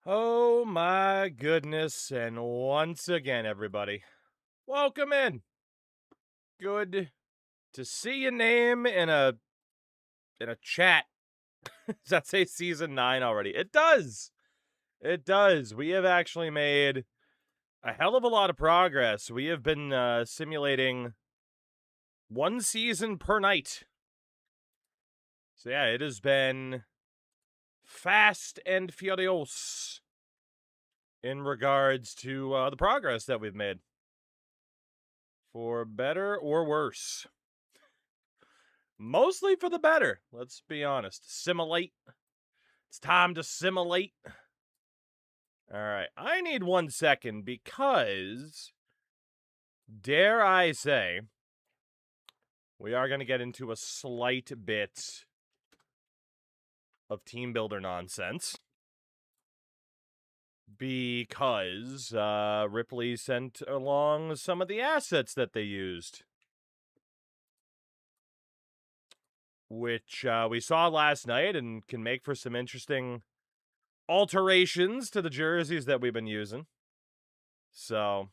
Oh my goodness, and once again, everybody, welcome in. Good to see your name in a chat. Does that say season 9 already? It does. It does. We have actually made a hell of a lot of progress. We have been simulating one season per night. So yeah, it has been fast and furious in regards to the progress that we've made. For better or worse. Mostly for the better, let's be honest. Simulate. It's time to simulate. All right, I need 1 second because, dare I say, we are going to get into a slight bit of team builder nonsense. Because Ripley sent along some of the assets that they used, which we saw last night and can make for some interesting alterations to the jerseys that we've been using. So,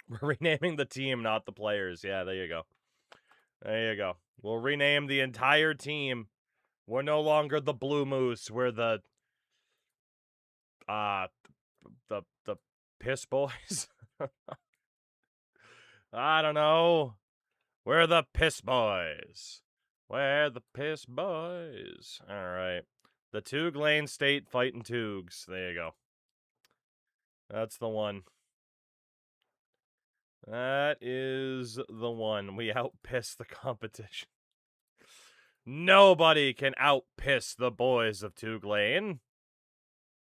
we're renaming the team, not the players. Yeah, there you go. There you go. We'll rename the entire team. We're no longer the Blue Moose. We're the Piss Boys. I don't know. We're the Piss Boys. We're the Piss Boys. All right. The Toog Lane State Fighting Toogs. There you go. That's the one. That is the one. We outpiss the competition. Nobody can outpiss the boys of Toog Lane.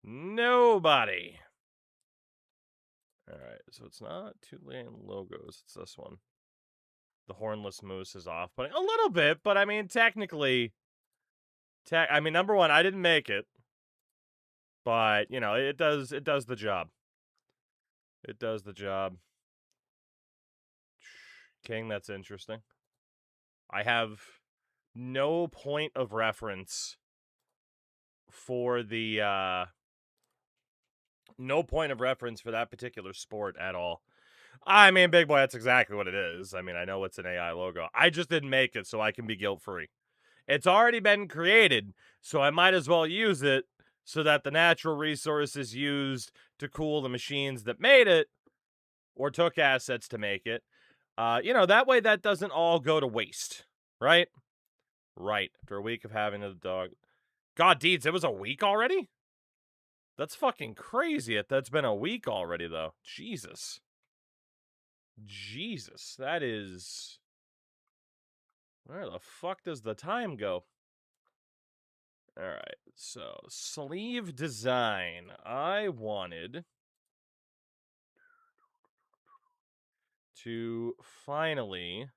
Nobody. Alright, so it's not Toog Lane logos. It's this one. The Hornless Moose is off-putting. A little bit, but I mean, technically... number one, I didn't make it. But, you know, it does the job. It does the job. King, that's interesting. I have no point of reference for the, no point of reference for that particular sport at all. I mean, big boy, that's exactly what it is. I mean, I know it's an AI logo. I just didn't make it, so I can be guilt-free. It's already been created, so I might as well use it so that the natural resources used to cool the machines that made it or took assets to make it, that way that doesn't all go to waste, right? Right. After a week of having the dog. God, Deeds, it was a week already? That's fucking crazy. That's been a week already, though. Jesus. Jesus. That is... Where the fuck does the time go? Alright, so sleeve design. I wanted to finally...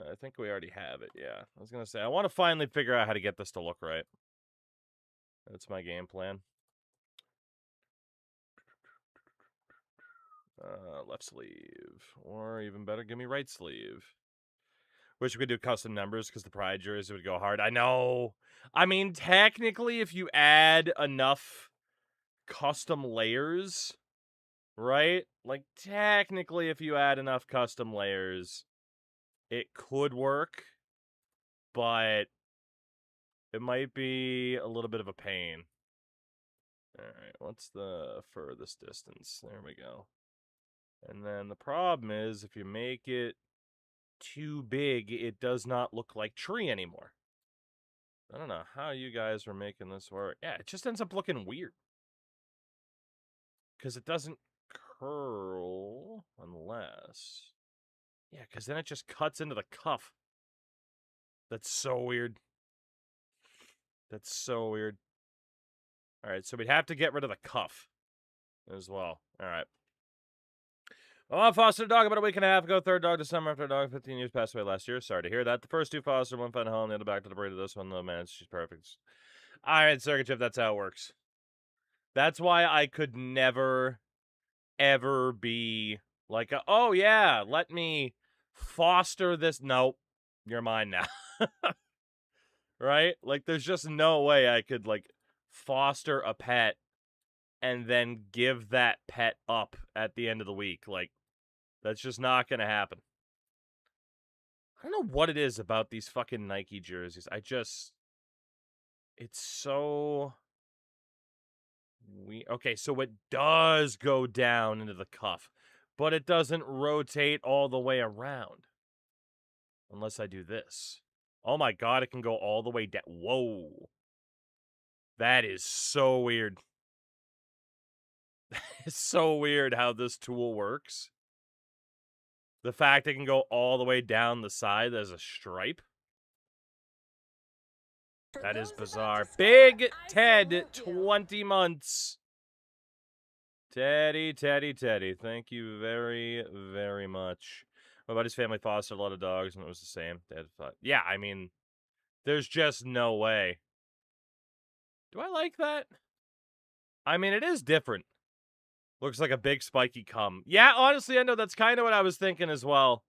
I think we already have it, yeah. I was going to say, I want to finally figure out how to get this to look right. That's my game plan. Left sleeve. Or even better, give me right sleeve. Wish we could do custom numbers because the Pride jersey would go hard. I know. I mean, technically, if you add enough custom layers, right? Like, technically, if you add enough custom layers, it could work. But it might be a little bit of a pain. Alright, what's the furthest distance? There we go. And then the problem is, if you make it too big, it does not look like tree anymore. I don't know how you guys are making this work. Yeah, it just ends up looking weird. Because it doesn't curl unless... Yeah, because then it just cuts into the cuff. That's so weird. That's so weird. Alright, so we'd have to get rid of the cuff as well. Alright. Well, I fostered a dog about a week and a half ago. Third dog this summer after a dog 15 years passed away last year. Sorry to hear that. The first two fostered, one found a home, the other back to the breed of this one. Though, man, she's perfect. Alright, Circuit Chip, that's how it works. That's why I could never, ever be like, oh yeah, let me foster this. Nope, you're mine now. right? Like, there's just no way I could, like, foster a pet and then give that pet up at the end of the week. Like, that's just not gonna happen. I don't know what it is about these fucking Nike jerseys. It's so okay, so it does go down into the cuff, but it doesn't rotate all the way around. Unless I do this. Oh my god, it can go all the way down. Whoa. That is so weird. It's so weird how this tool works. The fact it can go all the way down the side as a stripe. That is bizarre. Big Ted, 20 months. Teddy. Thank you very, very much. My buddy's family fostered a lot of dogs, and it was the same. Dad thought, yeah, I mean, there's just no way. Do I like that? I mean, it is different. Looks like a big spiky cum. Yeah, honestly, I know that's kind of what I was thinking as well.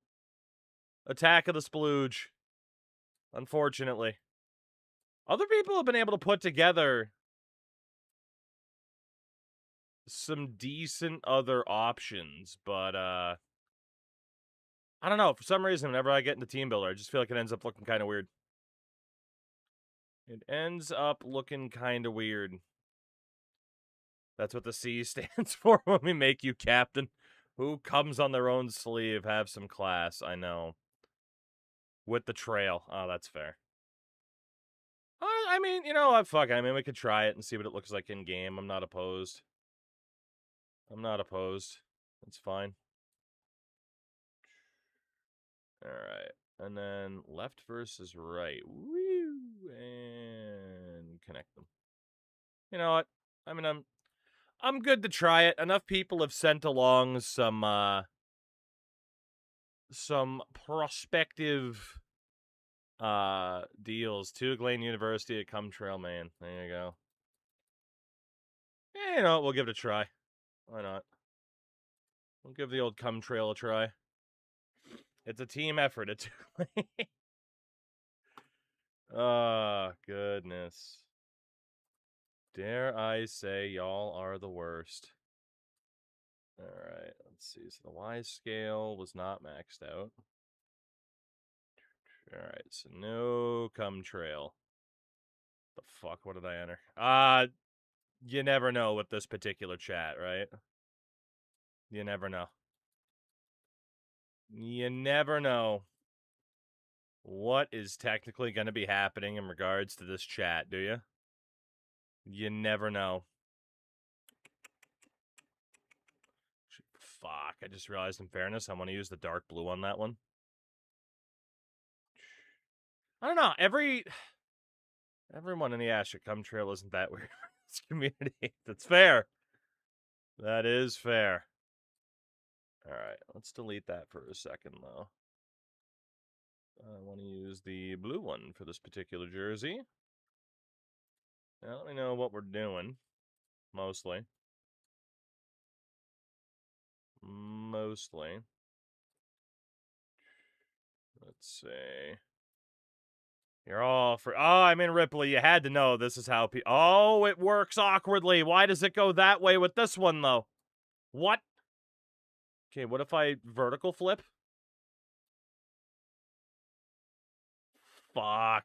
Attack of the Splooge. Unfortunately. Other people have been able to put together some decent other options, but, I don't know. For some reason, whenever I get into Team Builder, I just feel like it ends up looking kind of weird. It ends up looking kind of weird. That's what the C stands for when we make you captain. Who comes on their own sleeve? Have some class. I know. With the trail. Oh, that's fair. I mean, you know what? Fuck. I mean, we could try it and see what it looks like in game. I'm not opposed. That's fine. Alright. And then left versus right. Woo! And connect them. You know what? I mean, I'm good to try it. Enough people have sent along some prospective deals. Tulane University at Cum Trail, man. There you go. Yeah, you know what? We'll give it a try. Why not? We'll give the old Cum Trail a try. It's a team effort at Tulane. Oh, goodness. Dare I say y'all are the worst. Alright, let's see. So the Y scale was not maxed out. Alright, so no Cum Trail. The fuck? What did I enter? You never know with this particular chat, right? You never know. You never know what is technically going to be happening in regards to this chat, do you? You never know. Fuck, I just realized in fairness, I want to use the dark blue on that one. I don't know, everyone in the Asher Cum Trail isn't that weird in this community. That's fair. That is fair. Alright, let's delete that for a second, though. I want to use the blue one for this particular jersey. Now, let me know what we're doing. Mostly. Let's see. You're all for... Oh, I'm in Ripley. You had to know this is how people... Oh, it works awkwardly. Why does it go that way with this one, though? What? Okay, what if I vertical flip? Fuck.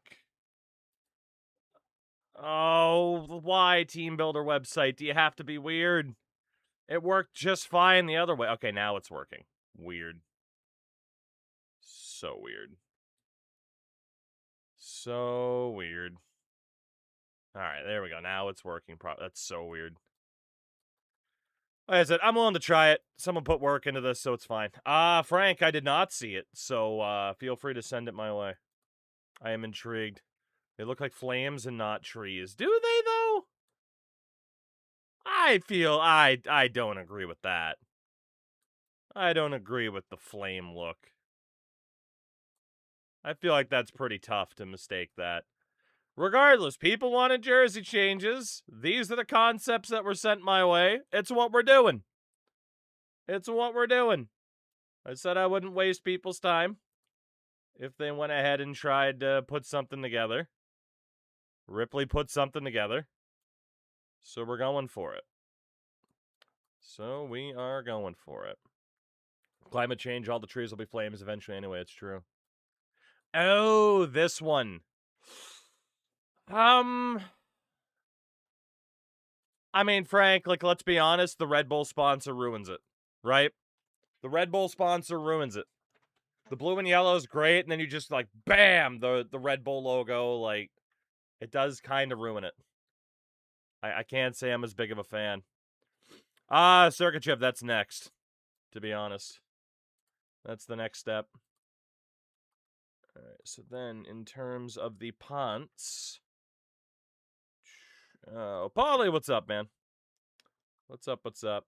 Oh, why, Team Builder website? Do you have to be weird? It worked just fine the other way. Okay, now it's working. Weird. So weird. So weird. Alright, there we go. Now it's working. That's so weird. Like I said, I'm willing to try it. Someone put work into this, so it's fine. Frank, I did not see it, so feel free to send it my way. I am intrigued. They look like flames and not trees. Do they, though? I don't agree with that. I don't agree with the flame look. I feel like that's pretty tough to mistake that. Regardless, people wanted jersey changes. These are the concepts that were sent my way. It's what we're doing. It's what we're doing. I said I wouldn't waste people's time if they went ahead and tried to put something together. Ripley put something together. So we're going for it. So we are going for it. Climate change, all the trees will be flames eventually anyway, it's true. Oh, this one. I mean, Frank, like, let's be honest, the Red Bull sponsor ruins it, right? The Red Bull sponsor ruins it. The blue and yellow is great, and then you just, like, bam, the Red Bull logo, like, it does kind of ruin it. I can't say I'm as big of a fan. Circuit chip, that's next, to be honest. That's the next step. All right, so then, in terms of the pants... Oh, Polly, what's up, man? What's up, what's up?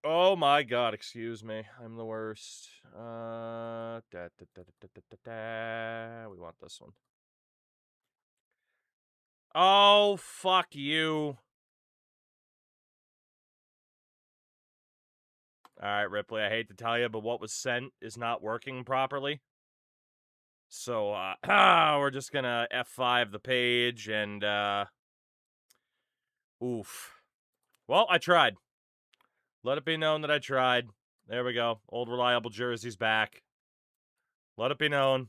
Oh my god, excuse me. I'm the worst. We want this one. Oh, fuck you. Alright, Ripley, I hate to tell you, but what was sent is not working properly. So, we're just gonna F5 the page and, oof. Well, I tried. Let it be known that I tried. There we go. Old reliable jersey's back. Let it be known.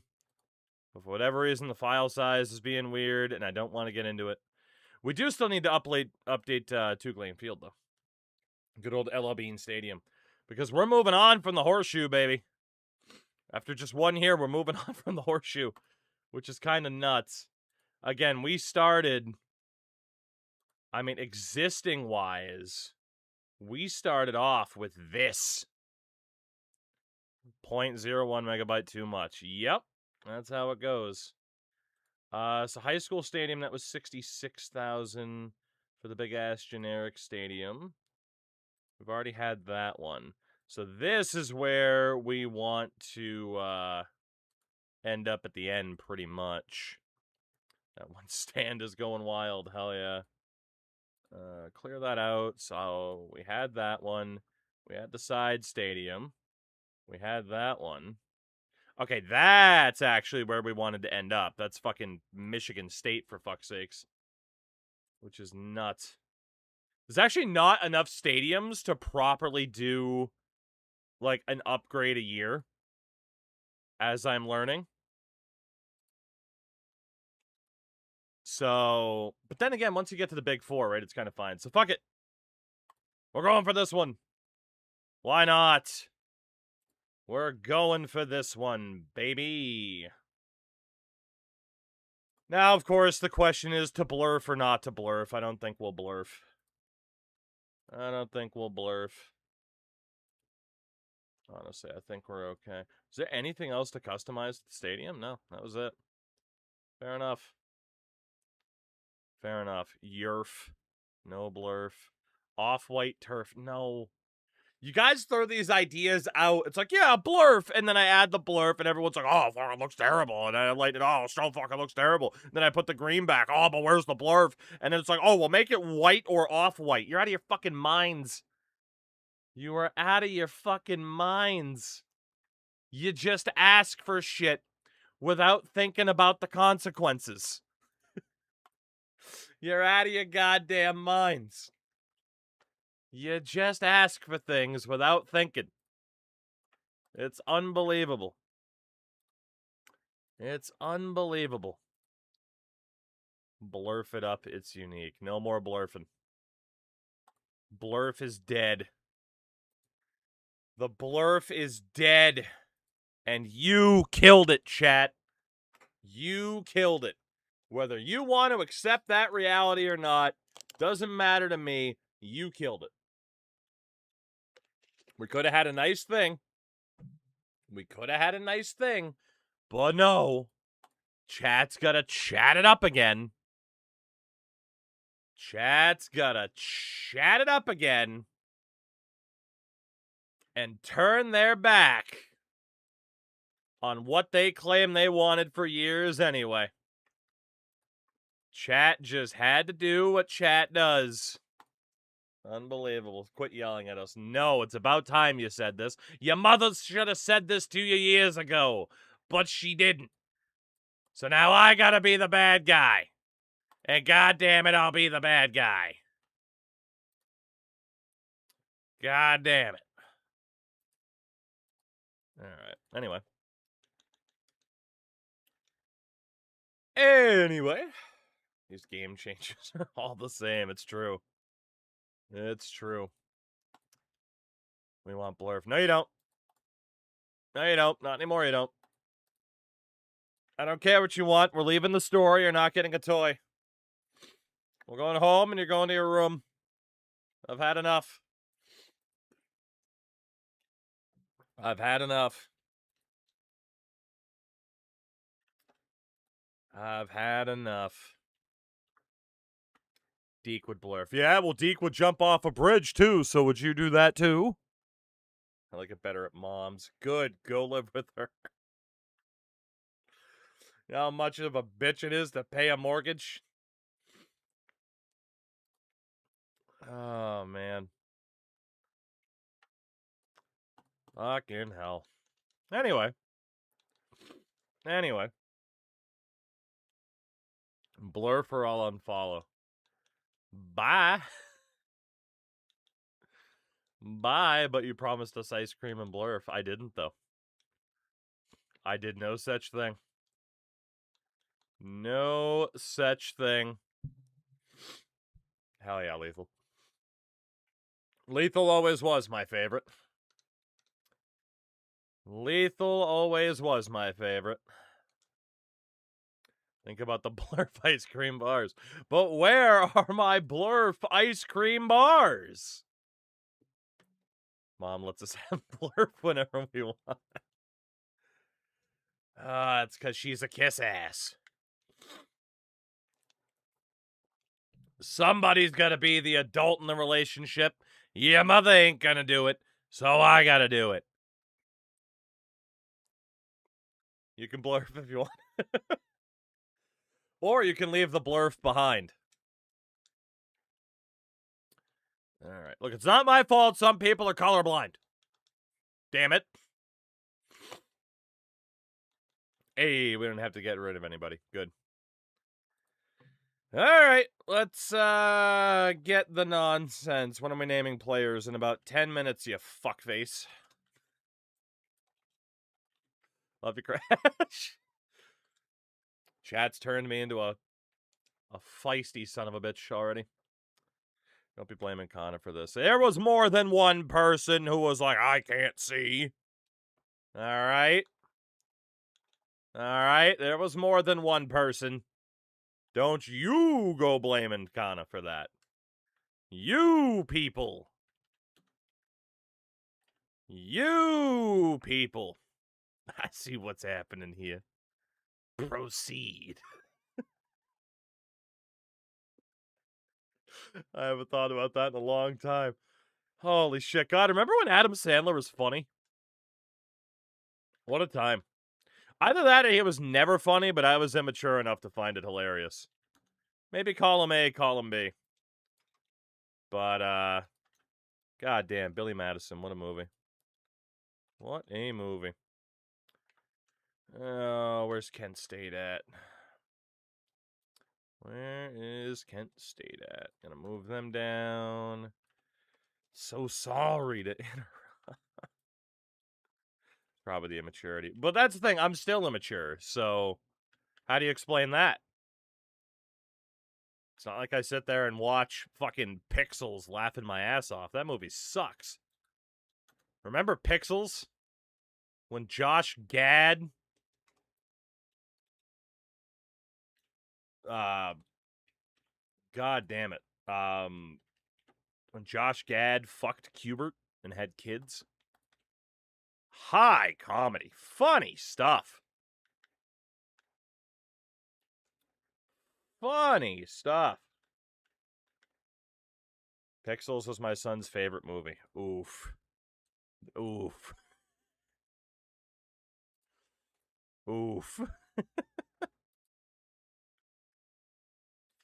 But for whatever reason, the file size is being weird, and I don't want to get into it. We do still need to update Tughlane Field, though. Good old Ella Bean Stadium. Because we're moving on from the horseshoe, baby. After just one year, we're moving on from the horseshoe, which is kind of nuts. Again, we started, I mean, existing-wise, we started off with this. 0.01 megabyte too much. Yep, that's how it goes. So high school stadium, that was 66,000 for the big-ass generic stadium. We've already had that one. So this is where we want to end up at the end, pretty much. That one stand is going wild. Hell yeah. Clear that out. So we had that one. We had the side stadium. We had that one. Okay, that's actually where we wanted to end up. That's fucking Michigan State, for fuck's sakes. Which is nuts. There's actually not enough stadiums to properly do, like, an upgrade a year. As I'm learning. So, but then again, once you get to the big four, right, it's kind of fine. So fuck it. We're going for this one. Why not? We're going for this one, baby. Now, of course, the question is to blurf or not to blurf. I don't think we'll blurf. I don't think we'll blurf. Honestly, I think we're okay. Is there anything else to customize the stadium? No, that was it. Fair enough. Fair enough. Yerf. No blurf. Off-white turf. No. You guys throw these ideas out. It's like, yeah, blurf. And then I add the blurf, and everyone's like, oh, fuck, it looks terrible. And I light it, oh, so fucking looks terrible. And then I put the green back. Oh, but where's the blurf? And then it's like, oh, well, make it white or off-white. You're out of your fucking minds. You are out of your fucking minds. You just ask for shit without thinking about the consequences. You're out of your goddamn minds. You just ask for things without thinking. It's unbelievable. It's unbelievable. Blurf it up, it's unique. No more blurfing. Blurf is dead. The blurf is dead. And you killed it, chat. You killed it. Whether you want to accept that reality or not, doesn't matter to me. You killed it. We could have had a nice thing. But no. Chat's gotta chat it up again. And turn their back on what they claim they wanted for years anyway. Chat just had to do what chat does. Unbelievable. Quit yelling at us. No, it's about time you said this. Your mother should have said this to you years ago, but she didn't. So now I gotta be the bad guy. And goddamn it, I'll be the bad guy. God damn it. Alright, anyway. These game changes are all the same. It's true. It's true. We want Blurf. No, you don't. No, you don't. Not anymore, you don't. I don't care what you want. We're leaving the store. You're not getting a toy. We're going home and you're going to your room. I've had enough. I've had enough. I've had enough. Deke would blurf. Yeah, well, Deke would jump off a bridge, too, so would you do that, too? I like it better at Mom's. Good, go live with her. You know how much of a bitch it is to pay a mortgage? Oh, man. Fucking hell. Anyway. Blurf or I'll unfollow. Bye. Bye, but you promised us ice cream and Blurf. I didn't, though. I did no such thing. No such thing. Hell yeah, Lethal. Lethal always was my favorite. Lethal always was my favorite. Think about the Blurf ice cream bars. But where are my Blurf ice cream bars? Mom lets us have Blurf whenever we want. It's because she's a kiss ass. Somebody's got to be the adult in the relationship. Your mother ain't gonna do it, so I gotta do it. You can Blurf if you want. Or you can leave the Blurf behind. Alright. Look, it's not my fault some people are colorblind. Damn it. Hey, we don't have to get rid of anybody. Good. Alright, let's get the nonsense. When am I naming players? In about 10 minutes, you fuckface. Love you, Crash. Chat's turned me into a feisty son of a bitch already. Don't be blaming Connor for this. There was more than one person who was like, I can't see. Alright? Alright, there was more than one person. Don't you go blaming Connor for that. You people. You people. I see what's happening here. Proceed. I haven't thought about that in a long time. Holy shit. God, remember when Adam Sandler was funny? What a time. Either that or he was never funny, but I was immature enough to find it hilarious. Maybe column A, column B. But, goddamn, Billy Madison, what a movie. What a movie. Oh, where's Kent State at? Where is Kent State at? Gonna move them down. So sorry to interrupt. Probably the immaturity. But that's the thing, I'm still immature, so how do you explain that? It's not like I sit there and watch fucking Pixels laughing my ass off. That movie sucks. Remember Pixels? When Josh Gad... God damn it. When Josh Gad fucked Kubert and had kids. High comedy. Funny stuff. Funny stuff. Pixels was my son's favorite movie. Oof. Oof. Oof.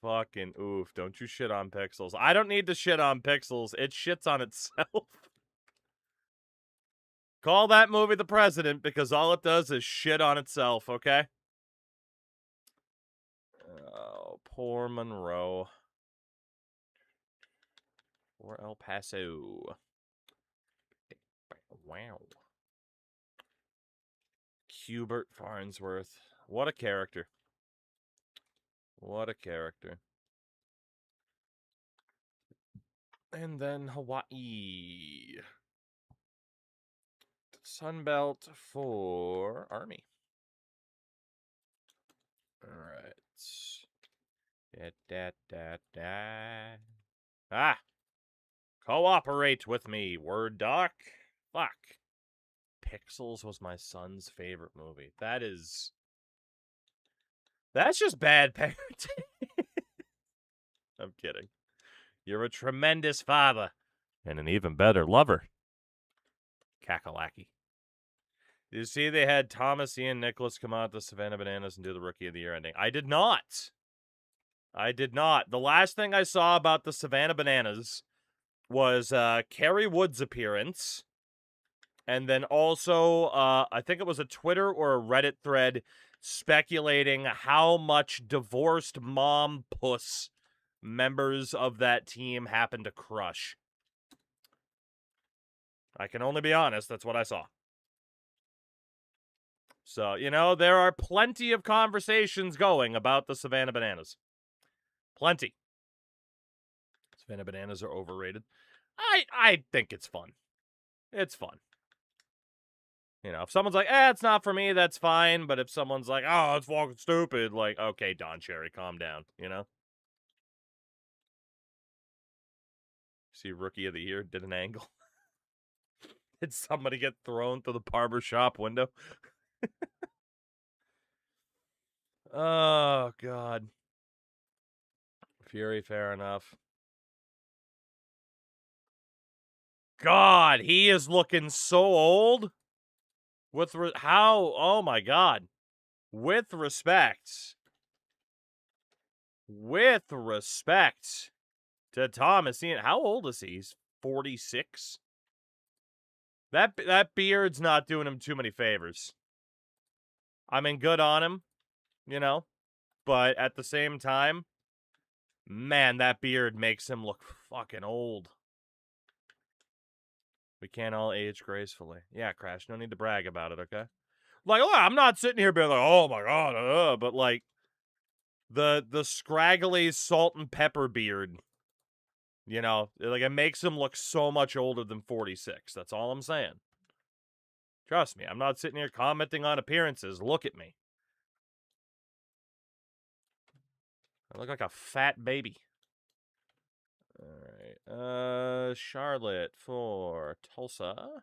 Fucking oof. Don't you shit on Pixels. I don't need to shit on Pixels. It shits on itself. Call that movie The President because all it does is shit on itself, okay? Poor Monroe. Or El Paso. Wow. Hubert Farnsworth. What a character. What a character. And then Hawaii. Sunbelt for Army. Alright. Ah! Cooperate with me, Word Doc. Fuck. Pixels was my son's favorite movie. That's just bad parenting. I'm kidding. You're a tremendous father. And an even better lover. Kakalaki. Did you see they had Thomas Ian Nicholas come out to Savannah Bananas and do the Rookie of the Year ending? I did not. The last thing I saw about the Savannah Bananas was Kerry Wood's appearance. And then also, I think it was a Twitter or a Reddit thread speculating how much divorced mom puss members of that team happened to crush. I can only be honest, that's what I saw. So, you know, there are plenty of conversations going about the Savannah Bananas. Plenty. Savannah Bananas are overrated. I think it's fun. It's fun. You know, if someone's like, it's not for me, that's fine. But if someone's like, oh, it's fucking stupid, like, okay, Don Cherry, calm down, you know? See, Rookie of the Year did an angle. Did somebody get thrown through the barber shop window? Oh, God. Fury, fair enough. God, he is looking so old. Oh my God. With respect to Thomas Ian, how old is he? He's 46. That beard's not doing him too many favors. I mean, good on him, you know, but at the same time, man, that beard makes him look fucking old. We can't all age gracefully. Yeah, Crash, no need to brag about it, okay? Like, oh, I'm not sitting here being like, oh my God, but like, the scraggly salt and pepper beard, you know, like, it makes him look so much older than 46. That's all I'm saying. Trust me, I'm not sitting here commenting on appearances. Look at me. I look like a fat baby. All right. Charlotte for Tulsa.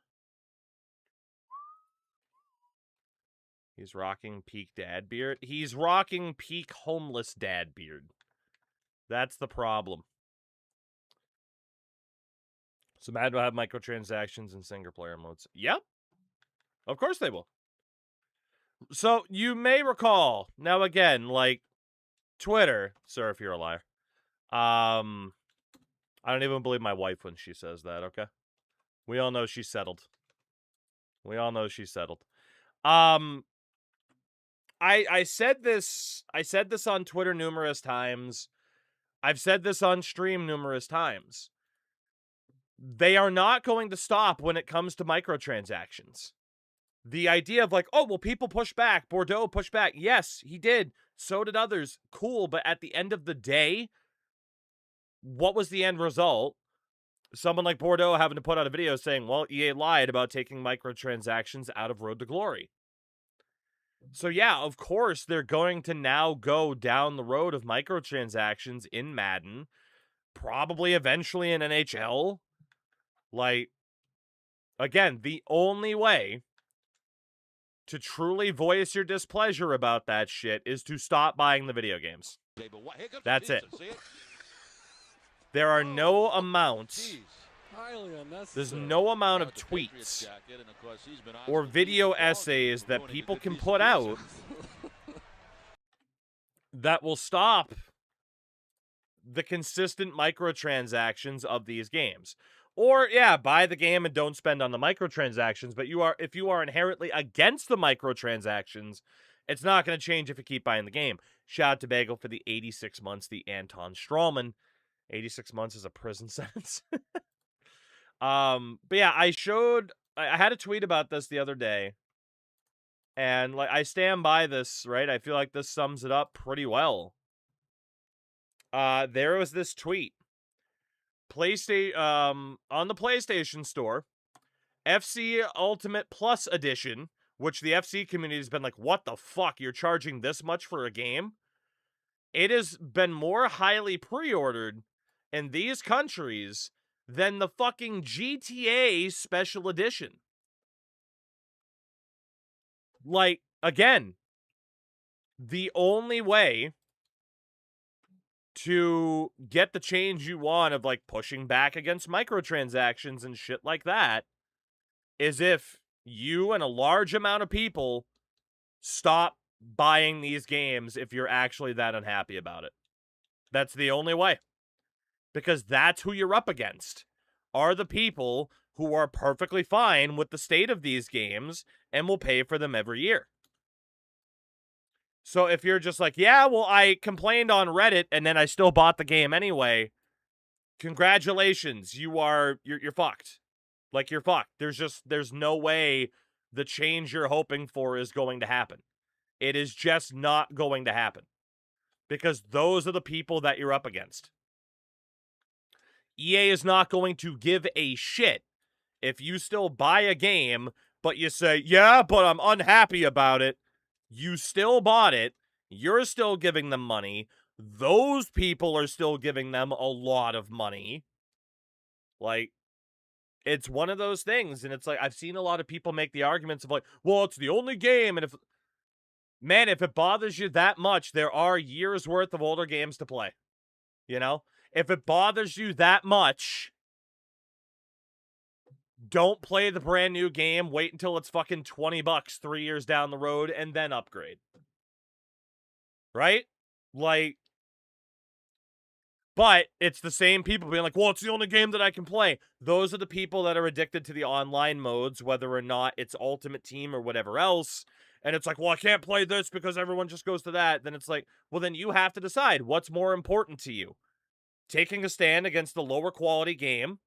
He's rocking peak dad beard. He's rocking peak homeless dad beard. That's the problem. So Madden will have microtransactions and single player modes. Yep. Of course they will. So you may recall, now again, like Twitter, sir, if you're a liar. I don't even believe my wife when she says that, okay? We all know she's settled. I said this on Twitter numerous times. I've said this on stream numerous times. They are not going to stop when it comes to microtransactions. The idea of like, oh, well, people push back. Bordeaux pushed back. Yes, he did. So did others. Cool, but at the end of the day, what was the end result? Someone like Bordeaux having to put out a video saying, well, EA lied about taking microtransactions out of Road to Glory. So yeah, of course, they're going to now go down the road of microtransactions in Madden, probably eventually in NHL. Like, again, the only way to truly voice your displeasure about that shit is to stop buying the video games. That's it. There are no amounts. There's no amount of tweets or video essays that people can put out that will stop the consistent microtransactions of these games. Or, yeah, buy the game and don't spend on the microtransactions, but if you are inherently against the microtransactions It's not going to change if you keep buying the game. Shout out to Bagel for the 86 months, the Anton Strawman. 86 months is a prison sentence. But yeah, I had a tweet about this the other day. And like I stand by this, right? I feel like this sums it up pretty well. There was this tweet. On the PlayStation Store, FC Ultimate Plus Edition, which the FC community has been like, what the fuck? You're charging this much for a game? It has been more highly pre-ordered in these countries than the fucking GTA Special Edition. Like, again, the only way to get the change you want of like pushing back against microtransactions and shit like that is if you and a large amount of people stop buying these games if you're actually that unhappy about it. That's the only way. Because that's who you're up against, are the people who are perfectly fine with the state of these games and will pay for them every year. So if you're just like, yeah, well, I complained on Reddit and then I still bought the game anyway, congratulations, you're fucked. Like, you're fucked. There's no way the change you're hoping for is going to happen. It is just not going to happen. Because those are the people that you're up against. EA is not going to give a shit if you still buy a game, but you say, yeah, but I'm unhappy about it. You still bought it. You're still giving them money. Those people are still giving them a lot of money. Like, it's one of those things. And it's like, I've seen a lot of people make the arguments of like, well, it's the only game. And if it bothers you that much, there are years worth of older games to play. You know? If it bothers you that much, don't play the brand new game. Wait until it's fucking $20 3 years down the road and then upgrade. Right? Like, but it's the same people being like, well, it's the only game that I can play. Those are the people that are addicted to the online modes, whether or not it's Ultimate Team or whatever else. And it's like, well, I can't play this because everyone just goes to that. Then it's like, well, then you have to decide what's more important to you. Taking a stand against the lower quality game,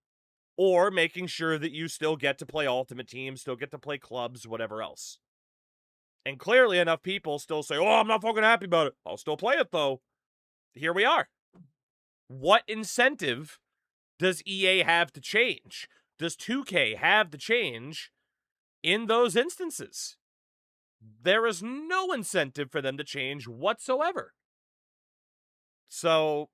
or making sure that you still get to play Ultimate Team, still get to play clubs, whatever else. And clearly enough people still say, oh, I'm not fucking happy about it. I'll still play it, though. Here we are. What incentive does EA have to change? Does 2K have to change in those instances? There is no incentive for them to change whatsoever. So,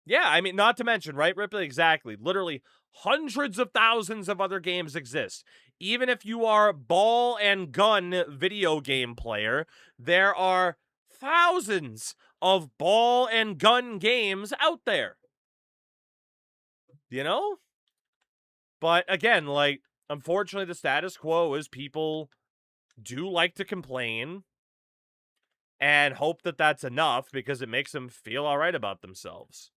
yeah, I mean, not to mention, right, Ripley? Exactly. Literally hundreds of thousands of other games exist. Even if you are ball and gun video game player, there are thousands of ball and gun games out there. You know? But again, like, unfortunately, the status quo is people do like to complain and hope that that's enough because it makes them feel all right about themselves.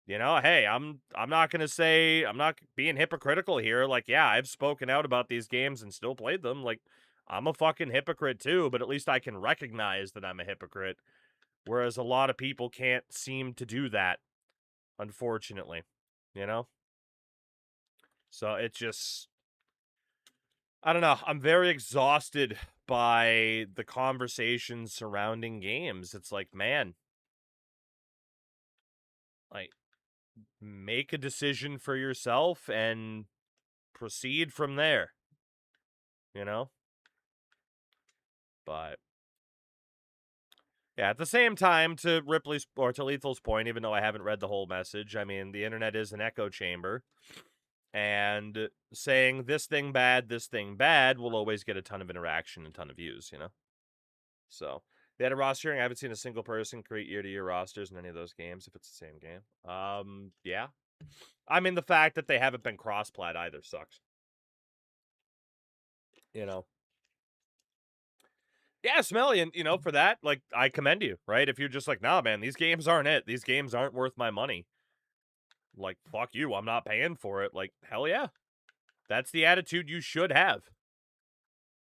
You know, hey, I'm not going to say, I'm not being hypocritical here. Like, yeah, I've spoken out about these games and still played them. Like, I'm a fucking hypocrite too, but at least I can recognize that I'm a hypocrite. Whereas a lot of people can't seem to do that, unfortunately. You know? So it's just, I don't know. I'm very exhausted by the conversations surrounding games. It's like, man, like, make a decision for yourself and proceed from there. You know? But yeah, at the same time, to Ripley's or to Lethal's point, even though I haven't read the whole message, I mean, the internet is an echo chamber. And saying this thing bad will always get a ton of interaction and a ton of views, you know? So, they had a rostering. I haven't seen a single person create year-to-year rosters in any of those games, if it's the same game. Yeah. I mean, the fact that they haven't been cross-plat either sucks. You know? Yeah, Smelly, and, you know, for that, like, I commend you, right? If you're just like, nah, man, these games aren't it. These games aren't worth my money. Like, fuck you, I'm not paying for it. Like, hell yeah. That's the attitude you should have.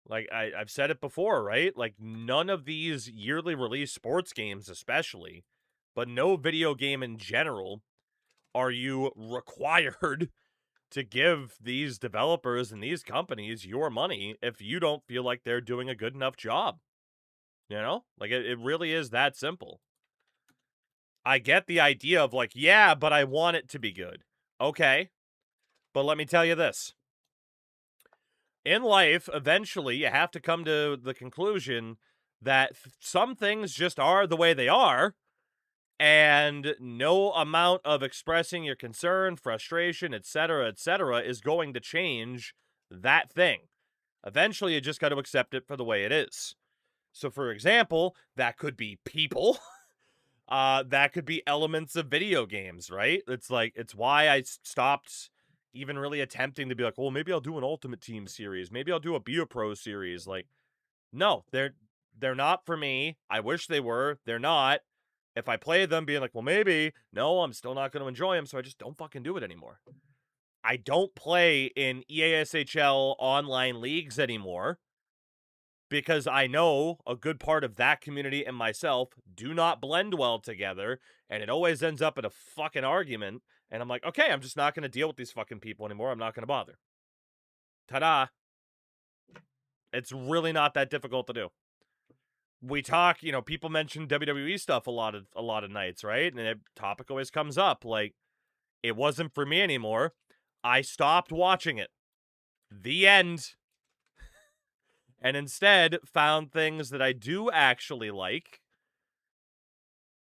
Like, I've said it before, right? Like, none of these yearly release sports games, especially, but no video game in general, are you required to give these developers and these companies your money if you don't feel like they're doing a good enough job. You know? Like, it really is that simple. I get the idea of like, yeah, but I want it to be good. Okay. But let me tell you this. In life, eventually, you have to come to the conclusion that some things just are the way they are, and no amount of expressing your concern, frustration, etc., is going to change that thing. Eventually, you just got to accept it for the way it is. So, for example, that could be people. That could be elements of video games, right? It's like, it's why I stopped even really attempting to be like, well, maybe I'll do an Ultimate Team series. Maybe I'll do a Be a Pro series. Like, no, they're not for me. I wish they were. They're not. If I play them being like, well, maybe, no, I'm still not going to enjoy them, so I just don't fucking do it anymore. I don't play in EASHL online leagues anymore because I know a good part of that community and myself do not blend well together, and it always ends up in a fucking argument, and I'm like, okay, I'm just not going to deal with these fucking people anymore. I'm not going to bother. Ta-da. It's really not that difficult to do. We talk, people mention WWE stuff a lot of nights, right? And the topic always comes up like, it wasn't for me anymore. I stopped watching it. The end. And instead found things that I do actually like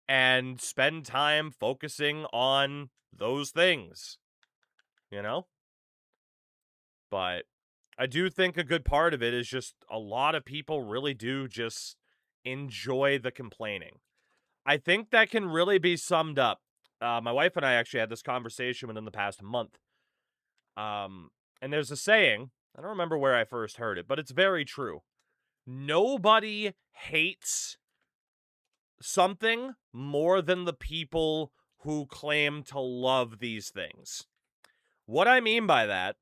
and spend time focusing on those things, you know? But I do think a good part of it is just a lot of people really do just enjoy the complaining. I think that can really be summed up. My wife and I actually had this conversation within the past month. And there's a saying, I don't remember where I first heard it, but it's very true. Nobody hates something more than the people who claim to love these things. What I mean by that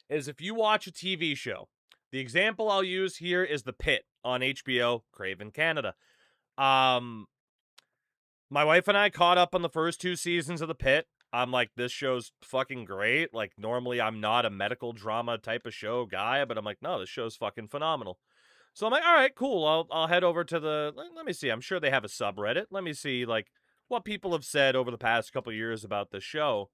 is if you watch a TV show, the example I'll use here is The Pit on HBO, Craven, Canada. My wife and I caught up on the first 2 seasons of The Pit. I'm like, this show's fucking great. Like, normally I'm not a medical drama type of show guy, but I'm like, no, this show's fucking phenomenal. So I'm like, all right, cool. I'll head over to let me see. I'm sure they have a subreddit. Let me see, like, what people have said over the past couple years about the show.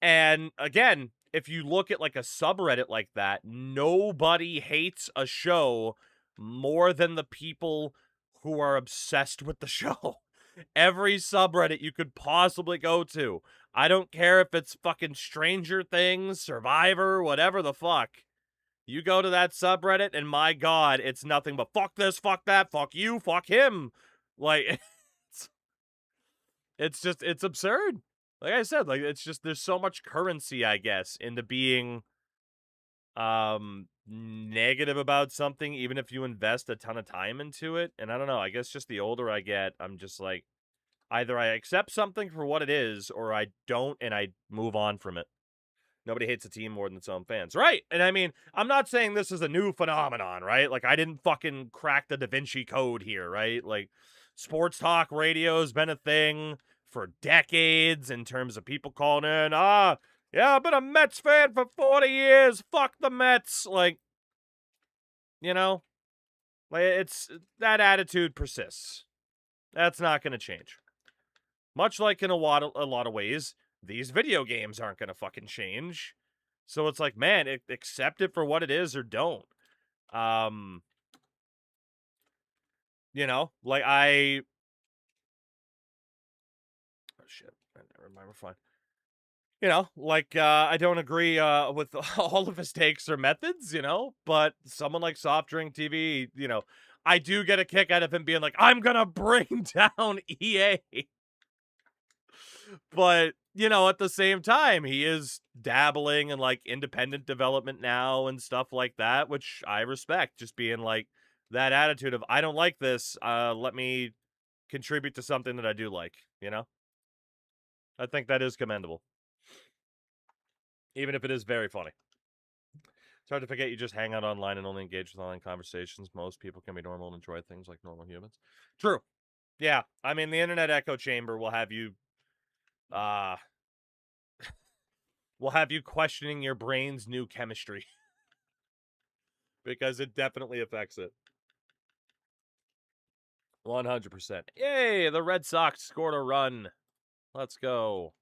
And again, if you look at like a subreddit like that, nobody hates a show more than the people who are obsessed with the show. Every subreddit you could possibly go to. I don't care if it's fucking Stranger Things, Survivor, whatever the fuck. You go to that subreddit, and my God, it's nothing but fuck this, fuck that, fuck you, fuck him. Like, it's absurd. Like I said, like, it's just, there's so much currency, I guess, into being negative about something, even if you invest a ton of time into it. And I don't know, I guess just the older I get, I'm just like, either I accept something for what it is, or I don't, and I move on from it. Nobody hates a team more than its own fans. Right. And I mean, I'm not saying this is a new phenomenon, right? Like, I didn't fucking crack the Da Vinci Code here, right? Like, sports talk radio has been a thing for decades in terms of people calling in, yeah, I've been a Mets fan for 40 years. Fuck the Mets. Like, like, it's, that attitude persists. That's not going to change. Much like in a lot of ways, these video games aren't going to fucking change. So it's like, man, accept it for what it is or don't. Like oh shit, never mind, we're fine. Like, I don't agree with all of his takes or methods, but someone like Soft Drink TV, I do get a kick out of him being like, I'm gonna bring down EA. But, at the same time, he is dabbling in like independent development now and stuff like that, which I respect. Just being like, that attitude of, I don't like this, let me contribute to something that I do like, I think that is commendable. Even if it is very funny. It's hard to forget you just hang out online and only engage with online conversations. Most people can be normal and enjoy things like normal humans. True. Yeah. I mean, the internet echo chamber will have you questioning your brain's new chemistry. Because it definitely affects it. 100%. Yay, the Red Sox scored a run. Let's go.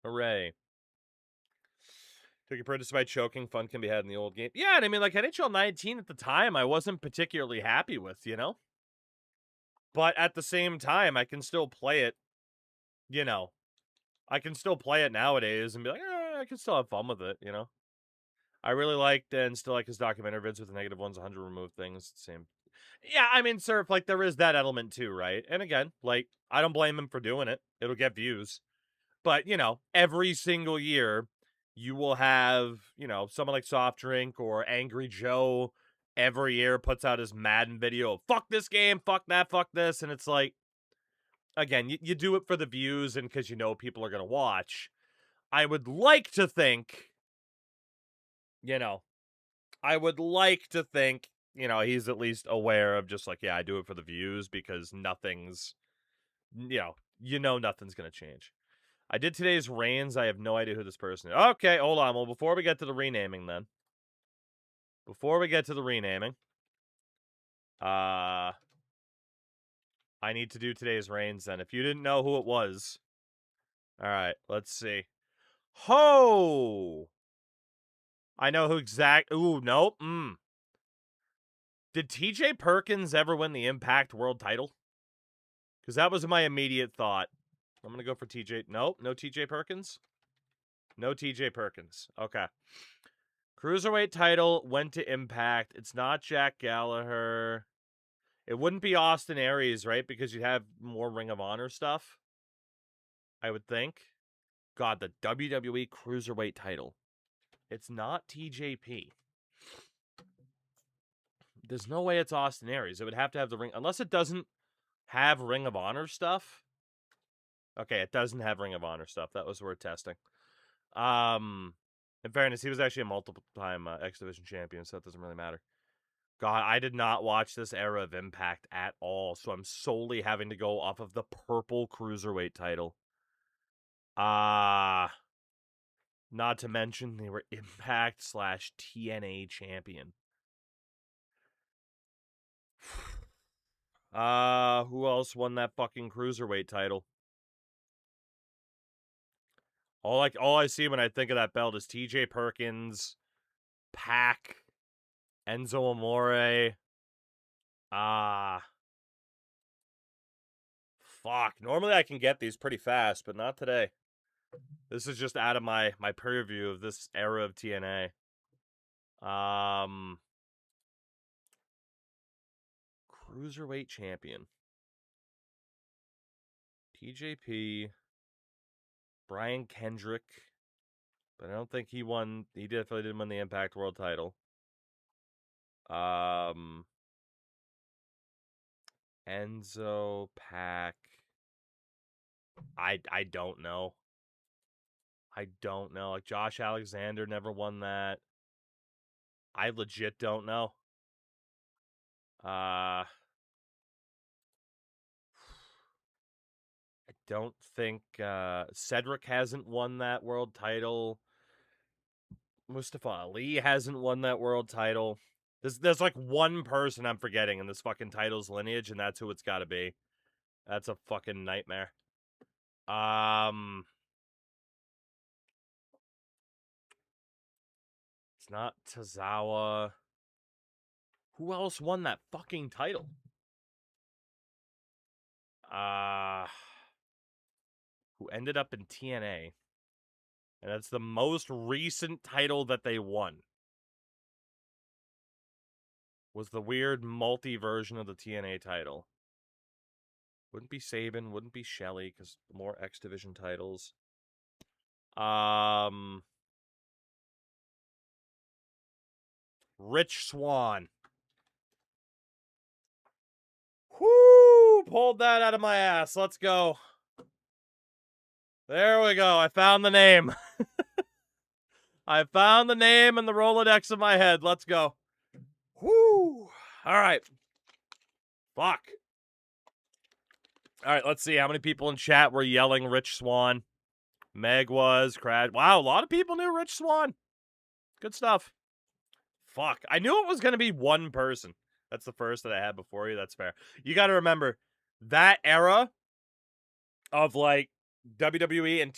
Hooray. Took your purchase by choking. Fun can be had in the old game. Yeah, and I mean, like, NHL 19 at the time, I wasn't particularly happy with, you know? But at the same time, I can still play it, you know? I can still play it nowadays and be like, I can still have fun with it, you know? I really liked and still like his documentary vids with the negative ones, 100 removed things. Same. Yeah, I mean, Surf, like, there is that element too, right? And again, like, I don't blame him for doing it. It'll get views. But, you know, every single year, you will have, you know, someone like Soft Drink or Angry Joe every year puts out his Madden video. Fuck this game, fuck that, fuck this. And it's like, again, you do it for the views and because you know people are going to watch. I would like to think, you know, he's at least aware of just like, yeah, I do it for the views because nothing's, nothing's going to change. I did today's Reigns. I have no idea who this person is. Okay, hold on. Well, before we get to the renaming then. I need to do today's Reigns then. If you didn't know who it was. All right, let's see. Ho! I know who Ooh, nope. Did TJ Perkins ever win the Impact World title? Because that was my immediate thought. I'm going to go for TJ. Nope, no TJ Perkins. No TJ Perkins. Okay. Cruiserweight title went to Impact. It's not Jack Gallagher. It wouldn't be Austin Aries, right? Because you'd have more Ring of Honor stuff. I would think. God, the WWE Cruiserweight title. It's not TJP. There's no way it's Austin Aries. It would have to have the ring. Unless it doesn't have Ring of Honor stuff. Okay, it doesn't have Ring of Honor stuff. That was worth testing. In fairness, he was actually a multiple-time X Division champion, so that doesn't really matter. God, I did not watch this era of Impact at all, so I'm solely having to go off of the purple Cruiserweight title. Not to mention they were Impact / TNA champion. Who else won that fucking Cruiserweight title? All I see when I think of that belt is TJ Perkins, Pac, Enzo Amore. Fuck. Normally I can get these pretty fast, but not today. This is just out of my purview of this era of TNA. Cruiserweight champion. TJP. Brian Kendrick. But I don't think he won. He definitely didn't win the Impact World title. Enzo, Pac. I don't know. I don't know. Like, Josh Alexander never won that. I legit don't know. I don't think Cedric hasn't won that world title. Mustafa Ali hasn't won that world title. There's like one person I'm forgetting in this fucking title's lineage, and that's who it's got to be. That's a fucking nightmare. It's not Tozawa. Who else won that fucking title? Who ended up in TNA. And that's the most recent title that they won. Was the weird multi-version of the TNA title. Wouldn't be Sabin, wouldn't be Shelley, because more X Division titles. Rich Swann. Whoo! Pulled that out of my ass. Let's go. There we go. I found the name. I found the name in the Rolodex of my head. Let's go. Whoo! All right. Fuck. All right, let's see how many people in chat were yelling Rich Swann. Meg was, Crad. Wow, a lot of people knew Rich Swann. Good stuff. Fuck. I knew it was going to be one person. That's the first that I had before you. That's fair. You got to remember, that era of, like, WWE and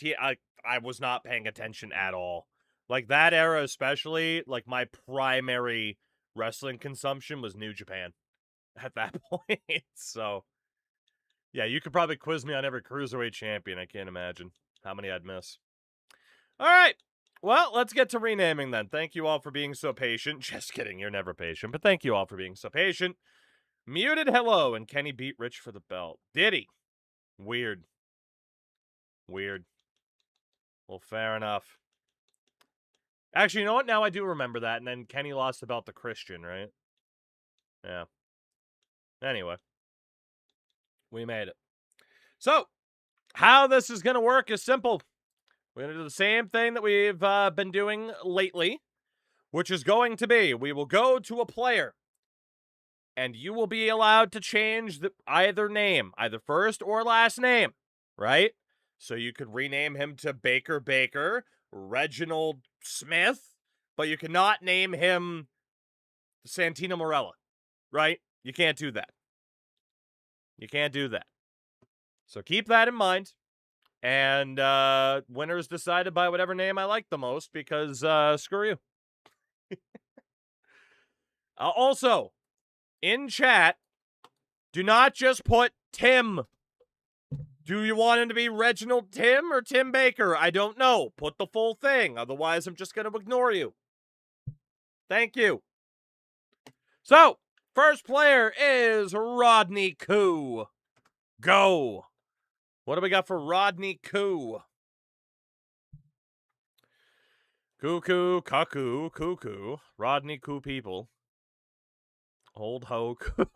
I was not paying attention at all. Like, that era especially, like, my primary wrestling consumption was New Japan at that point. So, yeah, you could probably quiz me on every Cruiserweight champion. I can't imagine how many I'd miss. All right. Well, let's get to renaming then. Thank you all for being so patient. Just kidding, you're never patient, but thank you all for being so patient. Muted hello, and Kenny beat Rich for the belt. Did he? Weird. Weird. Well, fair enough. Actually, you know what? Now I do remember that, and then Kenny lost the belt to Christian, right? Yeah. Anyway. We made it. So, how this is going to work is simple. We're going to do the same thing that we've been doing lately, which is going to be, we will go to a player, and you will be allowed to change either name, either first or last name, right? So you could rename him to Baker, Reginald Smith, but you cannot name him Santino Marella, right? You can't do that. You can't do that. So keep that in mind. And winner is decided by whatever name I like the most, because screw you. Also, in chat, do not just put Tim. Do you want him to be Reginald Tim or Tim Baker? I don't know. Put the full thing. Otherwise, I'm just going to ignore you. Thank you. So, first player is Rodney Koo. Go. What do we got for Rodney Koo? Cuckoo, cuckoo, cuckoo. Rodney Koo people. Old ho Koo.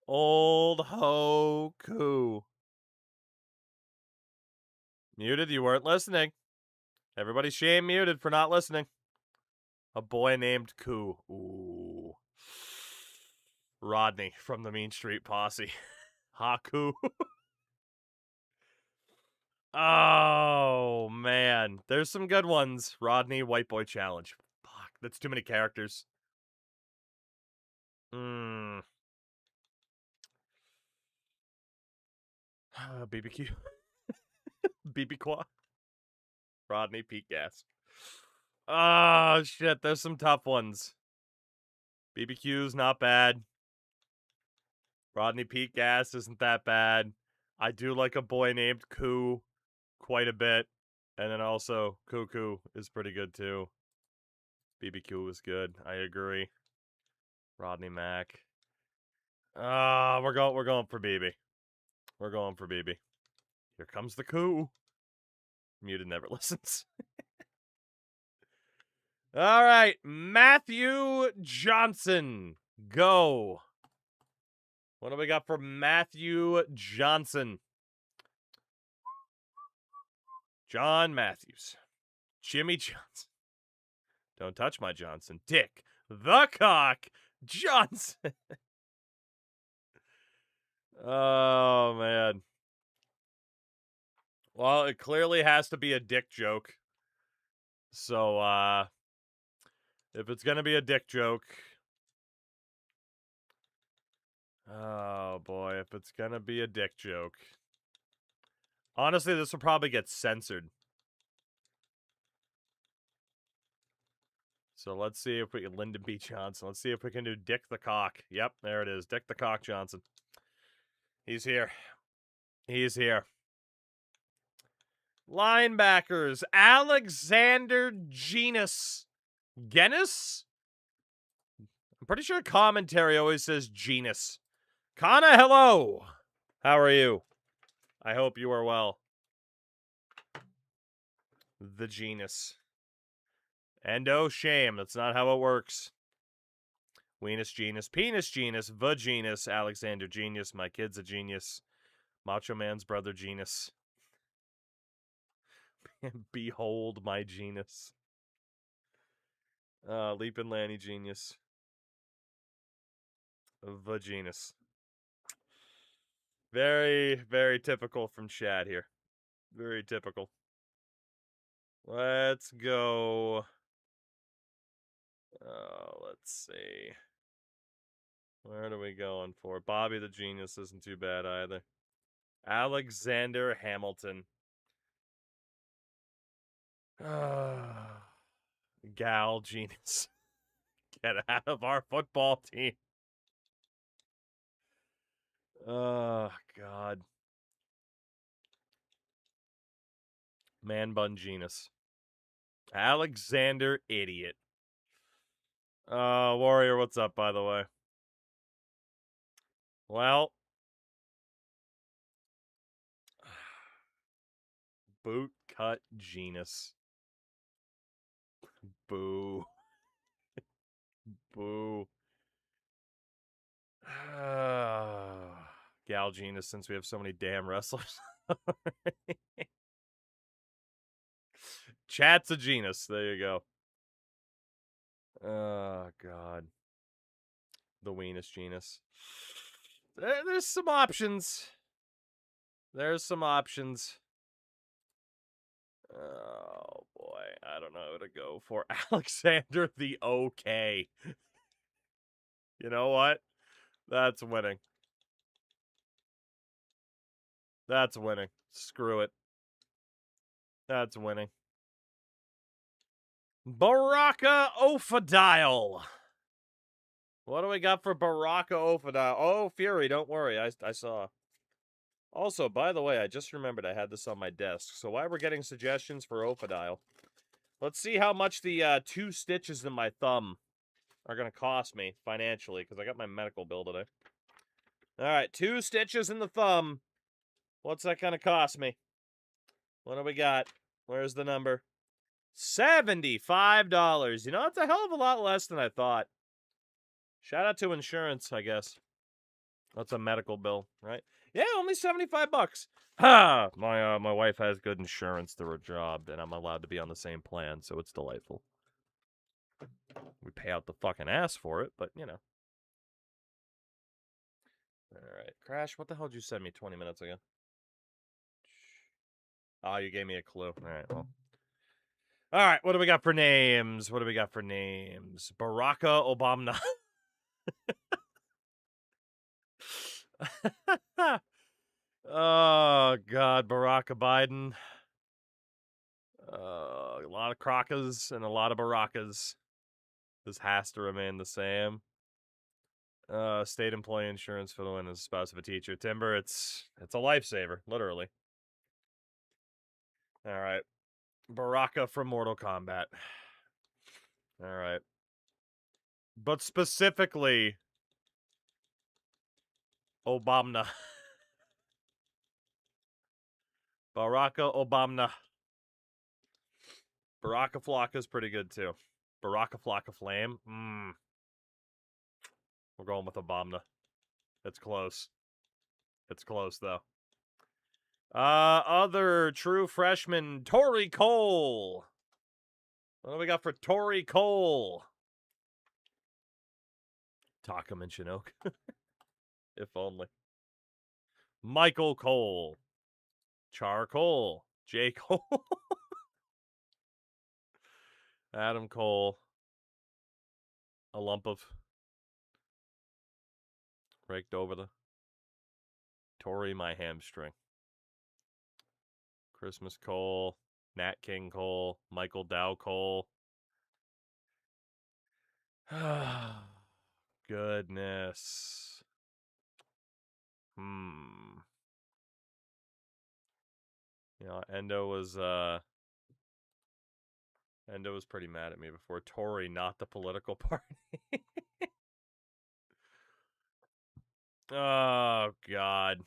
Old ho Koo. Muted, you weren't listening. Everybody's shame muted for not listening. A boy named Koo. Ooh. Rodney from the Mean Street Posse. Haku. Oh, man. There's some good ones. Rodney, White Boy Challenge. Fuck, that's too many characters. BBQ. BB-Qua. Rodney, Pete Gas. Oh, shit. There's some tough ones. BBQ's not bad. Rodney Pete Gas isn't that bad. I do like a boy named Koo quite a bit. And then also, Cuckoo is pretty good too. BBQ is good. I agree. Rodney Mack. We're going for BB. We're going for BB. Here comes the Koo. Muted never listens. All right, Matthew Johnson. Go. What do we got for Matthew Johnson? John Matthews. Jimmy Johnson. Don't touch my Johnson. Dick the Cock Johnson. Oh, man. Well, it clearly has to be a dick joke. So, if it's gonna be a dick joke... Oh, boy. If it's gonna be a dick joke... Honestly, this will probably get censored. So let's see if we can... Lyndon B. Johnson. Let's see if we can do Dick the Cock. Yep, there it is. Dick the Cock Johnson. He's here. He's here. Linebackers. Alexander Genus. Genus? I'm pretty sure commentary always says Genus. Kana, hello. How are you? I hope you are well. The Genus. And oh, shame. That's not how it works. Weenus Genus, Penis Genus, Vaginus, Alexander Genius, my kid's a genius. Macho Man's brother Genus. Behold my genus. Leapin' Lanny genius. Vaginus. Very, very typical from Chad here. Very typical. Let's go. Let's see. Where are we going for? Bobby the Genius isn't too bad either. Alexander Hamilton. Gal Genius. Get out of our football team. Oh, God. Man Bun Genus. Alexander Idiot. Warrior, what's up, by the way? Well. Boot Cut Genus. Boo. Boo. Gal Genus, since we have so many damn wrestlers. Chat's a genus. There you go. Oh, God. The Weenus genus. There's some options. There's some options. Oh, boy. I don't know who to go for. Alexander the OK. You know what? That's winning. That's winning. Screw it. That's winning. Baraka Ophadial. What do we got for Baraka Ophadial? Oh, Fury, don't worry. I saw. Also, by the way, I just remembered I had this on my desk. So while we're getting suggestions for Ophadial, let's see how much the 2 stitches in my thumb are going to cost me financially, because I got my medical bill today. All right, 2 stitches in the thumb. What's that going to cost me? What do we got? Where's the number? $75. You know, that's a hell of a lot less than I thought. Shout out to insurance, I guess. That's a medical bill, right? Yeah, only $75. Ha! My wife has good insurance through her job, and I'm allowed to be on the same plan, so it's delightful. We pay out the fucking ass for it, but you know. All right, Crash. What the hell did you send me 20 minutes ago? Oh, you gave me a clue. All right, well. All right, what do we got for names? What do we got for names? Baraka Obama. Oh, God, Barack Biden. A lot of Crocas and a lot of Barakas. This has to remain the same. State employee insurance for the win as a spouse of a teacher. Timber, it's a lifesaver, literally. All right. Baraka from Mortal Kombat. All right. But specifically, Obama. Baraka Obama. Baraka Flocka's pretty good, too. Baraka Flocka Flame. We're going with Obama. It's close. It's close, though. Other true freshman, Tori Cole. What do we got for Tori Cole? Takam and Chinook. If only. Michael Cole. Charcoal. J. Cole. Adam Cole. A lump of. Raked over the. Tori, my hamstring. Christmas Cole. Nat King Cole. Michael Dow Cole. Goodness. You know, Endo was pretty mad at me before. Tory, not the political party. Oh, God.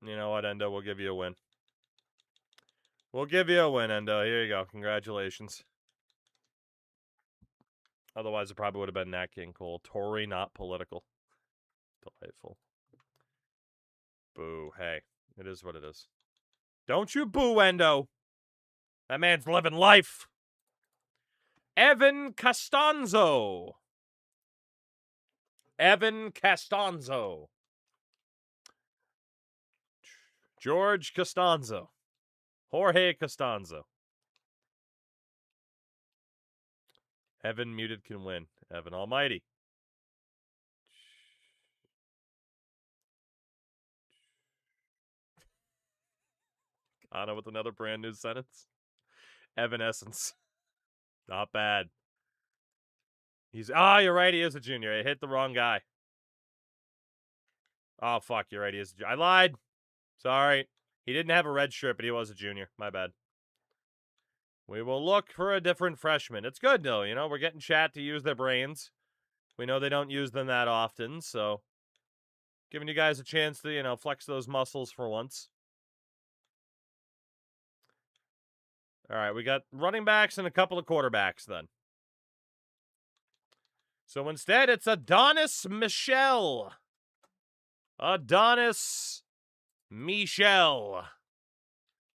You know what, Endo? We'll give you a win. We'll give you a win, Endo. Here you go. Congratulations. Otherwise, it probably would have been Nat King Cole. Tory, not political. Delightful. Boo. Hey, it is what it is. Don't you boo, Endo. That man's living life. Evan Costanzo. Evan Costanzo. George Costanzo. Jorge Costanzo. Evan muted can win. Evan Almighty. Anna with another brand new sentence. Evanescence. Not bad. He's... Ah, you're right. He is a junior. I hit the wrong guy. Oh, fuck. You're right. He is a junior. I lied. Sorry. He didn't have a red shirt, but he was a junior. My bad. We will look for a different freshman. It's good, though. You know, we're getting chat to use their brains. We know they don't use them that often, so... Giving you guys a chance to, you know, flex those muscles for once. All right, we got running backs and a couple of quarterbacks then. So instead, it's Adonis Michel. Adonis Michel.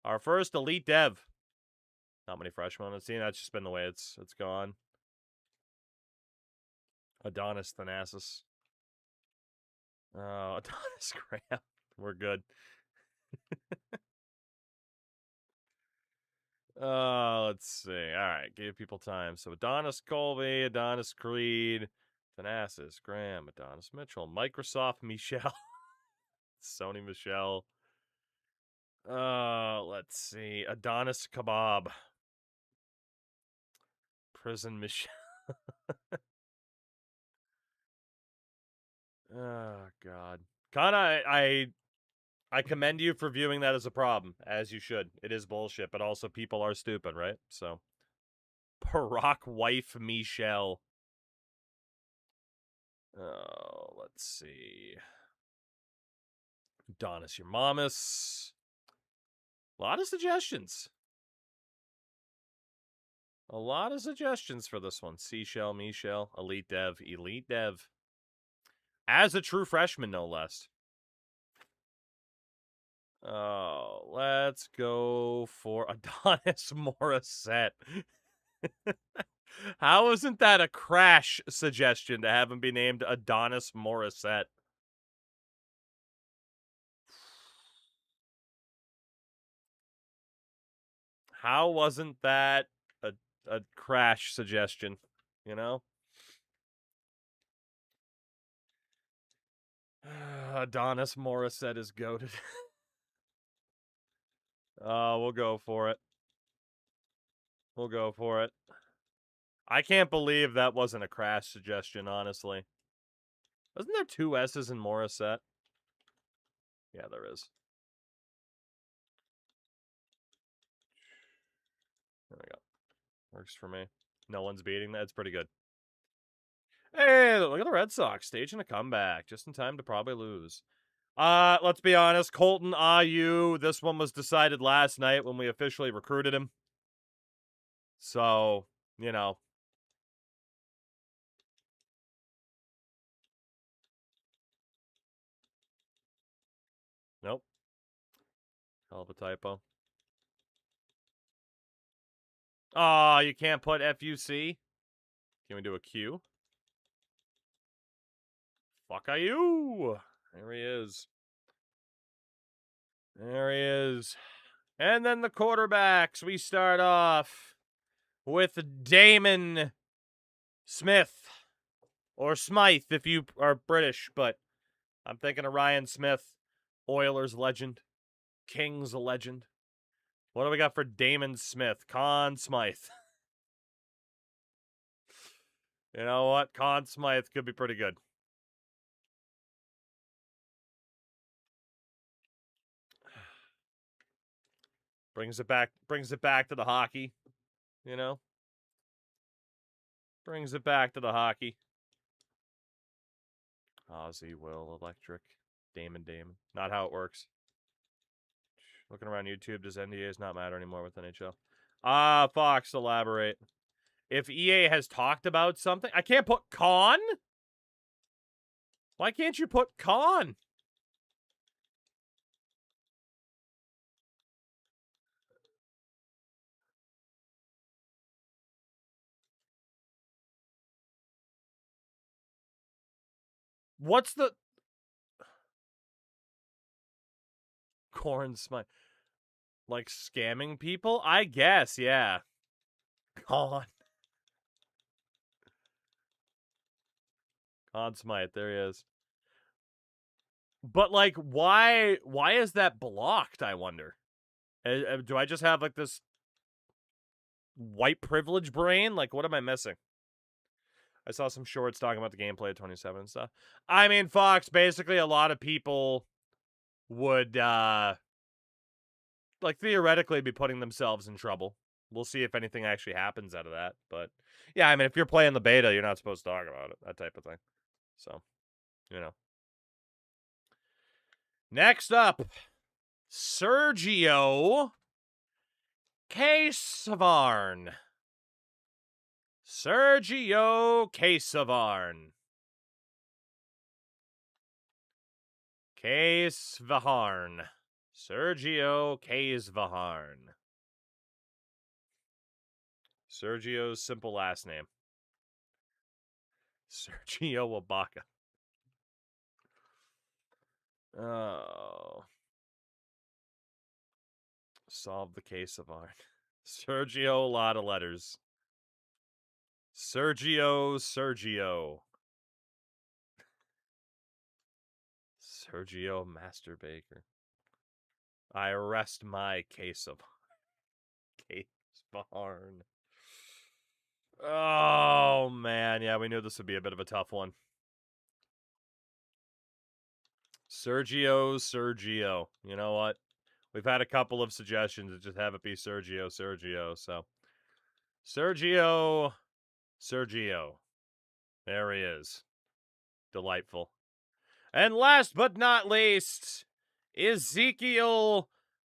Our first elite dev. Not many freshmen on the team. That's just been the way it's gone. Adonis Thanasis. Oh, Adonis Graham. We're good. Let's see. All right, give people time. So Adonis Colby, Adonis Creed, Thanasis, Graham, Adonis Mitchell, Microsoft Michelle, Sony Michelle. Let's see. Adonis Kebab, Prison Michelle. Oh God, Kana, I commend you for viewing that as a problem, as you should. It is bullshit, but also people are stupid, right? So, Barack wife Michelle. Oh, let's see. Adonis Urmamis. A lot of suggestions. A lot of suggestions for this one. Seashell, Michelle, Elite Dev, Elite Dev. As a true freshman, no less. Oh, let's go for Adonis Morissette. How isn't that a crash suggestion to have him be named Adonis Morissette? How wasn't that a crash suggestion, you know? Adonis Morissette is goated. We'll go for it. We'll go for it. I can't believe that wasn't a crash suggestion, honestly. Wasn't there 2 S's in Morissette? Yeah, there is. There we go. Works for me. No one's beating that. It's pretty good. Hey, look at the Red Sox staging a comeback just in time to probably lose. Let's be honest. Colton Ayu, this one was decided last night when we officially recruited him. So, you know. Nope. Hell of a typo. Oh, you can't put FUC? Can we do a Q? Fuck you! There he is. There he is. And then the quarterbacks. We start off with Damon Smith. Or Smythe if you are British, but I'm thinking of Ryan Smith, Oilers legend, Kings legend. What do we got for Damon Smith? Conn Smythe. You know what? Conn Smythe could be pretty good. Brings it back to the hockey, you know? Brings it back to the hockey. Ozzy, Will, Electric, Damon. Not how it works. Looking around YouTube, does NDAs not matter anymore with NHL? Fox, elaborate. If EA has talked about something, I can't put con? Why can't you put con? What's the... Corn smite. Like scamming people? I guess, yeah. Con smite, there he is. But, like, why is that blocked, I wonder? Do I just have, like, this white privilege brain? Like, what am I missing? I saw some shorts talking about the gameplay of 27 and stuff. I mean, Fox, basically a lot of people would, like, theoretically be putting themselves in trouble. We'll see if anything actually happens out of that. But, yeah, I mean, if you're playing the beta, you're not supposed to talk about it. That type of thing. So, you know. Next up, Sergio Casavarn. Sergio Casavarn. Casavarn. Sergio Casavarn. Sergio's simple last name. Sergio Wabaka. Oh. Solve the Casavarn. Sergio, a lot of letters. Sergio. Sergio Master Baker. I rest my Casavarn. Oh, man. Yeah, we knew this would be a bit of a tough one. Sergio. You know what? We've had a couple of suggestions to just have it be Sergio. So, Sergio. There he is. Delightful. And last but not least, Ezekiel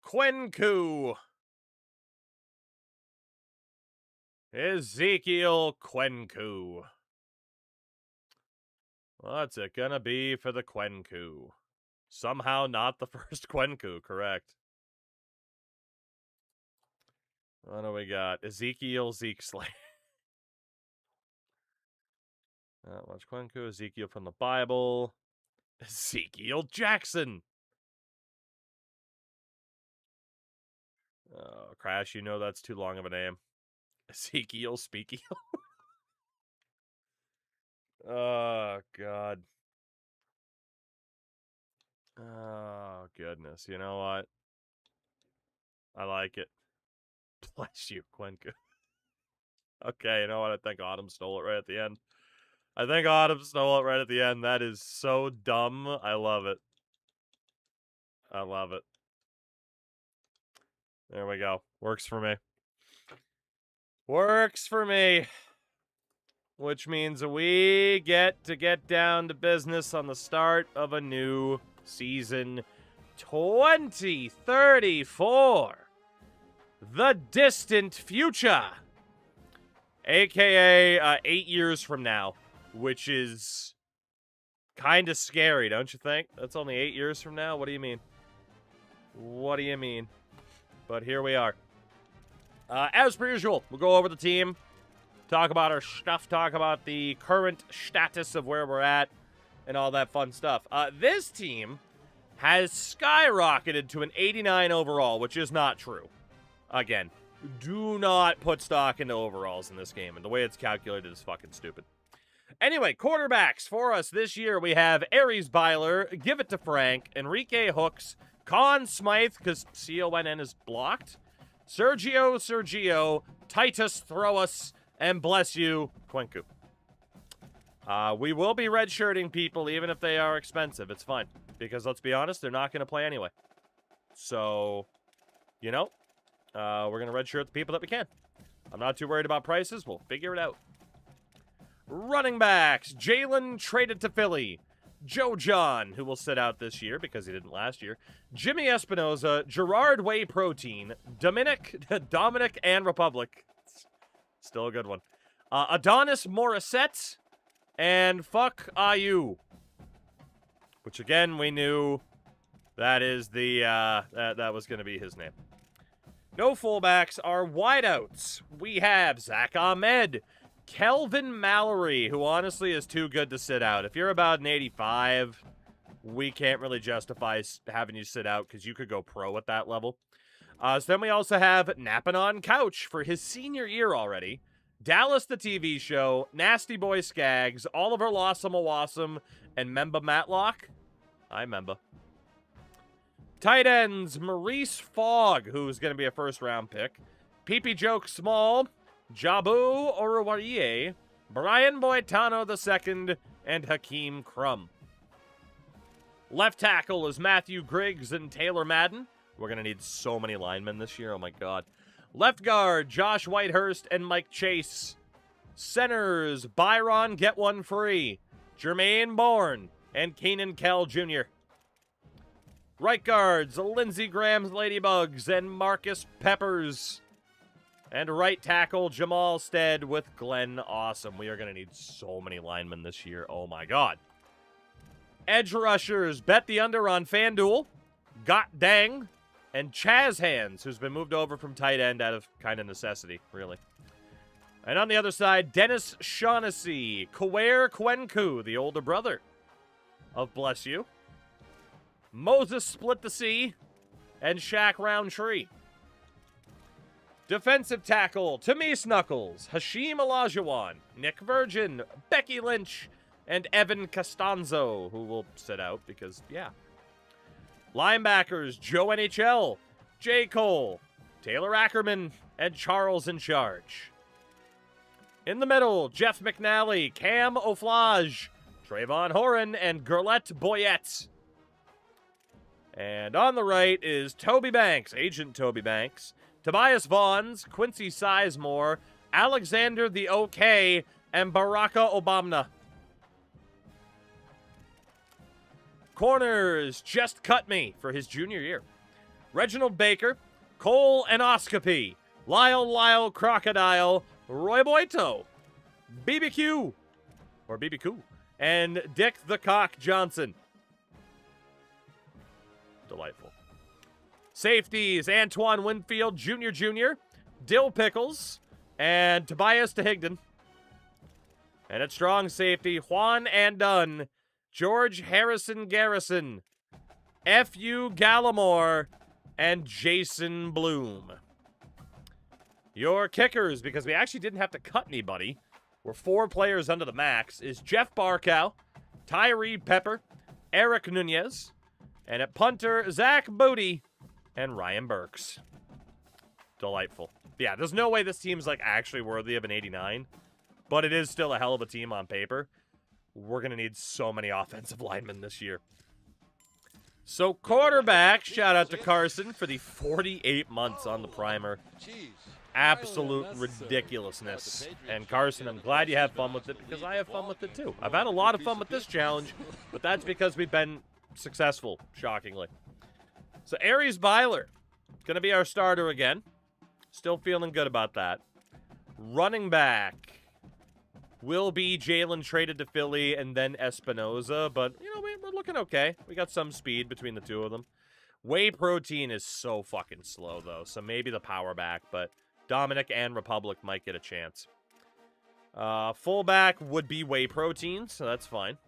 Cuencu. What's it gonna be for the Cuencu? Somehow not the first Cuencu, correct. What do we got? Ezekiel Zeke Slayer. Watch Cuencu, Ezekiel from the Bible. Ezekiel Jackson. Oh, Crash, you know that's too long of a name. Ezekiel Speakiel. Oh, God. Oh, goodness. You know what? I like it. Bless you, Cuencu. Okay, you know what? I think Autumn stole it right at the end. That is so dumb. I love it. There we go. Works for me. Which means we get to get down to business on the start of a new season 2034. The distant future. AKA 8 years from now. Which is kind of scary, don't you think? That's only 8 years from now? What do you mean? But here we are. As per usual, we'll go over the team. Talk about our stuff. Talk about the current status of where we're at. And all that fun stuff. This team has skyrocketed to an 89 overall, which is not true. Again, do not put stock into overalls in this game. And the way it's calculated is fucking stupid. Anyway, quarterbacks for us this year, we have Aries Byler, Give It to Frank, Enrique Hooks, Con Smythe, because CONN is blocked, Sergio, Titus Throwas, and bless you, Cuencu. We will be redshirting people, even if they are expensive. It's fine, because let's be honest, they're not going to play anyway. So, you know, we're going to redshirt the people that we can. I'm not too worried about prices. We'll figure it out. Running backs, Jalen traded to Philly. Joe John, who will sit out this year because he didn't last year. Jimmy Espinoza, Gerard Whey Protein, Dominic, and Republic. Still a good one. Adonis Morissette, and fuck IU. Which again, we knew that is the, that was going to be his name. No fullbacks are wideouts. We have Zach Ahmed, Kelvin Mallory, who honestly is too good to sit out. If you're about an 85, we can't really justify having you sit out because you could go pro at that level. So then we also have Napping on Couch for his senior year already. Dallas the TV show, Nasty Boy Skaggs, Oliver Lawsome Awasome, and Memba Matlock. I Memba. Tight ends, Maurice Fogg, who's going to be a first-round pick. Pee Joke Small, Jabu Oruwariye, Brian Boitano II, and Hakeem Crum. Left tackle is Matthew Griggs and Taylor Madden. We're going to need so many linemen this year. Oh, my God. Left guard, Josh Whitehurst and Mike Chase. Centers, Byron Get One Free, Jermaine Bourne, and Keenan Kell Jr. Right guards, Lindsey Graham's Ladybugs and Marcus Peppers. And right tackle, Jamal Stead with Glenn Awesome. We are going to need so many linemen this year. Oh, my God. Edge rushers, bet the under on FanDuel. Got Dang. And Chaz Hands, who's been moved over from tight end out of kind of necessity, really. And on the other side, Dennis Shaughnessy, Kaware Kwenku, the older brother of Bless You. Moses Split the Sea, and Shaq Roundtree. Defensive tackle, Tamise Knuckles, Hashim Olajuwon, Nick Virgin, Becky Lynch, and Evan Costanzo, who will sit out because, yeah. Linebackers, Joe NHL, J. Cole, Taylor Ackerman, and Charles in Charge. In the middle, Jeff McNally, Cam O'Flage, Trayvon Horan, and Gerlette Boyette. And on the right is Toby Banks, Agent Toby Banks, Tobias Vaughns, Quincy Sizemore, Alexander the OK, and Baraka Obama. Corners, Just Cut Me for his junior year. Reginald Baker, Cole Anoscopy, Lyle Crocodile, Roy Boito, BBQ, and Dick the Cock Johnson. Delightful. Safeties, Antoine Winfield Jr., Dill Pickles, and Tobias DeHigdon. And at strong safety, Juan Andun, George Harrison Garrison, F.U. Gallimore, and Jason Bloom. Your kickers, because we actually didn't have to cut anybody, we're 4 players under the max, is Jeff Barkow, Tyree Pepper, Eric Nunez, and at punter, Zach Booty, and Ryan Burks. Delightful. Yeah, there's no way this team's like actually worthy of an 89, but it is still a hell of a team on paper. We're going to need so many offensive linemen this year. So quarterback, shout out to Carson for the 48 months on the primer. Absolute ridiculousness. And Carson, I'm glad you have fun with it because I have fun with it too. I've had a lot of fun with this challenge, but that's because we've been successful, shockingly. So Aries Byler, going to be our starter again. Still feeling good about that. Running back will be Jalen traded to Philly and then Espinoza, but, you know, we're looking okay. We got some speed between the two of them. Whey protein is so fucking slow, though, so maybe the power back, but Dominic and Republic might get a chance. Fullback would be whey protein, so that's fine.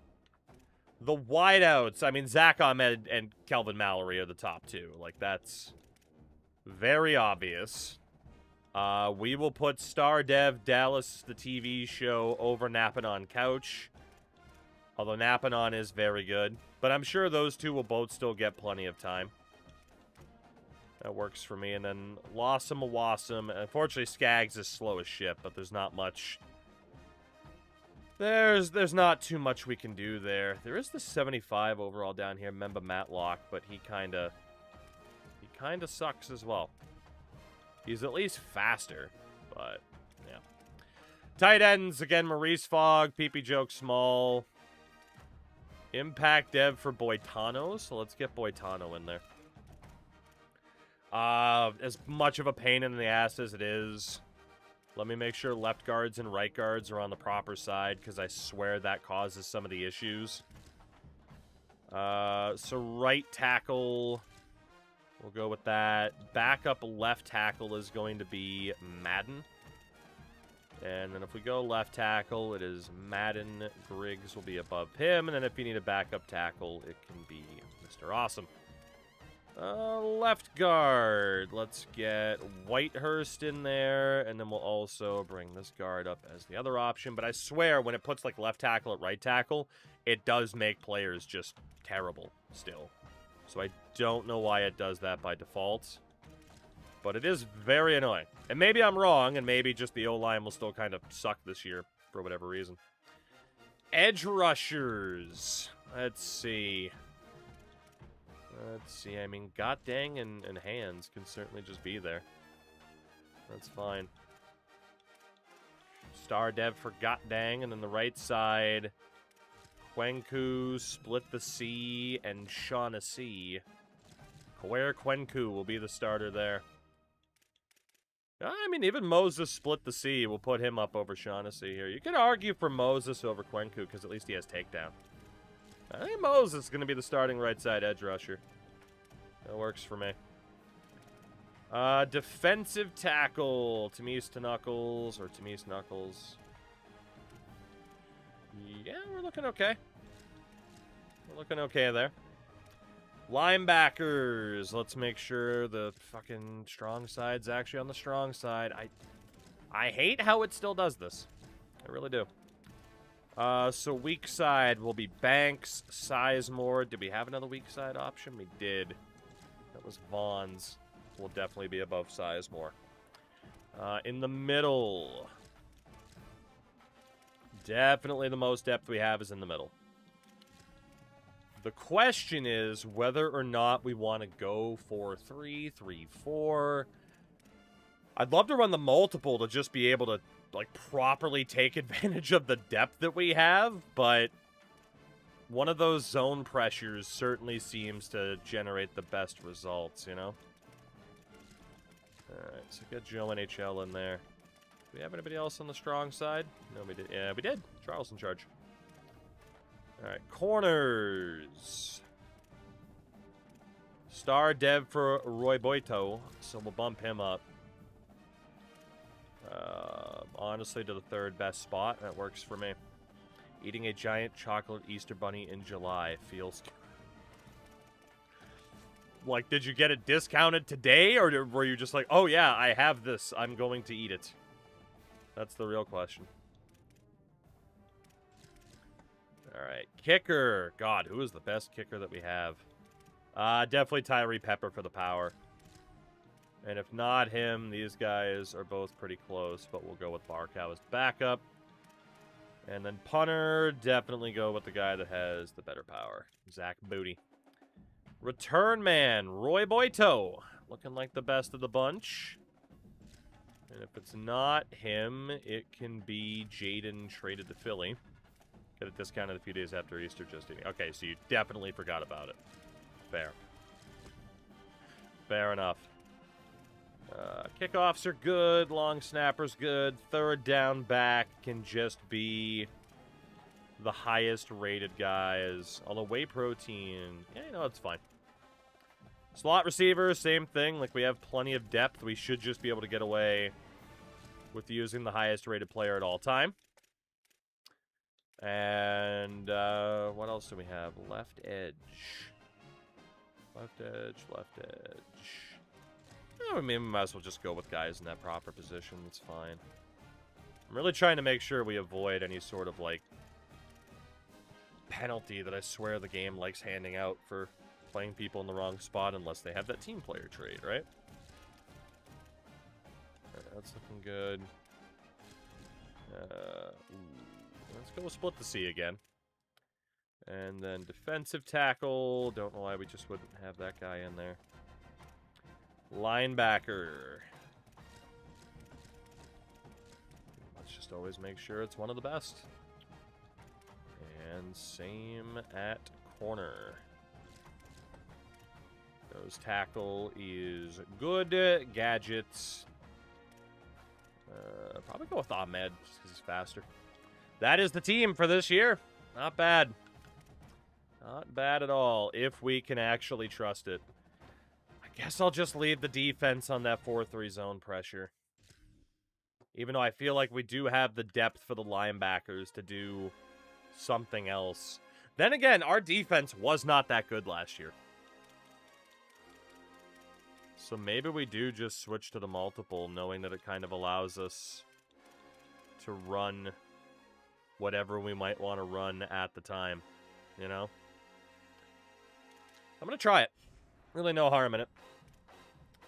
The wideouts, I mean, Zach Ahmed and Kelvin Mallory are the top two. Like, that's very obvious. We will put Star Dev Dallas, the TV show, over Napping on Couch. Although Napping on is very good. But I'm sure those two will both still get plenty of time. That works for me. And then Lawsome Awasome. Unfortunately, Skaggs is slow as shit, but there's not much. There's not too much we can do there. There is the 75 overall down here, Memba Matlock, but he kinda sucks as well. He's at least faster, but yeah. Tight ends, again, Maurice Fogg, Pee Joke Small. Impact Dev for Boitano, so let's get Boitano in there. As much of a pain in the ass as it is, let me make sure left guards and right guards are on the proper side, because I swear that causes some of the issues. So right tackle, we'll go with that. Backup left tackle is going to be Madden. And then if we go left tackle, it is Madden. Griggs will be above him. And then if you need a backup tackle, it can be Mr. Awesome. Left guard. Let's get Whitehurst in there. And then we'll also bring this guard up as the other option. But I swear, when it puts like left tackle at right tackle, it does make players just terrible still. So I don't know why it does that by default. But it is very annoying. And maybe I'm wrong, and maybe just the O-line will still kind of suck this year for whatever reason. Edge rushers. Let's see. I mean, God dang and hands can certainly just be there. That's fine. Star Dev for God dang, and then the right side, Kwenku, Split the Sea, and Shaughnessy. Where Kwenku will be the starter there. I mean, even Moses Split the Sea will put him up over Shaughnessy here. You could argue for Moses over Kwenku because at least he has takedown. I think Moses is going to be the starting right side edge rusher. That works for me. Defensive tackle. Tamise Knuckles or Tamise Knuckles. Yeah, we're looking okay. We're looking okay there. Linebackers. Let's make sure the fucking strong side's actually on the strong side. I hate how it still does this. I really do. So weak side will be Banks, Sizemore. Did we have another weak side option? We did. That was Vaughn's. Will definitely be above Sizemore. In the middle. Definitely the most depth we have is in the middle. The question is whether or not we want to go 4-3, 3-4. I'd love to run the multiple to just be able to, like, properly take advantage of the depth that we have, but one of those zone pressures certainly seems to generate the best results, you know? Alright, so get Joe NHL in there. Do we have anybody else on the strong side? No, we did. Yeah, we did. Charles in charge. Alright, corners. Star Dev for Roy Boito, so we'll bump him up. Honestly, to the third best spot. That works for me. Eating a giant chocolate Easter bunny in July feels... Like, did you get it discounted today? Or were you just like, oh yeah, I have this. I'm going to eat it. That's the real question. Alright, kicker. God, who is the best kicker that we have? Definitely Tyree Pepper for the power. And if not him, these guys are both pretty close, but we'll go with Barcow as backup. And then punter, definitely go with the guy that has the better power. Zach Booty. Return man, Roy Boito. Looking like the best of the bunch. And if it's not him, it can be Jaden traded to Philly. Get it discounted a few days after Easter just eating. Okay, so you definitely forgot about it. Fair. Fair enough. Kickoffs are good. Long snappers good. Third down back can just be the highest rated guys. Although whey protein, yeah, you know, it's fine. Slot receivers, same thing. Like, we have plenty of depth. We should just be able to get away with using the highest rated player at all time. And what else do we have? Left edge. Left edge, left edge. I mean, we might as well just go with guys in that proper position. It's fine. I'm really trying to make sure we avoid any sort of, like, penalty that I swear the game likes handing out for playing people in the wrong spot unless they have that team player trade, right? Alright, that's looking good. Let's go Split the Sea again. And then defensive tackle. Don't know why we just wouldn't have that guy in there. Linebacker. Let's just always make sure it's one of the best. And same at corner. Nose tackle is good. Gadgets. Probably go with Ahmed, just because he's faster. That is the team for this year. Not bad. Not bad at all, if we can actually trust it. I guess I'll just leave the defense on that 4-3 zone pressure. Even though I feel like we do have the depth for the linebackers to do something else. Then again, our defense was not that good last year. So maybe we do just switch to the multiple, knowing that it kind of allows us to run whatever we might want to run at the time, you know? I'm going to try it. Really no harm in it.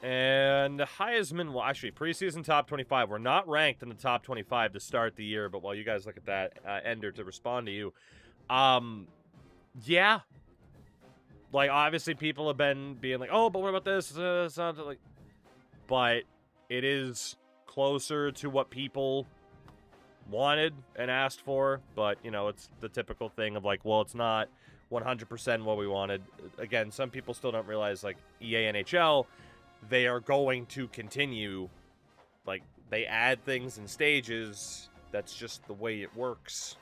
And Heisman, well, actually, preseason top 25. We're not ranked in the top 25 to start the year, but while you guys look at that, Ender, to respond to you, yeah. Like, obviously, people have been being like, oh, but what about this? Sounds like... But it is closer to what people wanted and asked for. But, you know, it's the typical thing of like, well, it's not 100% what we wanted. Again, some people still don't realize, like, EA NHL, they are going to continue. Like, they add things in stages. That's just the way it works.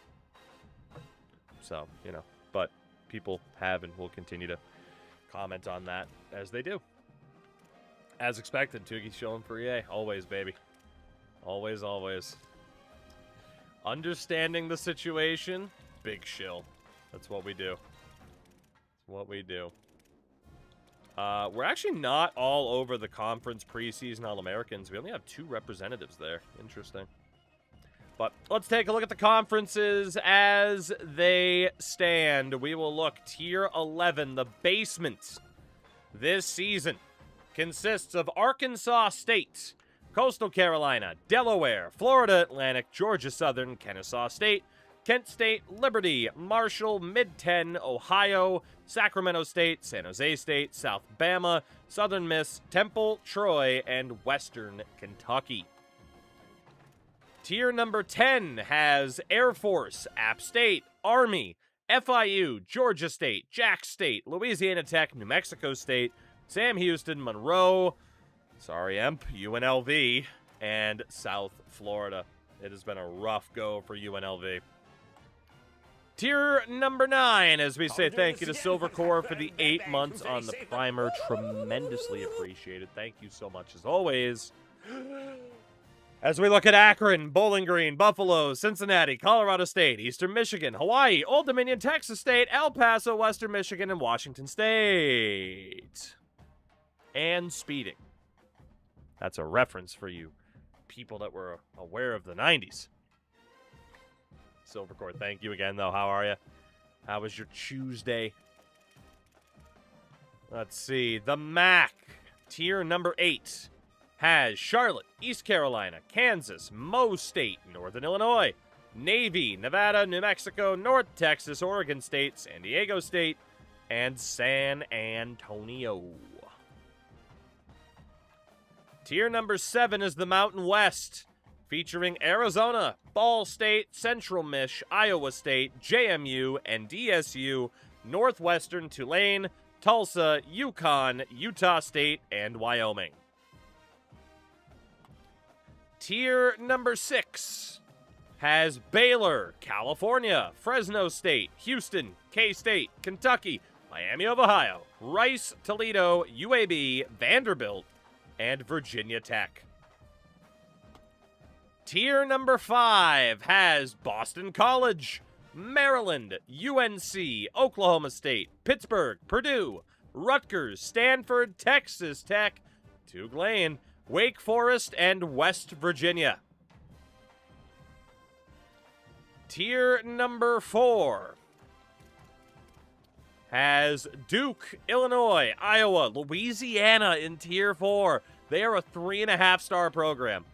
So, you know, but people have and will continue to comment on that as they do. As expected, Tugi's showing for EA. Always, baby. Always, always. Understanding the situation, big shill. That's what we do. That's what we do. We're actually not all over the conference preseason All-Americans. We only have 2 representatives there. Interesting. But let's take a look at the conferences as they stand. We will look Tier 11, the basement. This season consists of Arkansas State, Coastal Carolina, Delaware, Florida Atlantic, Georgia Southern, Kennesaw State, Kent State, Liberty, Marshall, Mid-10, Ohio, Sacramento State, San Jose State, South Bama, Southern Miss, Temple, Troy, and Western Kentucky. Tier number 10 has Air Force, App State, Army, FIU, Georgia State, Jack State, Louisiana Tech, New Mexico State, Sam Houston, Monroe, sorry, Emp, UNLV, and South Florida. It has been a rough go for UNLV. Tier number 9, as we say thank you to Silvercore for the 8 months on the primer. Tremendously appreciated. Thank you so much, as always. As we look at Akron, Bowling Green, Buffalo, Cincinnati, Colorado State, Eastern Michigan, Hawaii, Old Dominion, Texas State, El Paso, Western Michigan, and Washington State. And speeding. That's a reference for you people that were aware of the 90s. Silvercore, thank you again, though. How are you? How was your Tuesday? Let's see. The MAC, tier number 8, has Charlotte, East Carolina, Kansas, Mo State, Northern Illinois, Navy, Nevada, New Mexico, North Texas, Oregon State, San Diego State, and San Antonio. Tier number 7 is the Mountain West, featuring Arizona, Ball State, Central Mich, Iowa State, JMU, and DSU, Northwestern, Tulane, Tulsa, Yukon, Utah State, and Wyoming. Tier number 6 has Baylor, California, Fresno State, Houston, K-State, Kentucky, Miami of Ohio, Rice, Toledo, UAB, Vanderbilt, and Virginia Tech. Tier number 5 has Boston College, Maryland, UNC, Oklahoma State, Pittsburgh, Purdue, Rutgers, Stanford, Texas Tech, Tulane, Wake Forest, and West Virginia. Tier number 4 has Duke, Illinois, Iowa, Louisiana in Tier 4. They are a 3.5-star program.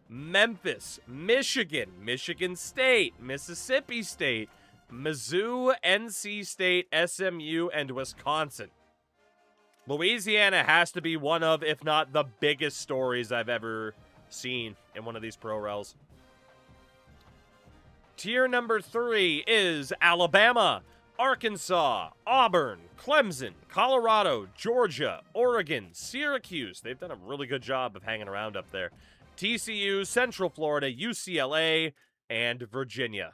Memphis, Michigan, Michigan State, Mississippi State, Mizzou, NC State, SMU, and Wisconsin. Louisiana has to be one of, if not the biggest stories I've ever seen in one of these pro rels. Tier number 3 is Alabama, Arkansas, Auburn, Clemson, Colorado, Georgia, Oregon, Syracuse. They've done a really good job of hanging around up there. TCU, Central Florida, UCLA, and Virginia.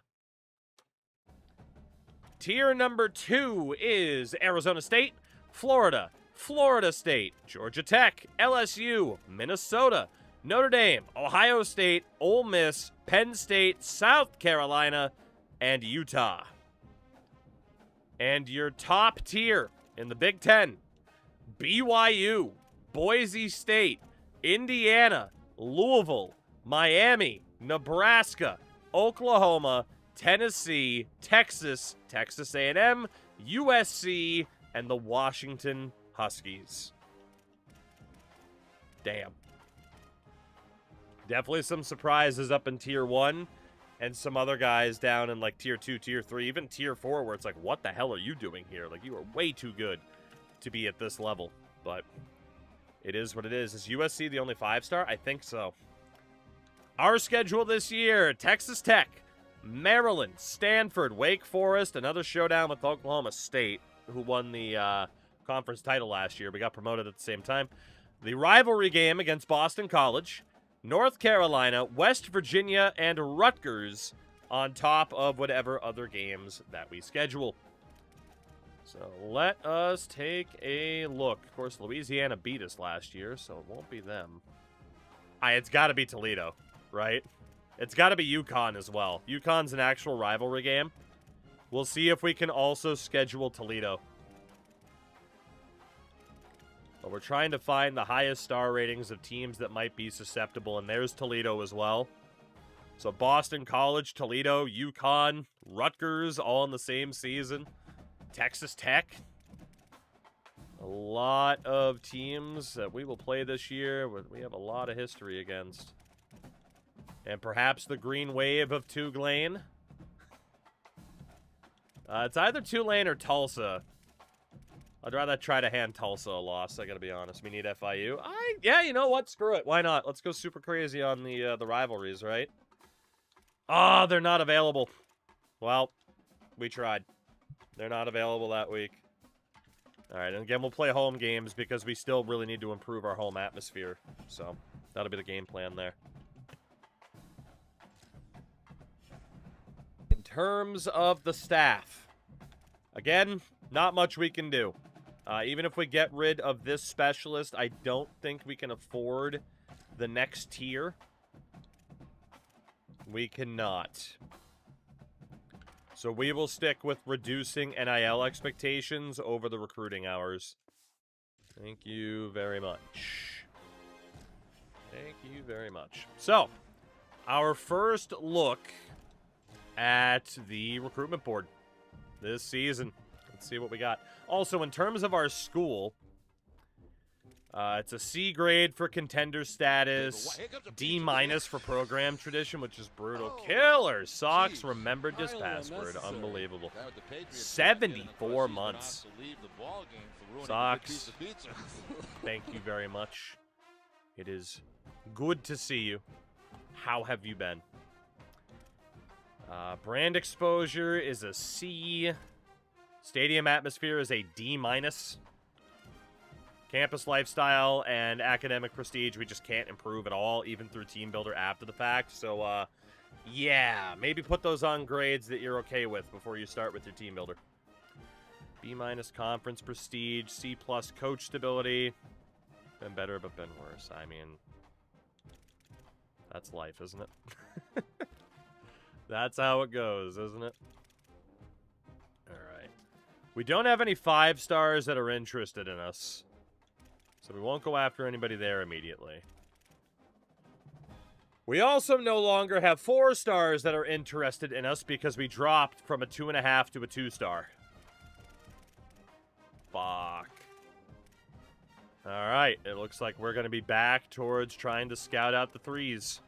Tier number 2 is Arizona State, Florida, Florida State, Georgia Tech, LSU, Minnesota, Notre Dame, Ohio State, Ole Miss, Penn State, South Carolina, and Utah. And your top tier in the Big Ten, BYU, Boise State, Indiana, Louisville, Miami, Nebraska, Oklahoma, Tennessee, Texas, Texas A&M, USC, and the Washington Huskies. Damn. Definitely some surprises up in Tier 1, and some other guys down in, like, Tier 2, Tier 3, even Tier 4, where it's like, what the hell are you doing here? Like, you are way too good to be at this level. But it is what it is. Is USC the only 5-star? I think so. Our schedule this year, Texas Tech, Maryland, Stanford, Wake Forest, another showdown with Oklahoma State, who won the conference title last year. We got promoted at the same time. The rivalry game against Boston College, North Carolina, West Virginia, and Rutgers on top of whatever other games that we schedule. So let us take a look. Of course, Louisiana beat us last year, so it won't be them. It's got to be Toledo, right? It's got to be UConn as well. UConn's an actual rivalry game. We'll see if we can also schedule Toledo. But we're trying to find the highest star ratings of teams that might be susceptible, and there's Toledo as well. So Boston College, Toledo, UConn, Rutgers, all in the same season. Texas Tech. A lot of teams that we will play this year, we have a lot of history against. And perhaps the Green Wave of Tulane. It's either Tulane or Tulsa. I'd rather try to hand Tulsa a loss, I gotta be honest. We need FIU. Yeah, you know what? Screw it. Why not? Let's go super crazy on the rivalries, right? Oh, they're not available. Well, we tried. They're not available that week. All right, and again, we'll play home games because we still really need to improve our home atmosphere. So, that'll be the game plan there. In terms of the staff, again, not much we can do. Even if we get rid of this specialist, I don't think we can afford the next tier. We cannot. So we will stick with reducing NIL expectations over the recruiting hours. Thank you very much. Thank you very much. So, our first look at the recruitment board this season. Let's see what we got. Also, in terms of our school, it's a C grade for contender status, D- for program tradition, which is brutal. Killer Sox remembered his password. Unbelievable. 74 months. Sox, thank you very much. It is good to see you. How have you been? Brand exposure is a C. Stadium atmosphere is a D-. Campus lifestyle and academic prestige, we just can't improve at all, even through Team Builder after the fact. So, yeah, maybe put those on grades that you're okay with before you start with your Team Builder. B- conference prestige, C+ coach stability. Been better, but been worse. I mean, that's life, isn't it? That's how it goes, isn't it? Alright. We don't have any 5-stars that are interested in us. So we won't go after anybody there immediately. We also no longer have 4-stars that are interested in us because we dropped from a 2.5 to a 2-star. Fuck. Alright, it looks like we're going to be back towards trying to scout out the 3s.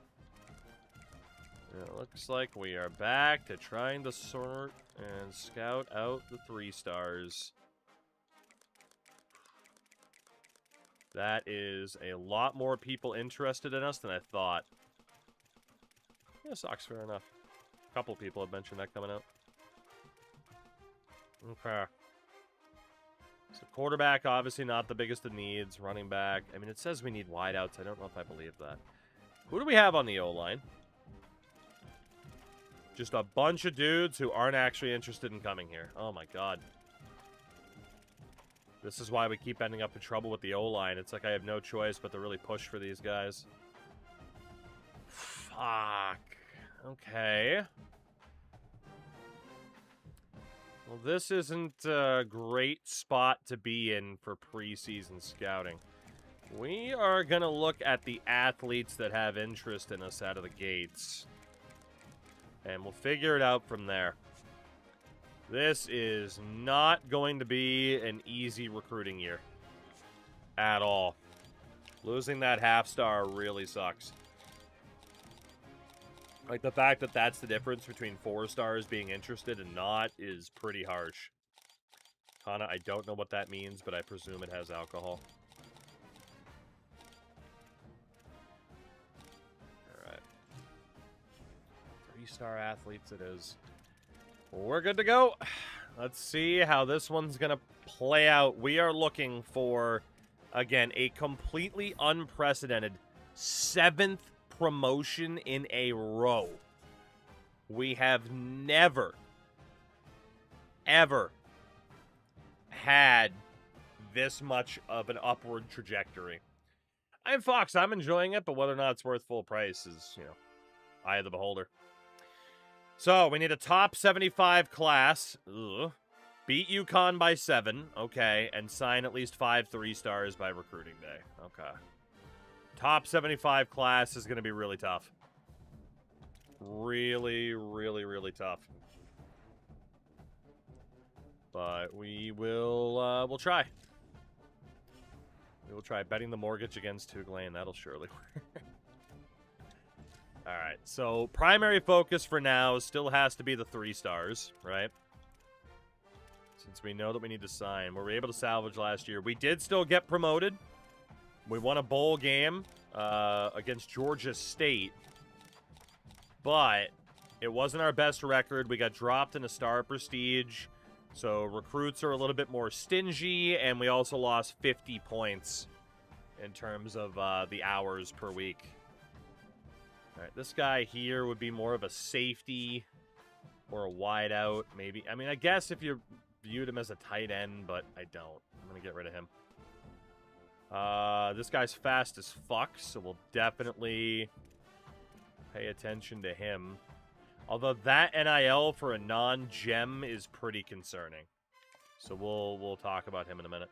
It looks like we are back to trying to sort and scout out the 3-stars. That is a lot more people interested in us than I thought. Yeah, Sox, fair enough. A couple people have mentioned that coming out. Okay. So quarterback, obviously not the biggest of needs. Running back, I mean, it says we need wideouts. I don't know if I believe that. Who do we have on the O-line? Just a bunch of dudes who aren't actually interested in coming here. Oh my god. This is why we keep ending up in trouble with the O-line. It's like I have no choice but to really push for these guys. Fuck. Okay. Well, this isn't a great spot to be in for preseason scouting. We are going to look at the athletes that have interest in us out of the gates. And we'll figure it out from there. This is not going to be an easy recruiting year. At all. Losing that half-star really sucks. Like, the fact that that's the difference between 4 stars being interested and not is pretty harsh. Hana, I don't know what that means, but I presume it has alcohol. Alright. 3-star athletes it is. We're good to go. Let's see how this one's going to play out. We are looking for, again, a completely unprecedented 7th promotion in a row. We have never, ever had this much of an upward trajectory. I'm Fox. I'm enjoying it, but whether or not it's worth full price is, you know, eye of the beholder. So, we need a top 75 class. Ugh. Beat UConn by 7. Okay. And sign at least 5 3-stars by recruiting day. Okay. Top 75 class is going to be really tough. Really, really, really tough. But we will, we'll try. We will try betting the mortgage against Tughlane. That'll surely work. Alright, so primary focus for now still has to be the 3-stars, right? Since we know that we need to sign. Were we able to salvage last year? We did still get promoted. We won a bowl game against Georgia State. But it wasn't our best record. We got dropped in a star prestige. So recruits are a little bit more stingy. And we also lost 50 points in terms of the hours per week. All right, this guy here would be more of a safety or a wideout, maybe. I mean, I guess if you viewed him as a tight end, but I don't. I'm going to get rid of him. This guy's fast as fuck, so we'll definitely pay attention to him. Although that NIL for a non-gem is pretty concerning. So we'll talk about him in a minute.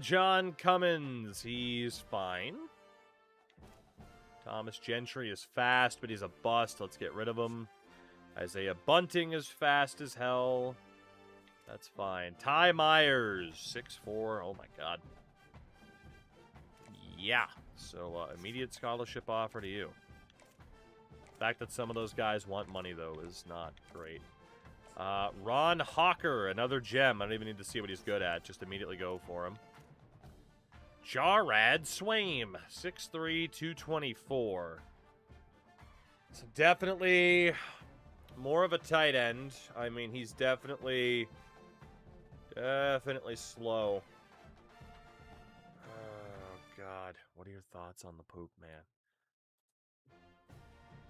John Cummins, he's fine. Thomas Gentry is fast, but he's a bust. Let's get rid of him. Isaiah Bunting is fast as hell. That's fine. Ty Myers, 6'4". Oh my god. Yeah. So, immediate scholarship offer to you. The fact that some of those guys want money, though, is not great. Ron Hawker, another gem. I don't even need to see what he's good at. Just immediately go for him. Jarrad Swaim, 6'3", 224. So definitely more of a tight end. I mean, he's definitely slow. Oh, God. What are your thoughts on the poop, man?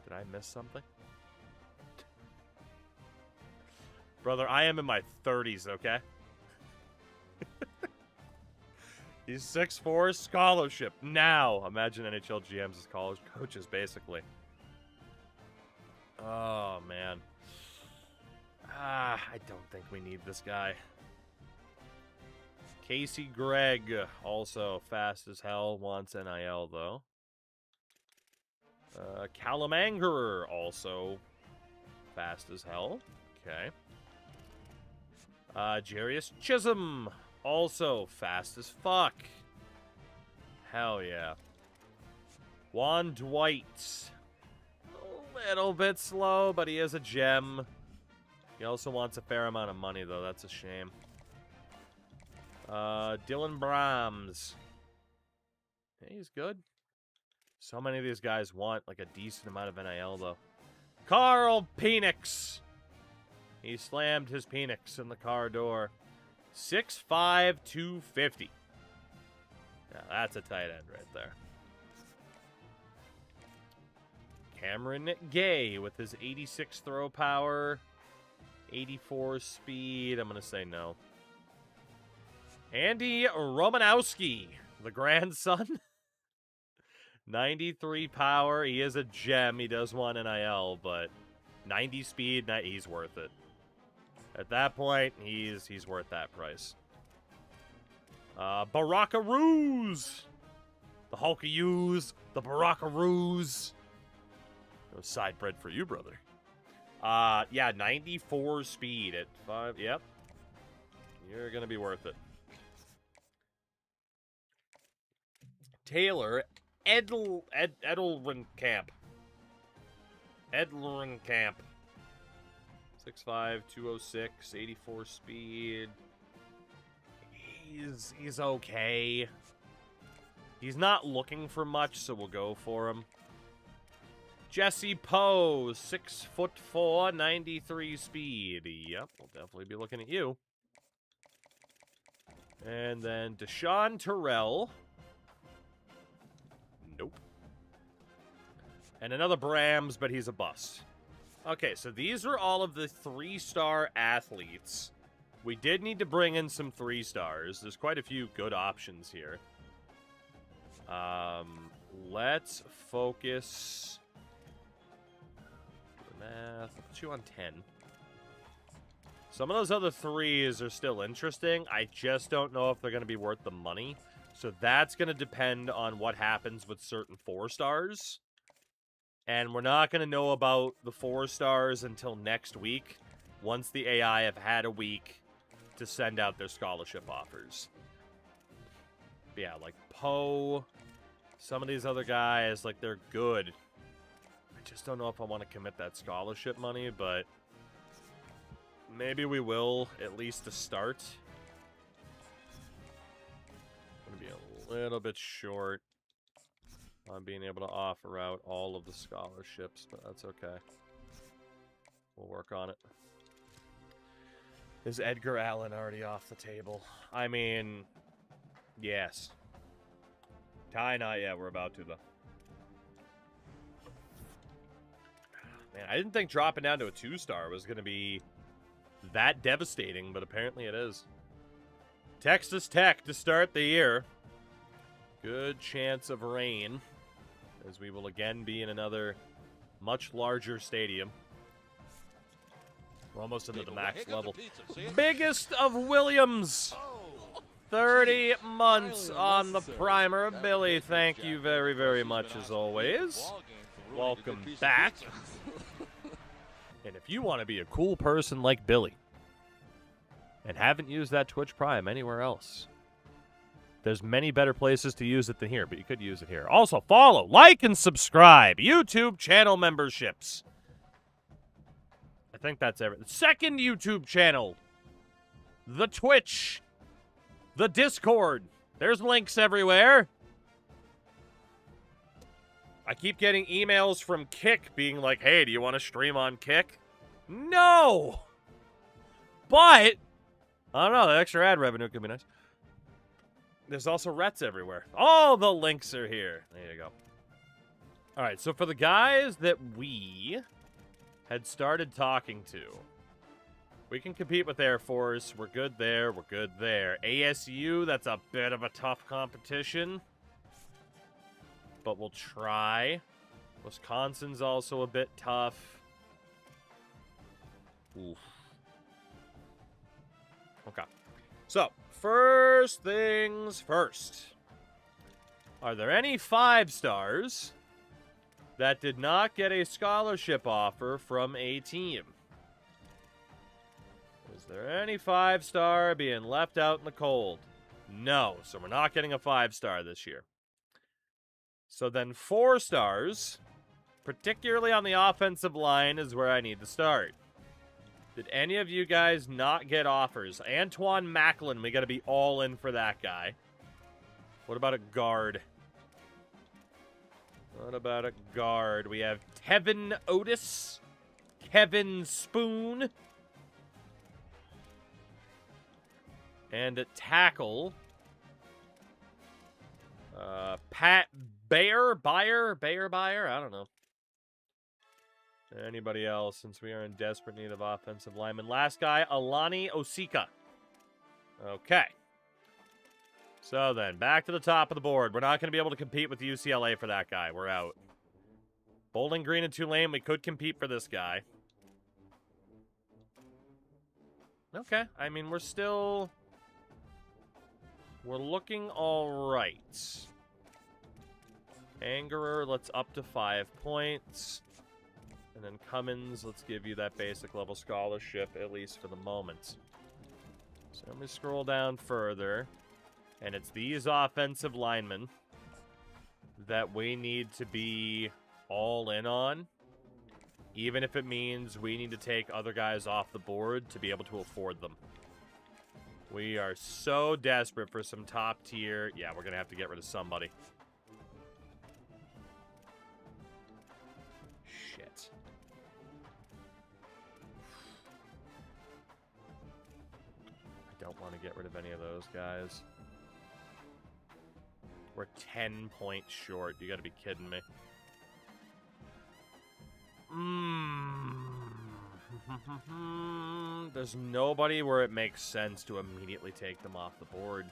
Did I miss something? Brother, I am in my 30s, okay? He's 6'4", scholarship. Now, imagine NHL GMs as college coaches, basically. Oh, man. I don't think we need this guy. Casey Gregg, also fast as hell, wants NIL, though. Callum Angerer, also fast as hell. Okay. Jarius Chisholm, also fast as fuck. Hell yeah. Juan Dwight, a little bit slow, but he is a gem. He also wants a fair amount of money, though. That's a shame. Dylan Brahms. Hey, he's good. So many of these guys want, like, a decent amount of NIL, though. Carl Penix. He slammed his Penix in the car door. 6'5", 250. Now, that's a tight end right there. Cameron Gay with his 86 throw power, 84 speed. I'm going to say no. Andy Romanowski, the grandson. 93 power. He is a gem. He does want NIL, but 90 speed, he's worth it. At that point, he's worth that price. Barakaroos! The Hulkayoos, the Barakaroos. No side bread for you, brother. Yeah, 94 speed at 5. Yep. You're going to be worth it. Taylor Edelrenkamp. 6'5", 206, 84 speed. He's okay. He's not looking for much, so we'll go for him. Jesse Poe, 6'4", 93 speed. Yep, we'll definitely be looking at you. And then Deshaun Terrell. Nope. And another Brams, but he's a bust. Okay, so these are all of the 3-star athletes. We did need to bring in some 3-stars. There's quite a few good options here. Let's focus. Math. I'll put you on 10. Some of those other 3s are still interesting. I just don't know if they're going to be worth the money. So that's going to depend on what happens with certain 4-stars. And we're not going to know about the 4-stars until next week, once the AI have had a week to send out their scholarship offers. But yeah, like Poe, some of these other guys, like, they're good. I just don't know if I want to commit that scholarship money, but maybe we will, at least to start. I'm going to be a little bit short on being able to offer out all of the scholarships, but that's okay. We'll work on it. Is Edgar Allan already off the table? I mean, yes. Ty, not yet. We're about to, though. Man, I didn't think dropping down to a 2-star was going to be that devastating, but apparently it is. Texas Tech to start the year. Good chance of rain, as we will again be in another much larger stadium. We're almost into the max level. Biggest of Williams. 30 months on the primer. Billy, thank you very, very much as always. Welcome back. And if you want to be a cool person like Billy and haven't used that Twitch Prime anywhere else, there's many better places to use it than here, but you could use it here. Also, follow, like, and subscribe. YouTube channel memberships. I think that's everything. Second YouTube channel. The Twitch. The Discord. There's links everywhere. I keep getting emails from Kick being like, hey, do you want to stream on Kick? No! But, I don't know, the extra ad revenue could be nice. There's also Rets everywhere. All the links are here. There you go. All right, so for the guys that we had started talking to, we can compete with Air Force. We're good there. We're good there. ASU, that's a bit of a tough competition, but we'll try. Wisconsin's also a bit tough. Oof. Okay. So, first things first. Are there any 5-stars that did not get a scholarship offer from a team? Is there any 5-star being left out in the cold? No, so we're not getting a 5-star this year. So then 4-stars, particularly on the offensive line, is where I need to start. Did any of you guys not get offers? Antoine Macklin, we got to be all in for that guy. What about a guard? What about a guard? We have Tevin Otis, Kevin Spoon, and a tackle, Pat Bayer, I don't know. Anybody else, since we are in desperate need of offensive linemen. Last guy, Alani Osika. Okay. So then, back to the top of the board. We're not going to be able to compete with UCLA for that guy. We're out. Bowling Green and Tulane, we could compete for this guy. Okay, I mean, we're looking all right. Angerer, let's up to 5 points. And then Cummins, let's give you that basic level scholarship, at least for the moment. So let me scroll down further. And it's these offensive linemen that we need to be all in on. Even if it means we need to take other guys off the board to be able to afford them. We are so desperate for some top tier. Yeah, we're going to have to get rid of somebody. Shit. I don't want to get rid of any of those guys. We're 10 points short. You gotta be kidding me. There's nobody where it makes sense to immediately take them off the board.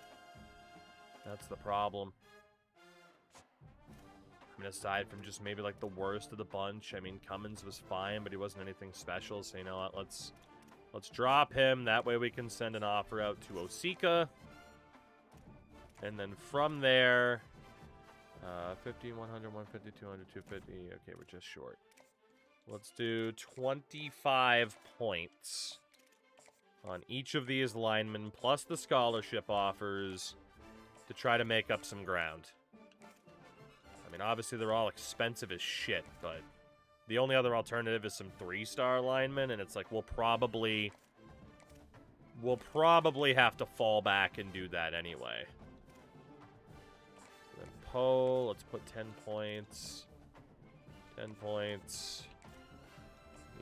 That's the problem. I mean, aside from just maybe like the worst of the bunch, I mean, Cummins was fine, but he wasn't anything special. So you know what? Let's drop him. That way we can send an offer out to Osika. And then from there, 50, 100, 150, 200, 250. Okay, we're just short. Let's do 25 points on each of these linemen, plus the scholarship offers, to try to make up some ground. I mean, obviously they're all expensive as shit, but the only other alternative is some 3-star linemen, and it's like we'll probably have to fall back and do that anyway. Then Poe, let's put 10 points. 10 points.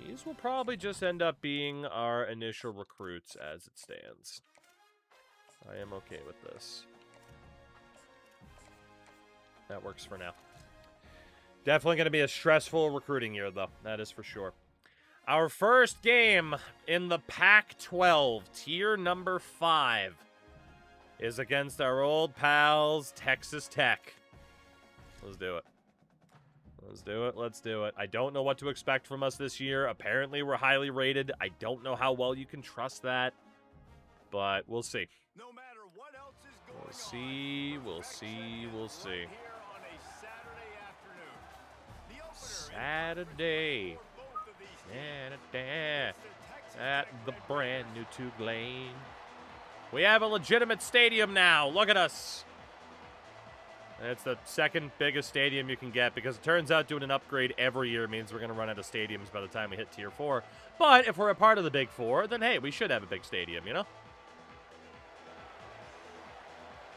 These will probably just end up being our initial recruits as it stands. I am okay with this. That works for now. Definitely going to be a stressful recruiting year, though. That is for sure. Our first game in the Pac-12, tier number 5, is against our old pals, Texas Tech. Let's do it. Let's do it. Let's do it. I don't know what to expect from us this year. Apparently, we're highly rated. I don't know how well you can trust that, but we'll see. No matter what else is going We'll see. We'll see. We'll see. Saturday. At the brand new Tulane. We have a legitimate stadium now. Look at us. And it's the second biggest stadium you can get, because it turns out doing an upgrade every year means we're going to run out of stadiums by the time we hit tier 4. But if we're a part of the big 4, then hey, we should have a big stadium, you know?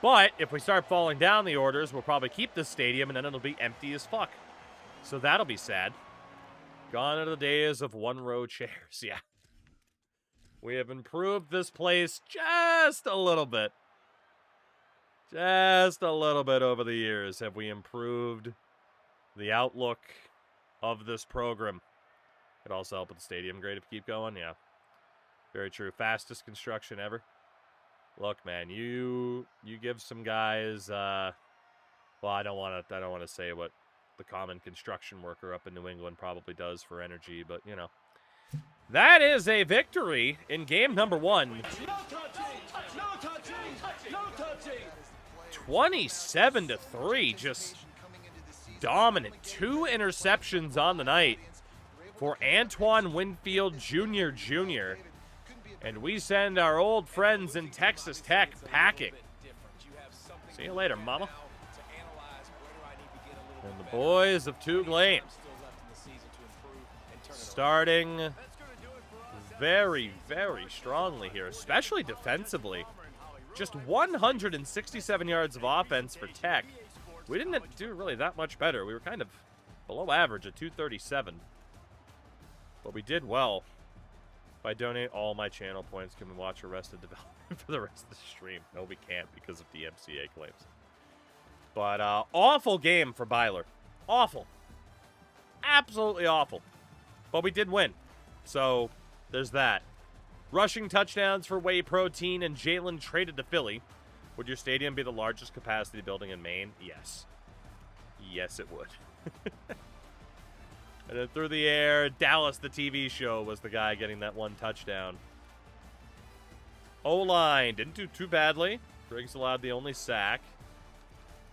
But if we start falling down the orders, we'll probably keep this stadium and then it'll be empty as fuck. So that'll be sad. Gone are the days of one-row chairs, yeah. We have improved this place just a little bit. Just a little bit over the years have we improved the outlook of this program. Could also help with the stadium grade if we keep going, yeah. Very true. Fastest construction ever. Look, man, you give some guys, well, I don't want to say what the common construction worker up in New England probably does for energy, but, you know. That is a victory in game number 1. 27-3, just dominant. 2 interceptions on the night for Antoine Winfield Jr. And we send our old friends in Texas Tech packing. See you later, mama. And the boys of Tulane starting very, very strongly here, especially defensively. Just 167 yards of offense for Tech. We didn't do really that much better. We were kind of below average at 237. But we did well. If I donate all my channel points, can we watch Arrested Development for the rest of the stream? No, we can't because of DMCA claims. But awful game for Byler. Awful. Absolutely awful. But we did win. So there's that. Rushing touchdowns for Whey Protein and Jalen traded to Philly. Would your stadium be the largest capacity building in Maine? Yes. Yes, it would. And then through the air, Dallas, the TV show, was the guy getting that one touchdown. O-line didn't do too badly. Briggs allowed the only sack.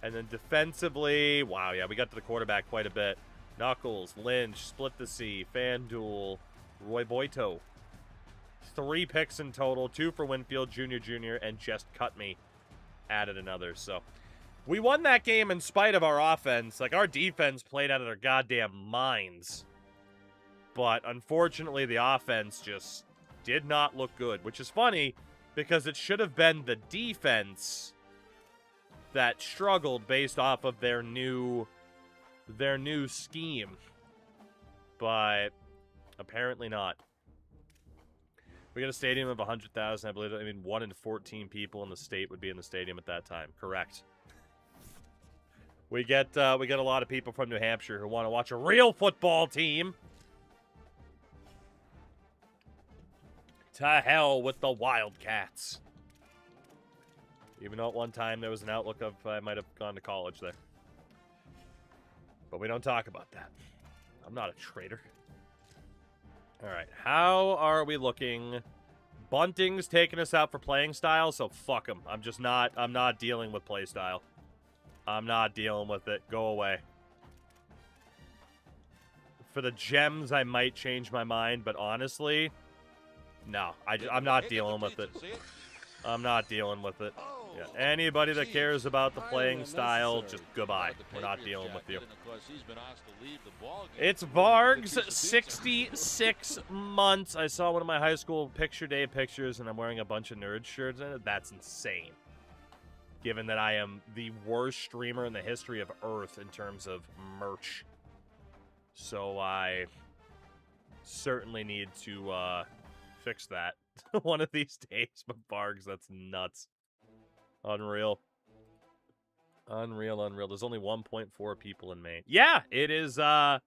And then defensively, wow, yeah, we got to the quarterback quite a bit. Knuckles, Lynch, Split the Sea, FanDuel, Roy Boito. 3 picks in total, 2 for Winfield, Jr., and Just Cut Me added another. So we won that game in spite of our offense. Like, our defense played out of their goddamn minds. But unfortunately, the offense just did not look good, which is funny because it should have been the defense that struggled based off of their new scheme. But apparently not. We got a stadium of 100,000, I believe. 1 in 14 people in the state would be in the stadium at that time. Correct. We get a lot of people from New Hampshire who want to watch a real football team. To hell with the Wildcats. Even though at one time there was an outlook of I might have gone to college there. But we don't talk about that. I'm not a traitor. Alright, how are we looking? Bunting's taking us out for playing style, so fuck him. I'm not dealing with play style. I'm not dealing with it. Go away. For the gems, I might change my mind, but honestly, no. I'm not dealing with it. I'm not dealing with it. Yeah. Anybody that cares about the playing style, just goodbye. We're not dealing with you. It's Vargs, 66 months. I saw one of my high school picture day pictures, and I'm wearing a bunch of nerd shirts in it. That's insane. Given that I am the worst streamer in the history of Earth in terms of merch. So I certainly need to fix that one of these days. But Vargs, that's nuts. Unreal. Unreal. There's only 1.4 people in Maine. Yeah, it is a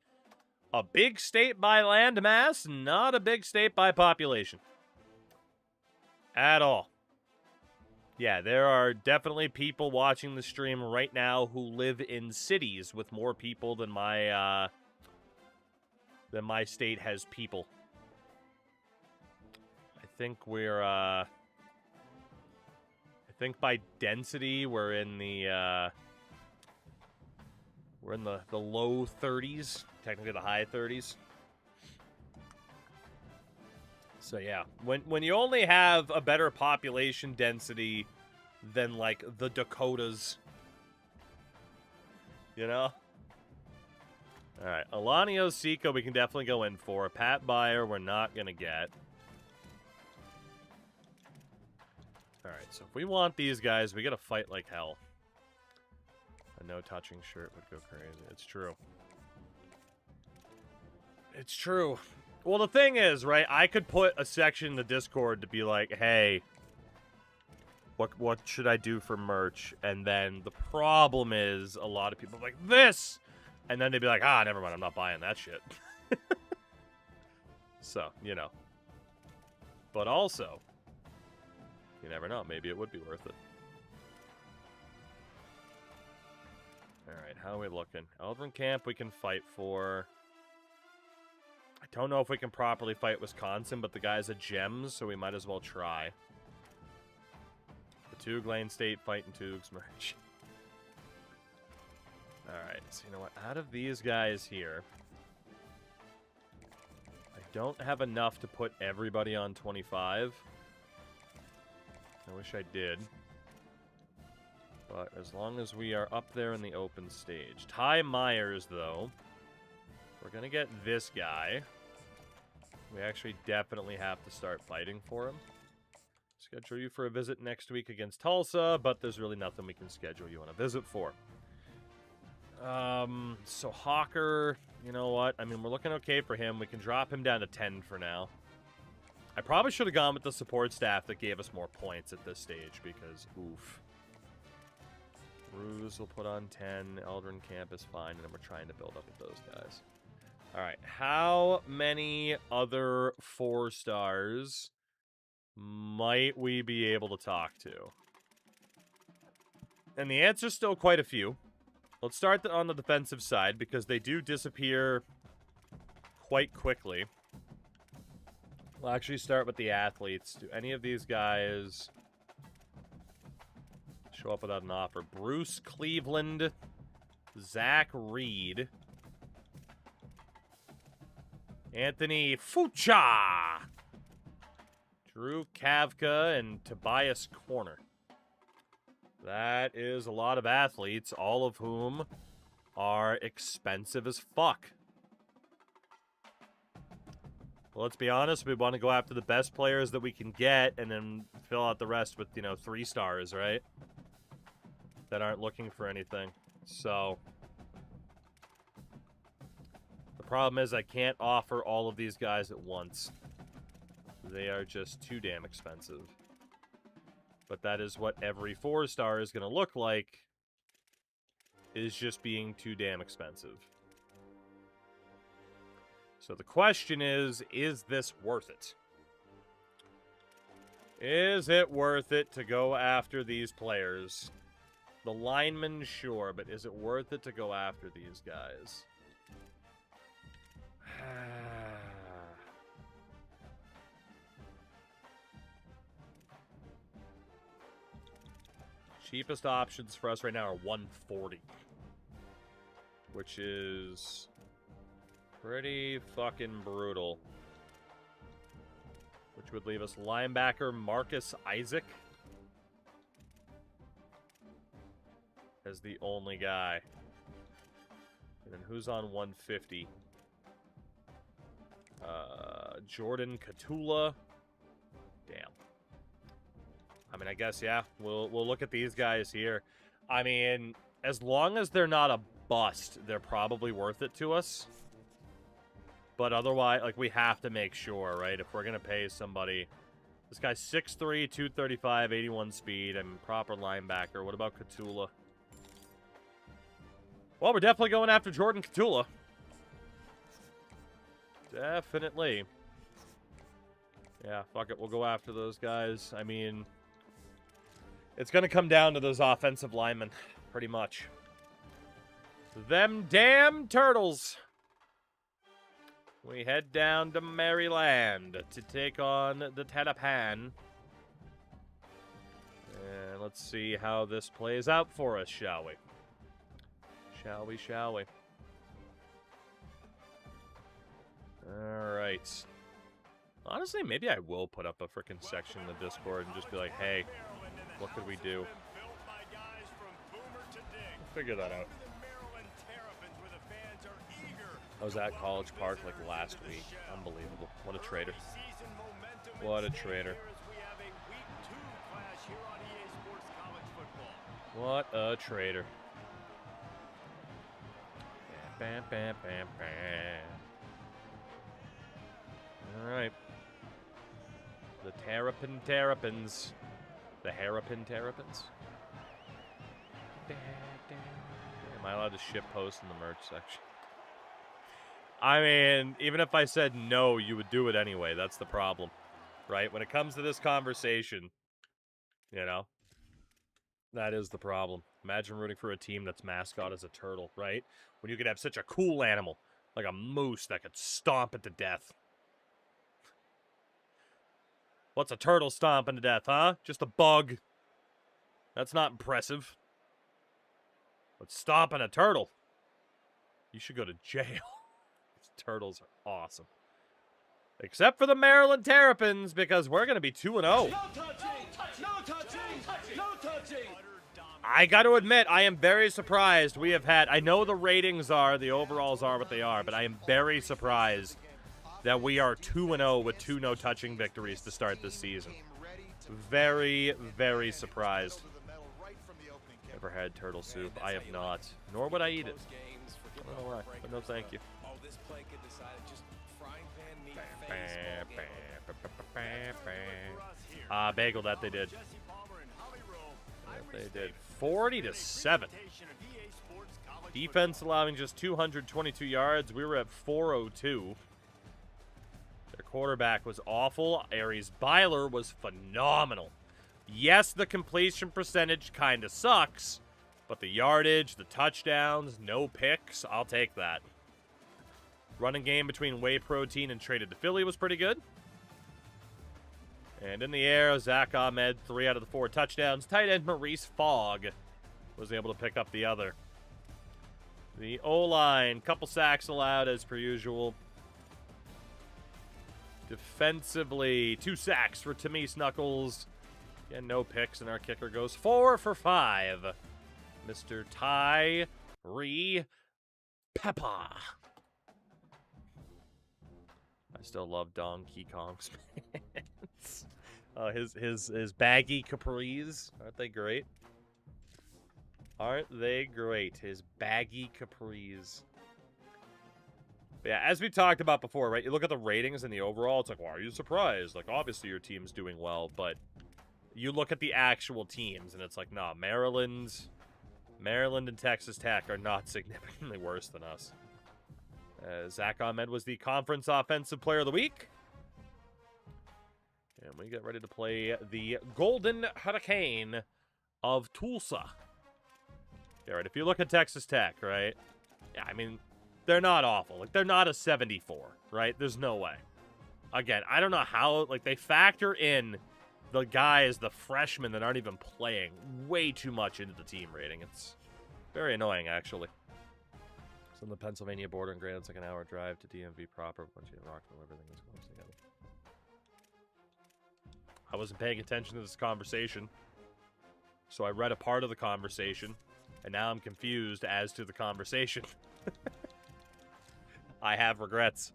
big state by land mass, not a big state by population. At all. Yeah, there are definitely people watching the stream right now who live in cities with more people than my state has people. I think we're I think by density we're in the low 30s, technically the high 30s. So yeah, when you only have a better population density than like the Dakotas, you know? All right, Elanio Seco we can definitely go in for. Pat Beyer we're not gonna get. All right, so if we want these guys, we gotta fight like hell. A no-touching shirt would go crazy. It's true. It's true. Well, the thing is, right, I could put a section in the Discord to be like, hey, what should I do for merch? And then the problem is a lot of people are like, this! And then they'd be like, never mind, I'm not buying that shit. So, you know. But also, you never know, maybe it would be worth it. Alright, how are we looking? Eldrin Camp we can fight for. I don't know if we can properly fight Wisconsin, but the guy's a gems, so we might as well try. The Tug Lane State fighting Tugs merch. Alright, so you know what? Out of these guys here, I don't have enough to put everybody on 25. I wish I did. But as long as we are up there in the open stage. Ty Myers, though. We're going to get this guy. We actually definitely have to start fighting for him. Schedule you for a visit next week against Tulsa, but there's really nothing we can schedule you on a visit for. So Hawker, you know what? I mean, we're looking okay for him. We can drop him down to 10 for now. I probably should have gone with the support staff that gave us more points at this stage because, oof. Ruse will put on 10. Eldrin Camp is fine, and then we're trying to build up with those guys. All right, how many other 4 stars might we be able to talk to? And the answer's still quite a few. Let's start on the defensive side, because they do disappear quite quickly. We'll actually start with the athletes. Do any of these guys show up without an offer? Bruce Cleveland, Zach Reed, Anthony Fucha, Drew Kavka, and Tobias Corner. That is a lot of athletes, all of whom are expensive as fuck. Well, let's be honest, we want to go after the best players that we can get and then fill out the rest with, 3 stars, right? That aren't looking for anything. So, the problem is I can't offer all of these guys at once. They are just too damn expensive. But that is what every 4-star is going to look like, is just being too damn expensive. So the question is this worth it? Is it worth it to go after these players? The linemen, sure, but is it worth it to go after these guys? Cheapest options for us right now are 140. Which is pretty fucking brutal. Which would leave us linebacker Marcus Isaac as the only guy. And then who's on 150? Jordan Katula. Damn. I mean, I guess, yeah, we'll look at these guys here. I mean, as long as they're not a bust, they're probably worth it to us. But otherwise, like, we have to make sure, right? If we're going to pay somebody. This guy's 6'3", 235, 81 speed. I'm proper linebacker. What about Katula? Well, we're definitely going after Jordan Katula. Definitely. Yeah, fuck it. We'll go after those guys. I mean, it's going to come down to those offensive linemen, pretty much. Them damn turtles. We head down to Maryland to take on the Tatapan. And let's see how this plays out for us, shall we? Shall we? Alright. Honestly, maybe I will put up a freaking section in the Discord and just be like, hey, what could we do? We'll figure that out. I was at College Park like last week. Unbelievable. What a traitor. What a traitor. What a traitor. Bam, bam, bam, bam. Alright. The Terrapins. The Terrapins. Am I allowed to ship post in the merch section? I mean, even if I said no, you would do it anyway. That's the problem, right? When it comes to this conversation, that is the problem. Imagine rooting for a team that's mascot is a turtle, right? When you could have such a cool animal, like a moose that could stomp it to death. What's a turtle stomping to death, huh? Just a bug. That's not impressive. But stomping a turtle, you should go to jail. Turtles are awesome. Except for the Maryland Terrapins, because we're going to be 2-0. No touching! I got to admit, I am very surprised we have had... I know the ratings are, the overalls are what they are, but I am very surprised that we are 2-0 with 2 no-touching victories to start this season. Very, very surprised. Never had turtle soup. I have not. Nor would I eat it. I don't know why, but no thank you. Bagel that they did. They did 40-7. Defense allowing just 222 yards. We were at 402. Their quarterback was awful. Aries Byler was phenomenal. Yes, the completion percentage kind of sucks, But the yardage, the touchdowns, no picks, I'll take that. Running game between Whey Protein and Traded to Philly was pretty good. And in the air, Zach Ahmed, 3 out of the 4 touchdowns. Tight end Maurice Fogg was able to pick up the other. The O-line, couple sacks allowed as per usual. Defensively, 2 sacks for Tamise Knuckles. Again, no picks, and our kicker goes 4 for 5. Mr. Tyree Peppa. I still love Donkey Kong's pants. His baggy capris, aren't they great? Aren't they great? His baggy capris. But yeah, as we talked about before, right? You look at the ratings and the overall, it's like, why are you surprised? Like, obviously your team's doing well, but you look at the actual teams, and it's like, nah, Maryland and Texas Tech are not significantly worse than us. Zach Ahmed was the Conference Offensive Player of the Week. And we get ready to play the Golden Hurricane of Tulsa. Yeah, right, if you look at Texas Tech, right? Yeah, I mean, they're not awful. Like, they're not a 74, right? There's no way. Again, I don't know how, like, they factor in the guys, the freshmen that aren't even playing way too much into the team rating. It's very annoying, actually. It's on the Pennsylvania border, and granted, it's like an hour drive to DMV proper. Once you Rockville, everything is close together. I wasn't paying attention to this conversation, so I read a part of the conversation, and now I'm confused as to the conversation. I have regrets.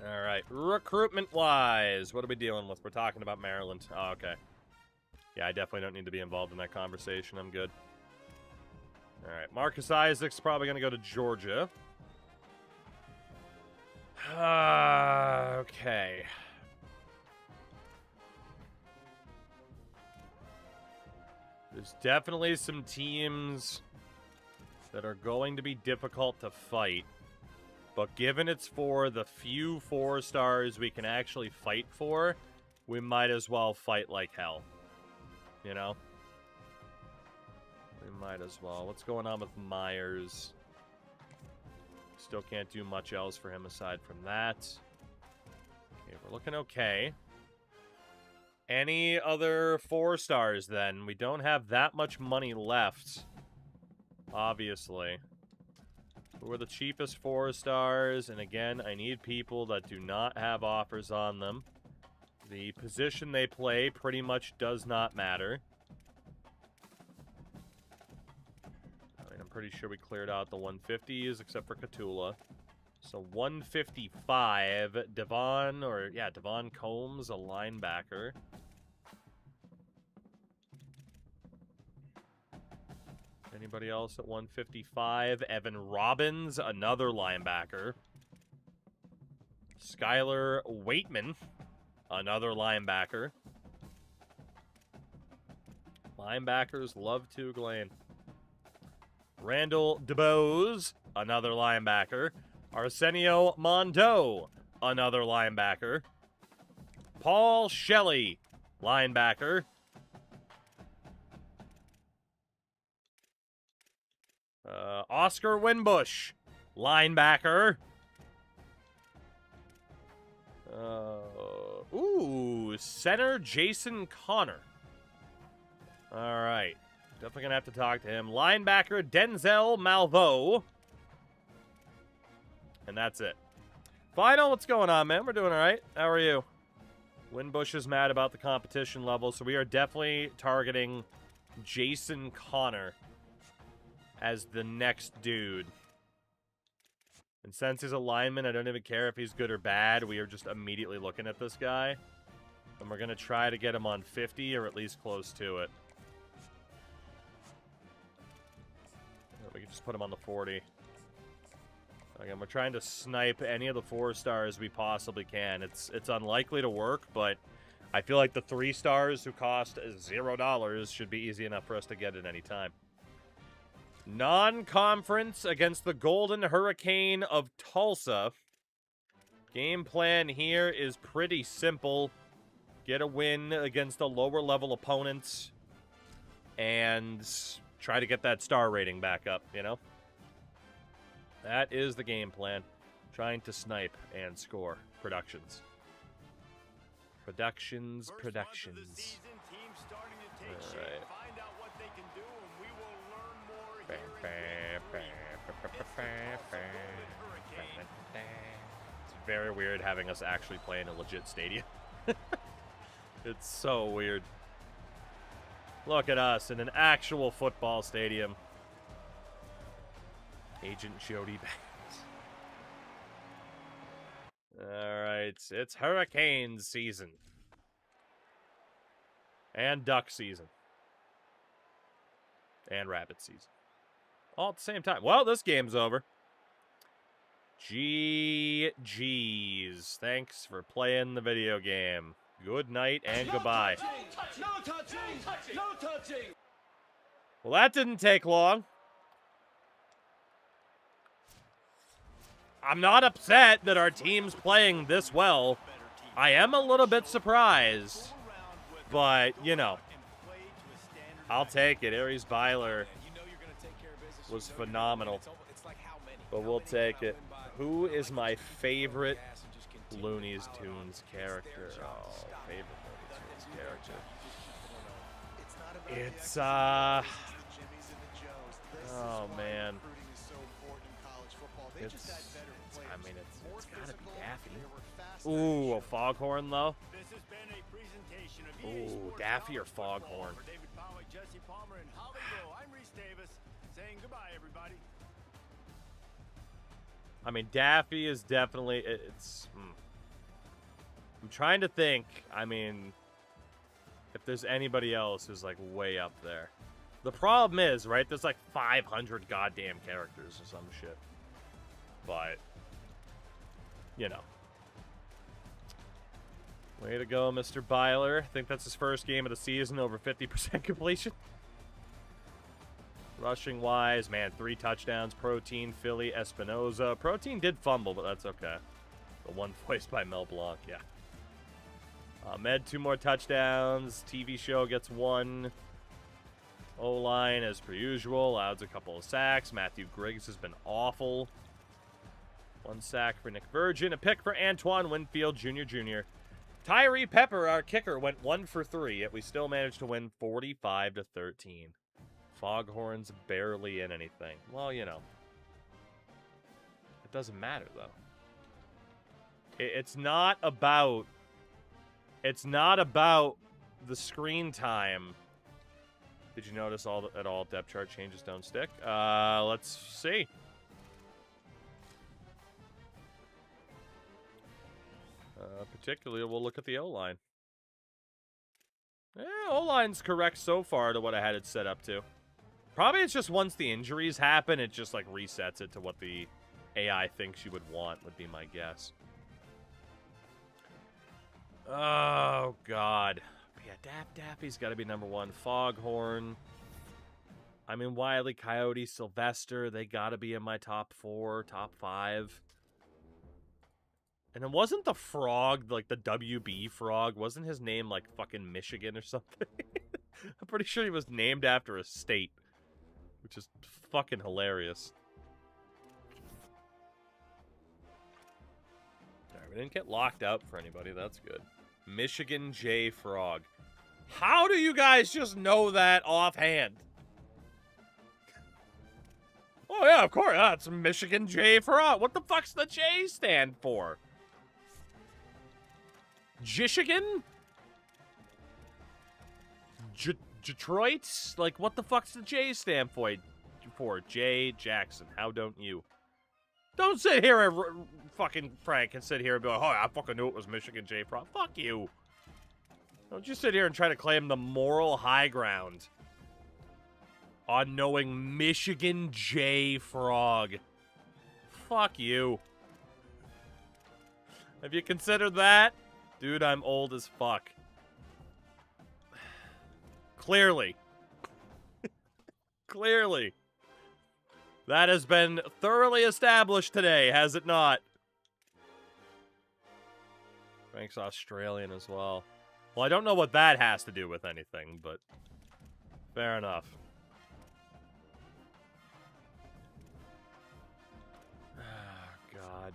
All right, recruitment-wise, what are we dealing with? We're talking about Maryland. Oh, okay. Yeah, I definitely don't need to be involved in that conversation. I'm good. All right, Marcus Isaac's probably going to go to Georgia. Okay. There's definitely some teams that are going to be difficult to fight. But given it's for the few 4 stars we can actually fight for, we might as well fight like hell. You know? We might as well. What's going on with Myers? Still can't do much else for him aside from that. Okay, we're looking okay. Any other 4 stars then? We don't have that much money left. Obviously. Who are the cheapest 4 stars? And again, I need people that do not have offers on them. The position they play pretty much does not matter. I mean, I'm pretty sure we cleared out the 150s except for Catula. So 155, Devon Combs, a linebacker. Anybody else at 155? Evan Robbins, another linebacker. Skylar Waitman, another linebacker. Linebackers love to glean. Randall DeBose, another linebacker. Arsenio Mondo, another linebacker. Paul Shelley, linebacker. Oscar Winbush, linebacker. Center Jason Connor. All right. Definitely going to have to talk to him. Linebacker Denzel Malvo. And that's it. Final, what's going on, man? We're doing all right. How are you? Winbush is mad about the competition level, so we are definitely targeting Jason Connor as the next dude. And since he's a lineman, I don't even care if he's good or bad. We are just immediately looking at this guy. And we're going to try to get him on 50 or at least close to it. We can just put him on the 40. Again, we're trying to snipe any of the 4 stars we possibly can. It's unlikely to work, but I feel like the 3 stars who cost $0 should be easy enough for us to get at any time. Non-conference against the Golden Hurricane of Tulsa. Game plan here is pretty simple. get a win against the lower level opponents and try to get that star rating back up, you know? That is the game plan. Trying to snipe and score. Productions. Productions. All right. It's very weird having us actually play in a legit stadium. It's so weird. Look at us in an actual football stadium. Agent Jody Banks. Alright, it's hurricane season. And duck season. And rabbit season. All at the same time. Well, this game's over. GG's. Thanks for playing the video game. Good night and goodbye. No touching! No touching! Well, that didn't take long. I'm not upset that our team's playing this well. I am a little bit surprised. But, you know, I'll take it. Aries Byler was phenomenal. But we'll take it. Who is my favorite Looney Tunes character? Oh, favorite Looney Tunes character. It's, oh, man. It's gotta be Daffy. Ooh, a Foghorn, though. Ooh, Daffy or Foghorn. I mean, Daffy is definitely, I'm trying to think, I mean, if there's anybody else who's, like, way up there. The problem is, right, there's, like, 500 goddamn characters or some shit. But, you know. Way to go, Mr. Byler. I think that's his first game of the season, over 50% completion. Rushing wise, man, 3 touchdowns. Protein, Philly, Espinoza. Protein did fumble, but that's okay. The one voiced by Mel Blanc, yeah. Med, 2 more touchdowns. TV show gets 1. O-line, as per usual, allows a couple of sacks. Matthew Griggs has been awful. 1 sack for Nick Virgin. A pick for Antoine Winfield, Jr. Tyree Pepper, our kicker, went 1 for 3, yet we still managed to win 45-13. Foghorn's barely in anything. Well, you know. It doesn't matter, though. It's not about the screen time. Did you notice at all depth chart changes don't stick? Let's see. Particularly, we'll look at the O-line. Yeah, O-line's correct so far to what I had it set up to. Probably it's just once the injuries happen, it just, like, resets it to what the AI thinks you would want, would be my guess. Oh, God. But yeah, Daffy's got to be number 1. Foghorn. I mean, Wile E. Coyote, Sylvester, they got to be in my top 4, top 5. And it wasn't the frog, like the WB frog. Wasn't his name like fucking Michigan or something? I'm pretty sure he was named after a state. Which is fucking hilarious. Alright, we didn't get locked out for anybody. That's good. Michigan J Frog. How do you guys just know that offhand? Oh yeah, of course. It's Michigan J Frog. What the fuck's the J stand for? Jichigan? Detroit? Like, what the fuck's the J stand for? J Jackson. How don't you? Don't sit here and fucking Frank and sit here and be like, oh, I fucking knew it was Michigan J Frog. Fuck you. Don't you sit here and try to claim the moral high ground on knowing Michigan J Frog. Fuck you. Have you considered that? Dude, I'm old as fuck. Clearly. Clearly. That has been thoroughly established today, has it not? Frank's Australian as well. Well, I don't know what that has to do with anything, but fair enough. Ah, God.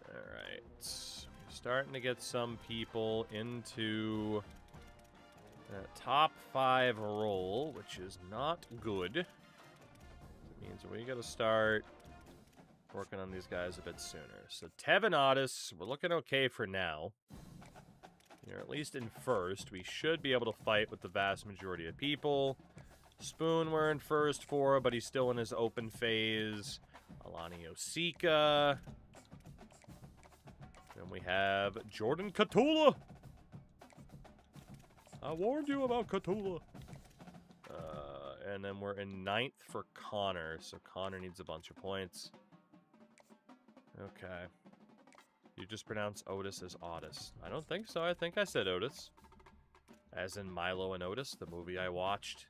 Alright. Starting to get some people into the top 5 roll, which is not good. It means we gotta start working on these guys a bit sooner. So Tevin Otis, we're looking okay for now. You're at least in first. We should be able to fight with the vast majority of people. Spoon we're in first for, but he's still in his open phase. Alani Osika. Then we have Jordan Catula. I warned you about Catula. And then we're in 9th for Connor. So Connor needs a bunch of points. Okay. You just pronounce Otis as Otis. I don't think so. I think I said Otis. As in Milo and Otis, the movie I watched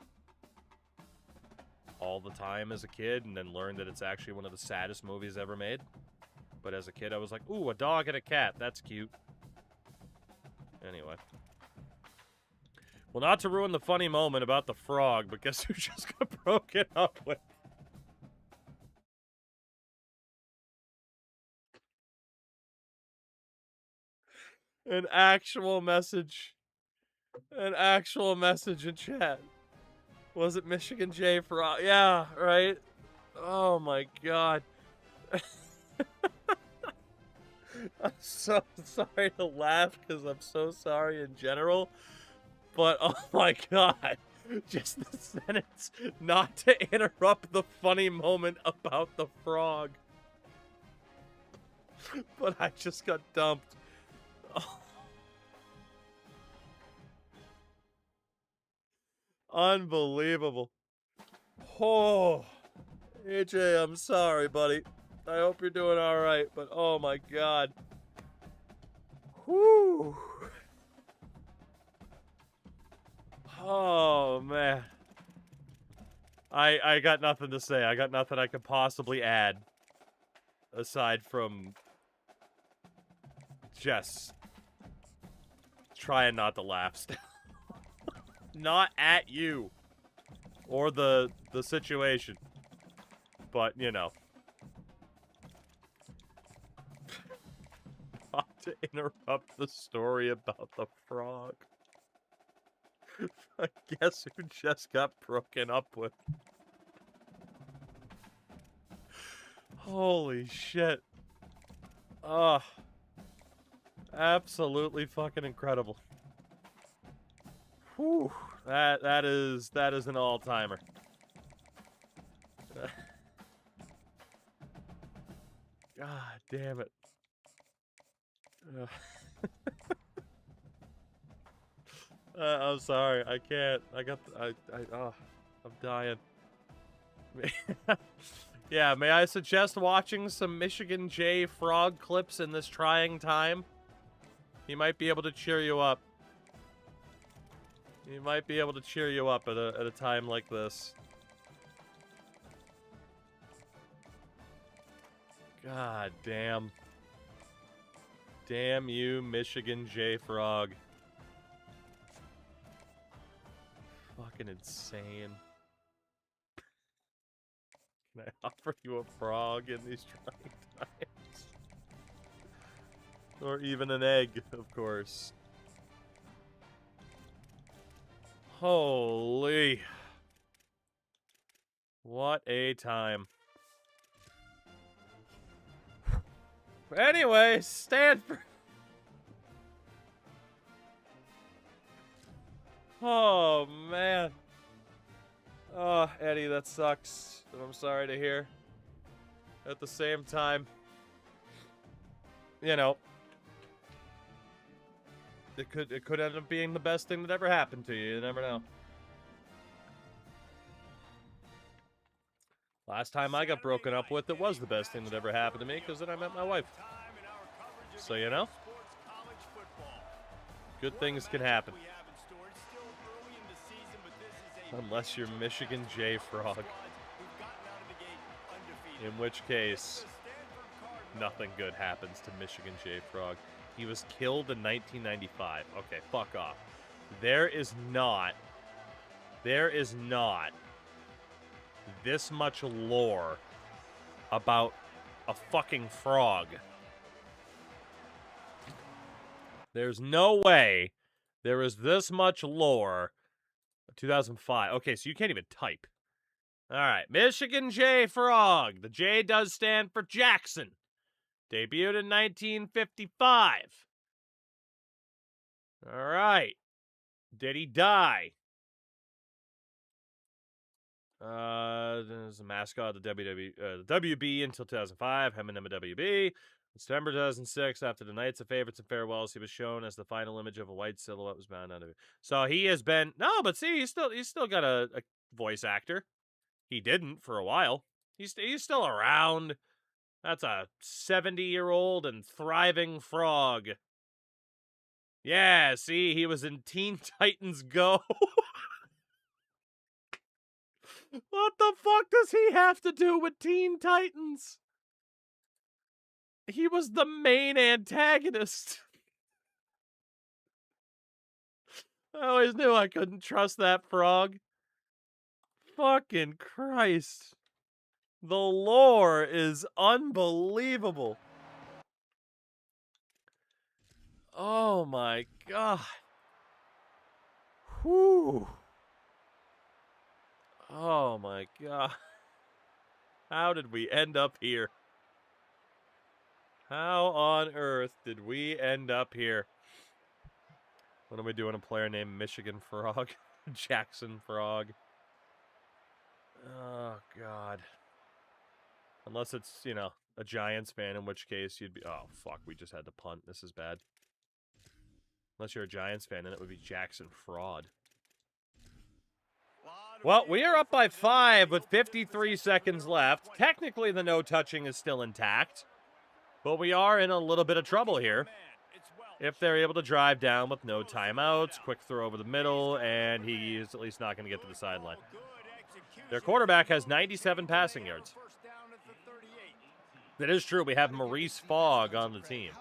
all the time as a kid and then learned that it's actually one of the saddest movies ever made. But as a kid, I was like, ooh, a dog and a cat. That's cute. Anyway. Well, not to ruin the funny moment about the frog, but guess who just got broken up with? An actual message. An actual message in chat. Was it Michigan J Frog? Yeah, right? Oh my god. I'm so sorry to laugh because I'm so sorry in general. But oh my god. Just the sentence not to interrupt the funny moment about the frog. But I just got dumped. Oh. Unbelievable. Oh, AJ, I'm sorry, buddy. I hope you're doing all right, but oh my god. Whew. Oh, man. I got nothing to say. I got nothing I could possibly add. Aside from just trying not to laugh still. Not at you. Or the situation. But, you know. Not to interrupt the story about the frog. I guess who just got broken up with. Holy shit. Ugh. Absolutely fucking incredible. Whew. That is an all-timer. God damn it. I'm sorry. I can't. I'm dying. Yeah, may I suggest watching some Michigan J Frog clips in this trying time? He might be able to cheer you up. He might be able to cheer you up at a time like this. God damn. Damn you, Michigan J Frog. Fucking insane. Can I offer you a frog in these trying times? Or even an egg, of course. Holy. What a time. Anyway, Stanford. Oh, man. Oh, Eddie, that sucks. I'm sorry to hear. At the same time, you know, it could end up being the best thing that ever happened to you. You never know. Last time I got broken up with, it was the best thing that ever happened to me, because then I met my wife. So, you know, good things can happen. Unless you're Michigan J Frog. In which case, Nothing good happens to Michigan J. Frog. He was killed in 1995. Okay, fuck off. There is not this much lore about a fucking frog. There's no way there is this much lore. 2005. Okay, so you can't even type. All right, Michigan J. Frog. The J does stand for Jackson. Debuted in 1955. All right. Did he die? As a mascot of the WB until 2005. Eminem WB. In September 2006, after the Nights of Favorites and Farewells, he was shown as the final image of a white silhouette was bound on it. So he has been but see, he's still got a voice actor. He didn't for a while. He's still around. That's a 70-year-old and thriving frog. Yeah, see, he was in Teen Titans Go. What the fuck does he have to do with Teen Titans? He was the main antagonist. I always knew I couldn't trust that frog. Fucking Christ. The lore is unbelievable. Oh my God. Whew. Oh my God. How did we end up here? How on earth did we end up here? What am we doing? A player named Michigan Frog? Jackson Frog. Oh, God. Unless it's, a Giants fan, in which case you'd be... Oh, fuck, we just had to punt. This is bad. Unless you're a Giants fan, then it would be Jackson Fraud. Well, we are up by 5 with 53 seconds left. Technically, the no touching is still intact. But we are in a little bit of trouble here. If they're able to drive down with no timeouts, quick throw over the middle, and he is at least not going to get to the sideline. Their quarterback has 97 passing yards. That is true. We have Maurice Fogg on the team.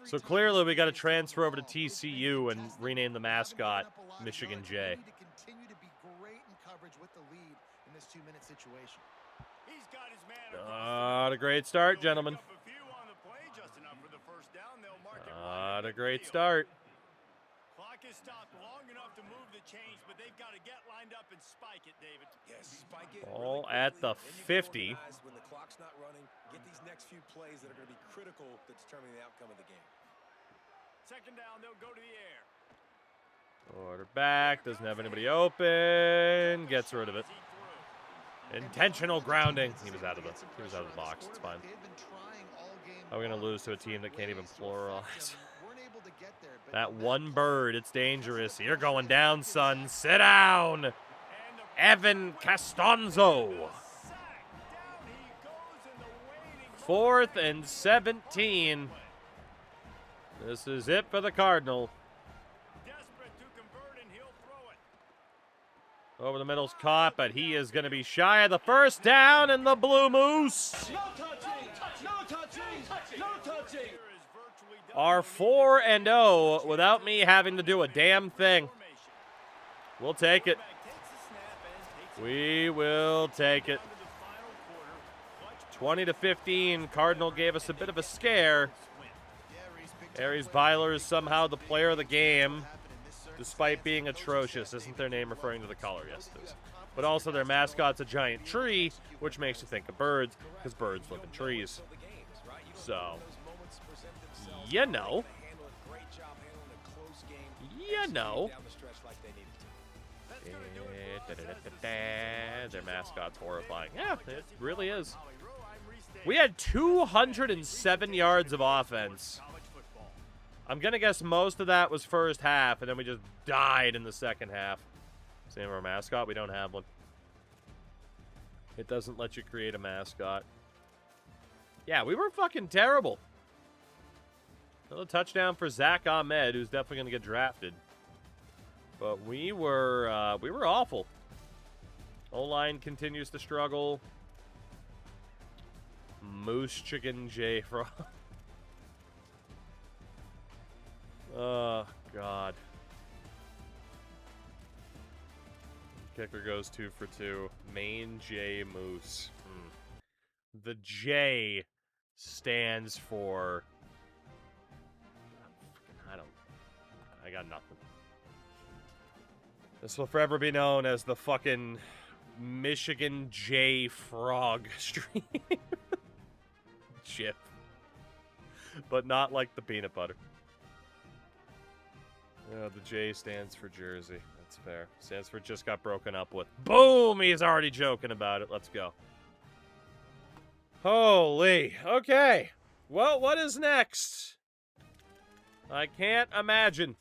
So clearly we got to transfer over to TCU and rename the mascot Michigan J. Not a great start, gentlemen. Not a great start. Clock is stopped long enough to move the chains, but they've got to get lined up and spike it, David. Yes, spike it. All at the 50. When the clock's not running, get these next few plays that are going to be critical to determining the outcome of the game. Second down, they'll go to the air. Quarterback doesn't have anybody open. Gets rid of it. Intentional grounding. He was out of the box. It's fine. How are we going to lose to a team that can't even pluralize? That one bird, it's dangerous. You're going down, son. Sit down. Evan Castonzo. 4th and 17. This is it for the Cardinal. Over the middle's caught, but he is going to be shy of the first down, and the Blue Moose are 4-0 without me having to do a damn thing. We'll take it. We will take it. 20-15. Cardinal gave us a bit of a scare. Aries Byler is somehow the player of the game, despite being atrocious. Isn't their name referring to the color? Yes, it is. But also their mascot's a giant tree, which makes you think of birds, because birds live in trees. So, you know. Their mascot's horrifying. Yeah, it really is. We had 207 yards of offense. I'm going to guess most of that was first half, and then we just died in the second half. Same with our mascot. We don't have one. It doesn't let you create a mascot. Yeah, we were fucking terrible. Another touchdown for Zach Ahmed, who's definitely going to get drafted. But we were awful. O-line continues to struggle. Moose Chicken J Frog. Oh, God. Kicker goes 2 for 2. Main J Moose. The J stands for... I got nothing. This will forever be known as the fucking Michigan J Frog stream. Chip. But not like the peanut butter. The J stands for Jersey. That's fair. Stands for just got broken up with. Boom! He's already joking about it. Let's go. Holy. Okay. Well, what is next? I can't imagine.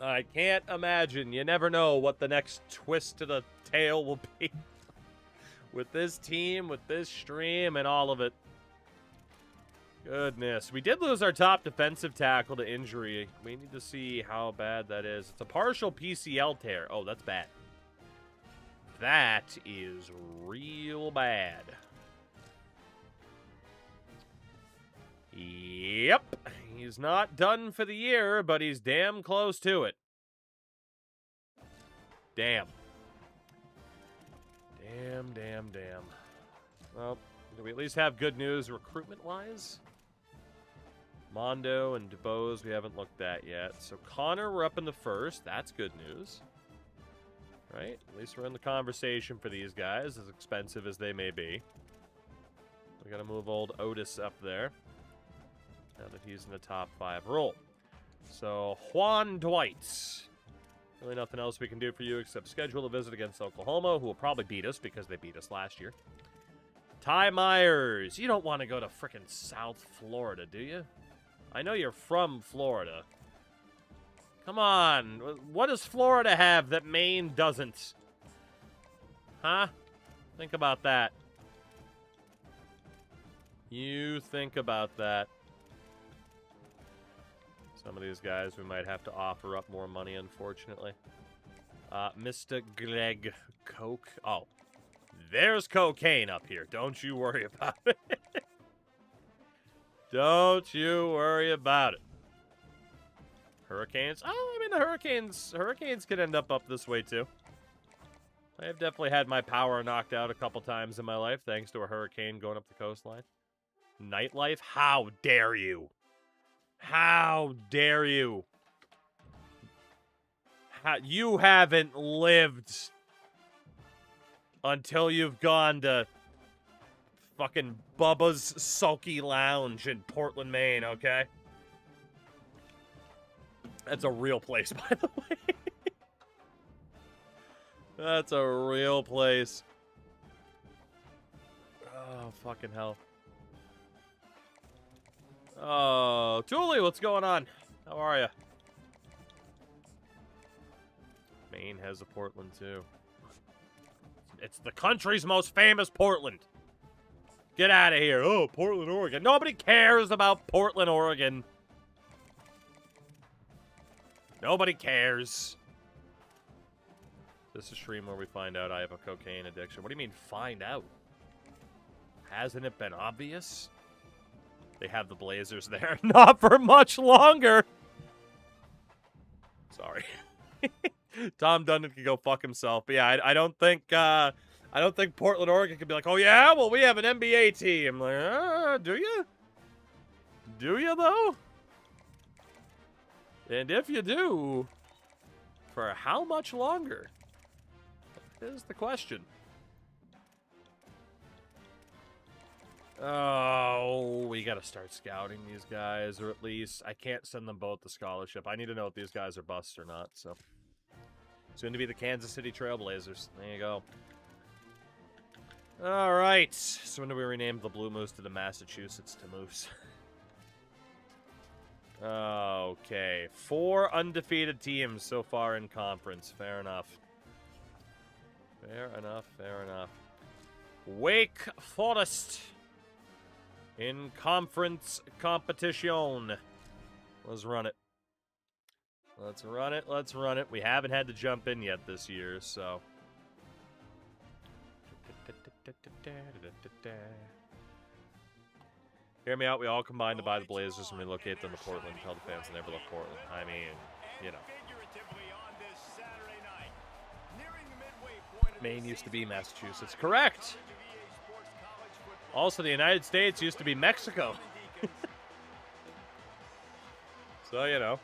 I can't imagine. You never know what the next twist to the tail will be. With this team, with this stream, and all of it. Goodness. We did lose our top defensive tackle to injury. We need to see how bad that is. It's a partial PCL tear. Oh, that's bad. That is real bad. Yep. He's not done for the year, but he's damn close to it. Damn. Damn. Well, do we at least have good news recruitment-wise? Mondo and DeBose we haven't looked at yet. So Connor, we're up in the first. That's good news. Right? At least we're in the conversation for these guys, as expensive as they may be. We gotta move old Otis up there. Now that he's in the top 5 role. So, Juan Dwight. Really nothing else we can do for you except schedule a visit against Oklahoma, who will probably beat us because they beat us last year. Ty Myers. You don't want to go to frickin' South Florida, do you? I know you're from Florida. Come on. What does Florida have that Maine doesn't? Huh? Think about that. You think about that. Some of these guys we might have to offer up more money, unfortunately. Mr. Greg Coke. Oh, there's cocaine up here. Don't you worry about it. Don't you worry about it. Hurricanes? Oh, I mean, the Hurricanes could end up this way, too. I have definitely had my power knocked out a couple times in my life, thanks to a hurricane going up the coastline. Nightlife? How dare you? How dare you? You haven't lived until you've gone to fucking Bubba's Sulky Lounge in Portland, Maine, okay? That's a real place, by the way. That's a real place. Oh, fucking hell. Oh, Thule, what's going on? How are you? Maine has a Portland, too. It's the country's most famous Portland. Get out of here. Oh, Portland, Oregon. Nobody cares about Portland, Oregon. Nobody cares. This is a stream where we find out I have a cocaine addiction. What do you mean, find out? Hasn't it been obvious? They have the Blazers there. Not for much longer. Sorry. Tom Dundon can go fuck himself. But yeah, I don't think Portland, Oregon could be like, oh yeah, well we have an NBA team. Like, do you? Do you though? And if you do, for how much longer? Is the question. Oh, we gotta start scouting these guys, or at least I can't send them both the scholarship. I need to know if these guys are busts or not, so. Soon to be the Kansas City Trailblazers. There you go. All right. So when do we rename the Blue Moose to the Massachusetts to Moose? Okay. 4 undefeated teams so far in conference. Fair enough. Fair enough. Wake Forest in conference competition. Let's run it. Let's run it. We haven't had to jump in yet this year, so. Hear me out. We all combined to buy the Blazers and relocate them to Portland. Tell the fans to never left Portland. I mean, you know. Maine used to be Massachusetts. Correct. Also, the United States used to be Mexico. So, you know,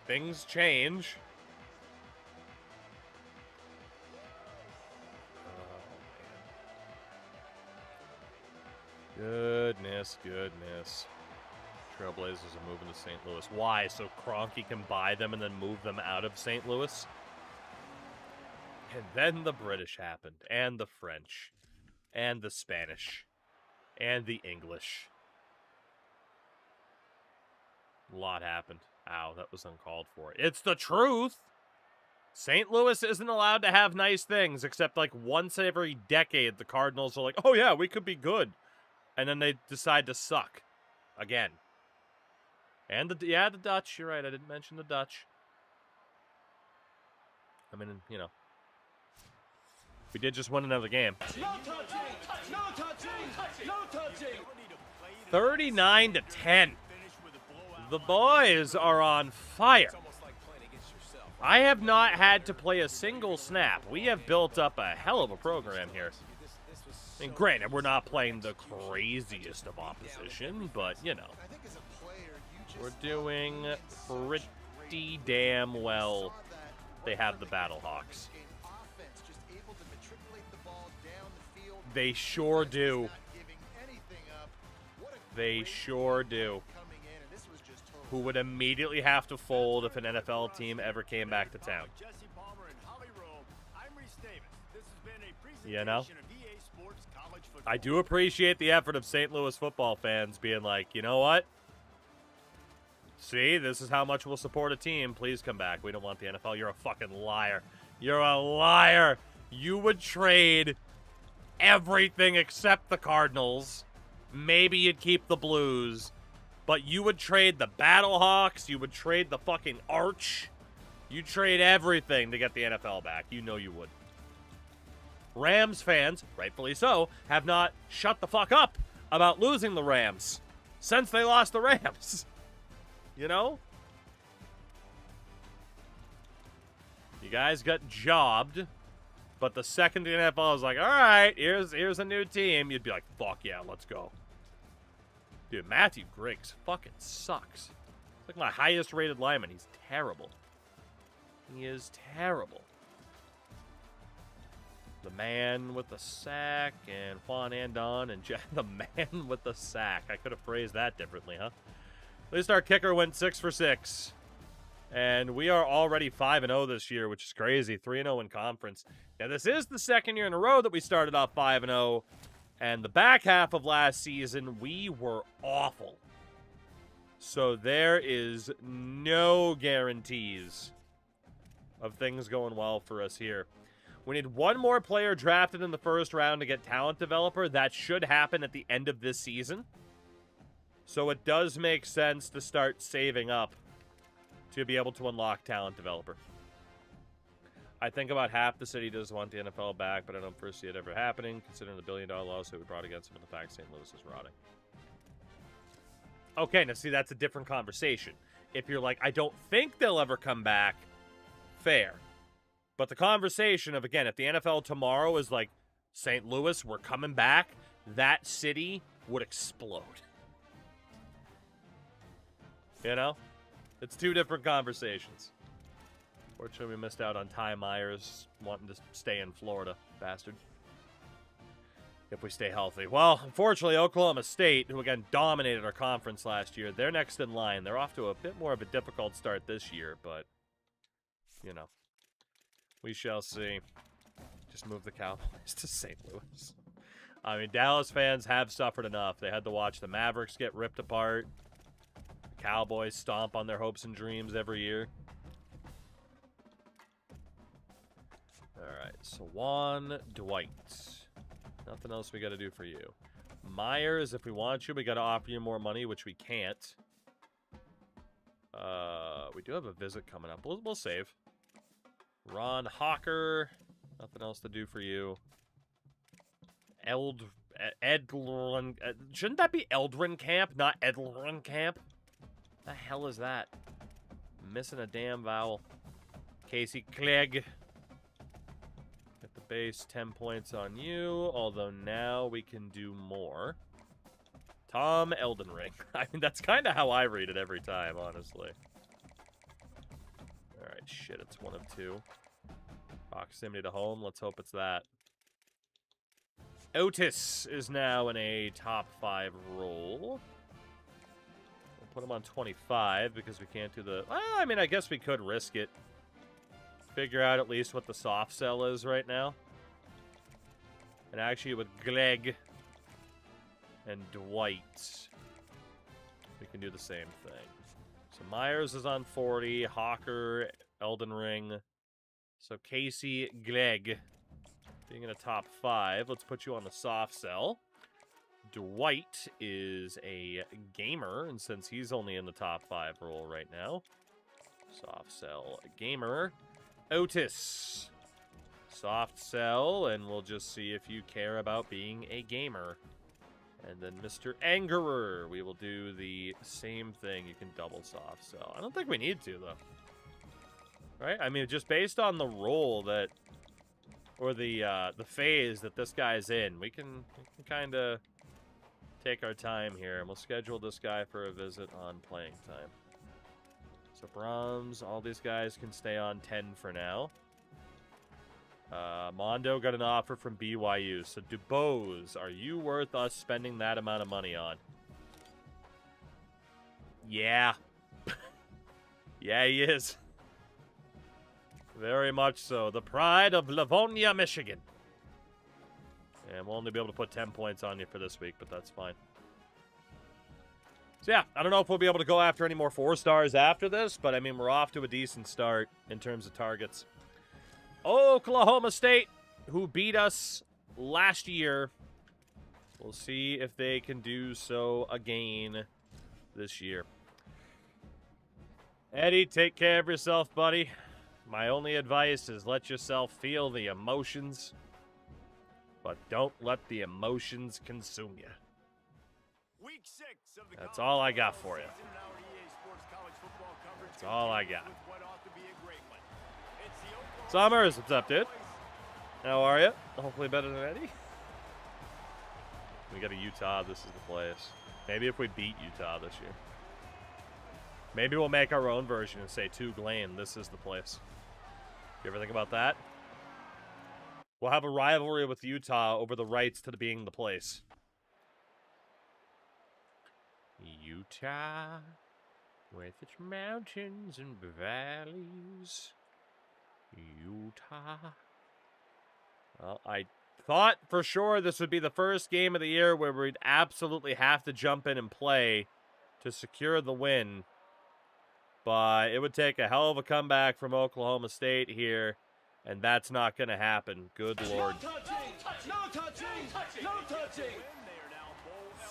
things change. Goodness. Trailblazers are moving to St. Louis. Why? So Kroenke can buy them and then move them out of St. Louis? And then the British happened, and the French, and the Spanish, and the English. A lot happened. Ow, that was uncalled for. It's the truth! St. Louis isn't allowed to have nice things, except like once every decade the Cardinals are like, oh yeah, we could be good. And then they decide to suck. Again. And the Dutch. You're right, I didn't mention the Dutch. I mean, you know. We did just win another game. No touching! No touching! No touching! 39-10. The boys are on fire. I have not had to play a single snap. We have built up a hell of a program here. I mean, granted, we're not playing the craziest of opposition, but, you know. We're doing pretty damn well. They have the Battlehawks. They sure do. They sure do. Who would immediately have to fold if an NFL team ever came back to town. You know? I do appreciate the effort of St. Louis football fans being like, you know what? See, this is how much we'll support a team. Please come back. We don't want the NFL. You're a fucking liar. You're a liar. You would trade everything except the Cardinals. Maybe you'd keep the Blues. But you would trade the Battlehawks. You would trade the fucking Arch. You'd trade everything to get the NFL back. You know you would. Rams fans, rightfully so, have not shut the fuck up about losing the Rams since they lost the Rams. You know? You guys got jobbed, but the second the NFL is like, all right, here's a new team, you'd be like, fuck yeah, let's go. Dude, Matthew Griggs fucking sucks. He's like my highest rated lineman. He's terrible. He is terrible. The man with the sack and Juan Andon and the man with the sack. I could have phrased that differently, huh? At least our kicker went 6 for 6. And we are already 5-0 this year, which is crazy. 3-0 in conference. Now, this is the second year in a row that we started off 5-0. And the back half of last season, we were awful. So there is no guarantees of things going well for us here. We need one more player drafted in the first round to get talent developer. That should happen at the end of this season. So it does make sense to start saving up to be able to unlock talent developer. I think about half the city does want the NFL back, but I don't foresee it ever happening, considering the billion-dollar lawsuit we brought against them and the fact St. Louis is rotting. Okay, now see, that's a different conversation. If you're like, I don't think they'll ever come back, fair. But the conversation of, again, if the NFL tomorrow is like, St. Louis, we're coming back, that city would explode. You know? It's two different conversations. Fortunately, we missed out on Ty Myers wanting to stay in Florida, bastard. If we stay healthy. Well, unfortunately, Oklahoma State, who again dominated our conference last year, they're next in line. They're off to a bit more of a difficult start this year, but, you know, we shall see. Just move the Cowboys to St. Louis. I mean, Dallas fans have suffered enough. They had to watch the Mavericks get ripped apart. The Cowboys stomp on their hopes and dreams every year. Alright, so Juan Dwight. Nothing else we got to do for you. Myers, if we want you, we got to offer you more money, which we can't. We do have a visit coming up. We'll save. Ron Hawker. Nothing else to do for you. Edlin. Shouldn't that be Eldrin Camp, not Edlin Camp? The hell is that? Missing a damn vowel. Casey Clegg. Get the base, 10 points on you. Although now we can do more. Tom Eldenring. I mean, that's kind of how I read it every time, honestly. Alright, shit, it's 1 of 2. Proximity to home, let's hope it's that. Otis is now in a top 5 role. We'll put him on 25 because we can't do the... Well, I mean, I guess we could risk it. Figure out at least what the soft sell is right now. And actually with Glegg and Dwight, we can do the same thing. So Myers is on 40, Hawker, Elden Ring. So Casey Glegg being in a top 5. Let's put you on the soft sell. Dwight is a gamer, and since he's only in the top 5 role right now, soft sell gamer. Otis, soft sell, and we'll just see if you care about being a gamer. And then Mr. Angerer, we will do the same thing. You can double soft sell. I don't think we need to, though. Right? I mean, just based on the role that, or the phase that this guy's in, we can kind of take our time here, and we'll schedule this guy for a visit on playing time. So Brahms, all these guys can stay on 10 for now. Mondo got an offer from BYU. So Dubose, are you worth us spending that amount of money on? Yeah. Yeah, he is. Very much so. The pride of Livonia, Michigan. And we'll only be able to put 10 points on you for this week, but that's fine. So yeah, I don't know if we'll be able to go after any more 4 stars after this, but I mean, we're off to a decent start in terms of targets. Oklahoma State, who beat us last year. We'll see if they can do so again this year. Eddie, take care of yourself, buddy. My only advice is let yourself feel the emotions, but don't let the emotions consume you. Week 6 of the That's all I got for you. That's all I got. Summers, what's up, dude? How are you? Hopefully better than Eddie. We got a Utah. This is the place. Maybe if we beat Utah this year. Maybe we'll make our own version and say Tulane, this is the place. You ever think about that? We'll have a rivalry with Utah over the rights to being the place. Utah, with its mountains and valleys. Utah. Well, I thought for sure this would be the first game of the year where we'd absolutely have to jump in and play to secure the win. But it would take a hell of a comeback from Oklahoma State here, and that's not going to happen. Good Lord. No touching!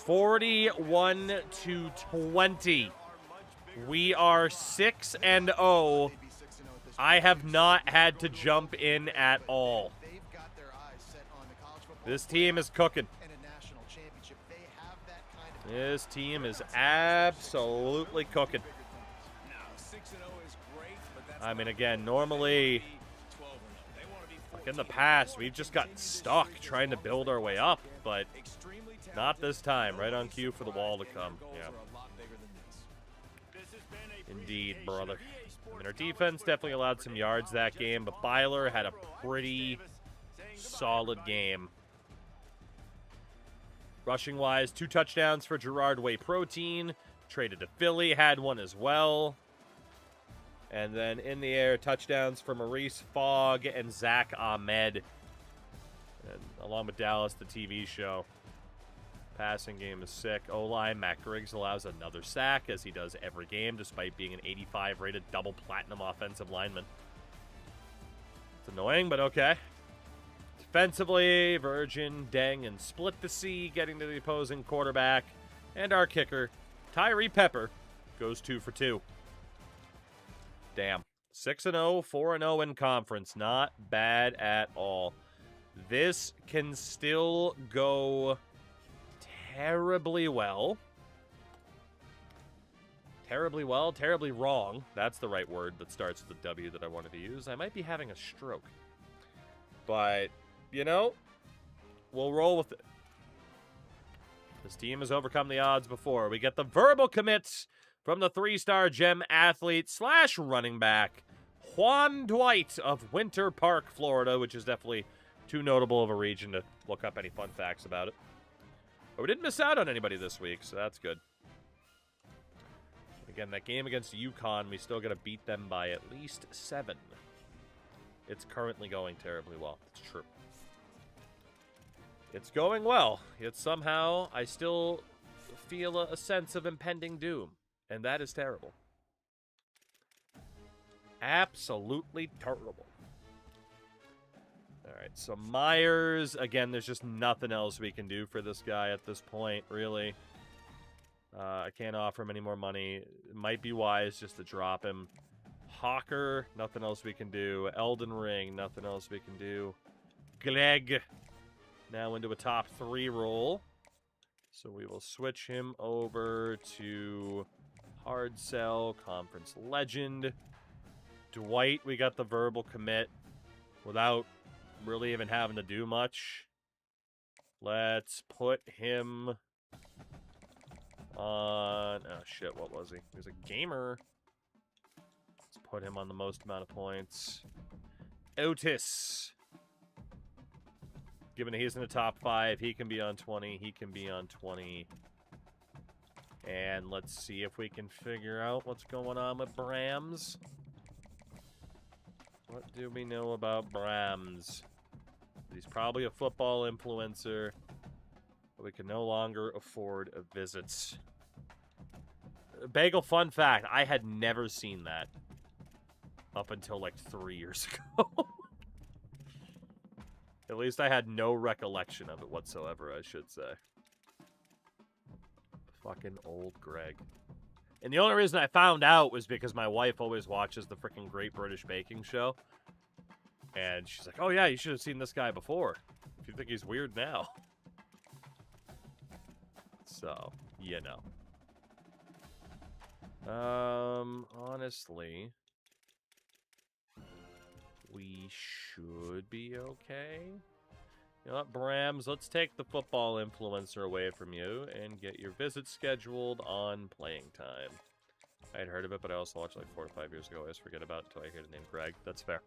41-20. We are 6-0. I have not had to jump in at all. This team is cooking. This team is absolutely cooking. I mean, again, normally, like in the past, we've just gotten stuck trying to build our way up, but not this time. Right on cue for the wall to come. Yeah. Indeed, brother. I mean, our defense definitely allowed some yards that game, but Byler had a pretty solid game. Rushing-wise, 2 touchdowns for Gerard Whey Protein. Traded to Philly, had one as well. And then in the air, touchdowns for Maurice Fogg and Zach Ahmed. And along with Dallas, the TV show. Passing game is sick. O-line, Matt Griggs allows another sack, as he does every game, despite being an 85-rated double platinum offensive lineman. It's annoying, but okay. Defensively, Virgin, Deng, and Split the C getting to the opposing quarterback. And our kicker, Tyree Pepper, goes 2 for 2. Damn. 6-0, 4-0 in conference. Not bad at all. This can still go terribly well. Terribly well, terribly wrong. That's the right word that starts with the W that I wanted to use. I might be having a stroke. But, you know, we'll roll with it. This team has overcome the odds before. We get the verbal commits from the 3-star gem athlete / running back, Juan Dwight of Winter Park, Florida, which is definitely too notable of a region to look up any fun facts about it. But we didn't miss out on anybody this week, so that's good. Again, that game against UConn, we still got to beat them by at least 7. It's currently going terribly well. It's true. It's going well, yet somehow I still feel a sense of impending doom, and that is terrible. Absolutely terrible. All right, so Myers, again, there's just nothing else we can do for this guy at this point, really. I can't offer him any more money. It might be wise just to drop him. Hawker, nothing else we can do. Elden Ring, nothing else we can do. Glegg, now into a top 3 role. So we will switch him over to Hard Sell, Conference Legend. Dwight, we got the verbal commit without really even having to do much. Let's put him on... Oh, shit, what was he? He was a gamer. Let's put him on the most amount of points. Otis. Given that he's in the top 5, he can be on 20. He can be on 20. And let's see if we can figure out what's going on with Brams. What do we know about Brams? He's probably a football influencer, but we can no longer afford a visit. Bagel fun fact, I had never seen that up until like 3 years ago. At least I had no recollection of it whatsoever, I should say. Fucking old Greg. And the only reason I found out was because my wife always watches the freaking Great British Baking Show. And she's like, oh yeah, you should have seen this guy before. If you think he's weird now. So, you know. Honestly, we should be okay. You know what, Brams, let's take the football influencer away from you and get your visit scheduled on Playing Time. I had heard of it, but I also watched it like 4 or 5 years ago. I always forget about it until I hear the name Greg. That's fair.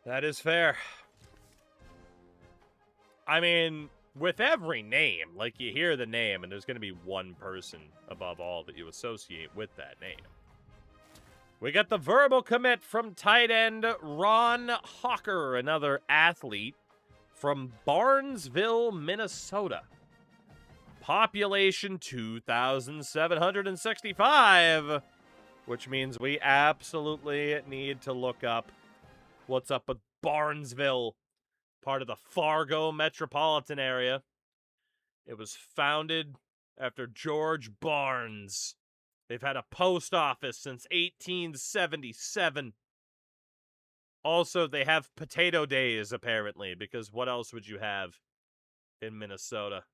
That is fair. I mean, with every name, like you hear the name and there's going to be one person above all that you associate with that name. We got the verbal commit from tight end Ron Hawker, another athlete from Barnesville, Minnesota. Population 2,765, which means we absolutely need to look up what's up with Barnesville, part of the Fargo metropolitan area. It was founded after George Barnes. They've had a post office since 1877. Also, they have potato days, apparently, because what else would you have in Minnesota?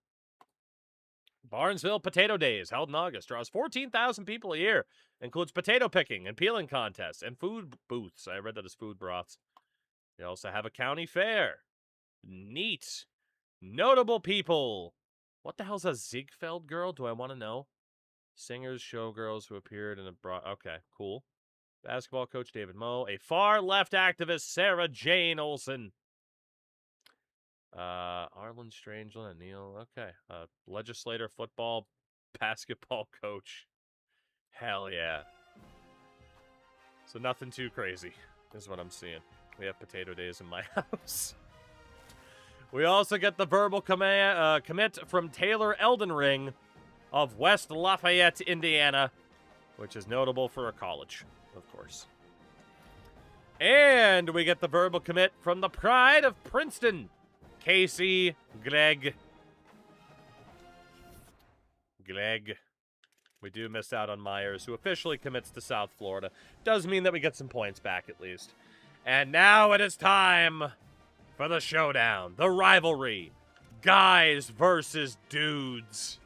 Barnesville Potato Days, held in August, draws 14,000 people a year. Includes potato picking and peeling contests and food booths. I read that as food broths. They also have a county fair. Neat. Notable people. What the hell's a Ziegfeld girl? Do I want to know? Singers, showgirls who appeared in a okay, cool. Basketball coach David Moe. A far-left activist, Sarah Jane Olsen. Arlen Strangeland and Neil. Okay. Legislator, football, basketball coach. Hell yeah. So nothing too crazy is what I'm seeing. We have potato days in my house. We also get the verbal commit from Taylor Elden Ring of West Lafayette, Indiana, which is notable for a college, of course. And we get the verbal commit from the pride of Princeton, Casey Glegg. We do miss out on Myers, who officially commits to South Florida. Does mean that we get some points back, at least. And now it is time for the showdown, the rivalry. guys versus dudes.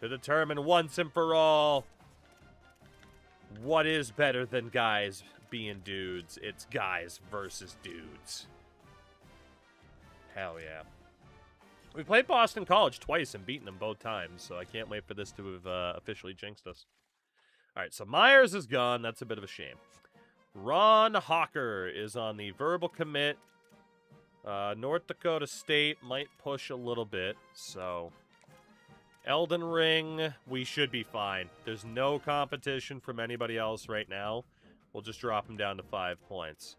To determine once and for all what is better than guys being dudes. It's guys versus dudes. Hell yeah. We played Boston College twice and beaten them both times, so I can't wait for this to have officially jinxed us. All right, so Myers is gone. That's a bit of a shame. Ron Hawker is on the verbal commit. North Dakota State might push a little bit, so Elden Ring, we should be fine. There's no competition from anybody else right now. We'll just drop him down to 5 points.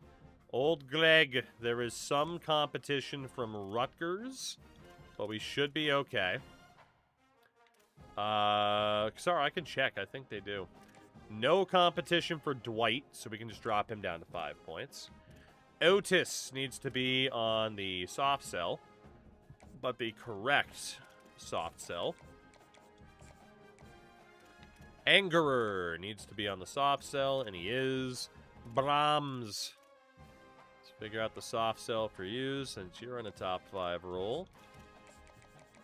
Old Greg, there is some competition from Rutgers, but we should be okay. Sorry, I can check. I think they do. No competition for Dwight, so we can just drop him down to 5 points. Otis needs to be on the soft cell, but the correct soft cell. Angerer needs to be on the soft cell, and he is. Brahms. Let's figure out the soft cell for you, since you're in a top 5 role.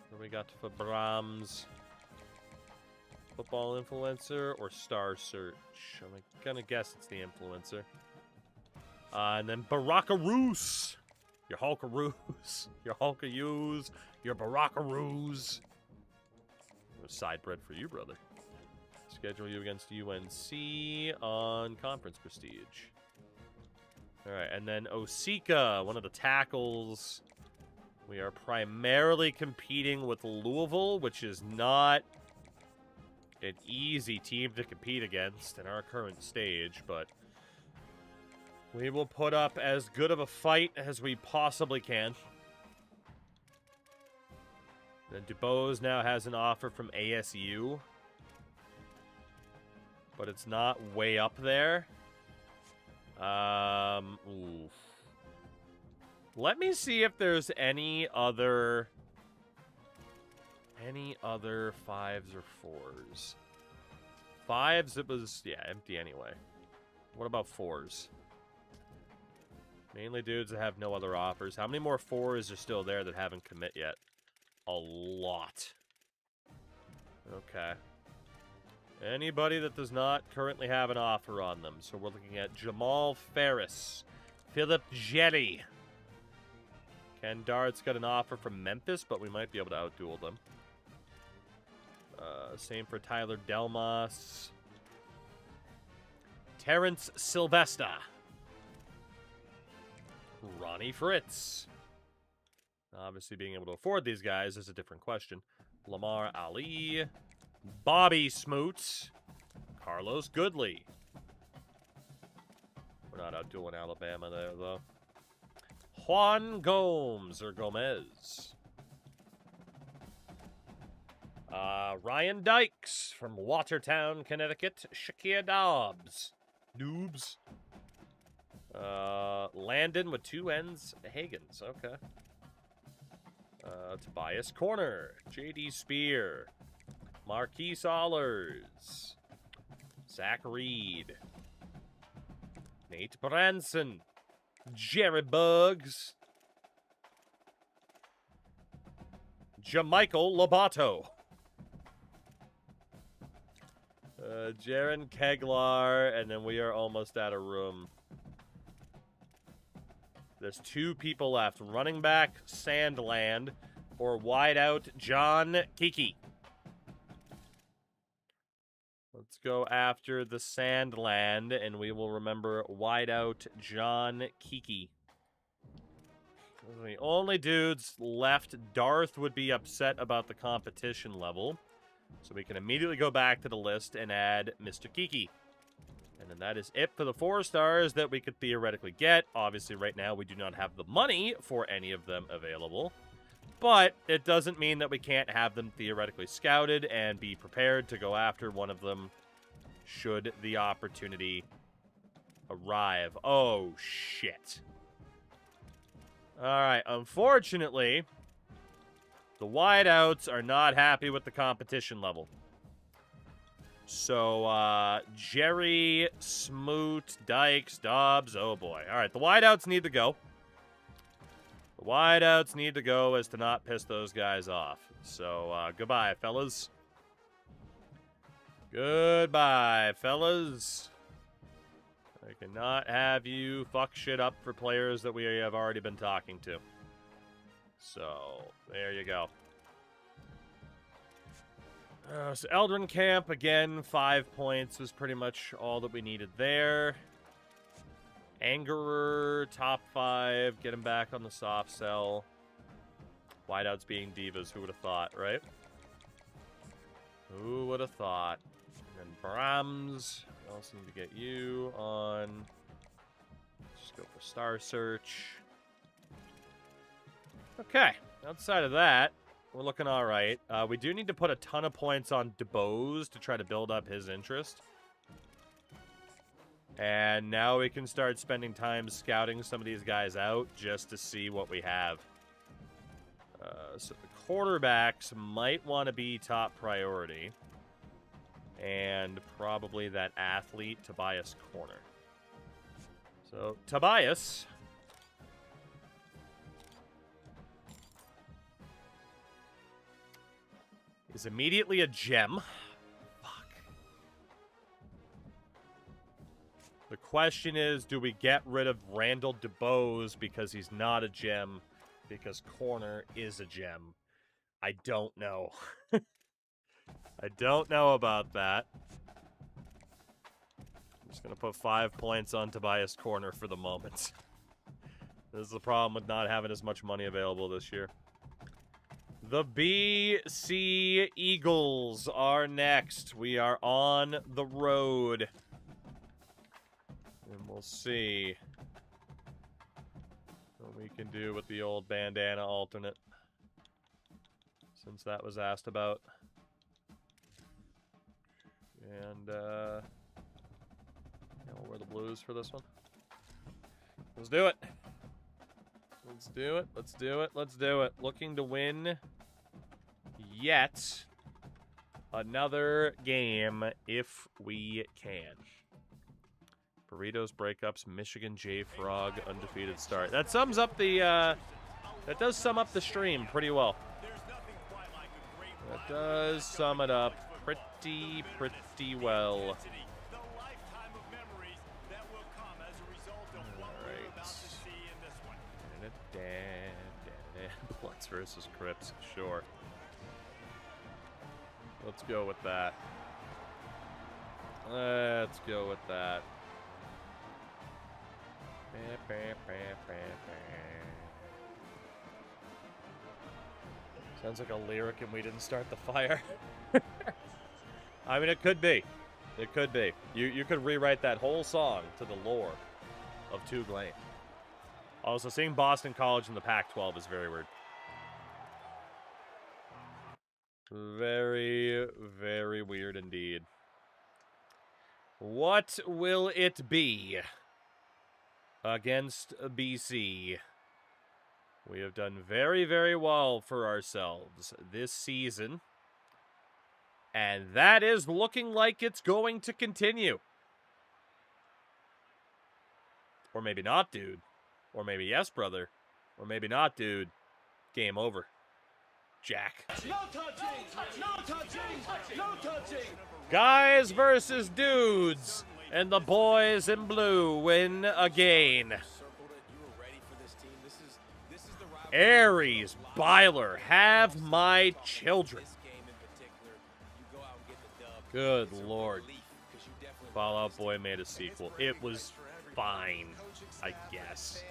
What do we got for Brahms? Football influencer or star search? I'm gonna guess it's the influencer. And then Barakaroos. Your Hulkaroos. Your Hulkayoos. Your Barakaroos. Side bread for you, brother. Schedule you against UNC on conference prestige. Alright, and then Osika, one of the tackles. We are primarily competing with Louisville, which is not an easy team to compete against in our current stage, but we will put up as good of a fight as we possibly can. Then DuBose now has an offer from ASU, but it's not way up there. Oof. Let me see if there's any other 5s or 4s. 5s, it was, yeah, empty anyway. What about 4s? Mainly dudes that have no other offers. How many more 4s are still there that haven't commit yet? A lot. Okay. Anybody that does not currently have an offer on them. So we're looking at Jamal Ferris, Philip Jetty. Ken Dart's got an offer from Memphis, but we might be able to outduel them. Same for Tyler Delmas. Terrence Sylvester. Ronnie Fritz. Obviously, being able to afford these guys is a different question. Lamar Ali. Bobby Smoots. Carlos Goodley. We're not outdoing Alabama there, though. Juan Gomes, or Gomez. Ryan Dykes from Watertown, Connecticut. Shakir Dobbs. Doobs. Landon with 2 N's. Hagens, okay. Tobias Corner. J.D. Spear. Marquise Allers. Zach Reed. Nate Branson. Jerry Bugs. Jamichael Lobato. Jaron Keglar, and then we are almost out of room. There's 2 people left. Running back, Sandland, or wideout, John Kiki. Let's go after the Sandland, and we will remember wideout, John Kiki. Those are the only dudes left. Darth would be upset about the competition level, so we can immediately go back to the list and add Mr. Kiki. And then that is it for the 4 stars that we could theoretically get. Obviously, right now, we do not have the money for any of them available. But it doesn't mean that we can't have them theoretically scouted and be prepared to go after one of them should the opportunity arrive. Oh, shit. Alright, unfortunately, the wideouts are not happy with the competition level. So, Jerry, Smoot, Dykes, Dobbs, oh boy. Alright, the wideouts need to go. The wideouts need to go as to not piss those guys off. So, goodbye, fellas. Goodbye, fellas. I cannot have you fuck shit up for players that we have already been talking to. So, there you go. So Eldrin Camp, again, 5 points was pretty much all that we needed there. Angerer, top 5, get him back on the soft sell. Wideouts being divas, who would have thought, right? Who would have thought? And then Brahms, we also need to get you on. Just go for Star Search. Okay, outside of that, we're looking all right. We do need to put a ton of points on DeBose to try to build up his interest. And now we can start spending time scouting some of these guys out just to see what we have. So the quarterbacks might want to be top priority. And probably that athlete, Tobias Corner. So, Tobias is immediately a gem. Fuck. The question is, do we get rid of Randall DeBose because he's not a gem, because Corner is a gem? I don't know. I don't know about that. I'm just going to put 5 points on Tobias Corner for the moment. This is the problem with not having as much money available this year. The BC Eagles are next. We are on the road. And we'll see what we can do with the old bandana alternate, since that was asked about. And, yeah, we'll wear the blues for this one. Let's do it. Let's do it. Let's do it. Let's do it. Looking to win yet another game if we can. Burritos, breakups, Michigan J Frog, undefeated start. That sums up the, that does sum up the stream pretty well. That does sum it up pretty well. Bloods versus Crips, sure. Let's go with that. Let's go with that. Sounds like a lyric and we didn't start the fire. I mean, it could be. It could be. You could rewrite that whole song to the lore of Tulane. Also, seeing Boston College in the Pac-12 is very weird. Very, very weird indeed. What will it be against BC? We have done very, very well for ourselves this season. And that is looking like it's going to continue. Or maybe not, dude. Or maybe yes, brother. Or maybe not, dude. Game over. Jack. No touching! No touching! No touching! Guys versus dudes. And the boys in blue win again. Aries, Byler, have my children. Good Lord. Fallout Boy made a sequel. It was fine, I guess.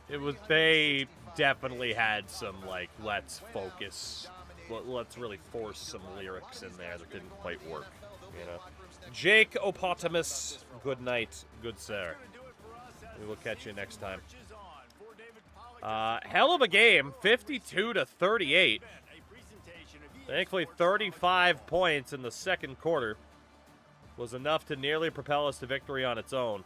It was, they definitely had some, like, let's focus, let's really force some lyrics in there that didn't quite work, you know. Jake Opotamus, good night, good sir. We will catch you next time. Hell of a game, 52-38. Thankfully, 35 points in the second quarter was enough to nearly propel us to victory on its own.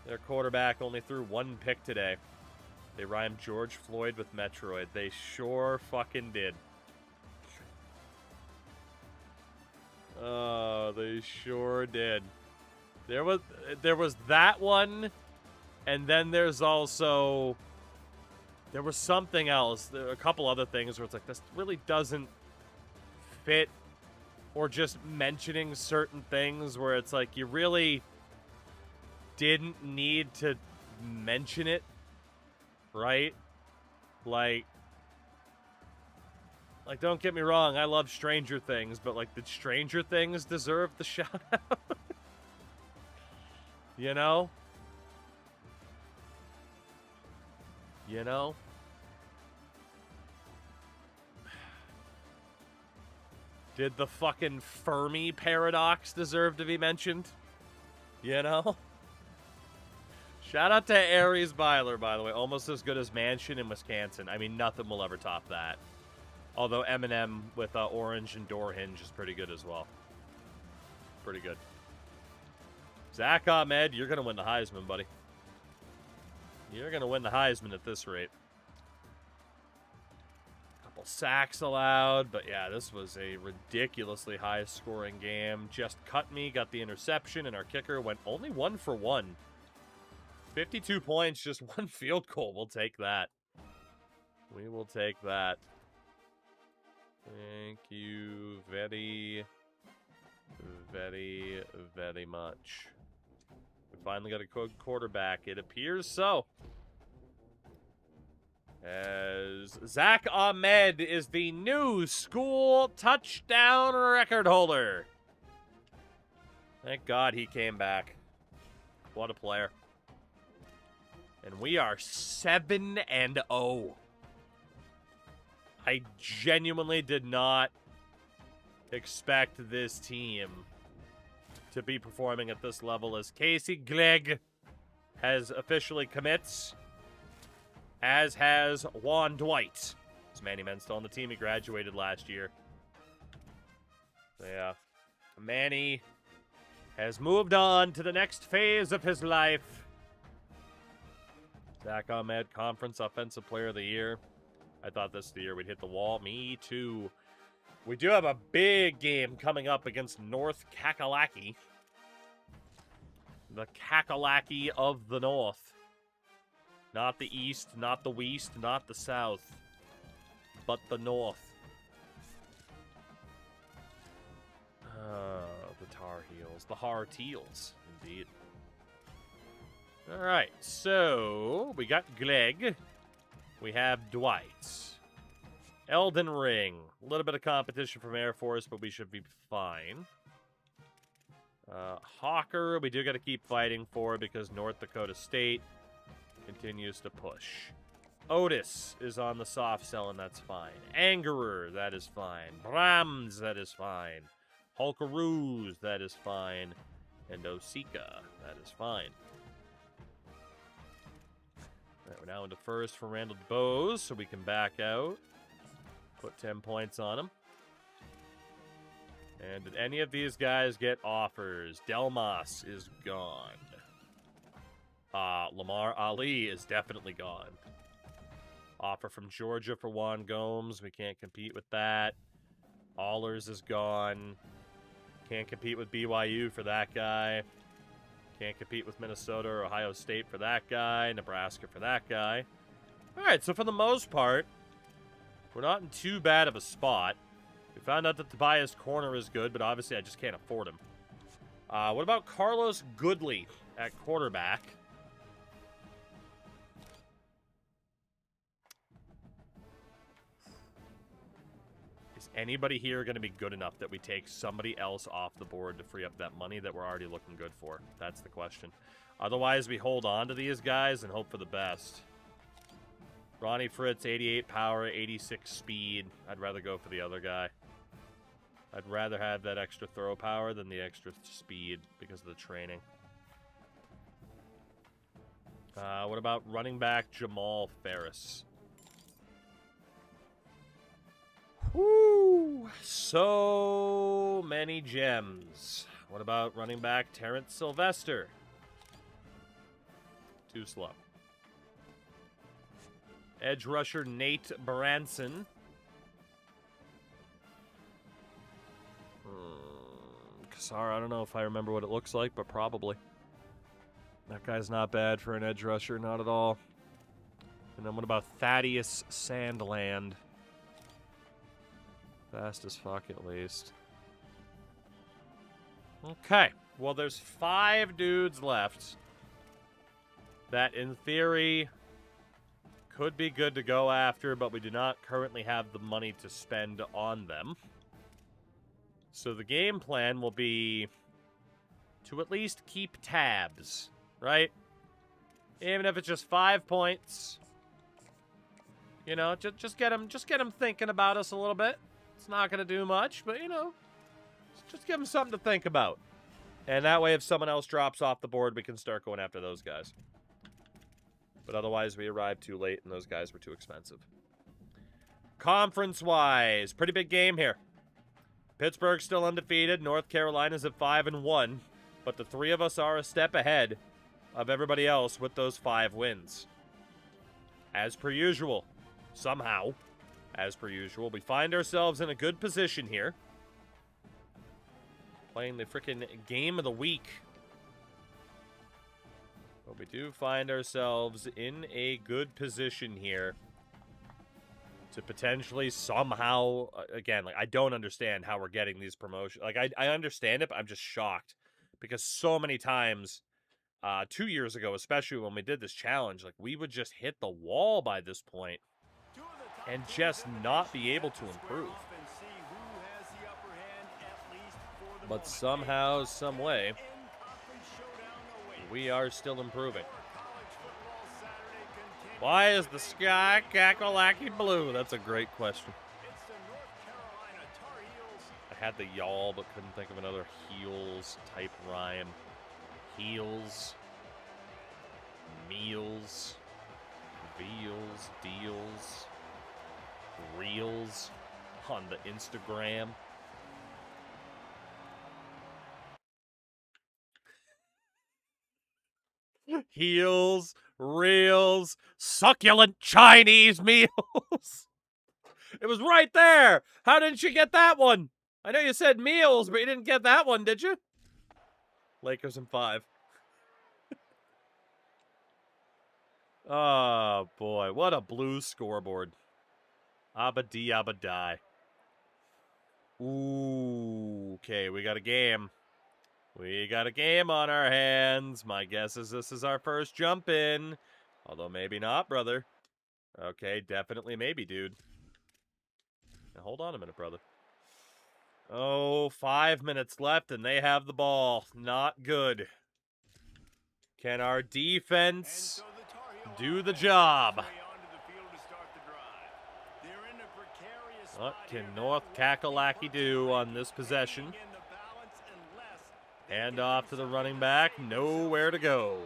Their quarterback only threw 1 pick today. They rhymed George Floyd with Metroid. They sure fucking did. Oh, they sure did. There was that one, And then there's also... There was something else. There were a couple other things where it's like, this really doesn't fit. Or just mentioning certain things where it's like, you really didn't need to mention it, right? Like, don't get me wrong, I love Stranger Things, but, like, did Stranger Things deserve the shout-out? You know? You know? Did the fucking Fermi paradox deserve to be mentioned? You know? Shout out to Aries Byler, by the way. Almost as good as Mansion in Wisconsin. I mean, nothing will ever top that. Although Eminem with Orange and Door Hinge is pretty good as well. Pretty good. Zach Ahmed, you're going to win the Heisman, buddy. You're going to win the Heisman at this rate. Couple sacks allowed, but yeah, this was a ridiculously high-scoring game. Just cut me, got the interception, and our kicker went only 1 for 1. 52 points, just 1 field goal. We'll take that. We will take that. Thank you very, very, very much. We finally got a good quarterback. It appears so. As Zach Ahmed is the new school touchdown record holder. Thank God he came back. What a player. And we are 7-0. I genuinely did not expect this team to be performing at this level as Casey Glegg has officially commits, as has Juan Dwight. Is Manny Men still on the team? He graduated last year. So yeah, Manny has moved on to the next phase of his life. Zach Ahmed, Conference Offensive Player of the Year. I thought this is the year we'd hit the wall. Me too. We do have a big game coming up against North Kakalaki. The Kakalaki of the North. Not the East, not the West, not the South, but the North. The Tar Heels. The Hearteels, indeed. Alright, so we got Glegg. We have Dwight. Elden Ring. A little bit of competition from Air Force, but we should be fine. Hawker, we do got to keep fighting for because North Dakota State continues to push. Otis is on the soft sell, and that's fine. Angerer, that is fine. Brahms, that is fine. Hulkaroos, that is fine. And Osika, that is fine. Alright, we're now into first for Randall DeBose, so we can back out. Put 10 points on him. And did any of these guys get offers? Delmas is gone. Lamar Ali is definitely gone. Offer from Georgia for Juan Gomes. We can't compete with that. Allers is gone. Can't compete with BYU for that guy. Can't compete with Minnesota or Ohio State for that guy. Nebraska for that guy. All right, so for the most part, we're not in too bad of a spot. We found out that Tobias Corner is good, but obviously I just can't afford him. What about Carlos Goodley at quarterback? Is anybody here going to be good enough that we take somebody else off the board to free up that money that we're already looking good for? That's the question. Otherwise, we hold on to these guys and hope for the best. Ronnie Fritz, 88 power, 86 speed. I'd rather go for the other guy. I'd rather have that extra throw power than the extra speed because of the training. What about running back Jamal Ferris? Whoo! So many gems. What about running back Terrence Sylvester? Too slow. Edge rusher Nate Branson. Kassar, I don't know if I remember what it looks like, but probably. That guy's not bad for an edge rusher, not at all. And then what about Thaddeus Sandland? Fast as fuck, at least. Okay. Well, there's 5 dudes left that, in theory, could be good to go after, but we do not currently have the money to spend on them. So the game plan will be to at least keep tabs, right? Even if it's just 5 points. You know, just get them thinking about us a little bit. It's not going to do much, but, you know, just give them something to think about. And that way, if someone else drops off the board, we can start going after those guys. But otherwise, we arrived too late, and those guys were too expensive. Conference-wise, pretty big game here. Pittsburgh's still undefeated. North Carolina's at 5-1. But the 3 of us are a step ahead of everybody else with those 5 wins. As per usual. Somehow, as per usual, we find ourselves in a good position here. Playing the freaking game of the week. But we do find ourselves in a good position here to potentially somehow, again, like, I don't understand how we're getting these promotions. Like, I understand it, but I'm just shocked. Because so many times, 2 years ago, especially when we did this challenge, like, we would just hit the wall by this point and just not be able to improve. But somehow, some way, we are still improving. Why is the sky cackalacky blue? That's a great question. I had the y'all, but couldn't think of another heels type rhyme. Heels. Meals. Veals. Deals. Reels. On the Instagram. Heels, reels, succulent Chinese meals. It was right there. How didn't you get that one? I know you said meals, but you didn't get that one, did you? Lakers in 5. Oh, boy. What a blue scoreboard. Abba-dee, abba-die. Ooh, okay, we got a game. We got a game on our hands. My guess is this is our first jump in. Although maybe not, brother. Okay, definitely maybe, dude. Now, hold on a minute, brother. Oh, 5 minutes left, and they have the ball. Not good. Can our defense do the job? What can North Kakalaki do on this possession? Hand off to the running back. Nowhere to go.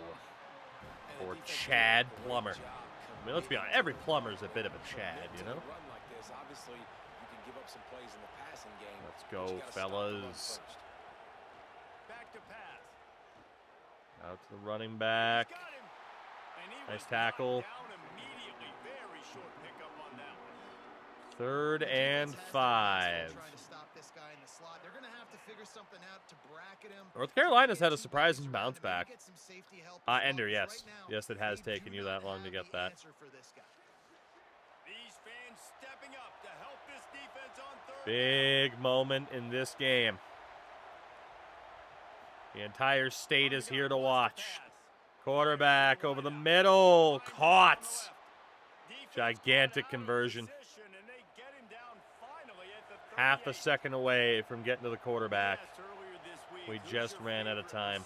For Chad Plummer. I mean, let's be honest. Every Plummer's a bit of a Chad, you know? Let's go, fellas. Out to the running back. Nice tackle. 3rd and 5. North Carolina's had a surprising bounce back. Ender, yes. Yes, it has taken you that long to get that. Big moment in this game. The entire state is here to watch. Quarterback over the middle. Caught. Gigantic conversion. Half a second away from getting to the quarterback. We just ran out of time.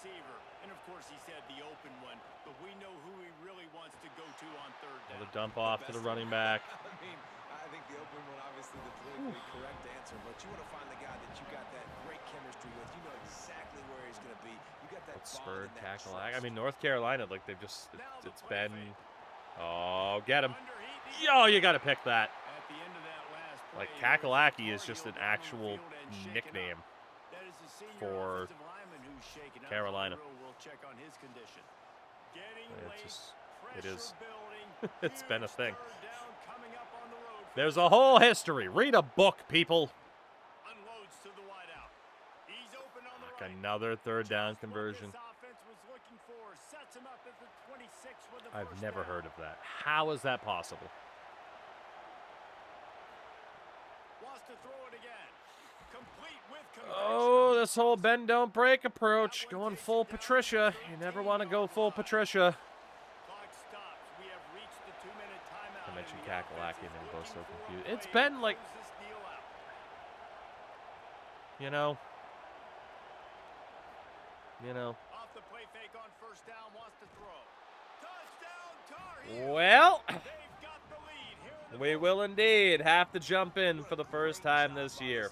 Another dump off to the running back. I think the open one, obviously the politically correct answer, but you want to find the guy that you got that great chemistry with. You know exactly where he's going to be. You got that spurred tackle. I mean, North Carolina, like, they've just, it's been, oh, get him. Yo, you got to pick that. Like, Kakalaki is just an actual nickname for Carolina. It is. It's been a thing. There's a whole history. Read a book, people. Like another 3rd down conversion. I've never heard of that. How is that possible? Oh, this whole bend don't break approach. Going full Patricia. You never want to go full Patricia. I mentioned Kakalaki and they're both so confused. It's been like, you know. Off the play fake on first down, wants to throw. Touchdown, Tar Well, They've got the lead here in the we will indeed have to jump in for the first time this year.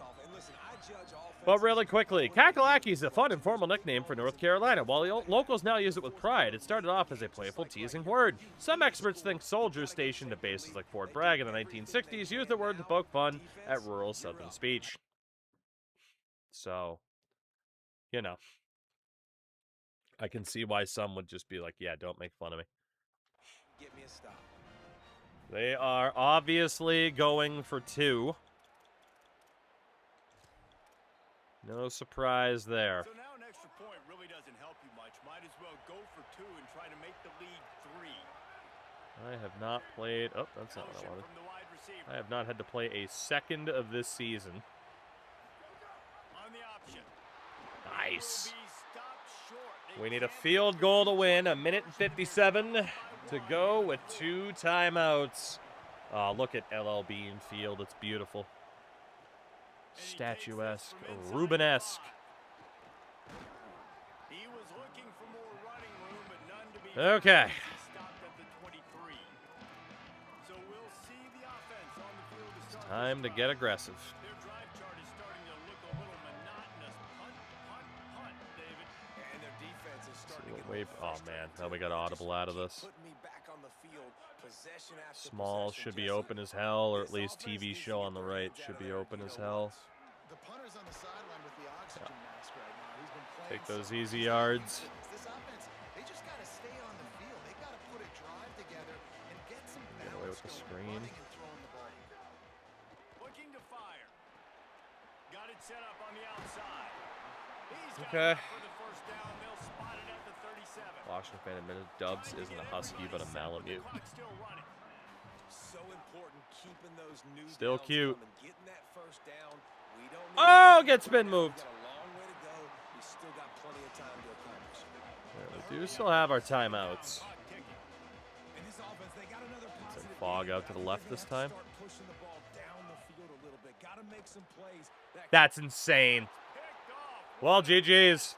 But really quickly, Kakalaki is a fun, informal nickname for North Carolina. While the locals now use it with pride, it started off as a playful, teasing word. Some experts think soldiers stationed at bases like Fort Bragg in the 1960s used the word to poke fun at rural Southern speech. So, you know, I can see why some would just be like, yeah, don't make fun of me. Get me a stop. They are obviously going for 2. No surprise there. So now an extra point really doesn't help you much. Might as well go for 2 and try to make the lead 3. I have not played... Oh, that's not what I wanted. I have not had to play a second of this season. On the option. Nice. We need a field goal to win. 1:57 to go with 2 timeouts. Oh, look at LL Bean Field. It's beautiful. Statuesque, Rubenesque. Okay. It's time to get aggressive. Oh man, now we got audible out of this. Small should be open as hell, or at least TV show on the right should be open as hell. The punter's on the sideline with the oxygen mask right now. He's been playing take those easy yards. This offense, they just got to stay on the field. They got to put a drive together and get some balance away with the screen. running and throwing the ball. Looking to fire. Got it set up on the outside. He's okay. got for the first down. They'll spot it at the 37. Washington fan admitted Dubs isn't a Husky but a Malamute. So important keeping those new still cute. Getting that first down. Oh, gets spin moved. Yeah, we do still have our timeouts. Let's fog out to the left this time. That's insane. Well, GG's.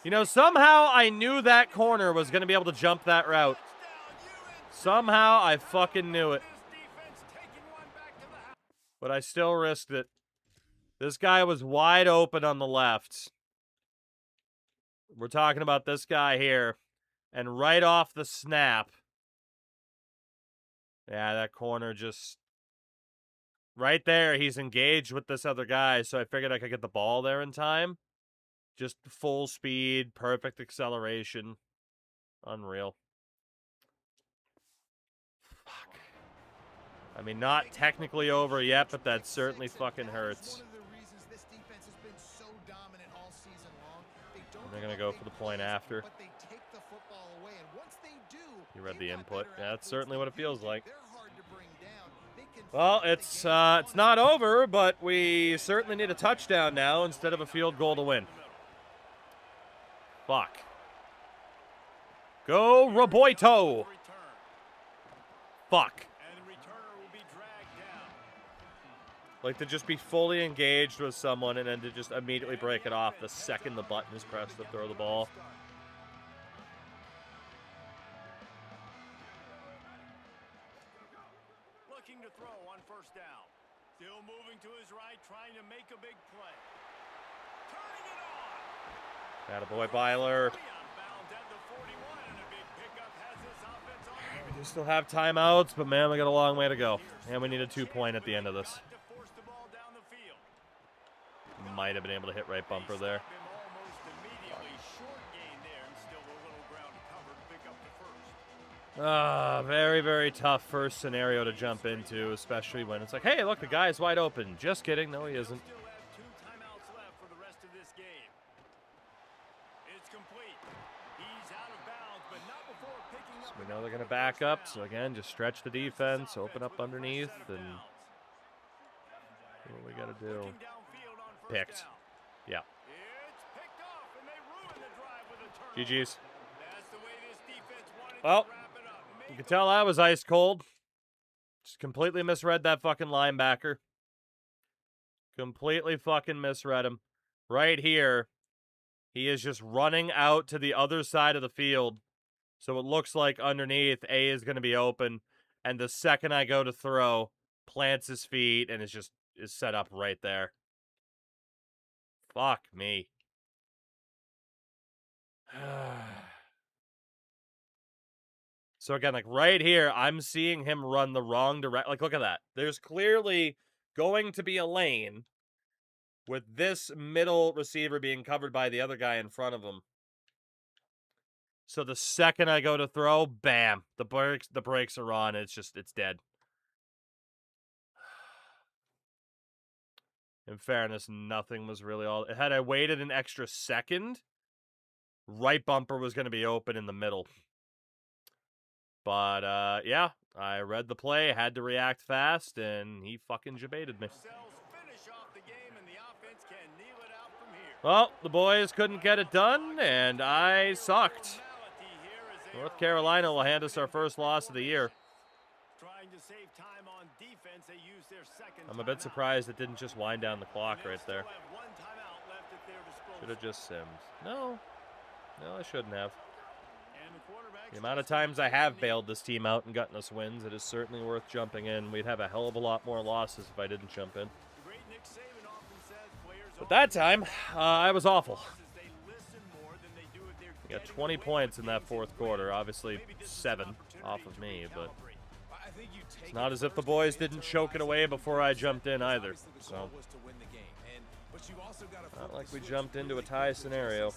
You know, somehow I knew that corner was going to be able to jump that route. Somehow I fucking knew it. But I still risked it. This guy was wide open on the left. We're talking about this guy here. And right off the snap. Yeah, that corner just... Right there, he's engaged with this other guy, so I figured I could get the ball there in time. Just full speed, perfect acceleration. Unreal. Fuck. I mean, not technically over yet, but that certainly fucking hurts. And they're going to go for the point after. You read the input. Yeah, that's certainly what it feels like. Well, it's not over, but we certainly need a touchdown now instead of a field goal to win. Fuck. Go, Roboito! Fuck. Like to just be fully engaged with someone and then to just immediately break it off the second the button is pressed to throw the ball. Looking to throw on first down. Still moving to his right, trying to make a big play. Turning it on. Attaboy, Byler. We do still have timeouts, but man, we got a long way to go. And we need a 2-point at the end of this. Might have been able to hit right bumper there. Very, very tough first scenario to jump into, especially when it's like, hey, look, the guy's wide open. Just kidding. No, he isn't. We know they're going to back up, so again, just stretch the defense, open up underneath, and what we got to do. Picked. Yeah. GG's. Well, you can tell I was ice cold. Just completely misread that fucking linebacker. Completely fucking misread him. Right here, he is just running out to the other side of the field. So it looks like underneath, A is going to be open. And the second I go to throw, plants his feet and is set up right there. Fuck me. So again, like right here, I'm seeing him run the wrong direction. Like, look at that. There's clearly going to be a lane with this middle receiver being covered by the other guy in front of him. So the second I go to throw, bam, the brakes are on. It's dead. In fairness, nothing was really all. Had I waited an extra second, right bumper was going to be open in the middle. But, yeah, I read the play, had to react fast, and he fucking jebaited me. Well, the boys couldn't get it done, and I sucked. North Carolina will hand us our first loss of the year. I'm a bit surprised it didn't just wind down the clock right there. Should have just simmed. No, I shouldn't have. The amount of times I have bailed this team out and gotten us wins, it is certainly worth jumping in. We'd have a hell of a lot more losses if I didn't jump in. But that time, I was awful. We got 20 points in that fourth quarter. Obviously, 7 off of me, but it's not as if the boys didn't choke it away before I jumped in either. So, not like we jumped into a tie scenario.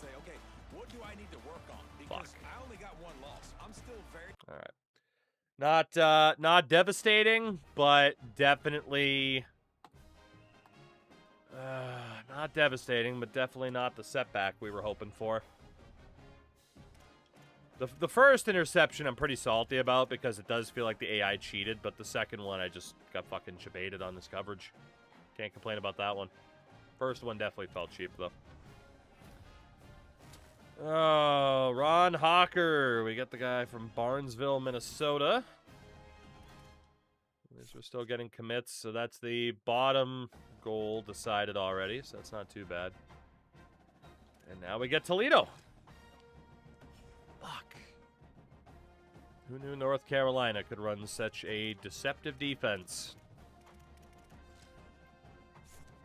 Fuck. All right. Not devastating, but definitely not devastating, but definitely not the setback we were hoping for. The first interception I'm pretty salty about because it does feel like the AI cheated, but the second one I just got fucking jebaited on this coverage. Can't complain about that one. First one definitely felt cheap, though. Oh, Ron Hawker. We got the guy from Barnesville, Minnesota. At least we're still getting commits, so that's the bottom goal decided already, so that's not too bad. And now we get Toledo. Fuck. Who knew North Carolina could run such a deceptive defense?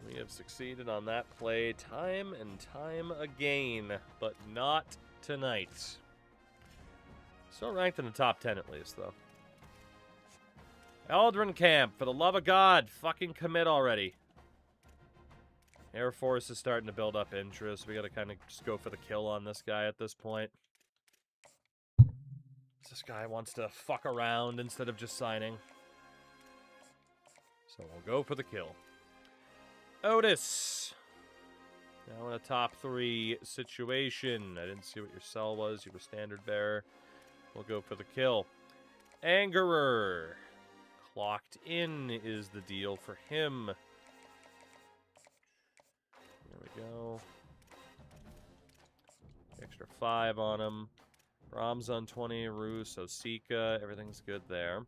We have succeeded on that play time and time again, but not tonight. Still ranked in the top 10 at least, though. Eldrin Camp, for the love of God, fucking commit already. Air Force is starting to build up interest. We gotta kind of just go for the kill on this guy at this point. This guy wants to fuck around instead of just signing. So we'll go for the kill. Otis. Now in a top 3 situation. I didn't see what your cell was. You were standard bearer. We'll go for the kill. Angerer. Clocked in is the deal for him. There we go. Extra 5 on him. Rom's on 20. Roos, Osika. Everything's good there.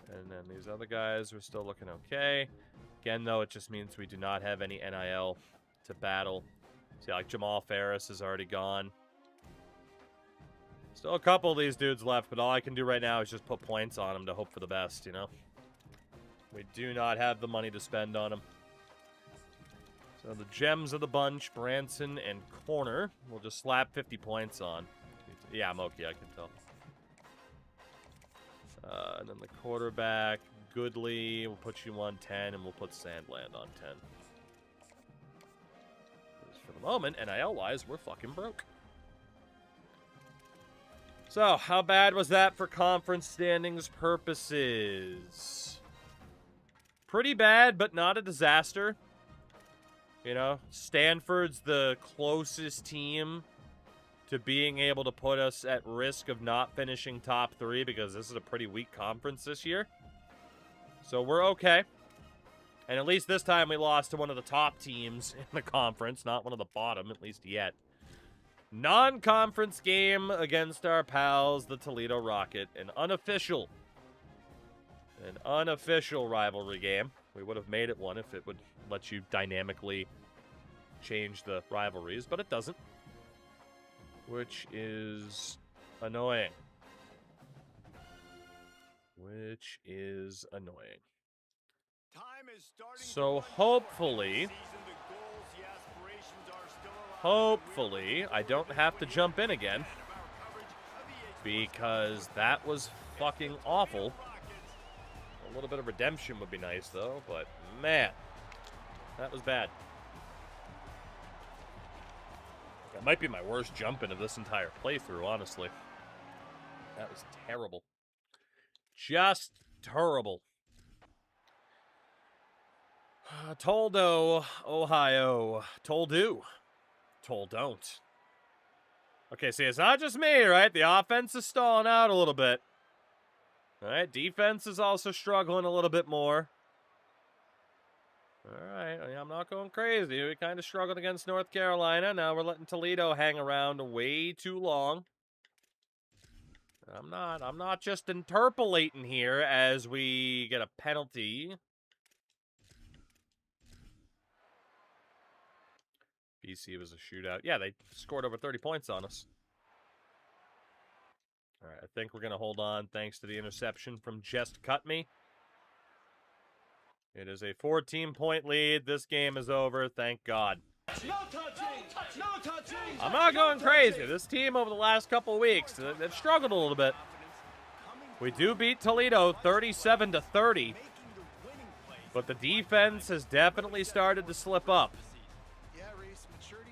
And then these other guys are still looking okay. Again, though, it just means we do not have any NIL to battle. See, like Jamal Ferris is already gone. Still a couple of these dudes left, but all I can do right now is just put points on them to hope for the best, you know? We do not have the money to spend on them. So the gems of the bunch, Branson and Corner, we'll just slap 50 points on. Yeah, Moki, I can tell. And then the quarterback, Goodley, we'll put you on 10, and we'll put Sandland on 10. Because for the moment, NIL-wise, we're fucking broke. So, how bad was that for conference standings purposes? Pretty bad, but not a disaster. You know, Stanford's the closest team to being able to put us at risk of not finishing top 3 because this is a pretty weak conference this year. So we're okay. And at least this time we lost to one of the top teams in the conference, not one of the bottom, at least yet. Non-conference game against our pals, the Toledo Rocket. An unofficial rivalry game. We would have made it one if it would let you dynamically change the rivalries, but it doesn't. Which is annoying. So hopefully, I don't have to jump in again, because that was fucking awful. A little bit of redemption would be nice, though, but man, that was bad. That might be my worst jump-in of this entire playthrough, honestly. That was terrible. Just terrible. Toldo, Ohio. Toldo. Toldon't. Okay, see, it's not just me, right? The offense is stalling out a little bit. All right, defense is also struggling a little bit more. All right, I'm not going crazy. We kind of struggled against North Carolina. Now we're letting Toledo hang around way too long. I'm not just interpolating here as we get a penalty. BC was a shootout. Yeah, they scored over 30 points on us. All right, I think we're going to hold on thanks to the interception from Just Cut Me. It is a 14-point lead. This game is over, thank God. No touching! No touching! I'm not going crazy. This team over the last couple of weeks, they've struggled a little bit. We do beat Toledo 37-30, but the defense has definitely started to slip up.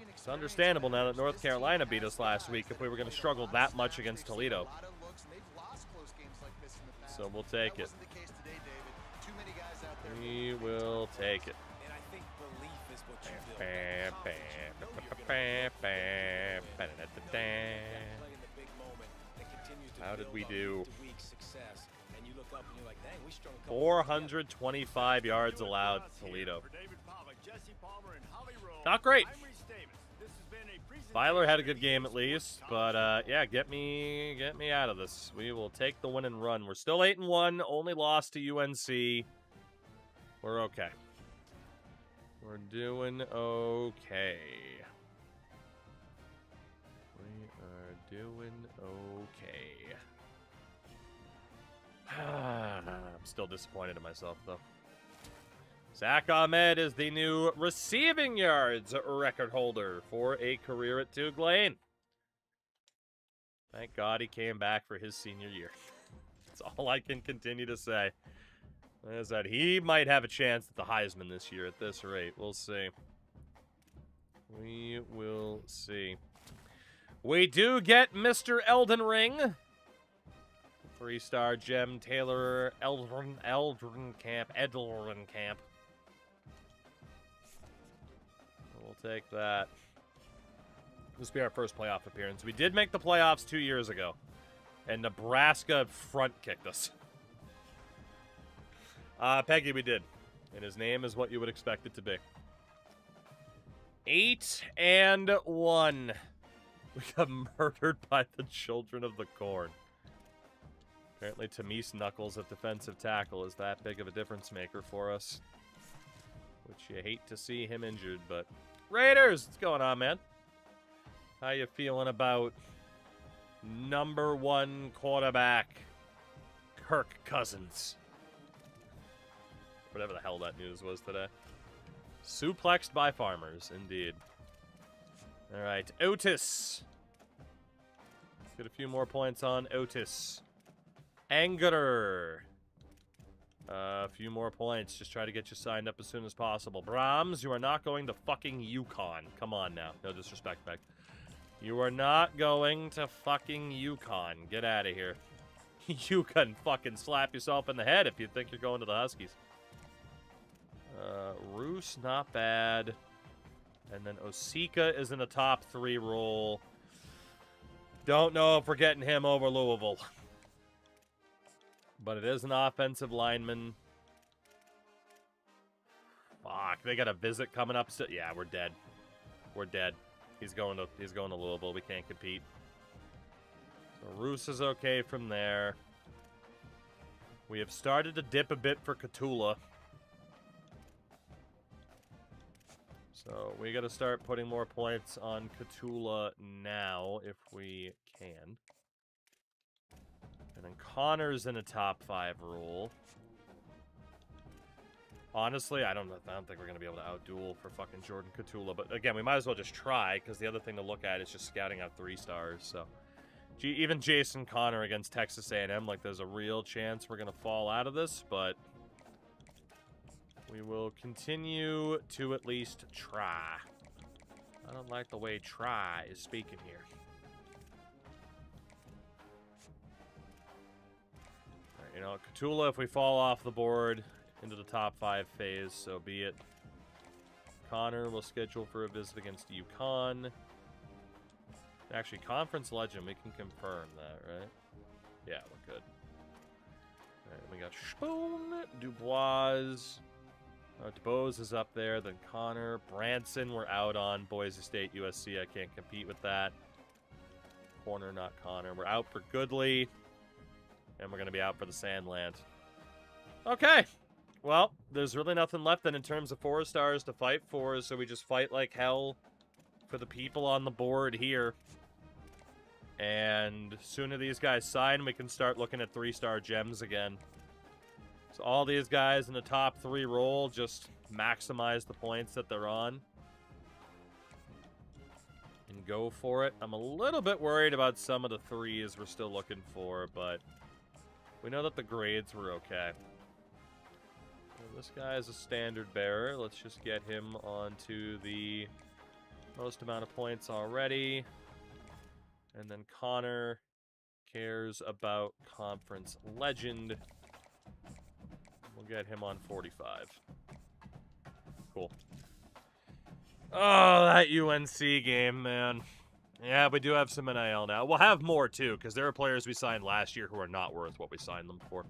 It's understandable now that North Carolina beat us last week if we were going to struggle that much against Toledo. So we'll take it. We will take it. How did we do? 425 yards allowed to Toledo. Not great. Filer had a good game at least, but yeah, get me out of this. We will take the win and run. We're still 8-1, only lost to UNC. We're okay. We're doing okay. We are doing okay. I'm still disappointed in myself, though. Zach Ahmed is the new receiving yards record holder for a career at Tulane. Thank God he came back for his senior year. That's all I can continue to say. Is that he might have a chance at the Heisman this year at this rate. We'll see. We will see. We do get Mr. Elden Ring. 3-star gem Taylor Eldrenkamp. We'll take that. This will be our first playoff appearance. We did make the playoffs 2 years ago, and Nebraska front kicked us. Peggy, we did. And his name is what you would expect it to be. 8-1. We got murdered by the Children of the Corn. Apparently, Tamise Knuckles at defensive tackle is that big of a difference maker for us. Which you hate to see him injured, but... Raiders! What's going on, man? How you feeling about #1 quarterback, Kirk Cousins? Whatever the hell that news was today. Suplexed by farmers, indeed. All right, Otis. Let's get a few more points on Otis. Angerer. A few more points. Just try to get you signed up as soon as possible. Brahms, you are not going to fucking UConn. Come on now. No disrespect, Beck. You are not going to fucking UConn. Get out of here. You can fucking slap yourself in the head if you think you're going to the Huskies. Roos, not bad. And then Osika is in the top 3 role. Don't know if we're getting him over Louisville. But it is an offensive lineman. Fuck, they got a visit coming up. Yeah, we're dead. We're dead. He's going to Louisville. We can't compete. So Roos is okay from there. We have started to dip a bit for Catula. So we got to start putting more points on Catula now if we can. And then Connor's in a top 5 role. Honestly, I don't think we're going to be able to outduel for fucking Jordan Catula. But again, we might as well just try, because the other thing to look at is just scouting out 3 stars. So even Jason Connor against Texas A&M, like, there's a real chance we're going to fall out of this, but we will continue to at least try. I don't like the way try is speaking here. All right, you know, Catula, if we fall off the board into the top 5 phase, so be it. Connor will schedule for a visit against UConn. Actually, Conference Legend, we can confirm that, right? Yeah, we're good. Alright, we got Spoon, Dubois. DeBose is up there, then Connor. Branson, we're out on. Boise State, USC, I can't compete with that. Corner, not Connor. We're out for Goodley. And we're going to be out for the Sandland. Okay. Well, there's really nothing left then in terms of 4 stars to fight for, so we just fight like hell for the people on the board here. And sooner these guys sign, we can start looking at 3-star gems again. So all these guys in the top 3 roll, just maximize the points that they're on. And go for it. I'm a little bit worried about some of the 3s we're still looking for, but we know that the grades were okay. Well, this guy is a standard bearer. Let's just get him onto the most amount of points already. And then Connor cares about Conference Legend. We'll get him on 45. Cool. Oh, that UNC game, man. Yeah, we do have some NIL now. We'll have more, too, because there are players we signed last year who are not worth what we signed them for.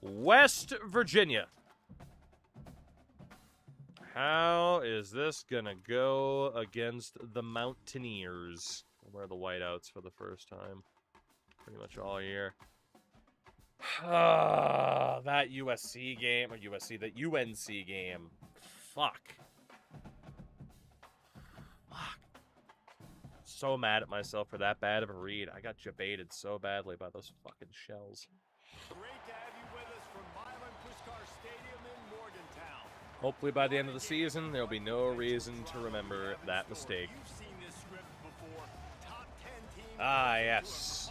West Virginia. How is this gonna go against the Mountaineers? Wear the whiteouts for the first time pretty much all year. That USC game, or that UNC game. Fuck. So mad at myself for that bad of a read. I got jebaited so badly by those fucking shells. Great to have you with us from Milan Puskar Stadium in Morgantown. Hopefully by the end of the season, there'll be no reason to remember that mistake. You've seen this script before. Top 10 teams. Ah, yes.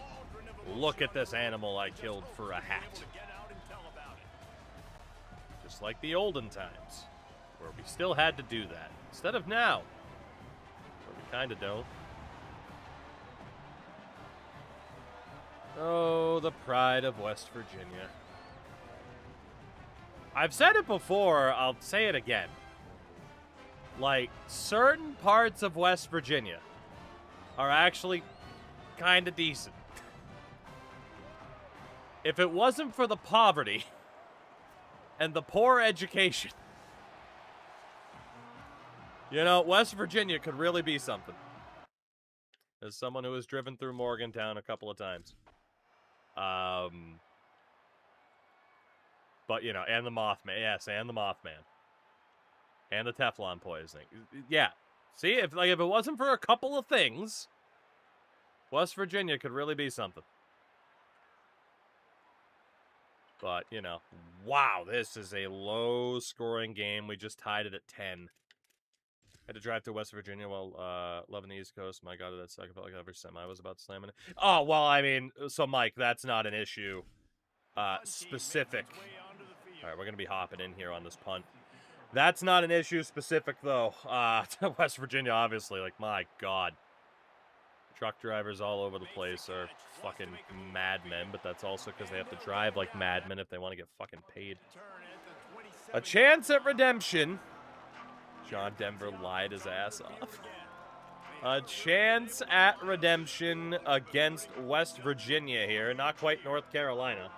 Look at this animal I killed for a hat. Just like the olden times, where we still had to do that. Instead of now, where we kind of don't. Oh, the pride of West Virginia. I've said it before, I'll say it again. Like, certain parts of West Virginia are actually kind of decent. If it wasn't for the poverty and the poor education, you know, West Virginia could really be something. As someone who has driven through Morgantown a couple of times. But, you know, and the Mothman. Yes, and the Mothman. And the Teflon poisoning. Yeah. See, if it wasn't for a couple of things, West Virginia could really be something. But, you know, wow, this is a low-scoring game. We just tied it at 10. Had to drive to West Virginia while loving the East Coast. My God, that suck. I felt like every semi was about slamming it. Oh, well, I mean, so, Mike, that's not an issue. Specific. All right, we're going to be hopping in here on this punt. That's not an issue specific, though. To West Virginia, obviously. Like, my God. Truck drivers all over the place are fucking madmen, but that's also because they have to drive like madmen if they want to get fucking paid. A chance at redemption. John Denver lied his ass off. A chance at redemption against West Virginia here. Not quite North Carolina.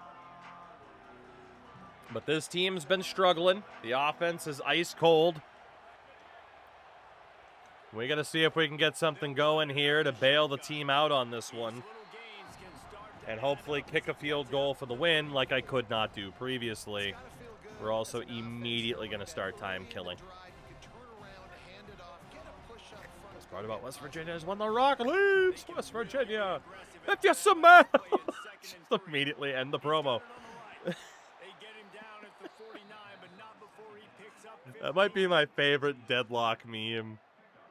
But this team's been struggling. The offense is ice cold. We got to see if we can get something going here to bail the team out on this one. And hopefully kick a field goal for the win like I could not do previously. We're also immediately going to start time killing. Best part about West Virginia is when the Rock leads West Virginia. If you smell. Just immediately end the promo. That might be my favorite deadlock meme.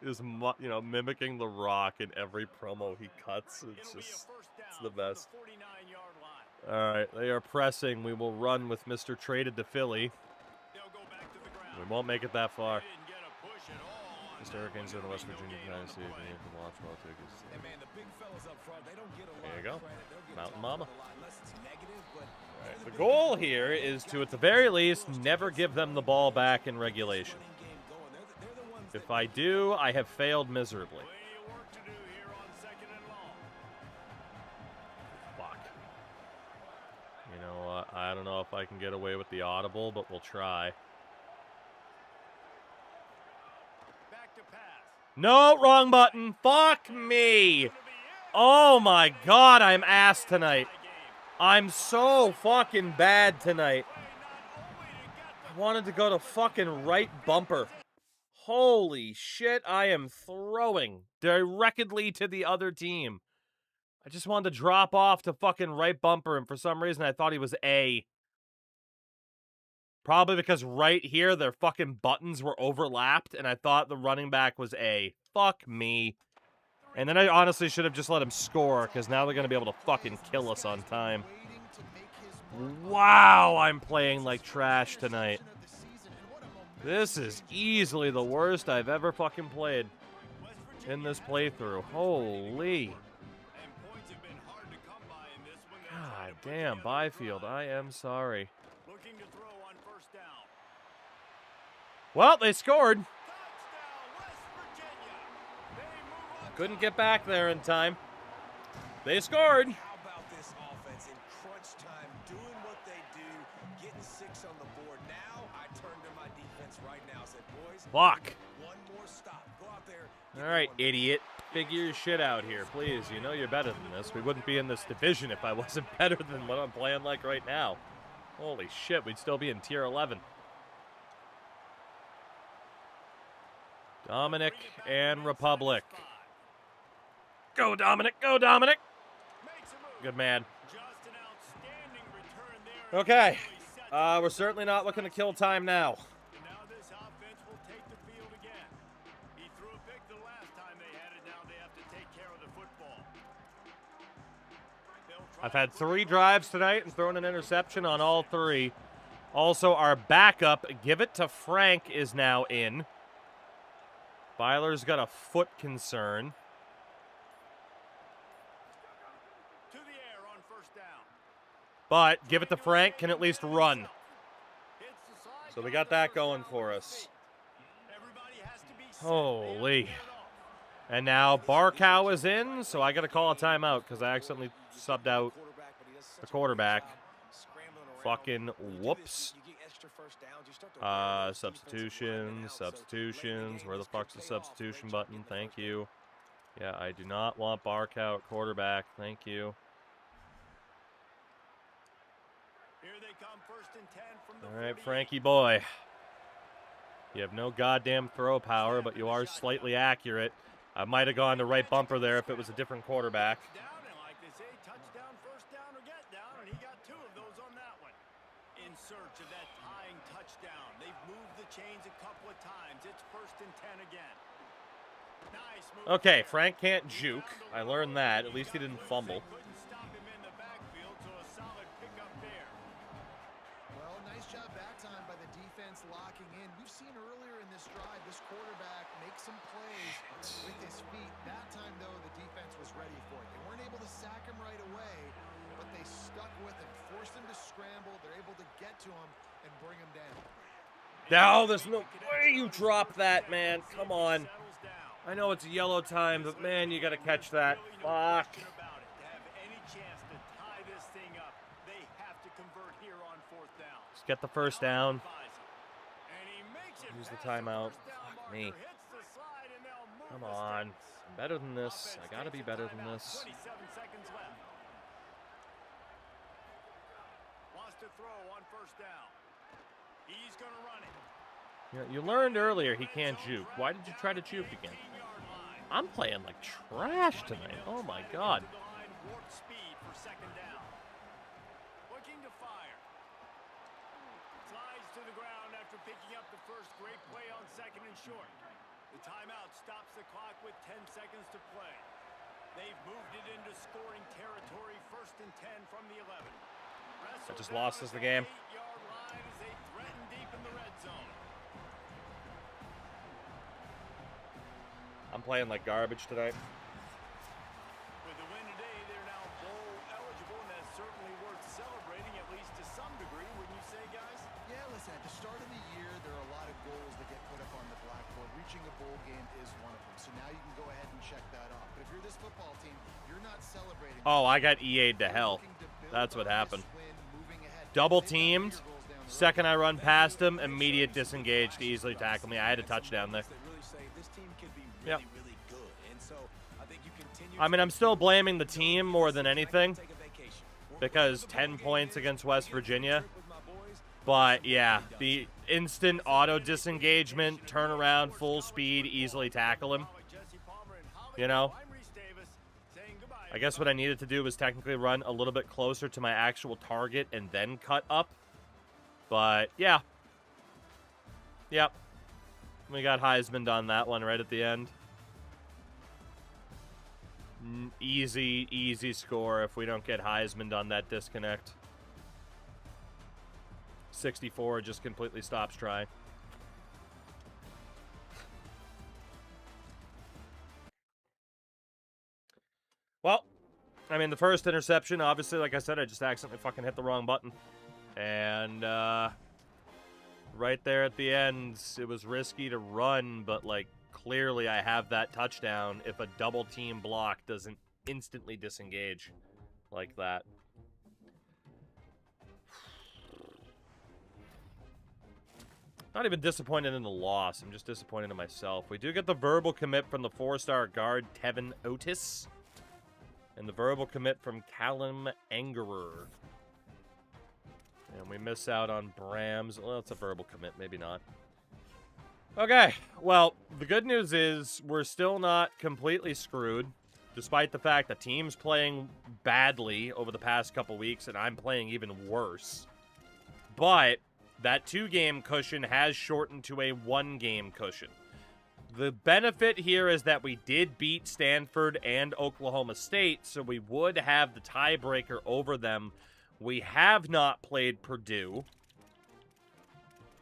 Is, you know, mimicking the Rock in every promo he cuts. It's just, it's the best. All right, they are pressing. We will run with Mr. Traded to Philly. We won't make it that far. Mr. Hurricanes in the West Virginia Dynasty. There you go. Mountain Mama. Right, the goal here is to, at the very least, never give them the ball back in regulation. If I do, I have failed miserably. Fuck. You know what? I don't know if I can get away with the audible, but we'll try. No, wrong button. Fuck me. Oh my god, I'm ass tonight. I'm so fucking bad tonight. I wanted to go to fucking right bumper. Holy shit, I am throwing directly to the other team. I just wanted to drop off to fucking right bumper, and for some reason I thought he was A. Probably because right here their fucking buttons were overlapped, and I thought the running back was A. Fuck me. And then I honestly should have just let him score, because now they're going to be able to fucking kill us on time. Wow, I'm playing like trash tonight. This is easily the worst I've ever fucking played in this playthrough. Holy. God damn, Byfield, I am sorry. Well, they scored. Couldn't get back there in time. They scored. How about this offense in crunch time, doing what they do, getting 6 on the board. Now I turn to my defense right now. Said, boys, fuck. One more stop. Go out there. All right, idiot. Figure your shit out here, please. You know you're better than this. We wouldn't be in this division if I wasn't better than what I'm playing like right now. Holy shit, we'd still be in tier 11. Dominic and Republic. Go, Dominic. Go, Dominic. Good man. Okay. We're certainly not looking to kill time now. I've had 3 drives tonight and thrown an interception on all 3. Also, our backup, Give It to Frank, is now in. Byler's got a foot concern. But Give It to Frank can at least run. So we got that going for us. Holy. And now Barcow is in, so I got to call a timeout because I accidentally subbed out the quarterback. Fucking whoops. Substitutions. Where the fuck's the substitution button? Thank you. Yeah, I do not want Barcow at quarterback. Thank you. All right, Frankie boy. You have no goddamn throw power, but you are slightly accurate. I might have gone to right bumper there if it was a different quarterback. Okay, Frank can't juke. I learned that. At least he didn't fumble. Well, nice job that time by the defense locking in. We've seen earlier in this drive, this quarterback make some plays with his feet. That time, though, the defense was ready for it. They weren't able to sack him right away, but they stuck with him, forced him to scramble. They're able to get to him and bring him down. No, there's no way you drop that, man. Come on. I know it's yellow time, but man, you got to catch that. Fuck. To have any chance to tie this thing up, they have to convert here on 4th down. Just get the first down. And he makes it Use the past timeout. first down Fuck marker, me. hits the slide, and they'll move Come the on. sticks. I'm better than this. I got to be better than this. 27 seconds left. Wants to throw on 1st down. He's going to run it. You learned earlier he can't juke. Why did you try to juke again? I'm playing like trash tonight. Oh my god. Warp speed for 2nd down. Looking to fire. Slides to the ground after picking up the first great play on 2nd and short. The timeout stops the clock with 10 seconds to play. They've moved it into scoring territory, 1st and 10 from the 11. I just lost us the game. 8-yard line as they threaten deep in the red zone. I'm playing like garbage tonight. With the win today, they're now bowl eligible, and that's certainly worth celebrating, at least to some degree, wouldn't you say, guys? Yeah, listen, at the start of the year, there are a lot of goals that get put up on the blackboard. Reaching a bowl game is one of them. So now you can go ahead and check that off. But if you're this football team, you're not celebrating. Oh, I got EA'd to hell. That's what happened. Double teamed. Second I run past him, immediate disengage to easily tackle me. I had a touchdown there. Yep. I mean, I'm still blaming the team more than anything because 10 points against West Virginia. But, yeah, the instant auto disengagement, turnaround, full speed, easily tackle him. You know? I guess what I needed to do was technically run a little bit closer to my actual target and then cut up. But, yeah. Yep. We got Heisman on that one right at the end. Easy score if we don't get Heisman on that disconnect. 64 just completely stops trying. Well, I mean, the first interception, obviously, like I said, I just accidentally fucking hit the wrong button. And, right there at the end, it was risky to run, but, like, clearly I have that touchdown if a double team block doesn't instantly disengage like that. Not even disappointed in the loss. I'm just disappointed in myself. We do get the verbal commit from the 4-star guard, Tevin Otis. And the verbal commit from Callum Angerer. And we miss out on Brams. Well, it's a verbal commit. Maybe not. Okay. Well, the good news is we're still not completely screwed. Despite the fact the team's playing badly over the past couple weeks, and I'm playing even worse. But that 2-game cushion has shortened to a 1-game cushion. The benefit here is that we did beat Stanford and Oklahoma State, so we would have the tiebreaker over them. We have not played Purdue,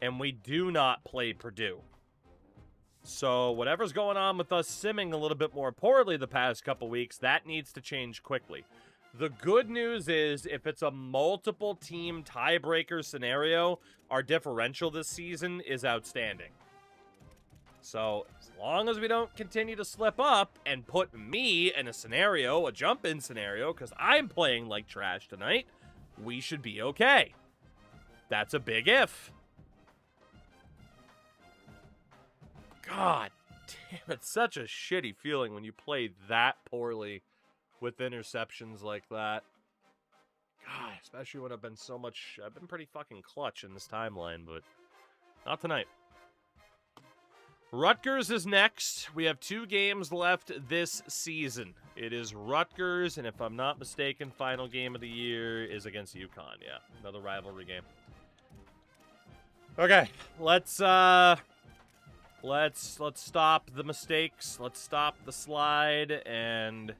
and we do not play Purdue. So whatever's going on with us simming a little bit more poorly the past couple weeks, that needs to change quickly. The good news is if it's a multiple team tiebreaker scenario, our differential this season is outstanding. So as long as we don't continue to slip up and put me in a scenario, a jump-in scenario, because I'm playing like trash tonight, we should be okay. That's a big if. God damn, it's such a shitty feeling when you play that poorly with interceptions like that. God, especially when I've been pretty fucking clutch in this timeline, but not tonight. Rutgers is next. We have 2 games left this season. It is Rutgers, and if I'm not mistaken, final game of the year is against UConn. Yeah, another rivalry game. Okay, let's stop the mistakes. Let's stop the slide and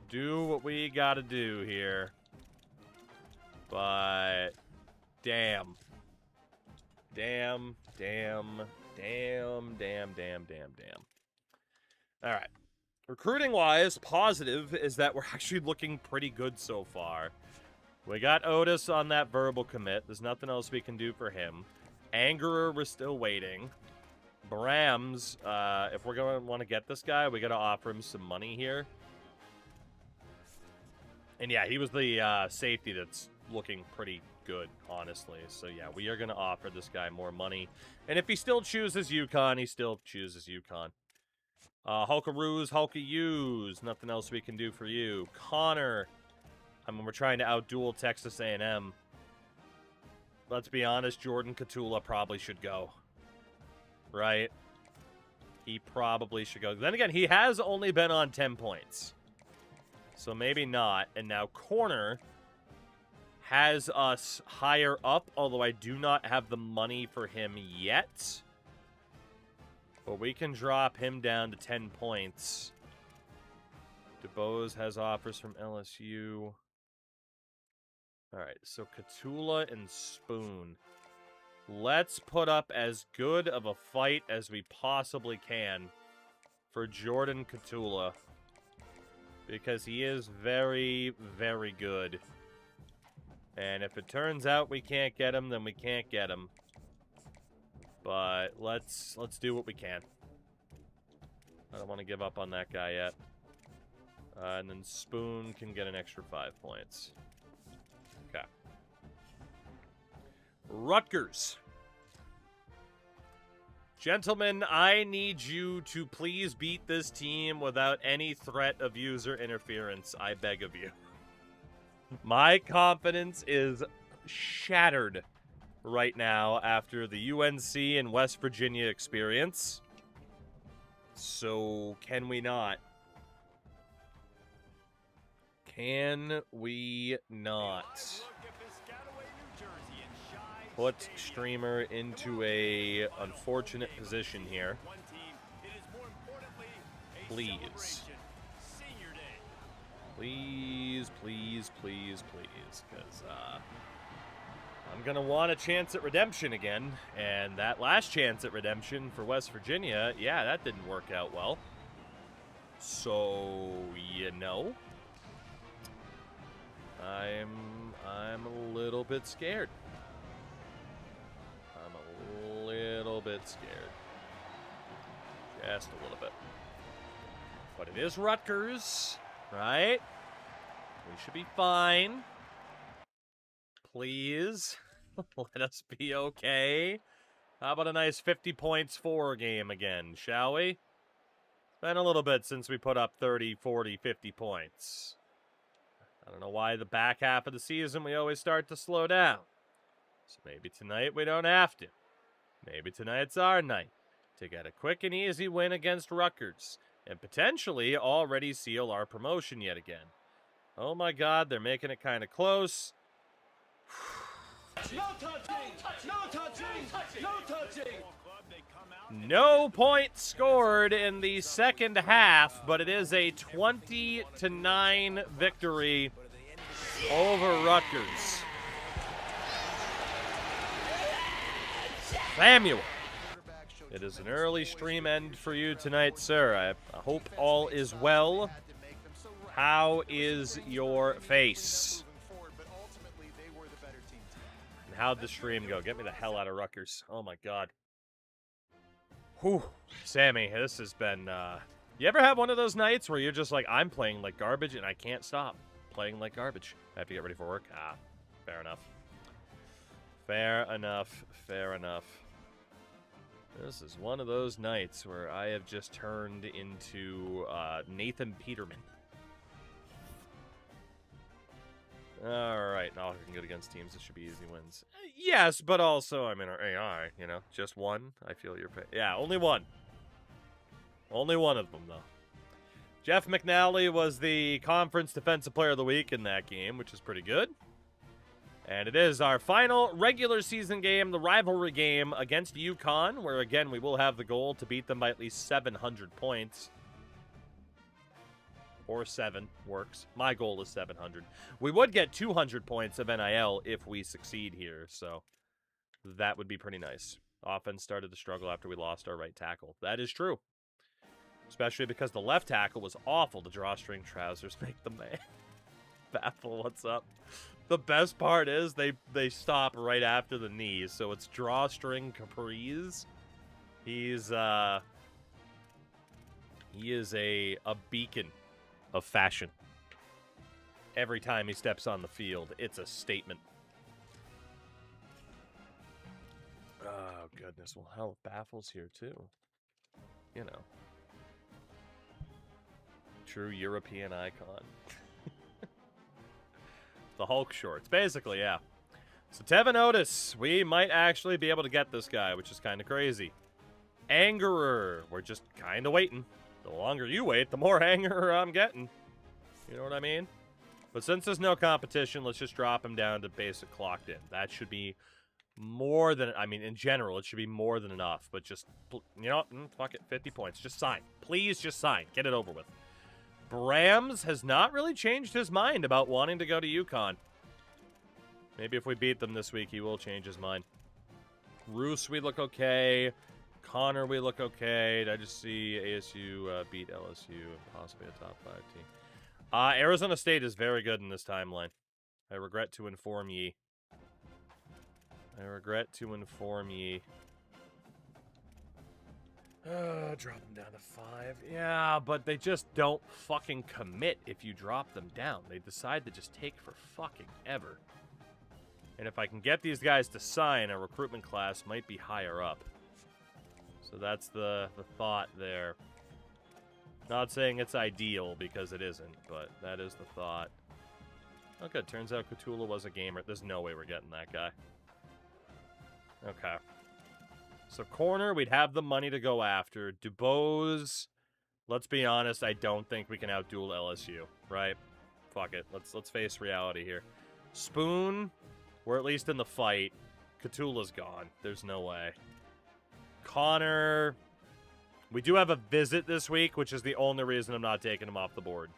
do what we gotta do here. But damn. All right. Recruiting-wise, positive is that we're actually looking pretty good so far. We got Otis on that verbal commit. There's nothing else we can do for him. Angerer, we're still waiting. Brams, if we're going to want to get this guy, we got to offer him some money here. And yeah, he was the safety that's looking pretty good, honestly. So yeah, we are going to offer this guy more money. And if he still chooses UConn, he still chooses UConn. Hulkaroos, Hulka-Yous. Nothing else we can do for you. Connor. I mean, we're trying to outduel Texas A&M. Let's be honest, Jordan Catula probably should go. Right? He probably should go. Then again, he has only been on 10 points. So maybe not. And now corner has us higher up, although I do not have the money for him yet. But we can drop him down to 10 points. DeBose has offers from LSU. All right, so Catula and Spoon. Let's put up as good of a fight as we possibly can for Jordan Catula. Because he is very, very good. And if it turns out we can't get him, then we can't get him. But let's do what we can. I don't want to give up on that guy yet. And then Spoon can get an extra 5 points. Okay. Rutgers. Gentlemen, I need you to please beat this team without any threat of user interference. I beg of you. My confidence is shattered right now after the UNC and West Virginia experience. So, can we not? Can we not put Streamer into a unfortunate position here? Please. Please, please, please, please. Because I'm going to want a chance at redemption again. And that last chance at redemption for West Virginia, yeah, that didn't work out well. So, you know, I'm a little bit scared. I'm a little bit scared. Just a little bit. But it is Rutgers, right? We should be fine. Please, let us be okay. How about a nice 50 points for game again, shall we? It's been a little bit since we put up 30, 40, 50 points. I don't know why the back half of the season we always start to slow down. So maybe tonight we don't have to. Maybe tonight's our night to get a quick and easy win against Rutgers and potentially already seal our promotion yet again. Oh my God, they're making it kind of close. No touching! No touching! No touching! No points scored in the second half, but it is a 20-9 victory over Rutgers. Samuel, it is an early stream end for you tonight, sir. I hope all is well. How is your face? And how'd the stream go? Get me the hell out of Rutgers. Oh my God. Whew. Sammy, this has been, you ever have one of those nights where you're just like, I'm playing like garbage and I can't stop playing like garbage? I have to get ready for work? Ah, fair enough. Fair enough. Fair enough. This is one of those nights where I have just turned into Nathan Peterman. Alright, now I can go against teams that should be easy wins. Yes, but also, I mean, our AI, you know, just one. I feel your pain. Yeah, only one. Only one of them, though. Jeff McNally was the Conference Defensive Player of the Week in that game, which is pretty good. And it is our final regular season game, the rivalry game against UConn, where, again, we will have the goal to beat them by at least 700 points. Or 7 works. My goal is 700. We would get 200 points of NIL if we succeed here, so that would be pretty nice. Offense started to struggle after we lost our right tackle. That is true. Especially because the left tackle was awful. The drawstring trousers make the man. Baffle, what's up? The best part is they stop right after the knees, so it's drawstring capris. He is a beacon of fashion. Every time he steps on the field, it's a statement. Oh, goodness. Well, hell, Baffles here, too. You know. True European icon. The Hulk shorts. Basically, yeah. So, Tevin Otis. We might actually be able to get this guy, which is kind of crazy. Angerer. We're just kind of waiting. The longer you wait, the more Angerer I'm getting. You know what I mean? But since there's no competition, let's just drop him down to basic clocked in. That should be more than, I mean, in general, it should be more than enough. But just, you know, fuck it, 50 points. Just sign. Please just sign. Get it over with. Brams has not really changed his mind about wanting to go to UConn. Maybe if we beat them this week, he will change his mind. Roos, we look okay. Connor, we look okay. Did I just see ASU beat LSU and possibly a top 5 team? Arizona State is very good in this timeline. I regret to inform ye. Drop them down to 5. Yeah, but they just don't fucking commit if you drop them down. They decide to just take for fucking ever. And if I can get these guys to sign, a recruitment class might be higher up. So that's the thought there. Not saying it's ideal, because it isn't, but that is the thought. Oh, good. Turns out Cthulhu was a gamer. There's no way we're getting that guy. Okay. So corner, we'd have the money to go after. Dubose, let's be honest, I don't think we can outduel LSU, right? Fuck it. Let's face reality here. Spoon, we're at least in the fight. Cthulhu's gone. There's no way. Connor, we do have a visit this week, which is the only reason I'm not taking him off the board.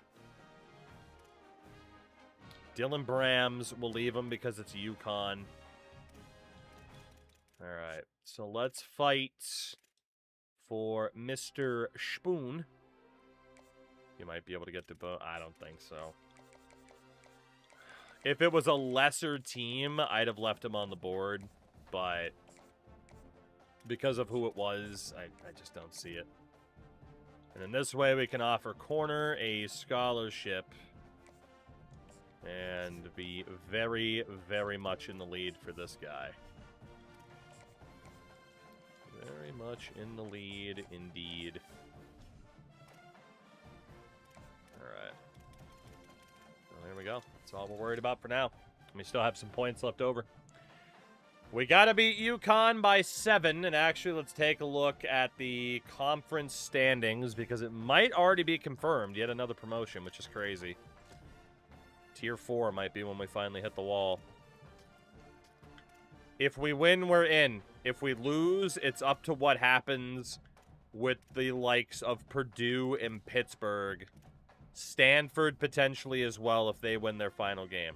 Dylan Brams, we'll leave him because it's UConn. Alright, so let's fight for Mr. Spoon. You might be able to get to both. I don't think so. If it was a lesser team, I'd have left him on the board, but because of who it was, I just don't see it. And in this way, we can offer corner a scholarship and be very, very much in the lead for this guy. Very much in the lead, indeed. Alright. Well, there we go. That's all we're worried about for now. We still have some points left over. We gotta beat UConn by 7, and actually let's take a look at the conference standings, because it might already be confirmed. Yet another promotion, which is crazy. Tier 4 might be when we finally hit the wall. If we win, we're in. If we lose, it's up to what happens with the likes of Purdue and Pittsburgh. Stanford potentially as well if they win their final game.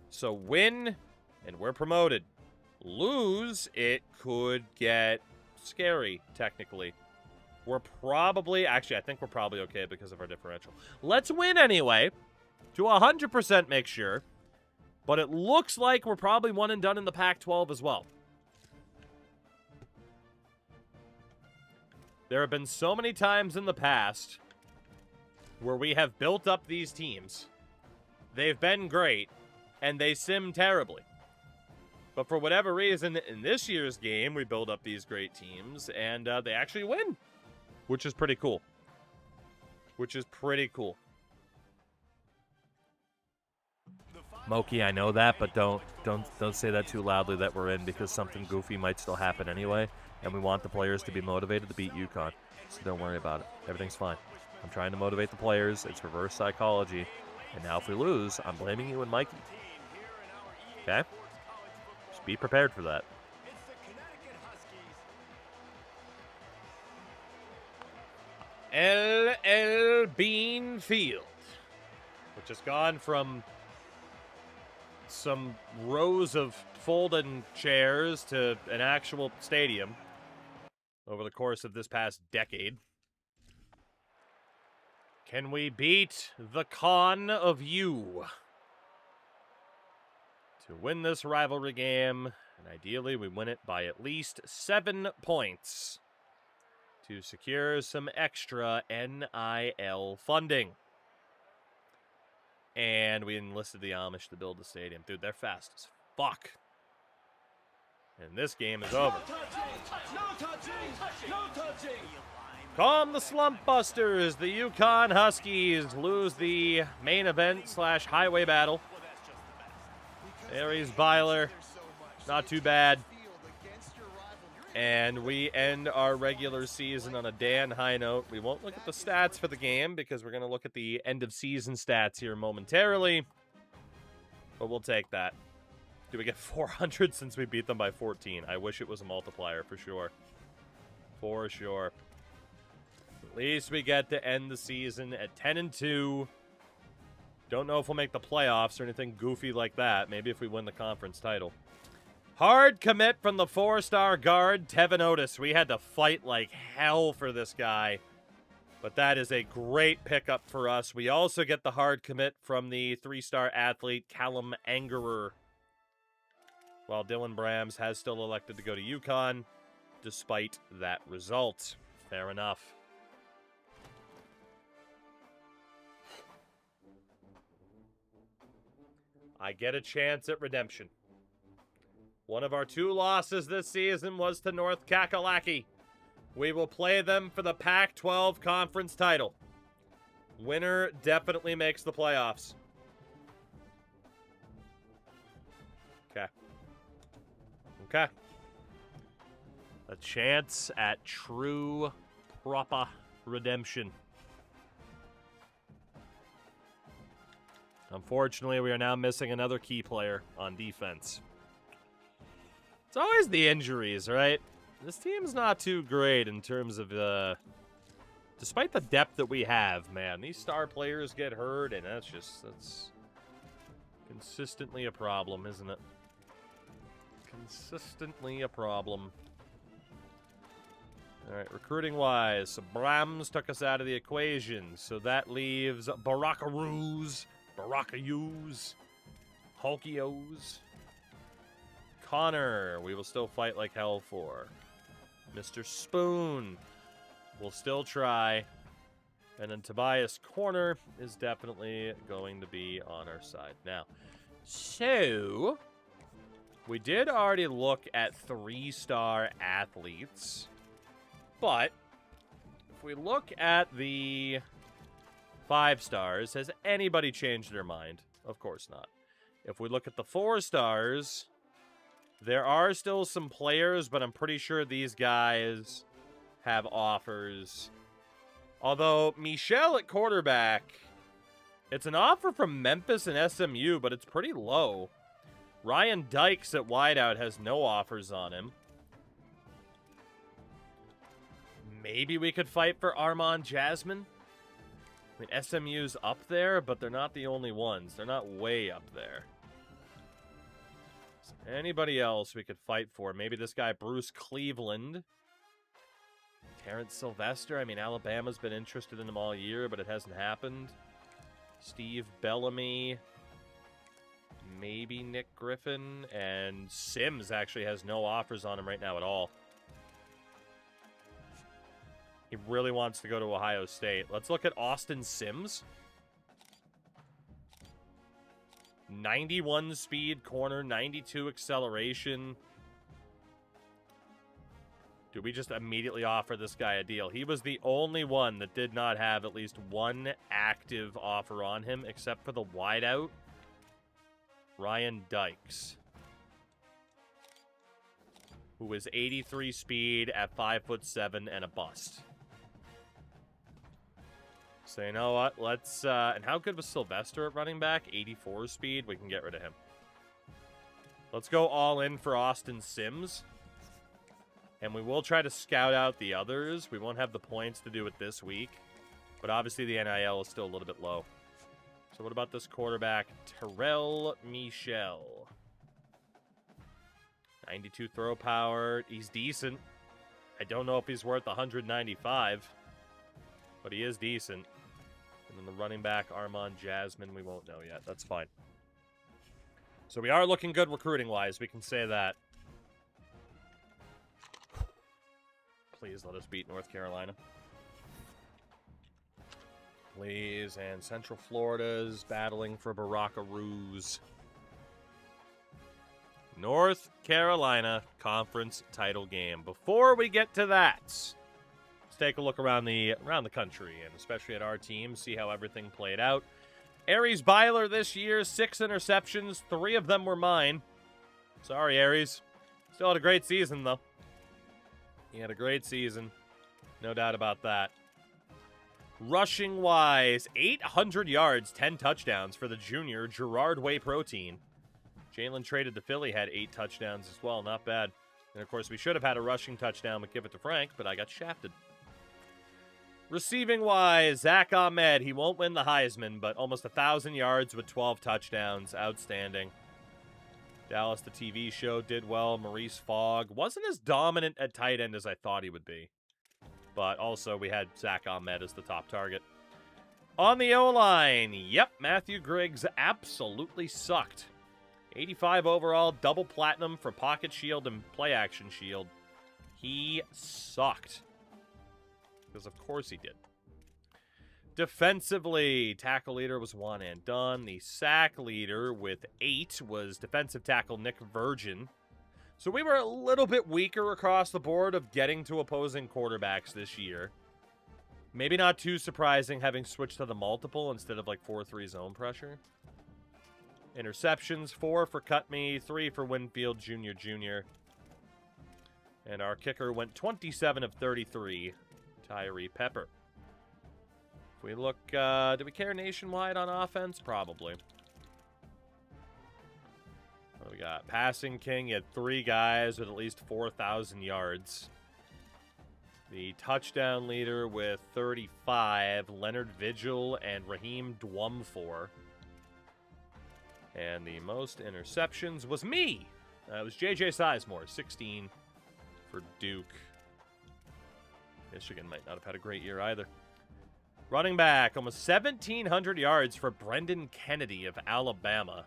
So win, and we're promoted. Lose, it could get scary, technically. We're probably... Actually, I think we're probably okay because of our differential. Let's win anyway, to 100% make sure. But it looks like we're probably one and done in the Pac-12 as well. There have been so many times in the past where we have built up these teams. They've been great, and they sim terribly. But for whatever reason, in this year's game, we build up these great teams, and they actually win. Which is pretty cool. Moki, I know that, but don't say that too loudly that we're in, because something goofy might still happen anyway, and we want the players to be motivated to beat UConn. So don't worry about it. Everything's fine. I'm trying to motivate the players. It's reverse psychology. And now if we lose, I'm blaming you and Mikey. Okay? Just be prepared for that. LL Bean Field, which has gone from some rows of folding chairs to an actual stadium over the course of this past decade. Can we beat the Con of You to win this rivalry game? And ideally, we win it by at least 7 points. to secure some extra NIL funding. And we enlisted the Amish to build the stadium. Dude, they're fast as fuck. And this game is over. Calm the Slump Busters. The Yukon Huskies lose the main event / highway battle. Aries Byler, not too bad. And we end our regular season on a damn high note. We won't look at the stats for the game because we're going to look at the end of season stats here momentarily. But we'll take that. Do we get 400 since we beat them by 14? I wish it was a multiplier for sure. For sure. At least we get to end the season at 10-2. Don't know if we'll make the playoffs or anything goofy like that. Maybe if we win the conference title. Hard commit from the 4-star guard, Tevin Otis. We had to fight like hell for this guy. But that is a great pickup for us. We also get the hard commit from the 3-star athlete, Callum Angerer. While Dylan Brams has still elected to go to UConn, despite that result. Fair enough. I get a chance at redemption. One of our 2 losses this season was to North Kakalaki. We will play them for the Pac-12 conference title. Winner definitely makes the playoffs. Okay. Okay. A chance at true, proper redemption. Unfortunately, we are now missing another key player on defense. It's always the injuries, right? This team's not too great in terms of, despite the depth that we have, man. These star players get hurt, and that's consistently a problem, isn't it? Consistently a problem. All right, recruiting-wise, so Brams took us out of the equation, so that leaves Barakaroos, Barakayus, Hulkios, Connor, we will still fight like hell for. Mr. Spoon, we'll still try. And then Tobias Corner is definitely going to be on our side. Now, so we did already look at 3-star athletes. But if we look at the 5 stars, has anybody changed their mind? Of course not. If we look at the 4 stars, there are still some players, but I'm pretty sure these guys have offers. Although, Michel at quarterback, it's an offer from Memphis and SMU, but it's pretty low. Ryan Dykes at wideout has no offers on him. Maybe we could fight for Armand Jasmine? I mean, SMU's up there, but they're not the only ones. They're not way up there. Anybody else we could fight for? Maybe this guy, Bruce Cleveland. Terrence Sylvester. I mean, Alabama's been interested in him all year, but it hasn't happened. Steve Bellamy. Maybe Nick Griffin. And Sims actually has no offers on him right now at all. He really wants to go to Ohio State. Let's look at Austin Sims. 91 speed corner, 92 acceleration. Do we just immediately offer this guy a deal? He was the only one that did not have at least one active offer on him, except for the wideout, Ryan Dykes, who was 83 speed at 5'7" and a bust. So you know what? Let's, and how good was Sylvester at running back? 84 speed? We can get rid of him. Let's go all in for Austin Sims. And we will try to scout out the others. We won't have the points to do it this week. But obviously the NIL is still a little bit low. So what about this quarterback? Terrell Michel. 92 throw power. He's decent. I don't know if he's worth 195. But he is decent. And then the running back, Armand Jasmine, we won't know yet. That's fine. So we are looking good recruiting-wise. We can say that. Please let us beat North Carolina. Please, and Central Florida's battling for Barakaroos. North Carolina Conference title game. Before we get to that, let's take a look around the country, and especially at our team, see how everything played out. Aries Byler this year, 6 interceptions, 3 of them were mine. Sorry, Aries. Still had a great season, though. He had a great season. No doubt about that. Rushing-wise, 800 yards, 10 touchdowns for the junior Gerard Whey Protein. Jalen traded to Philly, had 8 touchdowns as well. Not bad. And, of course, we should have had a rushing touchdown with Give It to Frank, but I got shafted. Receiving-wise, Zach Ahmed. He won't win the Heisman, but almost 1,000 yards with 12 touchdowns. Outstanding. Dallas, the TV show, did well. Maurice Fogg wasn't as dominant at tight end as I thought he would be. But also, we had Zach Ahmed as the top target. On the O-line, yep, Matthew Griggs absolutely sucked. 85 overall, double platinum for pocket shield and play action shield. He sucked. Because of course he did. Defensively, tackle leader was one and done. The sack leader with 8 was defensive tackle Nick Virgin. So we were a little bit weaker across the board of getting to opposing quarterbacks this year. Maybe not too surprising having switched to the multiple instead of like 4-3 zone pressure. Interceptions, 4 for Cutme, 3 for Winfield Jr. And our kicker went 27 of 33, Tyree Pepper. If we look, do we care nationwide on offense? Probably. What do we got? Passing king, you had 3 guys with at least 4,000 yards. The touchdown leader with 35, Leonard Vigil and Raheem Dwumfor. And the most interceptions was me. It was J.J. Sizemore, 16 for Duke. Michigan might not have had a great year either. Running back, almost 1,700 yards for Brendan Kennedy of Alabama.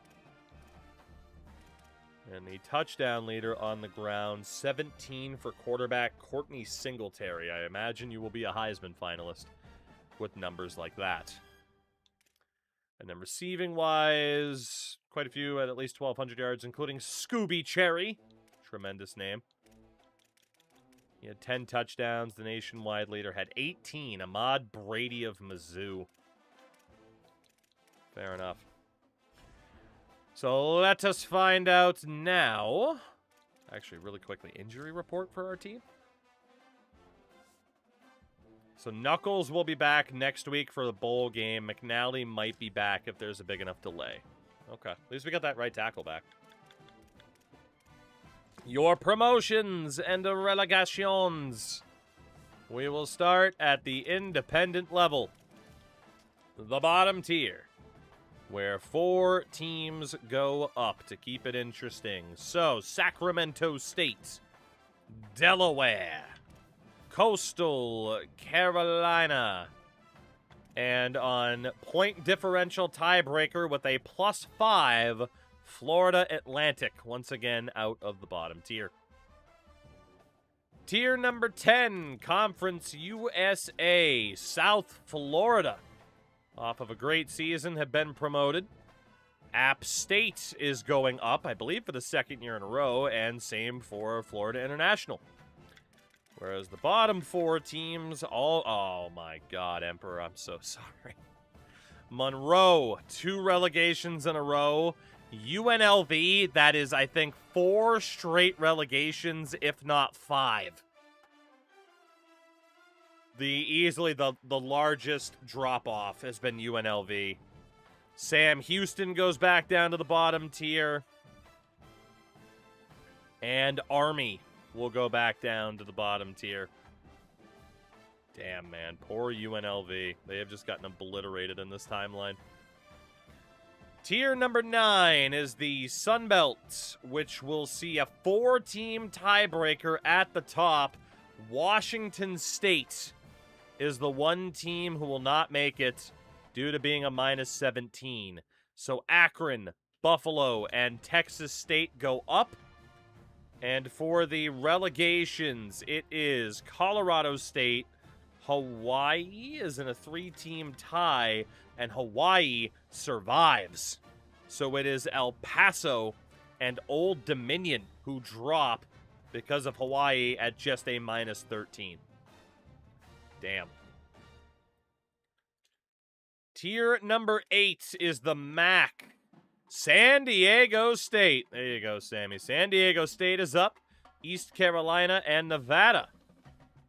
And the touchdown leader on the ground, 17 for quarterback Courtney Singletary. I imagine you will be a Heisman finalist with numbers like that. And then receiving-wise, quite a few at least 1,200 yards, including Scooby Cherry. Tremendous name. He had 10 touchdowns. The nationwide leader had 18. Ahmad Brady of Mizzou. Fair enough. So let us find out now. Actually, really quickly, injury report for our team. So Knuckles will be back next week for the bowl game. McNally might be back if there's a big enough delay. Okay, at least we got that right tackle back. Your promotions and relegations. We will start at the independent level. The bottom tier, where 4 teams go up to keep it interesting. So, Sacramento State, Delaware, Coastal Carolina, and on point differential tiebreaker with a +5, Florida Atlantic, once again out of the bottom tier. Tier number 10, Conference USA, South Florida, off of a great season, have been promoted. App State is going up, I believe, for the 2nd year in a row, and same for Florida International. Whereas the bottom 4 teams all... Oh, my God, Emperor, I'm so sorry. Monroe, 2 relegations in a row. UNLV, that is, I think, 4 straight relegations, if not 5. Easily the largest drop-off has been UNLV. Sam Houston goes back down to the bottom tier. And Army will go back down to the bottom tier. Damn, man. Poor UNLV. They have just gotten obliterated in this timeline. Tier number 9 is the Sun Belt, which will see a 4-team tiebreaker at the top. Washington State is the one team who will not make it due to being a -17. So Akron, Buffalo, and Texas State go up. And for the relegations, it is Colorado State. Hawaii is in a 3-team tie, and Hawaii survives. So it is El Paso and Old Dominion who drop because of Hawaii at just a -13. Damn. Tier number 8 is the MAC. San Diego State. There you go, Sammy. San Diego State is up. East Carolina and Nevada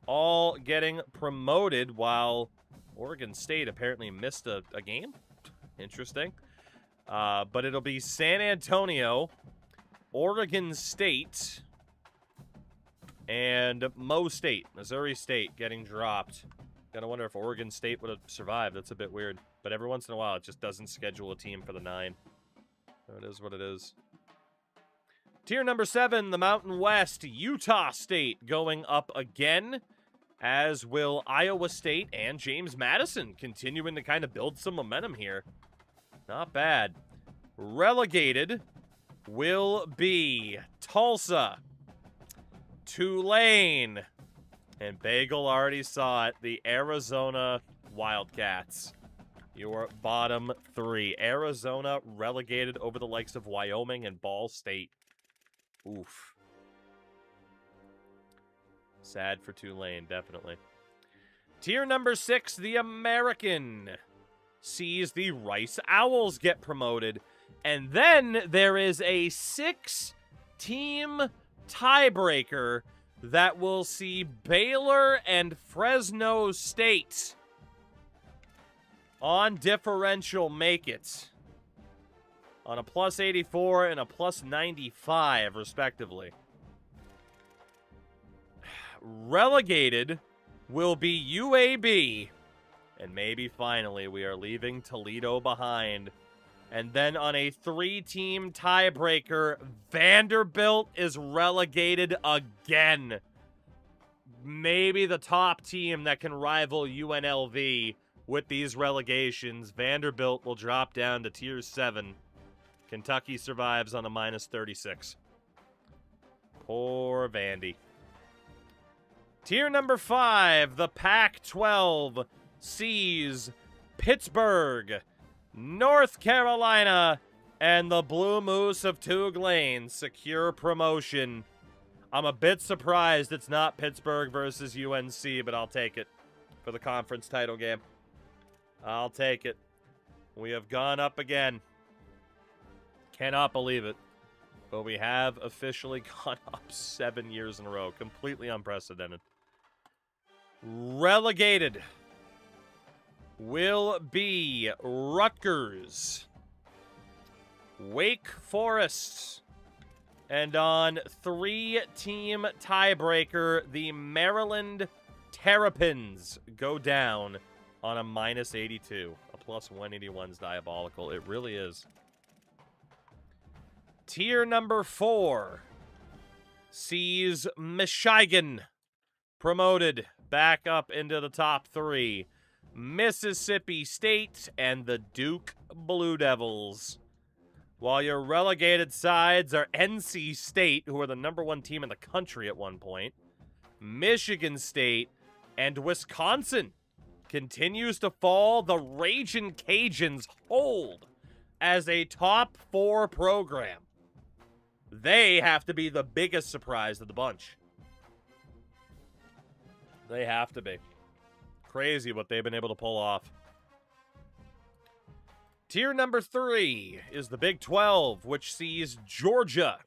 all getting promoted, while Oregon State apparently missed a game. Interesting. But it'll be San Antonio, Oregon State, and Missouri State getting dropped. Gotta wonder if Oregon State would have survived. That's a bit weird. But every once in a while, it just doesn't schedule a team for the 9. So it is what it is. Tier number 7, the Mountain West. Utah State going up again, as will Iowa State and James Madison, continuing to kind of build some momentum here. Not bad. Relegated will be Tulsa, Tulane, and Bagel already saw it, the Arizona Wildcats. Your bottom 3. Arizona relegated over the likes of Wyoming and Ball State. Oof. Sad for Tulane, definitely. Tier number 6, the American, sees the Rice Owls get promoted. And then there is a 6-team tiebreaker that will see Baylor and Fresno State on differential make it. On a +84 and a +95, respectively. Relegated will be UAB. And maybe finally we are leaving Toledo behind. And then on a 3-team tiebreaker, Vanderbilt is relegated again. Maybe the top team that can rival UNLV with these relegations. Vanderbilt will drop down to Tier 7. Kentucky survives on a -36. Poor Vandy. Tier number 5, the Pac-12, sees Pittsburgh, North Carolina, and the Blue Moose of Tulane secure promotion. I'm a bit surprised it's not Pittsburgh versus UNC, but I'll take it for the conference title game. I'll take it. We have gone up again. Cannot believe it. But we have officially gone up 7 years in a row. Completely unprecedented. Relegated will be Rutgers, Wake Forest, and on 3-team tiebreaker, the Maryland Terrapins go down on a -82. A +181 is diabolical. It really is. Tier number 4 sees Michigan promoted back up into the top 3. Mississippi State and the Duke Blue Devils. While your relegated sides are NC State, who are the #1 team in the country at one point, Michigan State, and Wisconsin continues to fall. The Ragin' Cajuns hold as a top 4 program. They have to be the biggest surprise of the bunch. They have to be. Crazy what they've been able to pull off. Tier number 3 is the Big 12, which sees Georgia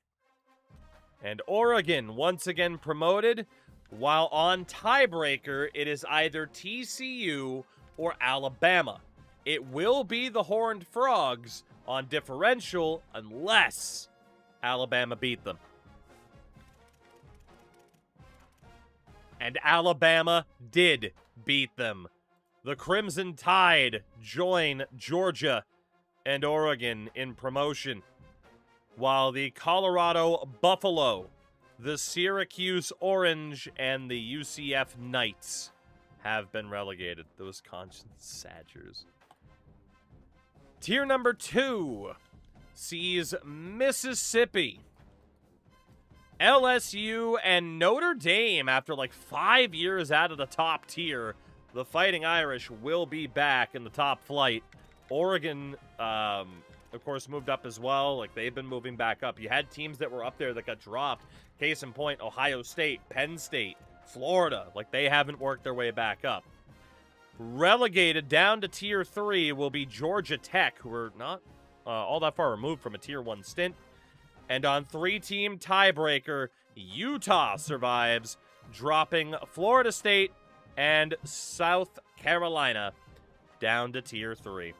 and Oregon once again promoted, while on tiebreaker, it is either TCU or Alabama. It will be the Horned Frogs on differential unless Alabama beat them. And Alabama did beat them. The Crimson Tide join Georgia and Oregon in promotion, while the Colorado Buffalo, the Syracuse Orange, and the UCF Knights have been relegated. The Wisconsin Badgers. Tier number 2 sees Mississippi LSU and Notre Dame, after like 5 years out of the top tier, the Fighting Irish will be back in the top flight. Oregon, of course, moved up as well. Like, they've been moving back up. You had teams that were up there that got dropped. Case in point, Ohio State, Penn State, Florida. Like, they haven't worked their way back up. Relegated down to Tier 3 will be Georgia Tech, who are not all that far removed from a Tier 1 stint. And on 3-team tiebreaker, Utah survives, dropping Florida State and South Carolina down to Tier 3.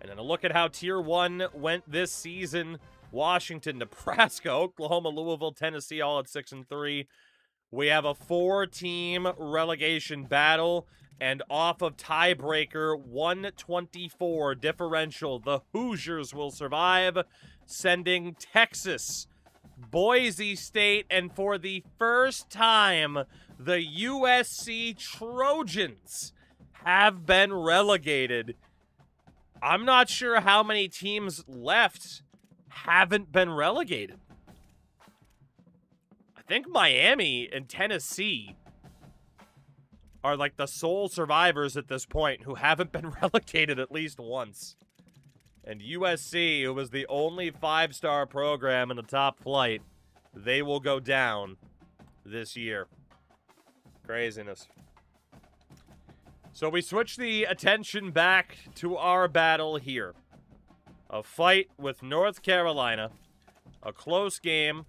And then a look at how Tier 1 went this season. Washington, Nebraska, Oklahoma, Louisville, Tennessee, all at 6-3. We have a 4-team relegation battle, and off of tiebreaker 124 differential, the Hoosiers will survive, sending Texas, Boise State, and for the first time, the USC Trojans have been relegated. I'm not sure how many teams left haven't been relegated. I think Miami and Tennessee are like the sole survivors at this point who haven't been relegated at least once. And USC, who was the only 5-star program in the top flight, they will go down this year. Craziness. So we switch the attention back to our battle here. A fight with North Carolina. A close game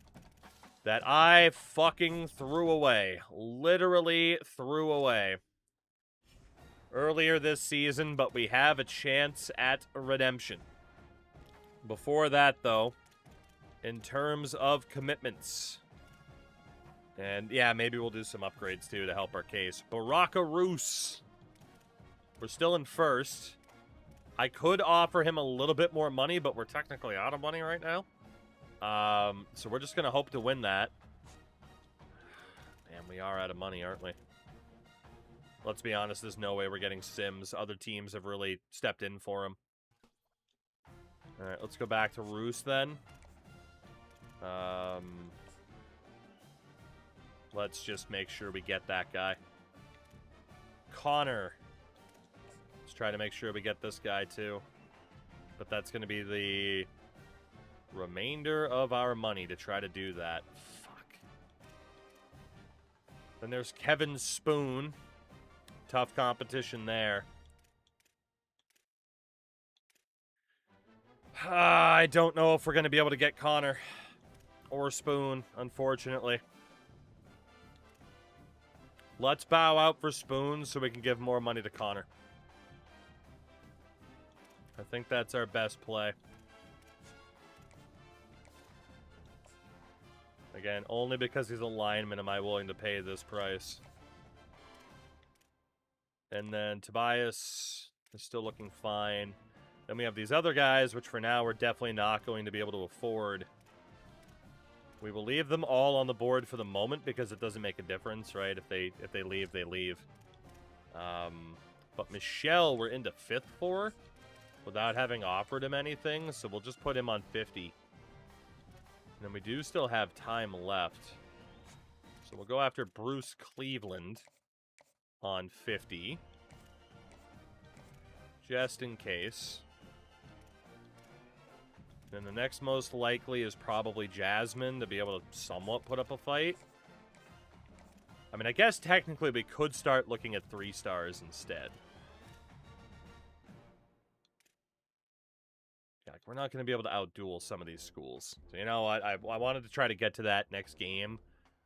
that I fucking threw away. Literally threw away. Earlier this season, but we have a chance at redemption. Before that, though, in terms of commitments, and yeah, maybe we'll do some upgrades too to help our case. Baraka-Roos. We're still in first. I could offer him a little bit more money, but we're technically out of money right now. So we're just going to hope to win that. Damn, we are out of money, aren't we? Let's be honest, there's no way we're getting Sims. Other teams have really stepped in for him. Alright, let's go back to Roos then. Let's just make sure we get that guy. Connor. Let's try to make sure we get this guy too. But that's going to be the remainder of our money to try to do that. Fuck. Then there's Kevin Spoon. Tough competition there. I don't know if we're going to be able to get Connor or Spoon, unfortunately. Let's bow out for Spoon so we can give more money to Connor. I think that's our best play. Again, only because he's a lineman am I willing to pay this price. And then Tobias is still looking fine. Then we have these other guys, which for now we're definitely not going to be able to afford. We will leave them all on the board for the moment because it doesn't make a difference, right? If they leave, they leave. But Michelle, we're into 5th for without having offered him anything, so we'll just put him on 50. And then we do still have time left. So we'll go after Bruce Cleveland on 50. Just in case. Then the next most likely is probably Jasmine to be able to somewhat put up a fight. I mean, I guess technically we could start looking at 3 stars instead. Yeah, we're not going to be able to outduel some of these schools. So, you know what? I wanted to try to get to that next game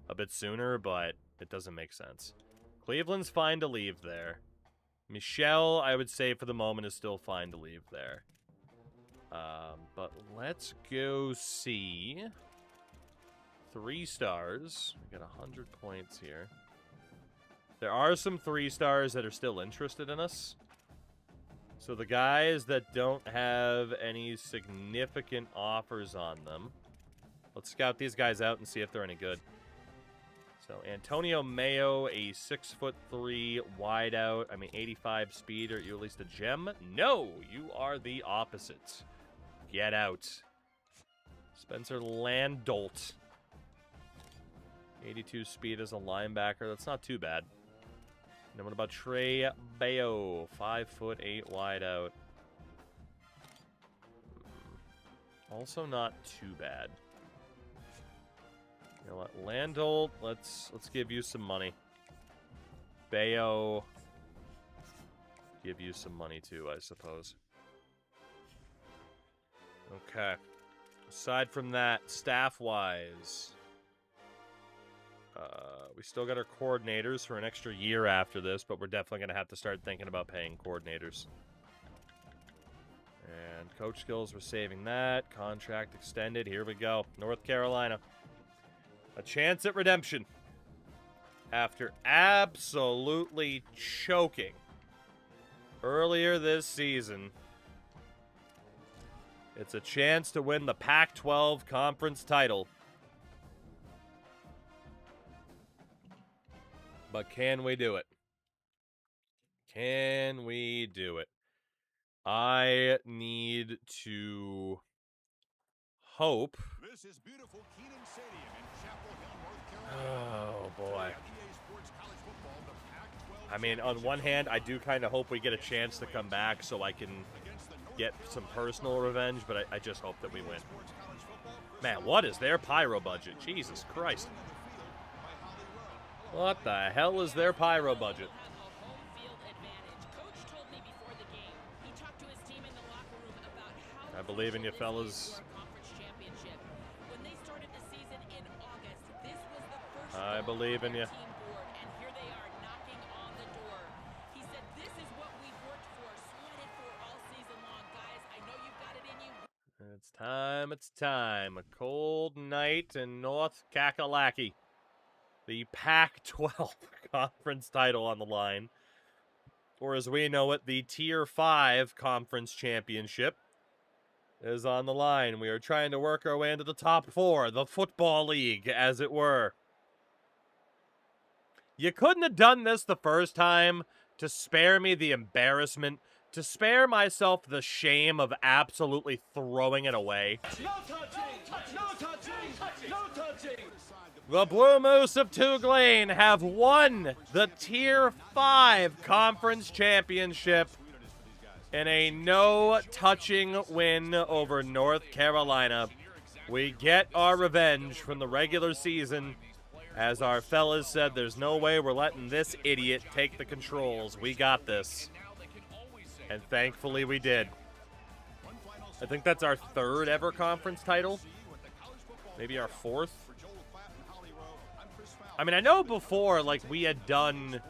a bit sooner, but it doesn't make sense. Cleveland's fine to leave there. Michelle, I would say for the moment, is still fine to leave there. But let's go see 3 stars. We got 100 points here. There are some 3 stars that are still interested in us. So the guys that don't have any significant offers on them, let's scout these guys out and see if they're any good. So Antonio Mayo, a 6'3" wideout. I mean, 85 speed. Are you at least a gem? No, you are the opposite. Get out. Spencer Landolt. 82 speed as a linebacker. That's not too bad. And then what about Trey Bayo? 5'8" wide out. Also not too bad. You know what? Landolt, let's give you some money. Bayo, give you some money too, I suppose. Okay. Aside from that, staff-wise, we still got our coordinators for an extra year after this, but we're definitely going to have to start thinking about paying coordinators. And coach skills, we're saving that. Contract extended. Here we go. North Carolina. A chance at redemption. After absolutely choking earlier this season, it's a chance to win the Pac-12 conference title. But can we do it? Can we do it? I need to hope. This is beautiful Kenan Stadium in Chapel Hill, North Carolina. Oh, boy. I mean, on one hand, I do kind of hope we get a chance to come back so I can get some personal revenge, but I just hope that we win. Man, what is their pyro budget? Jesus Christ. What the hell is their pyro budget? I believe in you, fellas. I believe in you. It's time. A cold night in North Kakalaki. The Pac-12 conference title on the line. Or as we know it, the Tier 5 conference championship is on the line. We are trying to work our way into the top 4, the football league, as it were. You couldn't have done this the first time to spare me the embarrassment, to spare myself the shame of absolutely throwing it away. No touching! No touching! No touching! The Blue Moose of Tulane have won the Tier 5 Conference Championship in a no-touching win over North Carolina. We get our revenge from the regular season. As our fellas said, there's no way we're letting this idiot take the controls. We got this. And thankfully we did. I think that's our 3rd ever conference title. Maybe our 4th. I mean, I know before, like, we had done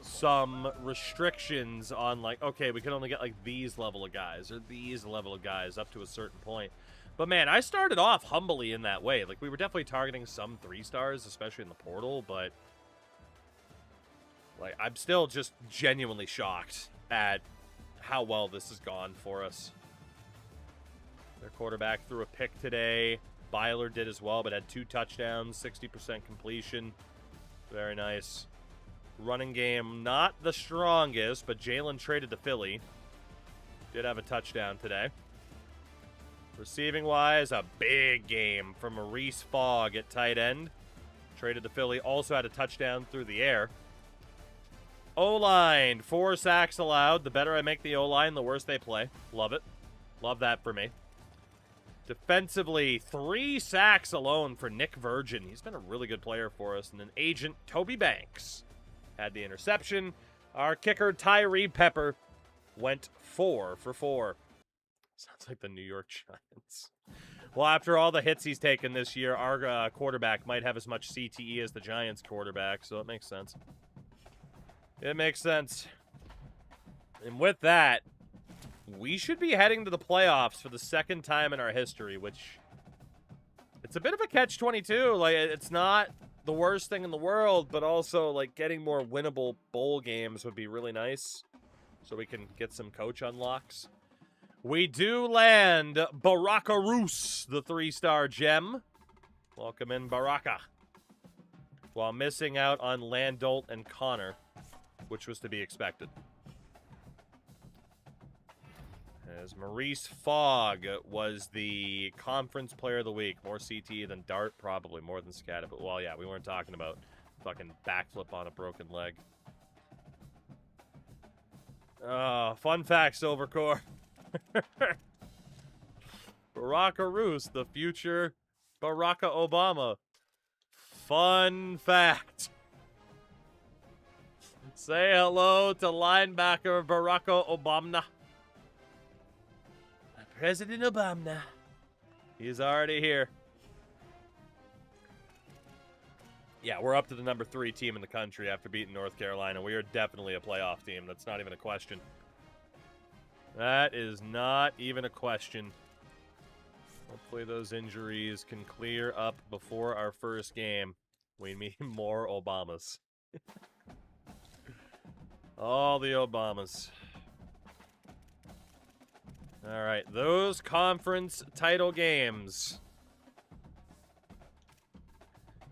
some restrictions on, like, okay, we could only get, like, these level of guys or these level of guys up to a certain point. But, man, I started off humbly in that way. Like, we were definitely targeting some 3-stars, especially in the portal, but, like, I'm still just genuinely shocked at how well this has gone for us. Their quarterback threw a pick today. Byler did as well, but had 2 touchdowns, 60% completion. Very nice. Running game, not the strongest, but Jalen traded to Philly. Did have a touchdown today. Receiving-wise, a big game from Maurice Fogg at tight end. Traded to Philly, also had a touchdown through the air. O-line, 4 sacks allowed. The better I make the O-line, the worse they play. Love it. Love that for me. Defensively, 3 sacks alone for Nick Virgin. He's been a really good player for us. And then agent Toby Banks had the interception. Our kicker, Tyree Pepper, went 4 for 4. Sounds like the New York Giants. Well, after all the hits he's taken this year, our quarterback might have as much CTE as the Giants quarterback, so it makes sense. It makes sense. And with that, we should be heading to the playoffs for the 2nd time in our history, which it's a bit of a catch-22. Like, it's not the worst thing in the world, but also, like, getting more winnable bowl games would be really nice so we can get some coach unlocks. We do land Baraka Roos, the 3-star gem. Welcome in, Baraka. While missing out on Landolt and Connor, which was to be expected. As Maurice Fogg was the conference player of the week. More CT than Dart, probably. More than Scata. But, well, yeah, we weren't talking about fucking backflip on a broken leg. Fun fact, Silvercore. Barack Roos, the future Barack Obama. Fun fact. Say hello to linebacker Barack Obama. President Obama. He's already here. Yeah, we're up to the number 3 team in the country after beating North Carolina. We are definitely a playoff team. That's not even a question. That is not even a question. Hopefully those injuries can clear up before our first game. We need more Obamas. All the Obamas. All right, those conference title games.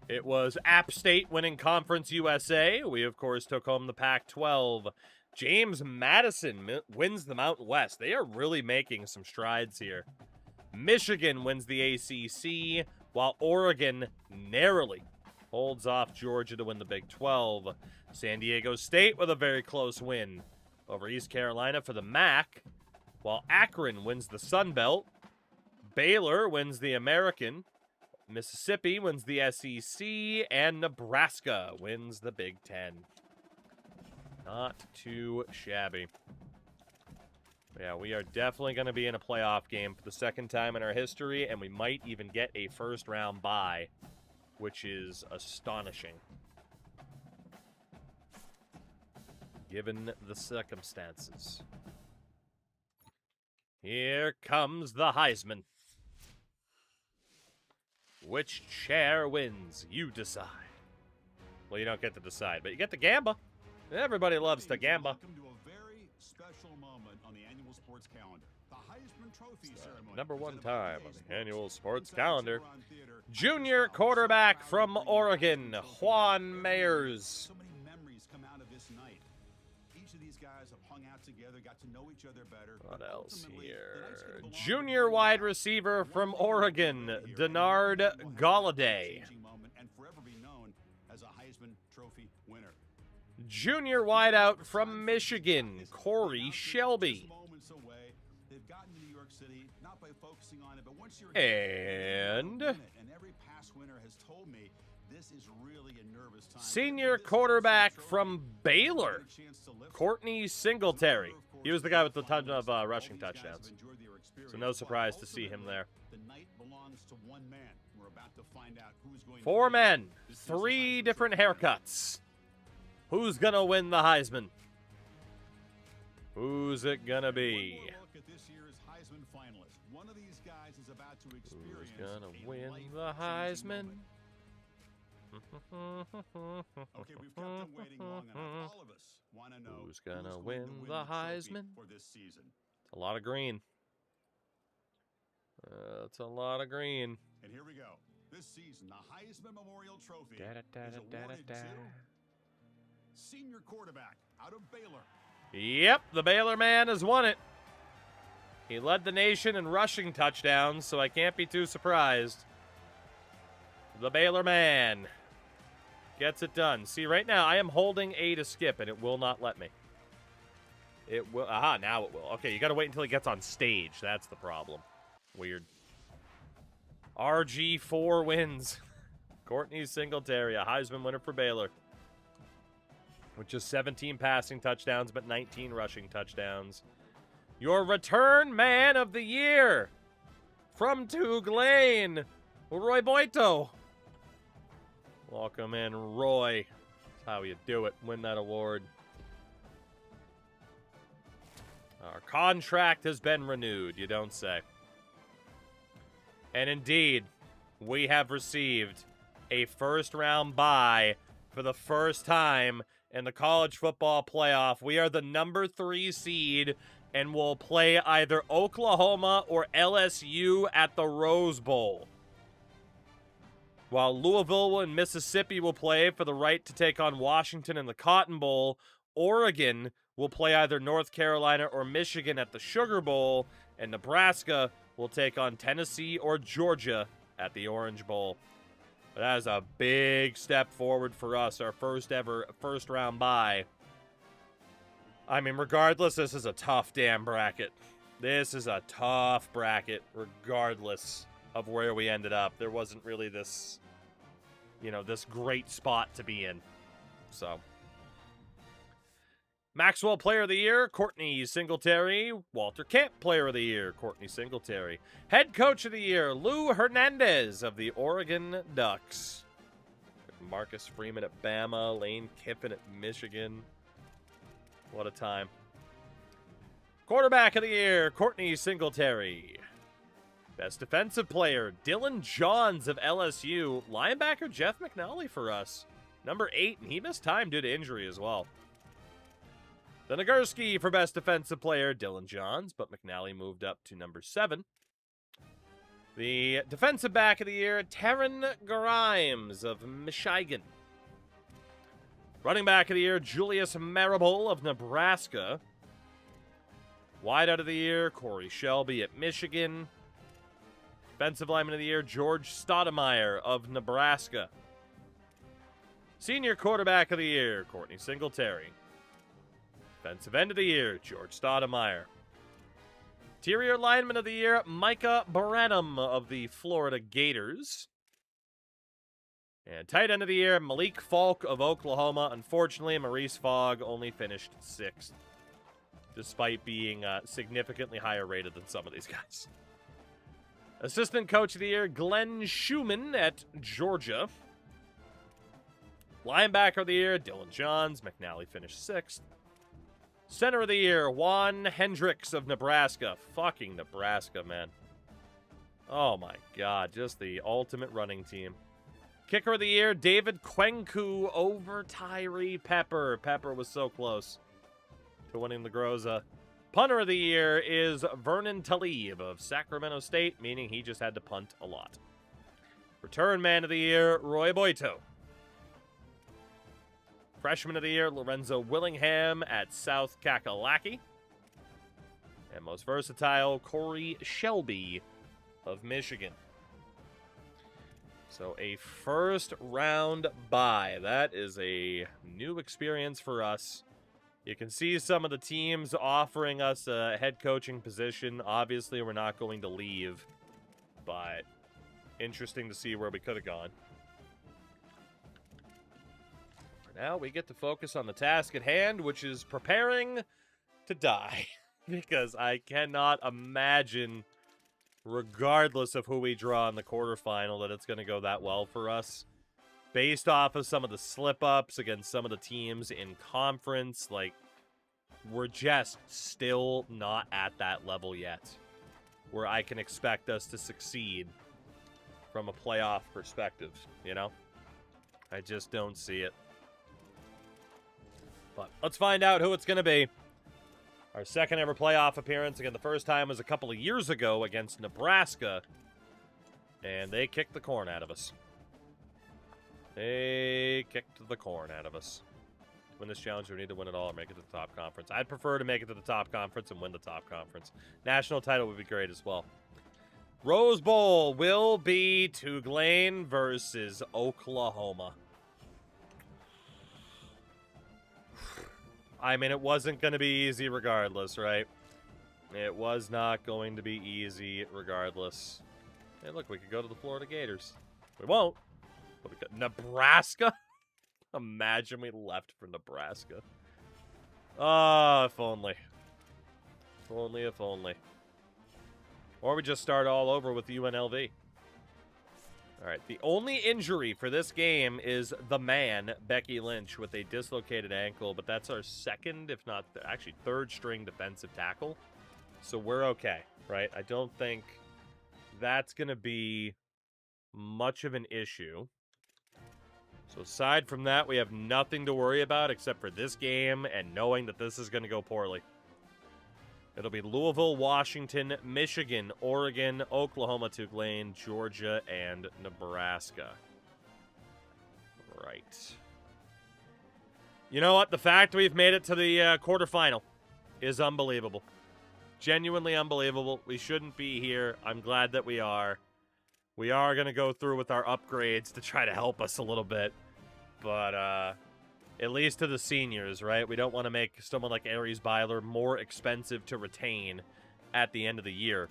It was App State winning Conference USA. We, of course, took home the Pac-12. James Madison wins the Mountain West. They are really making some strides here. Michigan wins the ACC, while Oregon narrowly holds off Georgia to win the Big 12. San Diego State with a very close win over East Carolina for the MAC, while Akron wins the Sun Belt. Baylor wins the American. Mississippi wins the SEC, and Nebraska wins the Big 10. Not too shabby. Yeah, we are definitely going to be in a playoff game for the second time in our history, and we might even get a first-round bye, which is astonishing, given the circumstances. Here comes the Heisman. Which chair wins? You decide. Well, you don't get to decide, but you get to gamble. Everybody loves to gamble. Welcome to a very special moment on the annual sports calendar. The Heisman Trophy ceremony. Number 1 time on the annual sports calendar. Junior quarterback from Oregon, Juan Mayers. So many memories come out of this night. Each of these guys have hung out together, got to know each other better. What else here? Junior wide receiver from Oregon, Denard Galladay. And forever be known as a Heisman Trophy winner. Junior wideout from Michigan, Corey Shelby. They've gotten to New York City not by focusing on it, but once you're and every past winner has told me this is really a nervous time. Senior quarterback from Baylor, Courtney Singletary. He was the guy with the ton of rushing touchdowns. So no surprise to see him there. The night belongs to one man. We're about to find out who's going 4 men, 3 different haircuts. Who's gonna win the Heisman? Who's it gonna be? Look at this year's Heisman finalist. One of these guys is about to experience Who's gonna win the Heisman? Okay, we've kept them waiting long enough. All of us want to know Who's gonna win the Heisman for this season. It's a lot of green. It's a lot of green. And here we go. This season, the Heisman Memorial Trophy is awarded to senior quarterback out of Baylor. Yep, the Baylor man has won it. He led the nation in rushing touchdowns, so I can't be too surprised. The Baylor man gets it done. See, right now, I am holding A to skip, and it will not let me. It will. Aha, now it will. Okay, you got to wait until he gets on stage. That's the problem. Weird. RG4 wins. Courtney Singletary, a Heisman winner for Baylor. With just 17 passing touchdowns, but 19 rushing touchdowns. Your return man of the year from Tulane, Roy Boito. Welcome in, Roy. That's how you do it. Win that award. Our contract has been renewed, you don't say. And indeed, we have received a first-round bye for the first time in the college football playoff. We are the number 3 seed and will play either Oklahoma or LSU at the Rose Bowl. While Louisville and Mississippi will play for the right to take on Washington in the Cotton Bowl, Oregon will play either North Carolina or Michigan at the Sugar Bowl, and Nebraska will take on Tennessee or Georgia at the Orange Bowl. That is a big step forward for us, our first ever first-round bye. I mean, regardless, this is a tough damn bracket. This is a tough bracket, regardless of where we ended up. There wasn't really this, this great spot to be in. So, Maxwell Player of the Year, Courtney Singletary. Walter Camp Player of the Year, Courtney Singletary. Head Coach of the Year, Lou Hernandez of the Oregon Ducks. Marcus Freeman at Bama, Lane Kiffin at Michigan. What a time. Quarterback of the Year, Courtney Singletary. Best Defensive Player, Dylan Johns of LSU. Linebacker, Jeff McNally for us. Number 8, and he missed time due to injury as well. The Nagurski for Best Defensive Player, Dylan Johns, but McNally moved up to number 7. The Defensive Back of the Year, Taryn Grimes of Michigan. Running Back of the Year, Julius Marable of Nebraska. Wide Out of the Year, Corey Shelby at Michigan. Defensive Lineman of the Year, George Stoudemire of Nebraska. Senior Quarterback of the Year, Courtney Singletary. Defensive End of the Year, George Stoudemire. Interior Lineman of the Year, Micah Branham of the Florida Gators. And Tight End of the Year, Malik Falk of Oklahoma. Unfortunately, Maurice Fogg only finished 6th, despite being significantly higher rated than some of these guys. Assistant Coach of the Year, Glenn Schumann at Georgia. Linebacker of the Year, Dylan Johns. McNally finished 6th. Center of the Year, Juan Hendricks of Nebraska. Fucking Nebraska, man. Oh my god, just the ultimate running team. Kicker of the Year, David Kwenku over Tyree Pepper. Pepper was so close to winning the Groza. Punter of the Year is Vernon Talib of Sacramento State, meaning he just had to punt a lot. Return Man of the Year, Roy Boito. Freshman of the Year, Lorenzo Willingham at South Kakalaki. And most versatile, Corey Shelby of Michigan. So a first round bye. That is a new experience for us. You can see some of the teams offering us a head coaching position. Obviously, we're not going to leave, but interesting to see where we could have gone. For now, we get to focus on the task at hand, which is preparing to die. Because I cannot imagine, regardless of who we draw in the quarterfinal, that it's going to go that well for us. Based off of some of the slip-ups against some of the teams in conference, like, we're just still not at that level yet where I can expect us to succeed from a playoff perspective, you know? I just don't see it. But let's find out who it's going to be. Our second ever playoff appearance. Again, the first time was a couple of years ago against Nebraska, and they kicked the corn out of us. They kicked the corn out of us. To win this challenge, we need to win it all or make it to the top conference. I'd prefer to make it to the top conference and win the top conference. National title would be great as well. Rose Bowl will be Tulane versus Oklahoma. I mean, it wasn't going to be easy regardless, right? It was not going to be easy regardless. Hey, look, we could go to the Florida Gators. We won't. But we could. Nebraska? Imagine we left for Nebraska. Ah, if only. If only, if only. Or we just start all over with UNLV. All right, the only injury for this game is the man, Becky Lynch, with a dislocated ankle, but that's our second, if not actually third string defensive tackle. So we're okay, right? I don't think that's going to be much of an issue. So aside from that, we have nothing to worry about except for this game and knowing that this is going to go poorly. It'll be Louisville, Washington, Michigan, Oregon, Oklahoma, Tulane, Georgia, and Nebraska. Right. You know what? The fact we've made it to the quarterfinal is unbelievable. Genuinely unbelievable. We shouldn't be here. I'm glad that we are. We are going to go through with our upgrades to try to help us a little bit. But at least to the seniors, right? We don't want to make someone like Aries Byler more expensive to retain at the end of the year.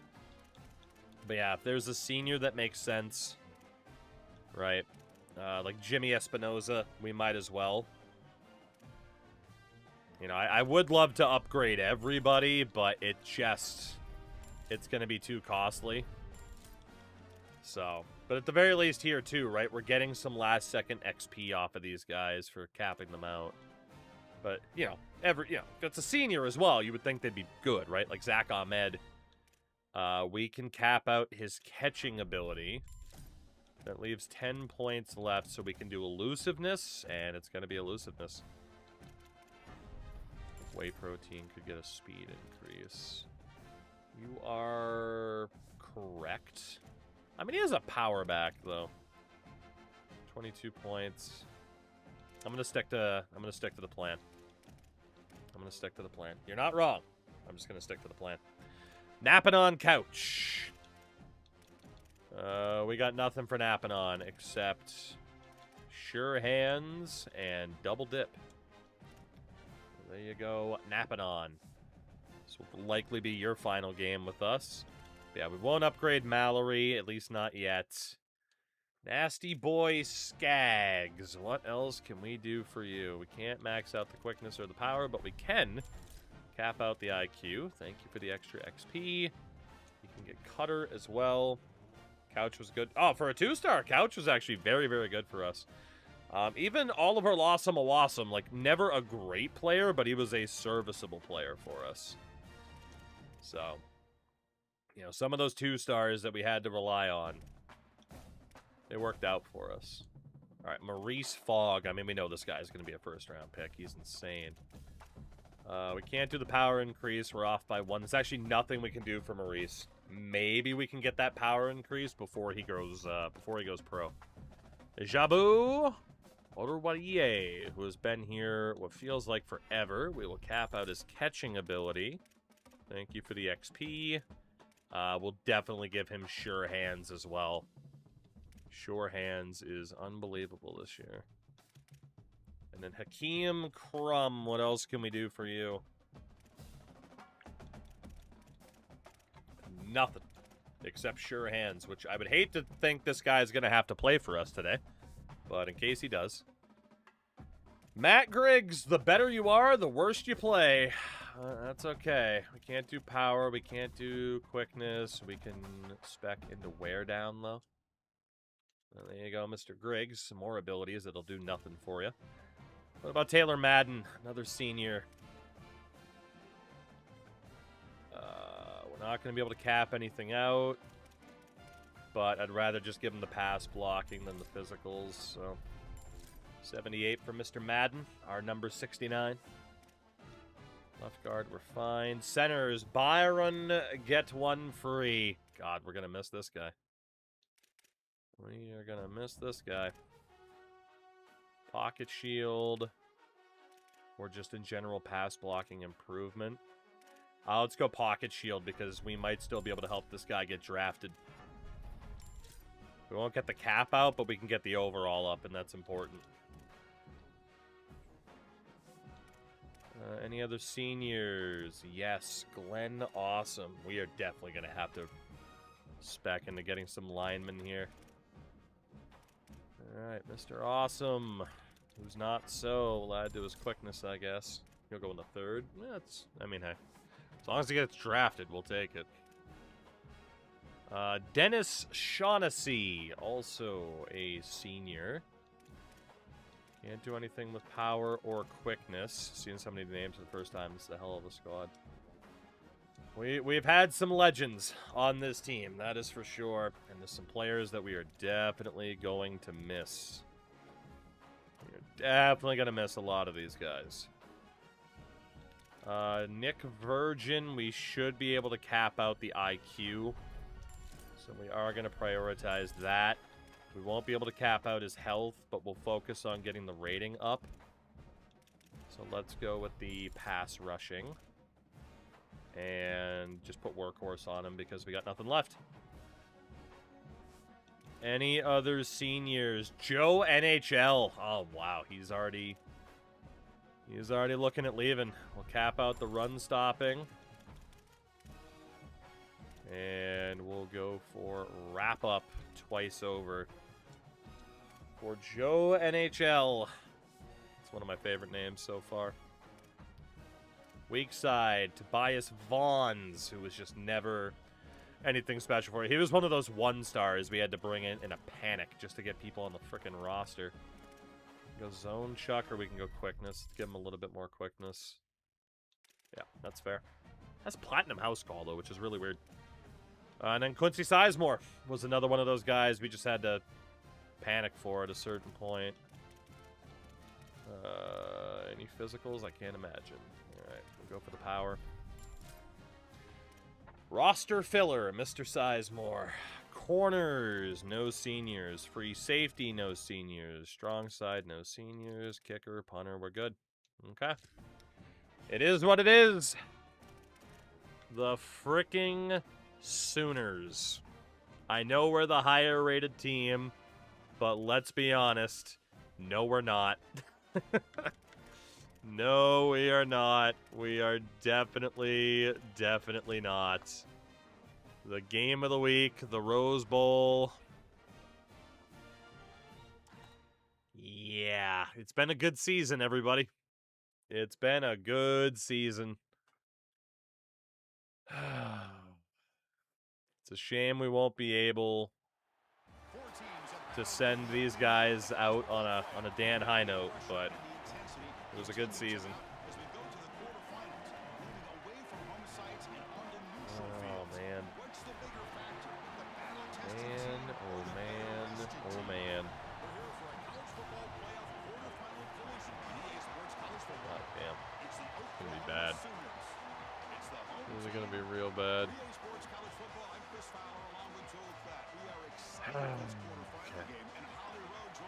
But yeah, if there's a senior that makes sense, right? Like Jimmy Espinoza, we might as well. You know, I would love to upgrade everybody, but it's going to be too costly. So, but at the very least here too, right? We're getting some last second XP off of these guys for capping them out. But, you know, if it's a senior as well, you would think they'd be good, right? Like Zach Ahmed. We can cap out his catching ability. That leaves 10 points left, so we can do elusiveness, and it's going to be elusiveness. Whey protein could get a speed increase. You are correct. I mean, he has a power back though. 22 points. I'm gonna stick to the plan. You're not wrong. I'm just gonna stick to the plan. Napping on couch. We got nothing for napping on except sure hands and double dip. There you go, napping on. This will likely be your final game with us. Yeah, we won't upgrade Mallory, at least not yet. Nasty Boy Skaggs. What else can we do for you? We can't max out the quickness or the power, but we can cap out the IQ. Thank you for the extra XP. You can get Cutter as well. Couch was good. Oh, for a 2-star, Couch was actually very, very good for us. Even Oliver Lawsome Awasome, like, never a great player, but he was a serviceable player for us. So, you know, some of those 2-stars that we had to rely on, they worked out for us. All right, Maurice Fogg. I mean, we know this guy's going to be a first-round pick. He's insane. We can't do the power increase. We're off by 1. There's actually nothing we can do for Maurice. Maybe we can get that power increase before he goes pro. Jabu Oruwarie, who has been here what feels like forever. We will cap out his catching ability. Thank you for the XP. We'll definitely give him Sure Hands as well. Sure Hands is unbelievable this year. And then Hakeem Crum, what else can we do for you? Nothing. Except Sure Hands, which I would hate to think this guy's going to have to play for us today. But in case he does. Matt Griggs, the better you are, the worse you play. That's okay. We can't do power. We can't do quickness. We can spec into wear down, though. Well, there you go, Mr. Griggs. Some more abilities that'll do nothing for you. What about Taylor Madden? Another senior. We're not going to be able to cap anything out. But I'd rather just give him the pass blocking than the physicals, so... 78 for Mr. Madden, our number 69. Left guard, we're fine. Centers, Byron, get one free. God, we're going to miss this guy. We are going to miss this guy. Pocket shield. Or just in general pass blocking improvement. Let's go pocket shield because we might still be able to help this guy get drafted. We won't get the cap out, but we can get the overall up, and that's important. Any other seniors? Yes, Glenn Awesome. We are definitely going to have to spec into getting some linemen here. Alright, Mr. Awesome. Who's not so. We'll add to his quickness, I guess. He'll go in the 3rd. I mean, hey. As long as he gets drafted, we'll take it. Dennis Shaughnessy, also a senior. Can't do anything with power or quickness. Seeing so many names for the first time, it's a hell of a squad. We've had some legends on this team, that is for sure. And there's some players that we are definitely going to miss. We're definitely going to miss a lot of these guys. Nick Virgin, we should be able to cap out the IQ. So we are going to prioritize that. We won't be able to cap out his health, but we'll focus on getting the rating up. So let's go with the pass rushing. And just put Workhorse on him because we got nothing left. Any other seniors? Joe NHL. Oh, wow. He's already looking at leaving. We'll cap out the run stopping. And we'll go for wrap up twice over. For Joe NHL. It's one of my favorite names so far. Weak side, Tobias Vaughns, who was just never anything special for you. He was one of those one stars we had to bring in a panic just to get people on the frickin' roster. Go zone chuck, or we can go quickness. Let's give him a little bit more quickness. Yeah, that's fair. That's platinum house call, though, which is really weird. And then Quincy Sizemore was another one of those guys we just had to panic for at a certain point. Any physicals? I can't imagine. Alright, we'll go for the power. Roster filler, Mr. Sizemore. Corners, no seniors. Free safety, no seniors. Strong side, no seniors. Kicker, punter, we're good. Okay. It is what it is. The fricking Sooners. I know we're the higher rated team, but let's be honest. No, we're not. No, we are not. We are definitely not. The game of the week, the Rose Bowl. Yeah, it's been a good season, everybody. It's been a good season. It's a shame we won't be able to send these guys out on a Dan high note, but it was a good season. Oh, man. Man, oh, man, oh, man. God damn. It's going to be bad. This is going to be real bad. Okay.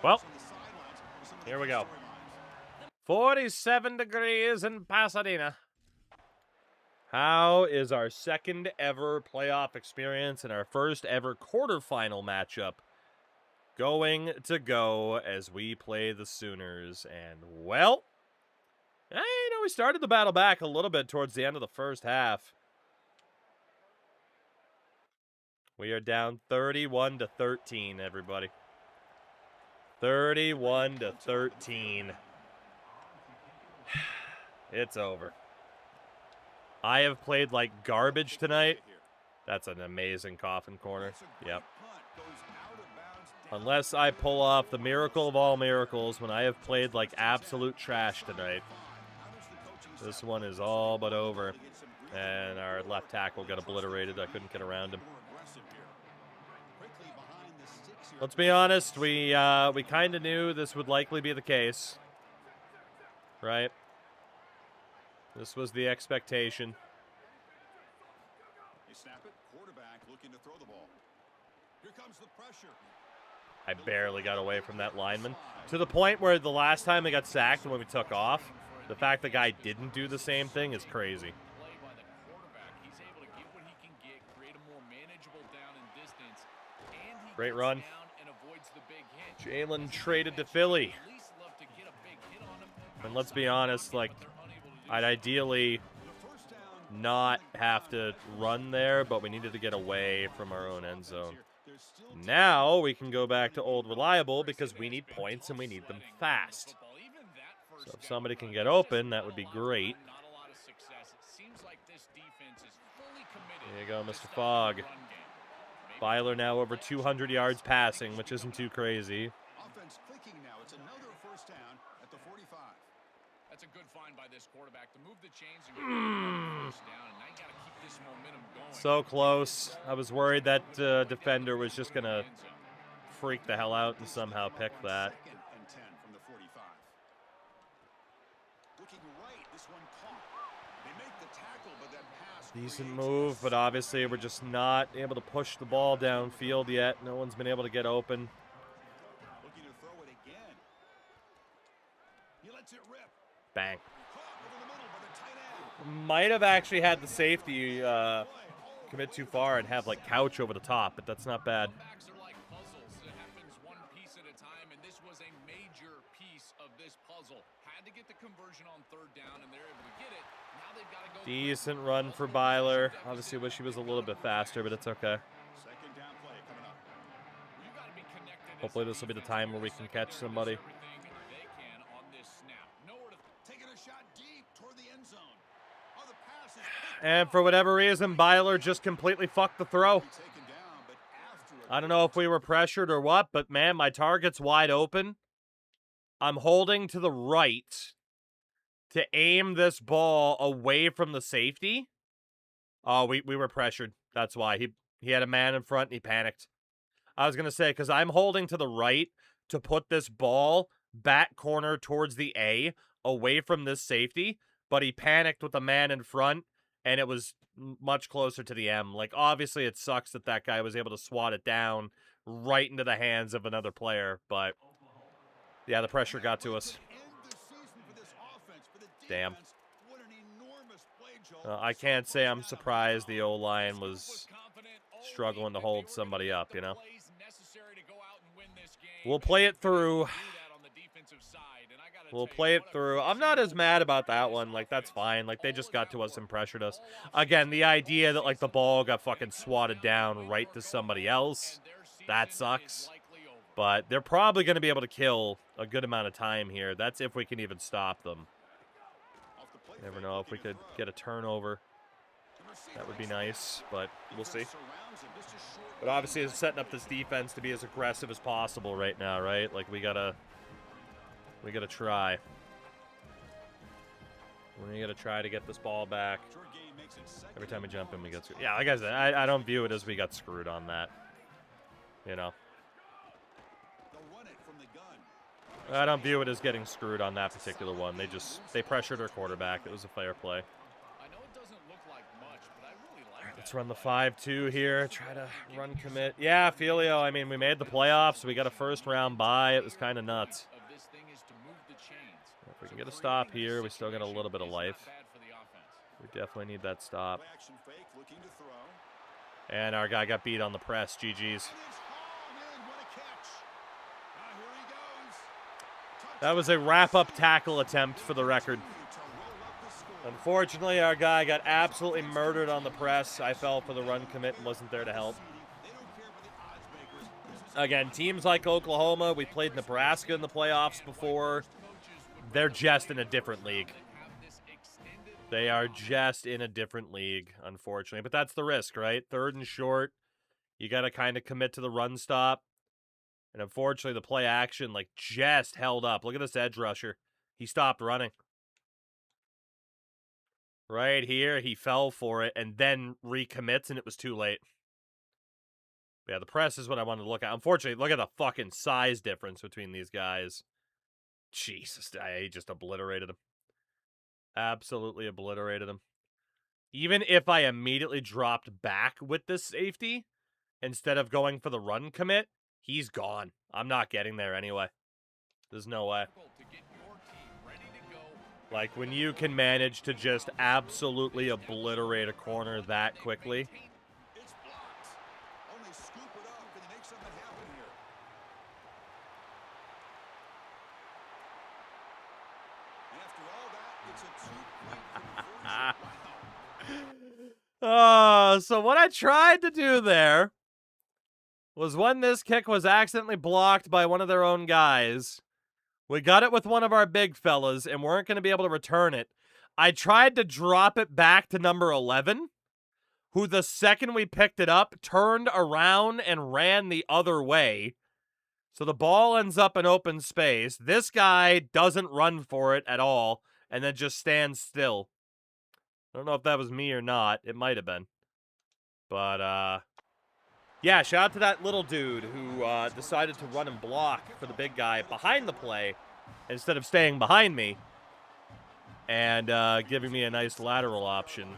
Well, here we go. 47 degrees in Pasadena. How is our second ever playoff experience and our first ever quarterfinal matchup going to go as we play the Sooners? And, well, we started the battle back a little bit towards the end of the first half. We are down 31-13, everybody. 31-13. It's over. I have played like garbage tonight. That's an amazing coffin corner. Yep. Unless I pull off the miracle of all miracles when I have played like absolute trash tonight. This one is all but over. And our left tackle got obliterated. I couldn't get around him. Let's be honest, we kind of knew this would likely be the case. Right? This was the expectation. They snap it, quarterback looking to throw the ball. Here comes the pressure. I barely got away from that lineman. To the point where the last time I got sacked when we took off, the fact the guy didn't do the same thing is crazy. Great run. Jalen traded to Philly. And let's be honest, like, I'd ideally not have to run there, but we needed to get away from our own end zone. Now we can go back to old reliable because we need points and we need them fast. So if somebody can get open, that would be great. There you go, Mr. Fogg. Byler now over 200 yards passing, which isn't too crazy. Offense clicking now. It's another first down at the 45. That's a good find by this quarterback to move the chains and get first down. And now you got to keep this momentum going. So close. I was worried that defender was just going to freak the hell out and somehow pick that. Second and 10 from the 45. Looking right, this one caught. They make the tackle, but that pass. Decent move, but obviously we're just not able to push the ball downfield yet. No one's been able to get open. Looking to throw it again. He lets it rip. Bang. Might have actually had the safety commit too far and have like Couch over the top, but that's not bad. Comebacks are like puzzles. It happens one piece at a time, and this was a major piece of this puzzle. Had to get the conversion on third down, and they're able to get it. Now they've got to go. Decent run for Byler. Obviously, wish he was a little bit faster, but it's okay. Second down play coming up. You got to be connected. Hopefully, this will be the time where we can catch somebody. They can on this snap. Nowhere to Taking a shot deep toward the end zone. Oh, the pass is And for whatever reason, Byler just completely fucked the throw. taken down, but after I don't know if we were pressured or what, but man, my target's wide open. I'm holding to the right to aim this ball away from the safety. Oh, we were pressured. That's why. He had a man in front and he panicked. I was going to say, because I'm holding to the right to put this ball back corner towards the A, away from this safety, but he panicked with a man in front, and it was much closer to the M. Like, obviously, it sucks that that guy was able to swat it down right into the hands of another player, but yeah, the pressure got to us. Damn. I can't say I'm surprised the O-line was struggling to hold somebody up, you know? We'll play it through. We'll play it through. I'm not as mad about that one. Like, that's fine. Like, they just got to us and pressured us. Again, the idea that, like, the ball got fucking swatted down right to somebody else, that sucks. But they're probably going to be able to kill a good amount of time here. That's if we can even stop them. Never know if we could get a turnover. That would be nice, but we'll see. But obviously, it's setting up this defense to be as aggressive as possible right now, right? Like, we gotta try. We gotta try to get this ball back. Every time we jump in, we get screwed. Yeah, like I said, I don't view it as we got screwed on that. You know? I don't view it as getting screwed on that particular one. They pressured our quarterback. It was a fair play. Let's run the 5-2 here. Try to run commit. Yeah, Filio, I mean, we made the playoffs. We got a first-round bye. It was kind of nuts. If we can get a stop here, we still got a little bit of life. We definitely need that stop. And our guy got beat on the press. GG's. That was a wrap-up tackle attempt for the record. Unfortunately, our guy got absolutely murdered on the press. I fell for the run commit and wasn't there to help. Again, teams like Oklahoma, we played Nebraska in the playoffs before. They're just in a different league. They are just in a different league, unfortunately. But that's the risk, right? Third and short. You got to kind of commit to the run stop. And unfortunately, the play action, like, just held up. Look at this edge rusher. He stopped running. Right here, he fell for it and then recommits, and it was too late. Yeah, the press is what I wanted to look at. Unfortunately, look at the fucking size difference between these guys. Jesus, he just obliterated him. Absolutely obliterated him. Even if I immediately dropped back with this safety, instead of going for the run commit, he's gone. I'm not getting there anyway. There's no way. Like, when you can manage to just absolutely obliterate a corner that quickly. So what I tried to do there was when this kick was accidentally blocked by one of their own guys, we got it with one of our big fellas and weren't going to be able to return it. I tried to drop it back to number 11, who the second we picked it up, turned around and ran the other way. So the ball ends up in open space. This guy doesn't run for it at all and then just stands still. I don't know if that was me or not. It might have been. But, yeah, shout out to that little dude who decided to run and block for the big guy behind the play instead of staying behind me and giving me a nice lateral option.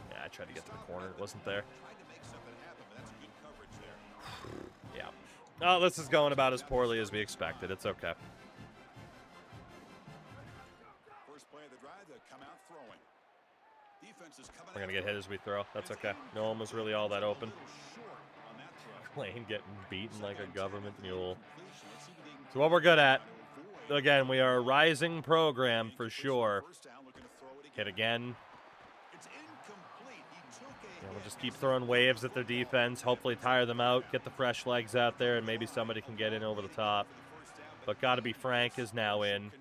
Yeah, I tried to get to the corner. It wasn't there. Yeah. Oh, this is going about as poorly as we expected. It's okay. First play of the drive, they'll come out throwing. We're going to get hit as we throw. That's okay. No one was really all that open. Lane getting beaten like a government mule. So what we're good at. Again, we are a rising program for sure. Hit again. Yeah, we'll just keep throwing waves at their defense. Hopefully tire them out. Get the fresh legs out there, and maybe somebody can get in over the top. But gotta be Frank is now in.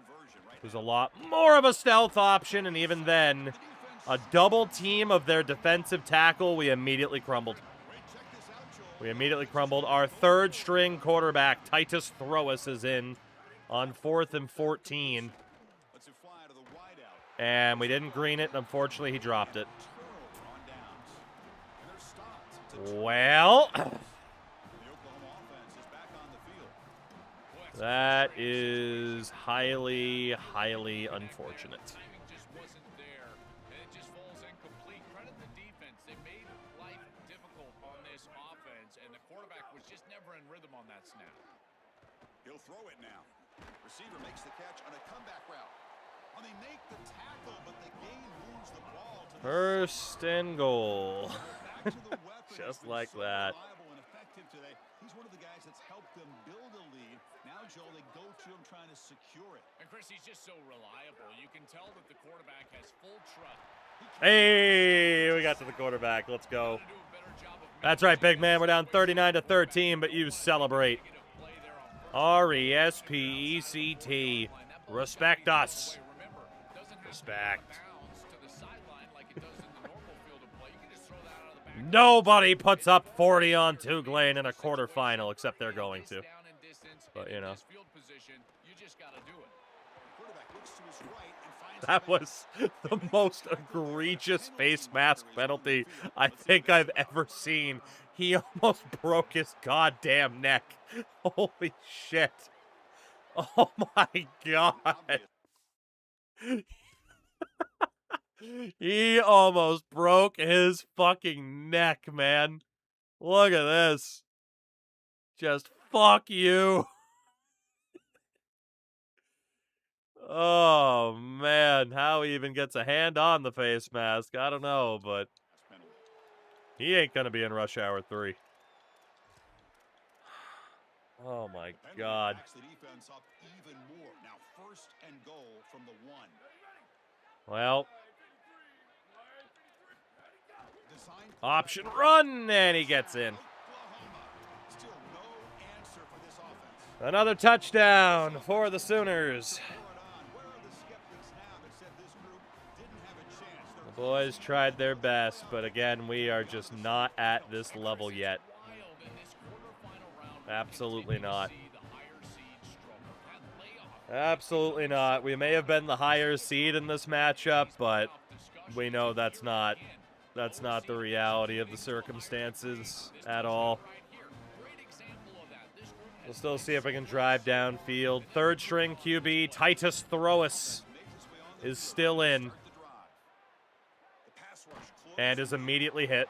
Who's a lot more of a stealth option, and even then, a double team of their defensive tackle, we immediately crumbled. We immediately crumbled. Our third string quarterback, Titus Throwus, is in on 4th and 14. And we didn't green it, and unfortunately he dropped it. Well, that is highly, highly unfortunate. He'll throw it now. Receiver makes the catch on a comeback route. They make the tackle, but the gain moves the ball to the 1st and goal. Just like that. He's one of the guys that's helped them build a lead. Now, Joel, they go to him trying to secure it. And Chris, he's just so reliable. You can tell that the quarterback has full trust. Hey, we got to the quarterback. Let's go. That's right, big man. We're down 39-13, but you celebrate. R-E-S-P-E-C-T. Respect us. Respect. Nobody puts up 40 on Tughlane in a quarterfinal, except they're going to. But, you know. That was the most egregious face mask penalty I think I've ever seen. He almost broke his goddamn neck. Holy shit. Oh my god. He almost broke his fucking neck, man. Look at this. Just fuck you. Oh, man. How he even gets a hand on the face mask, I don't know, but he ain't going to be in Rush Hour 3. Oh, my God. Well, option run, and he gets in. Another touchdown for the Sooners. The boys tried their best, but again, we are just not at this level yet. Absolutely not. Absolutely not. We may have been the higher seed in this matchup, but we know that's not the reality of the circumstances at all. We'll still see if we can drive downfield. 3rd string QB, Titus Throwus, is still in and is immediately hit.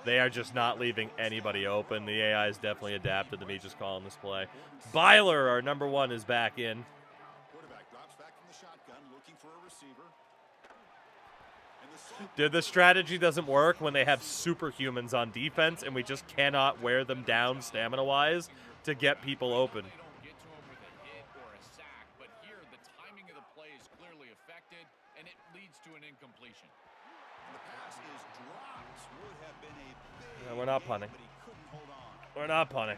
They are just not leaving anybody open. The AI is definitely adapted to me just calling this play. Byler, our number 1, is back in. Dude, the strategy doesn't work when they have superhumans on defense and we just cannot wear them down stamina-wise to get people open. No, we're not punting. We're not punting.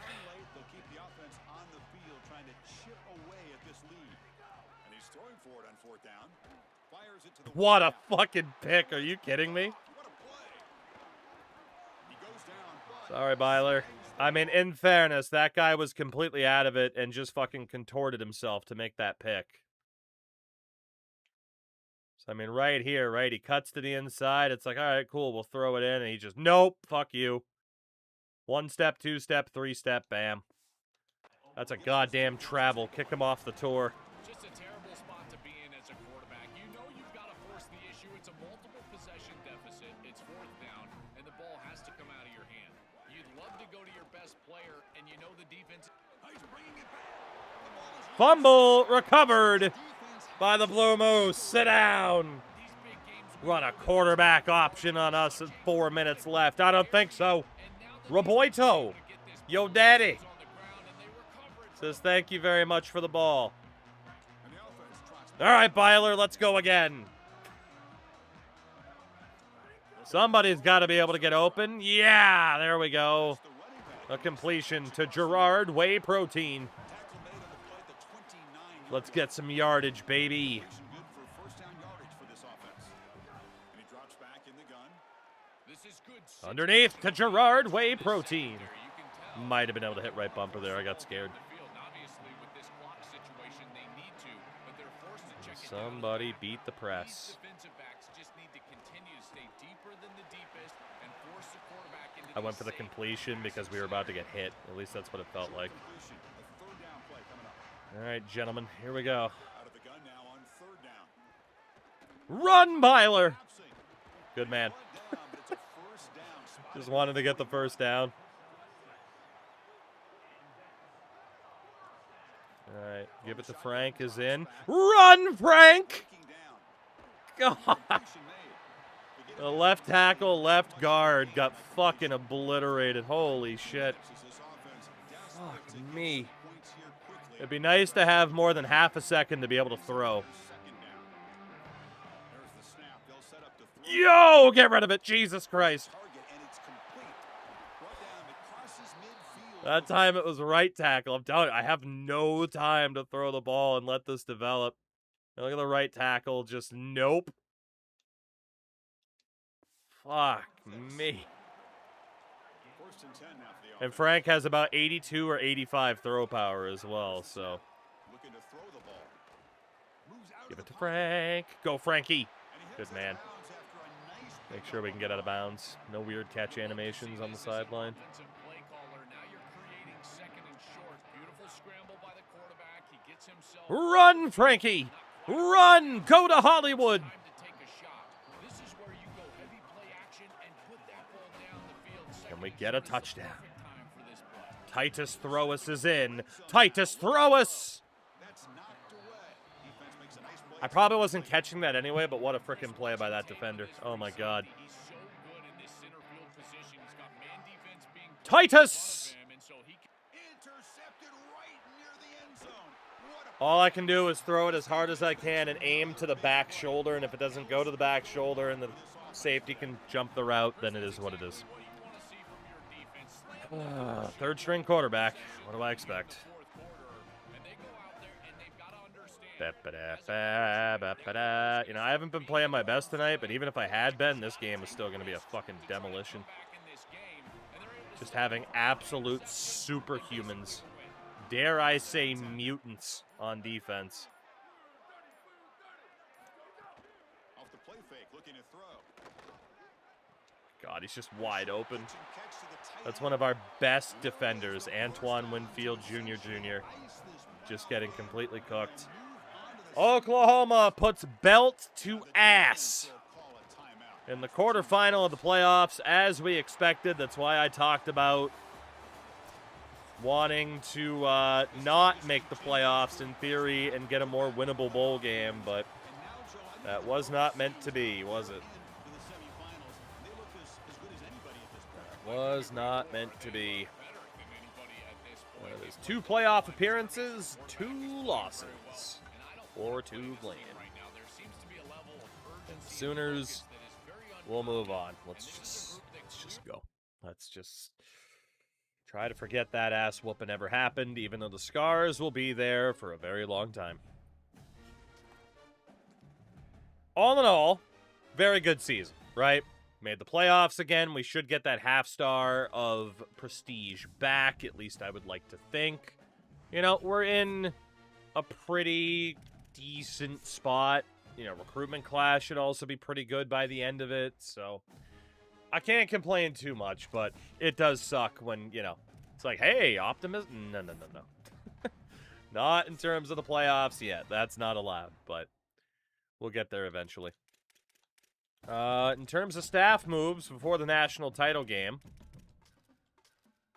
What a fucking pick. Are you kidding me? Sorry, Byler. I mean, in fairness, that guy was completely out of it and just fucking contorted himself to make that pick. So, I mean, right here, right? He cuts to the inside. It's like, all right, cool, we'll throw it in. And he just, nope, fuck you. 1 step, 2 step, 3 step, bam. That's a goddamn travel. Kick him off the tour. Just a terrible spot to be in as a quarterback. You know you've got to force the issue. It's a multiple possession deficit. It's 4th down, and the ball has to come out of your hand. You'd love to go to your best player, and you know the defense. He's bringing it back. Fumble recovered by the Blue Moose. Sit down. These big games Run a quarterback option on us at 4 minutes left. I don't think so. Roboito, yo daddy, says thank you very much for the ball. All right, Byler, let's go again. Somebody's got to be able to get open. Yeah, there we go. A completion to Gerard Whey Protein. Let's get some yardage, baby. Underneath to Gerard Whey Protein. Might have been able to hit right bumper there. I got scared. Somebody beat the press. I went for the completion because we were about to get hit. At least that's what it felt like. All right, gentlemen, here we go. Run, Byler! Good man. Just wanted to get the first down. All right, give it to Frank, is in. Run, Frank! God. The left tackle, left guard got fucking obliterated. Holy shit. Fuck me. It'd be nice to have more than half a second to be able to throw. Yo, get rid of it. Jesus Christ. That time it was right tackle. I'm telling you, I have no time to throw the ball and let this develop. And look at the right tackle. Just nope. Fuck me. And Frank has about 82 or 85 throw power as well, so. Give it to Frank. Go, Frankie. Good man. Make sure we can get out of bounds. No weird catch animations on the sideline. Run, Frankie! Run! Go to Hollywood! Can we get a touchdown? Titus Throwus is in. Titus Throwus! I probably wasn't catching that anyway, but what a frickin' play by that defender. Oh my god. Titus! All I can do is throw it as hard as I can and aim to the back shoulder, and if it doesn't go to the back shoulder and the safety can jump the route, then it is what it is. Third string quarterback. What do I expect? You know, I haven't been playing my best tonight, but even if I had been, this game is still going to be a fucking demolition. Just having absolute superhumans. Dare I say mutants on defense. God, he's just wide open. That's one of our best defenders, Antoine Winfield Jr. Just getting completely cooked. Oklahoma puts belt to ass in the quarterfinal of the playoffs, as we expected. That's why I talked about wanting to not make the playoffs in theory and get a more winnable bowl game, but that was not meant to be, was it? That was not meant to be. Well, there's 2 playoff appearances, 2 losses, or 2 blame. And the Sooners will move on. Let's just go. Let's just try to forget that ass whooping ever happened, even though the scars will be there for a very long time. All in all, very good season, right? Made the playoffs again. We should get that half star of prestige back, at least I would like to think. You know, we're in a pretty decent spot. You know, recruitment class should also be pretty good by the end of it, so I can't complain too much, but it does suck when, you know, it's like, hey, optimism? No. Not in terms of the playoffs yet. That's not allowed, but we'll get there eventually. In terms of staff moves before the national title game,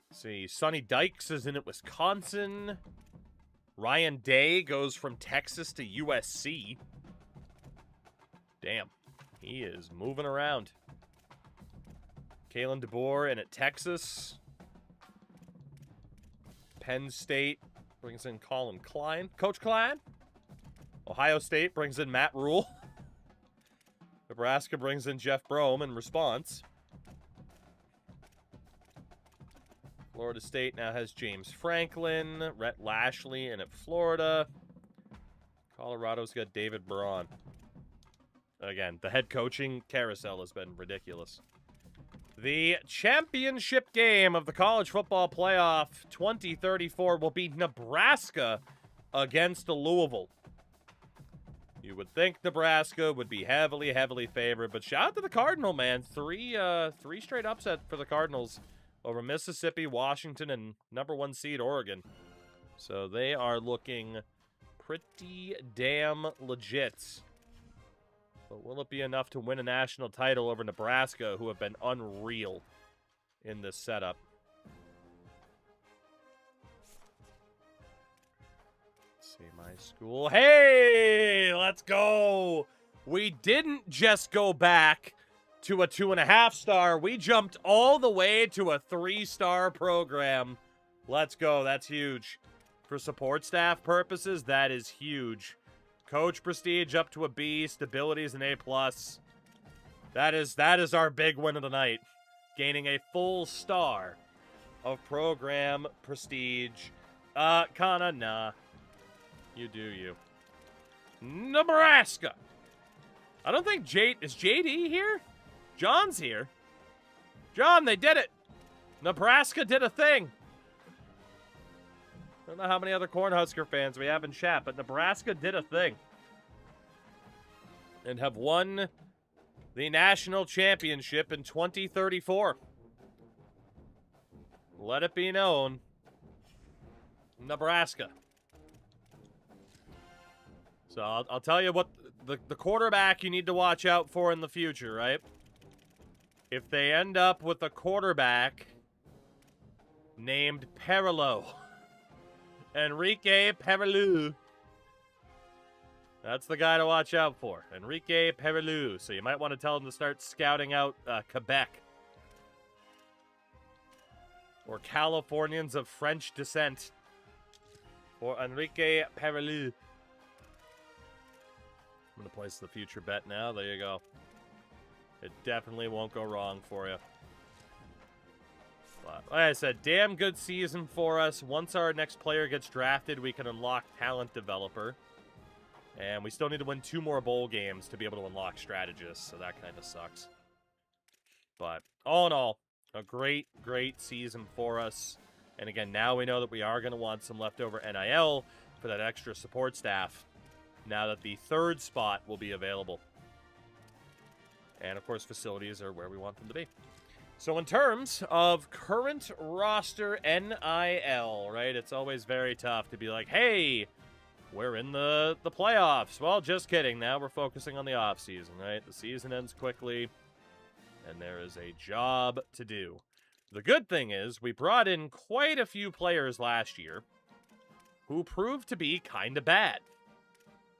let's see, Sonny Dykes is in at Wisconsin. Ryan Day goes from Texas to USC. Damn. He is moving around. Kalen DeBoer in at Texas. Penn State brings in Colin Klein. Coach Klein. Ohio State brings in Matt Rule. Nebraska brings in Jeff Brom in response. Florida State now has James Franklin, Rhett Lashley in at Florida. Colorado's got David Braun. Again, the head coaching carousel has been ridiculous. The championship game of the college football playoff 2034 will be Nebraska against Louisville. You would think Nebraska would be heavily, heavily favored, but shout out to the Cardinal, man. Three straight upset for the Cardinals over Mississippi, Washington, and #1 seed Oregon. So they are looking pretty damn legit. But will it be enough to win a national title over Nebraska, who have been unreal in this setup? Let's see, my school. Hey, let's go. We didn't just go back to a 2.5-star. We jumped all the way to a 3-star program. Let's go. That's huge. For support staff purposes, that is huge. Coach prestige up to a B. Stability is an A+. That is our big win of the night. Gaining a full star of program prestige. Kinda nah. You do you. Nebraska. I don't think is JD here? John's here. John, they did it. Nebraska did a thing. I don't know how many other Cornhusker fans we have in chat, but Nebraska did a thing. And have won the national championship in 2034. Let it be known. Nebraska. So I'll tell you what the quarterback you need to watch out for in the future, right? If they end up with a quarterback named Perillo. Enrique Perillo. That's the guy to watch out for. Enrique Perillo. So you might want to tell him to start scouting out Quebec. Or Californians of French descent. For Enrique Perillo. I'm going to place the future bet now. There you go. It definitely won't go wrong for you. But like I said, damn good season for us. Once our next player gets drafted, we can unlock talent developer. And we still need to win 2 more bowl games to be able to unlock strategists, so that kind of sucks. But all in all, a great, great season for us. And again, now we know that we are going to want some leftover NIL for that extra support staff, now that the 3rd spot will be available. And of course, facilities are where we want them to be. So in terms of current roster NIL, right, it's always very tough to be like, hey, we're in the playoffs. Well, just kidding. Now we're focusing on the offseason, right? The season ends quickly, and there is a job to do. The good thing is we brought in quite a few players last year who proved to be kind of bad.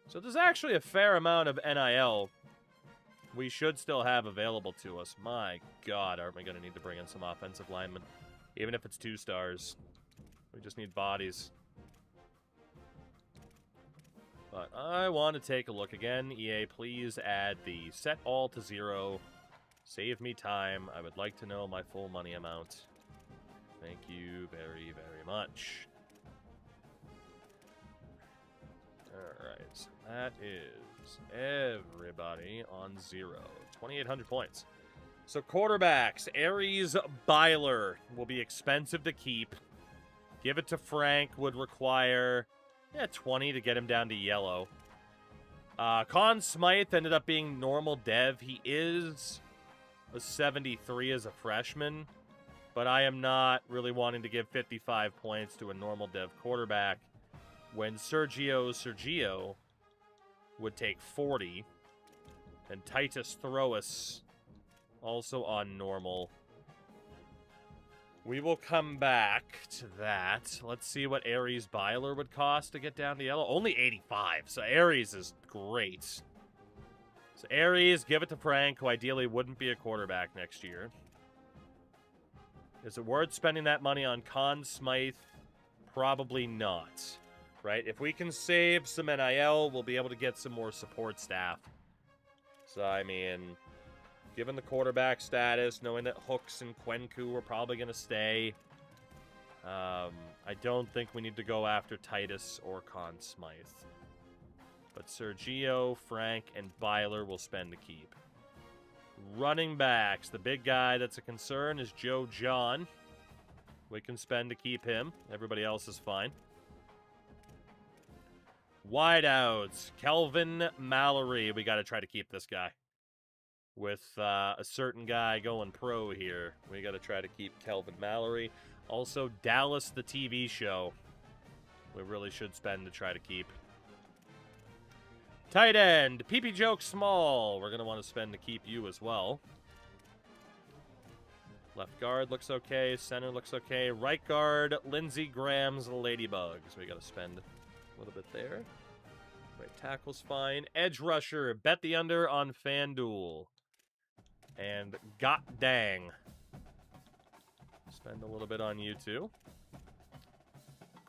So there's actually a fair amount of NIL we should still have available to us. My God, aren't we going to need to bring in some offensive linemen? Even if it's 2 stars. We just need bodies. But I want to take a look again. EA, please add the set all to 0. Save me time. I would like to know my full money amount. Thank you very, very much. Alright, so that is everybody on 0. 2,800 points. So quarterbacks, Aries Byler will be expensive to keep. Give it to Frank would require 20 to get him down to yellow. Conn Smythe ended up being normal dev. He is a 73 as a freshman, but I am not really wanting to give 55 points to a normal dev quarterback when Sergio would take 40, and Titus Throas also on normal. We will come back to that. Let's see what Aries Byler would cost to get down to yellow. Only 85, so Aries is great. So Aries, give it to Frank, who ideally wouldn't be a quarterback next year. Is it worth spending that money on Conn Smythe? Probably not. Right? If we can save some NIL, we'll be able to get some more support staff. So, I mean, given the quarterback status, knowing that Hooks and Kwenku are probably going to stay, I don't think we need to go after Titus or Conn Smythe. But Sergio, Frank, and Byler will spend to keep. Running backs. The big guy that's a concern is Joe John. We can spend to keep him. Everybody else is fine. Wideouts. Kelvin Mallory. We got to try to keep this guy. With a certain guy going pro here, we got to try to keep Kelvin Mallory. Also, Dallas, the TV show. We really should spend to try to keep. Tight end. PP Joke Small. We're going to want to spend to keep you as well. Left guard looks okay. Center looks okay. Right guard, Lindsey Graham's Ladybugs. We got to spend a little bit there. Right tackle's fine. Edge rusher. Bet the under on FanDuel. And god dang. Spend a little bit on you too.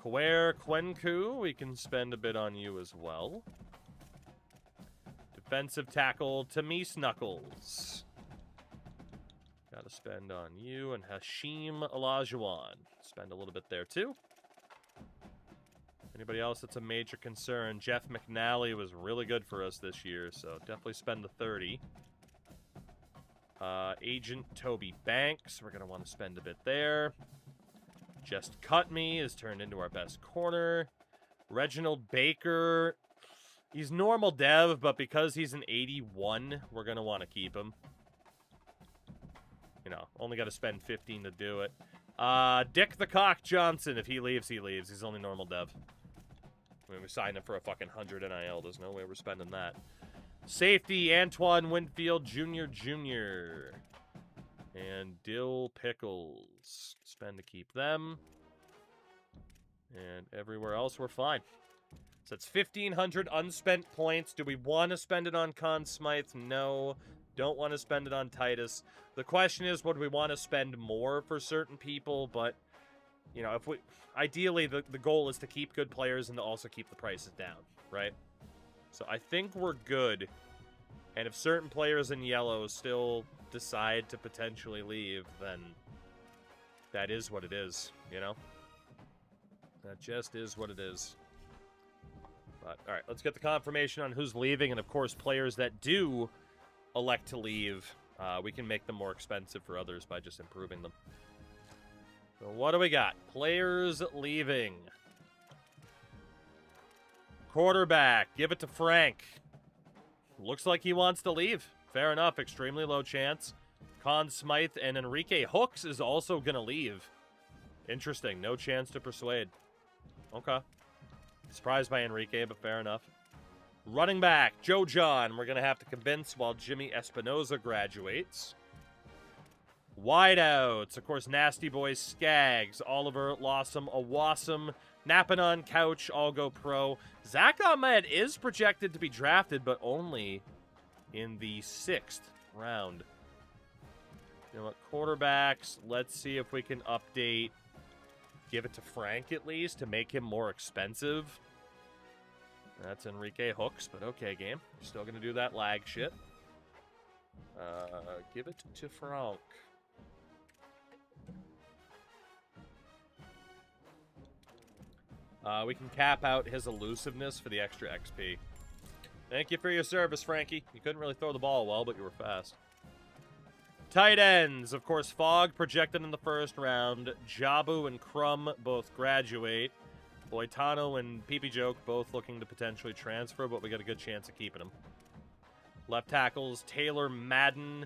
Kaware Kwenku. We can spend a bit on you as well. Defensive tackle, Tamise Knuckles. Got to spend on you. And Hashim Olajuwon. Spend a little bit there, too. Anybody else that's a major concern? Jeff McNally was really good for us this year, so definitely spend the 30. Agent Toby Banks. We're going to want to spend a bit there. Just Cut Me is turned into our best corner. Reginald Baker... He's normal dev, but because he's an 81, we're going to want to keep him. You know, only got to spend 15 to do it. Dick the Cock Johnson, if he leaves, he leaves. He's only normal dev. I mean, we signed him for a fucking 100 NIL. There's no way we're spending that. Safety, Antoine Winfield Jr. And Dill Pickles. Spend to keep them. And everywhere else, we're fine. So it's 1,500 unspent points. Do we want to spend it on Conn Smythe? No. Don't want to spend it on Titus. The question is, would we want to spend more for certain people? But, you know, if we... Ideally, the goal is to keep good players and to also keep the prices down, right? So I think we're good. And if certain players in yellow still decide to potentially leave, then that is what it is, you know? That just is what it is. But, all right, let's get the confirmation on who's leaving. And, of course, players that do elect to leave, we can make them more expensive for others by just improving them. So what do we got? Players leaving. Quarterback. Give it to Frank. Looks like he wants to leave. Fair enough. Extremely low chance. Conn Smythe and Enrique Hooks is also going to leave. Interesting. No chance to persuade. Okay. Surprised by Enrique, but fair enough. Running back, Joe John. We're going to have to convince while Jimmy Espinoza graduates. Wideouts. Of course, Nasty Boys, Skaggs, Oliver, Lawsome, Awasome, Napping on Couch, all go pro. Zach Ahmed is projected to be drafted, but only in the 6th round. You know what? Quarterbacks. Let's see if we can update. Give it to Frank, at least, to make him more expensive. That's Enrique Hooks, but okay, game. You're still going to do that lag shit. Give it to Frank. We can cap out his elusiveness for the extra XP. Thank you for your service, Frankie. You couldn't really throw the ball well, but you were fast. Tight ends, of course, Fogg projected in the 1st round. Jabu and Crumb both graduate. Boitano and PP Joke both looking to potentially transfer, but we got a good chance of keeping them. Left tackles, Taylor Madden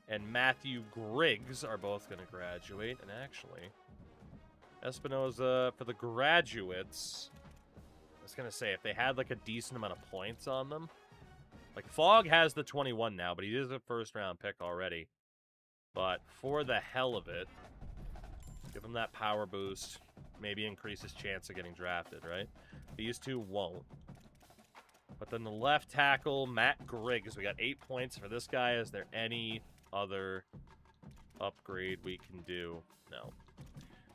and Matthew Griggs are both going to graduate. And actually, Espinoza, for the graduates, I was going to say, if they had like a decent amount of points on them. Like, Fogg has the 21 now, but he is a 1st round pick already. But for the hell of it, give him that power boost. Maybe increase his chance of getting drafted, right? These two won't. But then the left tackle, Matt Griggs. We got 8 points for this guy. Is there any other upgrade we can do? No.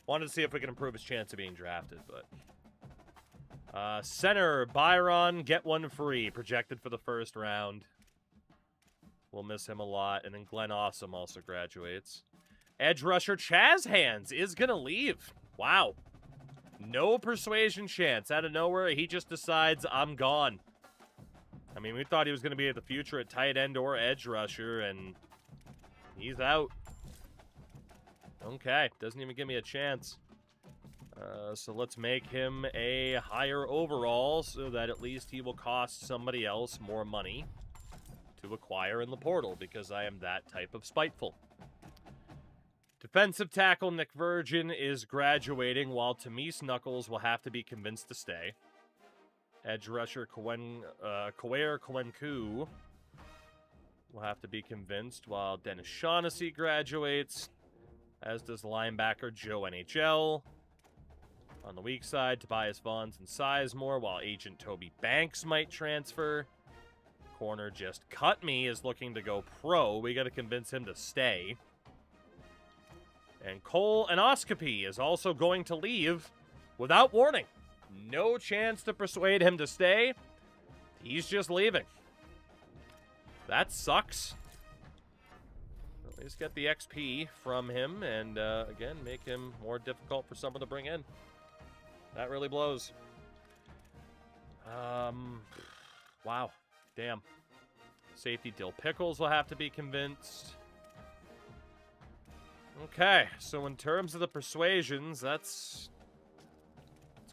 Wanted to see if we can improve his chance of being drafted, but... center, Byron, get one free. Projected for the first round. We'll miss him a lot. And then Glenn Awesome also graduates. Edge rusher Chaz Hands is going to leave. Wow. No persuasion chance. Out of nowhere, he just decides, I'm gone. I mean, we thought he was going to be at the future at tight end or edge rusher, and he's out. Okay, doesn't even give me a chance. So let's make him a higher overall so that at least he will cost somebody else more money to acquire in the portal, because I am that type of spiteful. Defensive tackle Nick Virgin is graduating, while Tamise Knuckles will have to be convinced to stay. Edge rusher Kawer Kwenku will have to be convinced, while Dennis Shaughnessy graduates, as does linebacker Joe NHL. On the weak side, Tobias Vaughns and Sizemore, while agent Toby Banks might transfer. Corner Just Cut Me is looking to go pro. We got to convince him to stay. And Cole Anoscopy is also going to leave without warning. No chance to persuade him to stay. He's just leaving. That sucks. At least get the XP from him and, again, make him more difficult for someone to bring in. That really blows. Wow. Damn. Safety Dill Pickles will have to be convinced. Okay, so in terms of the persuasions, it's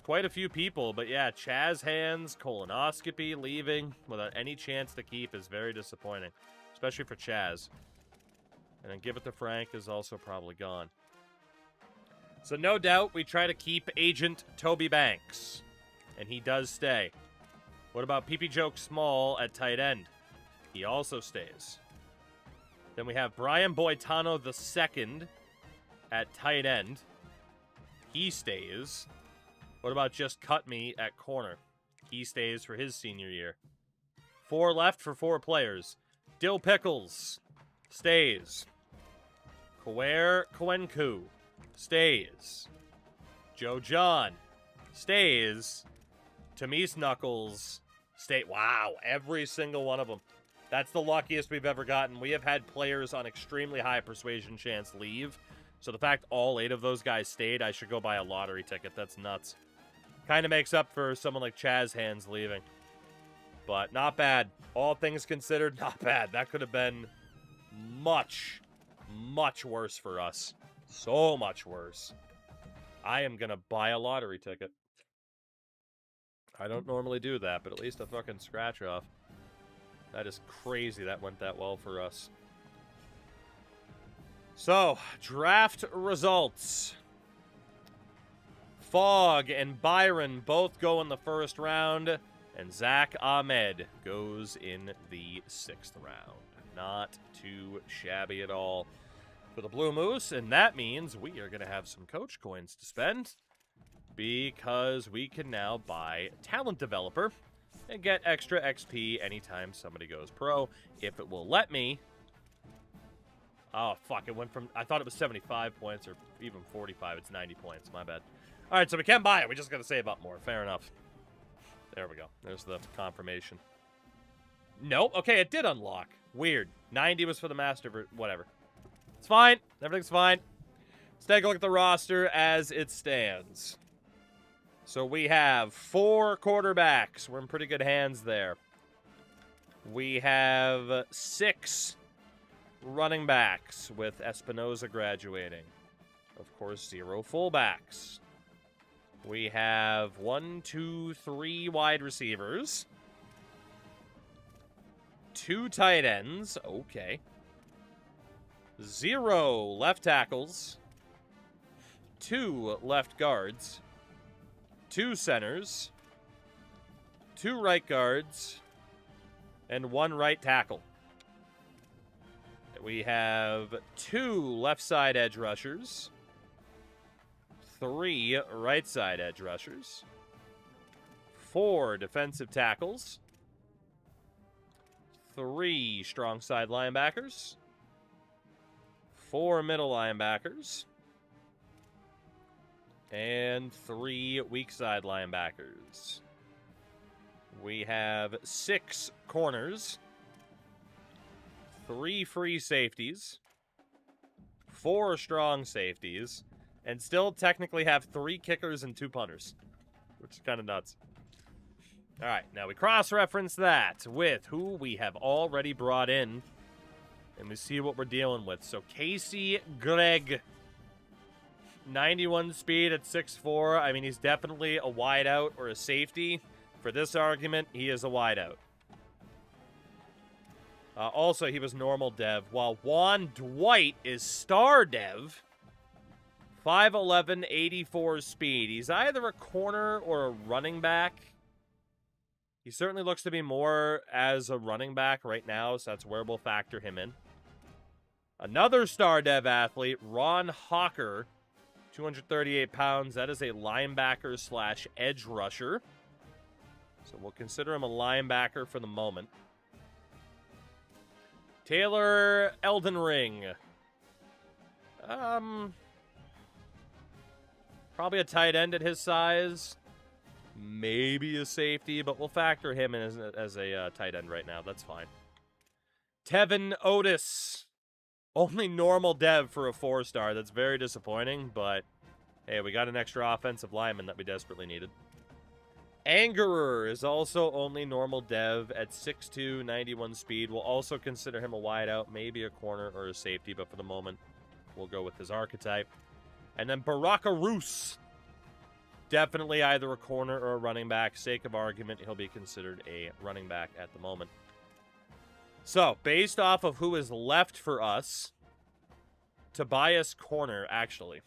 quite a few people. But yeah, Chaz Hands, colonoscopy, leaving without any chance to keep is very disappointing. Especially for Chaz. And then Give It to Frank is also probably gone. So no doubt we try to keep agent Toby Banks. And he does stay. What about PP Joke Small at tight end? He also stays. Then we have Brian Boitano II at tight end. He stays. What about Just Cut Me at corner? He stays for his senior year. 4 left for 4 players. Dill Pickles stays. Kawer Kwenku stays. Joe John stays. Tamise Knuckles stay. Wow, every single one of them. That's the luckiest we've ever gotten. We have had players on extremely high persuasion chance leave. So the fact all 8 of those guys stayed, I should go buy a lottery ticket. That's nuts. Kind of makes up for someone like Chaz Hands leaving. But not bad. All things considered, not bad. That could have been much, much worse for us. So much worse. I am going to buy a lottery ticket. I don't normally do that, but at least a fucking scratch off. That is crazy that went that well for us. So, draft results. Fogg and Byron both go in the first round, and Zach Ahmed goes in the 6th round. Not too shabby at all for the Blue Moose, and that means we are going to have some coach coins to spend, because we can now buy Talent Developer and get extra XP anytime somebody goes pro, if it will let me. Oh, fuck, it went from, I thought it was 75 points, or even 45, it's 90 points, my bad. Alright, so we can buy it, we just gotta save up more, fair enough. There we go, there's the confirmation. Nope, okay, it did unlock. Weird. 90 was for the master, whatever. It's fine, everything's fine. Let's take a look at the roster as it stands. So we have 4 quarterbacks. We're in pretty good hands there. We have 6 running backs with Espinoza graduating. Of course, 0 fullbacks. We have 1, 2, 3 wide receivers. 2 tight ends. Okay. 0 left tackles. 2 left guards. 2 centers, 2 right guards, and 1 right tackle. We have 2 left side edge rushers, 3 right side edge rushers, 4 defensive tackles, 3 strong side linebackers, 4 middle linebackers, and 3 weak side linebackers. We have 6 corners, 3 free safeties, 4 strong safeties, and still technically have 3 kickers and 2 punters, which is kind of nuts. All right, now we cross-reference that with who we have already brought in, and we see what we're dealing with. So Casey Gregg, 91 speed at 6'4". I mean, he's definitely a wideout or a safety. For this argument, he is a wideout. Also, he was normal dev, while Juan Dwight is star dev. 5'11", 84 speed. He's either a corner or a running back. He certainly looks to be more as a running back right now, so that's where we'll factor him in. Another star dev athlete, Ron Hawker, 238 pounds. That is a linebacker slash edge rusher. So we'll consider him a linebacker for the moment. Taylor Eldenring. Probably a tight end at his size. Maybe a safety, but we'll factor him in as a tight end right now. That's fine. Tevin Otis. Only normal dev for a 4-star. That's very disappointing, but hey, we got an extra offensive lineman that we desperately needed. Angerer is also only normal dev at 6'2", 91 speed. We'll also consider him a wideout, maybe a corner or a safety, but for the moment, we'll go with his archetype. And then Baraka Roos. Definitely either a corner or a running back. Sake of argument, he'll be considered a running back at the moment. So, based off of who is left for us, Tobias Corner, actually.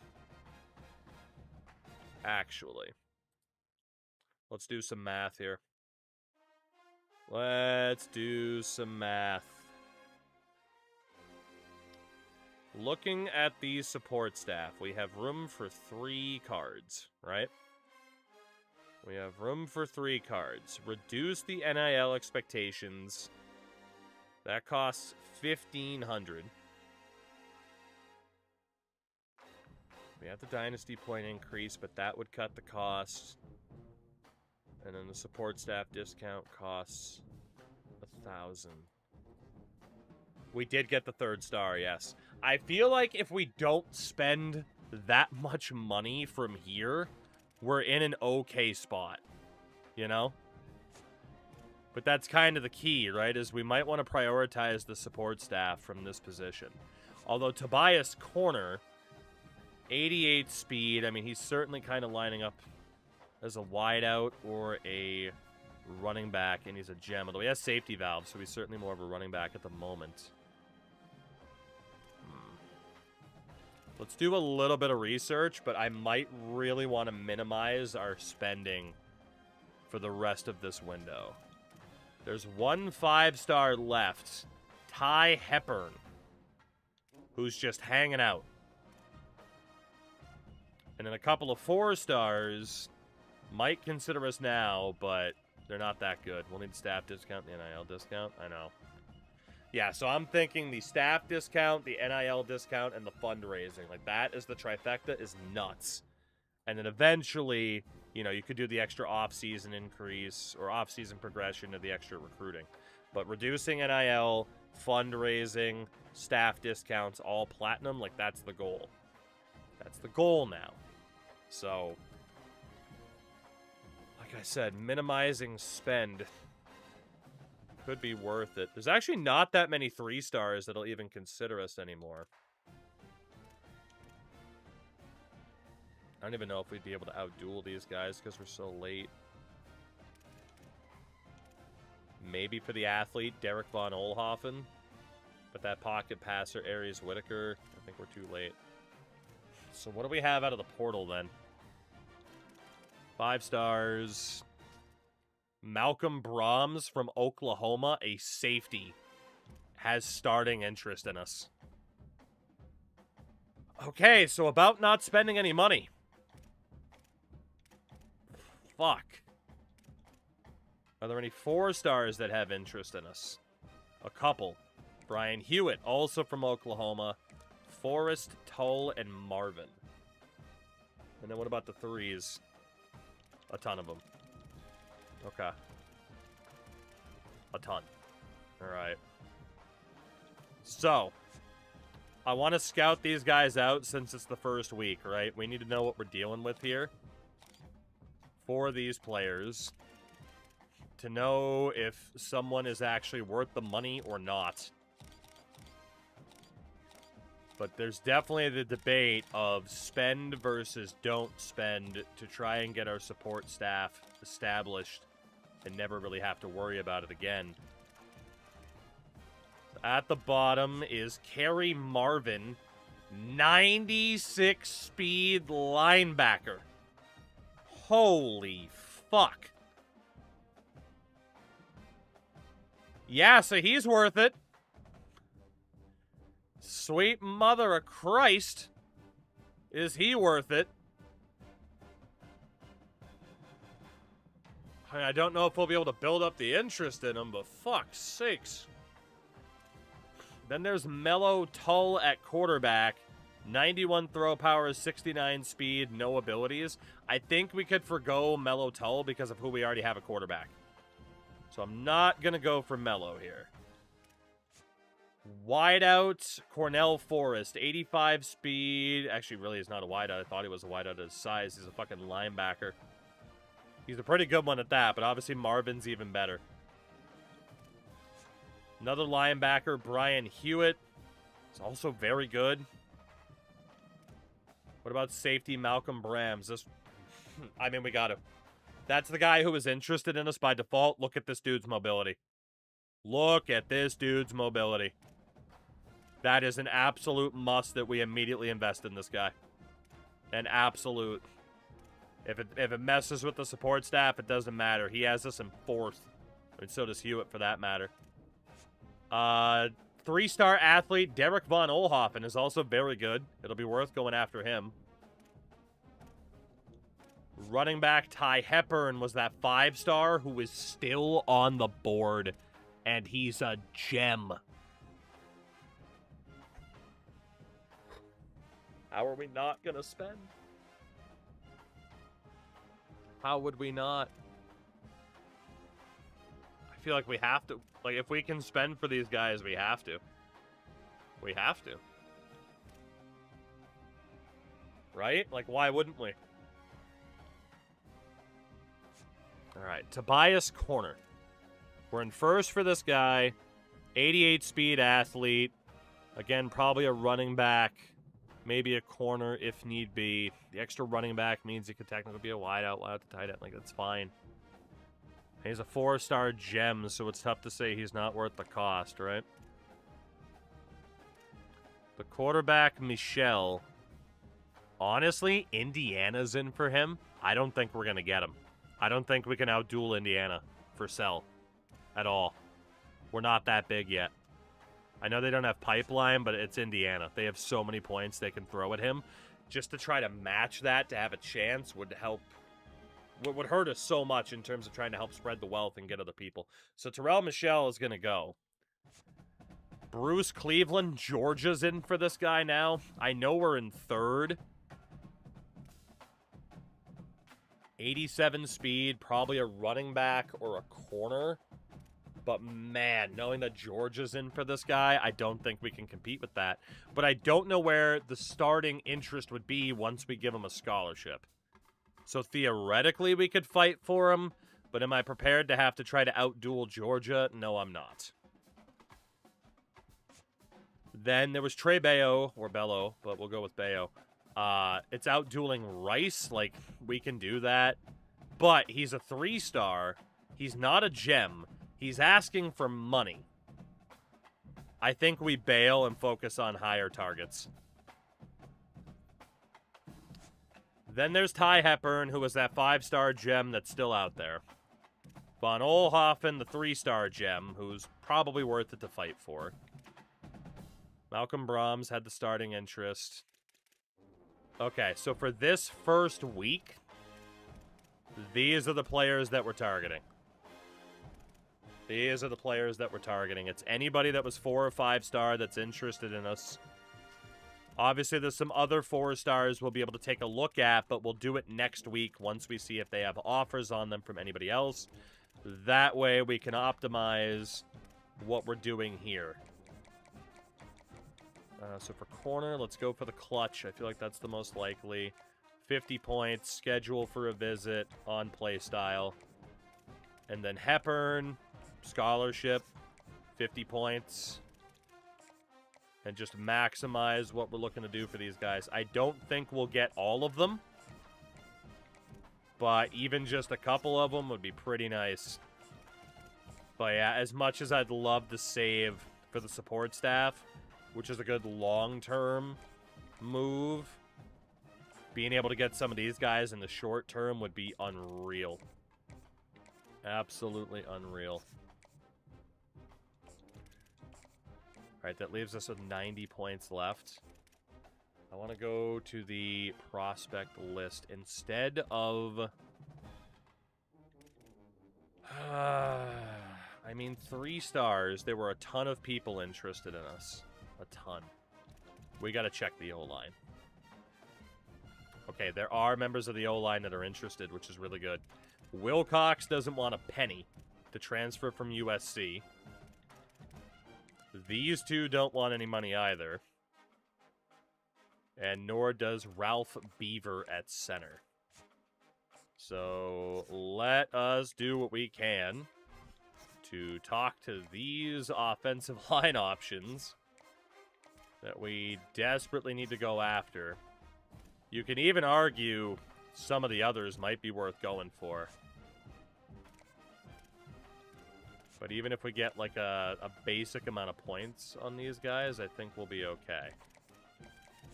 Let's do some math here. Let's do some math. Looking at the support staff, we have room for 3 cards, right? We have room for 3 cards. Reduce the NIL expectations. That costs $1,500. We have the Dynasty point increase, but that would cut the cost. And then the support staff discount costs $1,000. We did get the 3rd star, yes. I feel like if we don't spend that much money from here, we're in an okay spot, you know? But that's kind of the key, right? Is we might want to prioritize the support staff from this position. Although Tobias Corner, 88 speed, I mean, he's certainly kind of lining up as a wideout or a running back, and he's a gem. Although he has safety valve, so he's certainly more of a running back at the moment. Let's do a little bit of research, but I might really want to minimize our spending for the rest of this window. There's 1 5-star left, Ty Hepburn, who's just hanging out. And then a couple of 4-stars might consider us now, but they're not that good. We'll need staff discount, the NIL discount. I know. Yeah, so I'm thinking the staff discount, the NIL discount, and the fundraising. Like, that is the trifecta is nuts. And then eventually, you know, you could do the extra off-season increase or off-season progression of the extra recruiting. But reducing NIL, fundraising, staff discounts, all platinum, like, that's the goal. That's the goal now. So, like I said, minimizing spend could be worth it. There's actually not that many 3-stars that'll even consider us anymore. I don't even know if we'd be able to outduel these guys because we're so late. Maybe for the athlete, Derek Von Olhoffen. But that pocket passer, Aries Whitaker, I think we're too late. So what do we have out of the portal then? 5 stars. Malcolm Brahms from Oklahoma, a safety, has starting interest in us. Okay, so about not spending any money. Fuck. Are there any 4 stars that have interest in us? a couple. Brian Hewitt, also from Oklahoma. Forrest, Tull, and Marvin. And then what about the threes? A ton of them. Okay. A ton. All right. So, I want to scout these guys out since it's the first week, right? We need to know what we're dealing with here for these players to know if someone is actually worth the money or not. But there's definitely the debate of spend versus don't spend to try and get our support staff established and never really have to worry about it again. At the bottom is Kerry Marvin, 96 speed linebacker. Holy fuck. Yeah, so he's worth it. Sweet mother of Christ. Is he worth it? I don't know if we'll be able to build up the interest in him, but fuck's sakes. Then there's Mello Tull at quarterback. 91 throw power, 69 speed, no abilities. I think we could forgo Mello Tull because of who we already have a quarterback. So I'm not going to go for Mello here. Wideout, Cornell Forrest, 85 speed. Actually, really is not a wideout. I thought he was a wideout at his size. He's a fucking linebacker. He's a pretty good one at that, but obviously Marvin's even better. Another linebacker, Brian Hewitt. Is also very good. What about safety, Malcolm Brams? This, I mean, we got to. That's the guy who was interested in us by default. Look at this dude's mobility. Look at this dude's mobility. That is an absolute must that we immediately invest in this guy. An absolute. If it messes with the support staff, it doesn't matter. He has us in 4th. And so does Hewitt, for that matter. 3-star athlete, Derek Von Olhoffen, is also very good. It'll be worth going after him. Running back Ty Hepburn was that 5-star who is still on the board. And he's a gem. How are we not going to spend? How would we not? I feel like we have to. Like, if we can spend for these guys, we have to. We have to. Right? Like, why wouldn't we? Alright, Tobias Corner. We're in first for this guy. 88 speed athlete. Again, probably a running back. Maybe a corner if need be. The extra running back means he could technically be a wideout, to tight end. Like, that's fine. He's a 4-star gem, so it's tough to say he's not worth the cost, right? The quarterback, Michelle. Honestly, Indiana's in for him. I don't think we're going to get him. I don't think we can outduel Indiana for sell at all. We're not that big yet. I know they don't have pipeline, but it's Indiana. They have so many points they can throw at him. Just to try to match that to have a chance would help. Would hurt us so much in terms of trying to help spread the wealth and get other people. So Terrell Michelle is going to go. Bruce Cleveland, Georgia's in for this guy now. I know we're in 3rd. 87 speed, probably a running back or a corner. But man, knowing that Georgia's in for this guy, I don't think we can compete with that. But I don't know where the starting interest would be once we give him a scholarship. So theoretically, we could fight for him. But am I prepared to have to try to outduel Georgia? No, I'm not. Then there was Trey Bayo, or Bello, but we'll go with Bayo. It's outdueling Rice. Like, we can do that. But he's a 3-star. He's not a gem. He's asking for money. I think we bail and focus on higher targets. Then there's Ty Hepburn, who was that 5-star gem that's still out there. Von Olhoffen, the 3-star gem, who's probably worth it to fight for. Malcolm Brahms had the starting interest. Okay, so for this first week, these are the players that we're targeting. These are the players that we're targeting. It's anybody that was 4 or 5 star that's interested in us. Obviously, there's some other 4 stars we'll be able to take a look at, but we'll do it next week once we see if they have offers on them from anybody else. That way, we can optimize what we're doing here. So for corner, let's go for the clutch. I feel like that's the most likely. 50 points, schedule for a visit, on play style. And then Hepburn, scholarship, 50 points. And just maximize what we're looking to do for these guys. I don't think we'll get all of them. But even just a couple of them would be pretty nice. But yeah, as much as I'd love to save for the support staff, which is a good long-term move, being able to get some of these guys in the short term would be unreal. Absolutely unreal. Alright, that leaves us with 90 points left. I want to go to the prospect list instead of... I mean, 3 stars. There were a ton of people interested in us. A ton. We got to check the O-line. Okay, there are members of the O-line that are interested, which is really good. Wilcox doesn't want a penny to transfer from USC. These two don't want any money either. And nor does Ralph Beaver at center. So let us do what we can to talk to these offensive line options that we desperately need to go after. You can even argue some of the others might be worth going for. But even if we get like a basic amount of points on these guys, I think we'll be okay.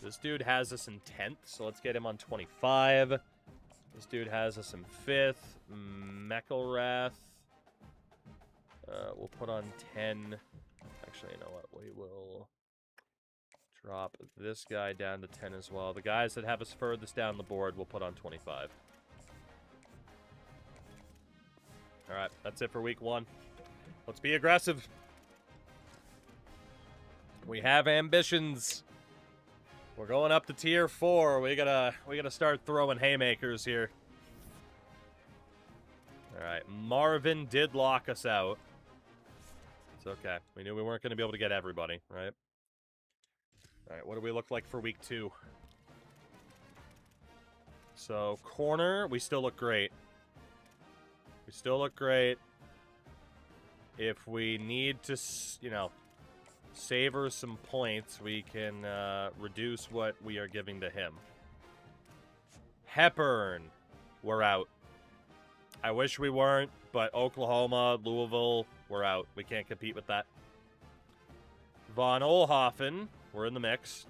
This dude has us in 10th, so let's get him on 25. This dude has us in 5th. McElrath. We'll put on 10. Actually, you know what? We will drop this guy down to 10 as well. The guys that have us furthest down the board, we'll put on 25. All right, that's it for week 1. Let's be aggressive. We have ambitions. We're going up to tier 4. We gotta start throwing haymakers here. All right, Marvin did lock us out. It's okay. We knew we weren't going to be able to get everybody, right? All right, what do we look like for week 2? So, corner, we still look great. We still look great. If we need to, you know, savor some points, we can reduce what we are giving to him. Hepburn, we're out. I wish we weren't, but Oklahoma, Louisville, we're out. We can't compete with that. Von Oelhoffen, we're in the mix.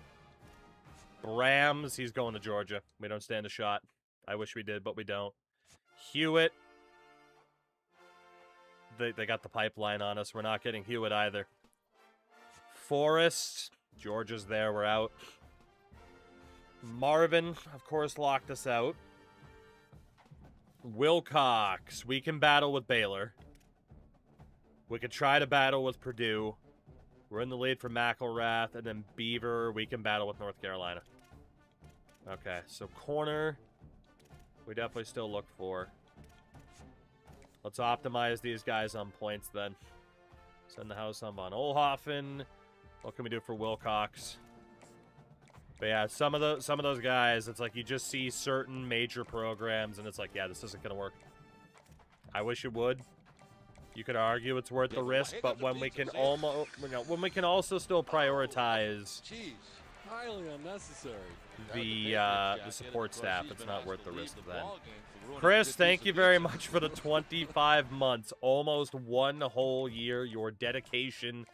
Brams, he's going to Georgia. We don't stand a shot. I wish we did, but we don't. Hewitt, they got the pipeline on us. We're not getting Hewitt either. Forrest, Georgia's there, we're out. Marvin, of course, locked us out. Wilcox, we can battle with Baylor. We could try to battle with Purdue. We're in the lead for McElrath, and then Beaver, we can battle with North Carolina. Okay, so corner, we definitely still look for. Let's optimize these guys on points then. Send the house on Von Oelhoffen. What can we do for Wilcox? But yeah, some of those guys, it's like you just see certain major programs, and it's like, yeah, this isn't gonna work. I wish it would. You could argue it's worth the risk, but when we can almost, you know, when we can also still prioritize highly unnecessary. The support staff, it's not worth the risk then. Chris, thank you very much for the 25 months, almost 1 whole year. Your dedication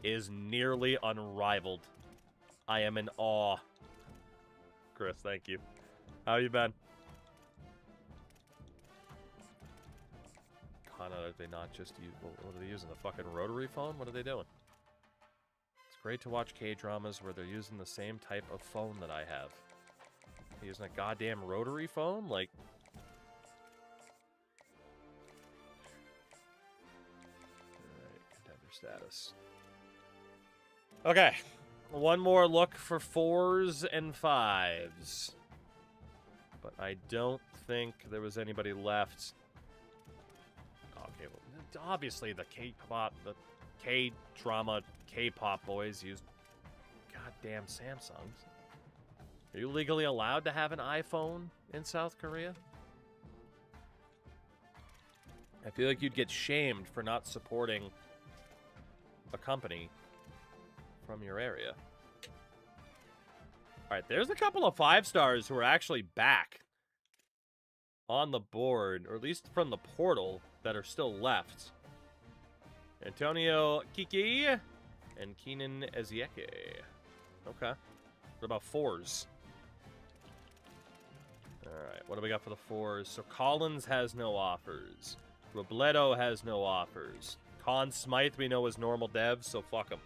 is nearly unrivaled. I am in awe. Chris, thank you. How you been? God, are they not just use, what are they using, the fucking rotary phone? What are they doing? It's great to watch K-dramas where they're using the same type of phone that I have. They're using a goddamn rotary phone? Like... status. Okay. One more look for 4s and 5s. But I don't think there was anybody left. Okay, well, obviously the K-pop, the K-drama, K-pop boys use goddamn Samsungs. Are you legally allowed to have an iPhone in South Korea? I feel like you'd get shamed for not supporting a company from your area. All right, there's a couple of 5-stars who are actually back on the board, or at least from the portal, that are still left. Antonio Kiki and Keenan Ezieke. Okay. What about 4s? All right, what do we got for the 4s? So Collins has no offers. Robledo has no offers. Conn Smythe we know is normal dev, so fuck him.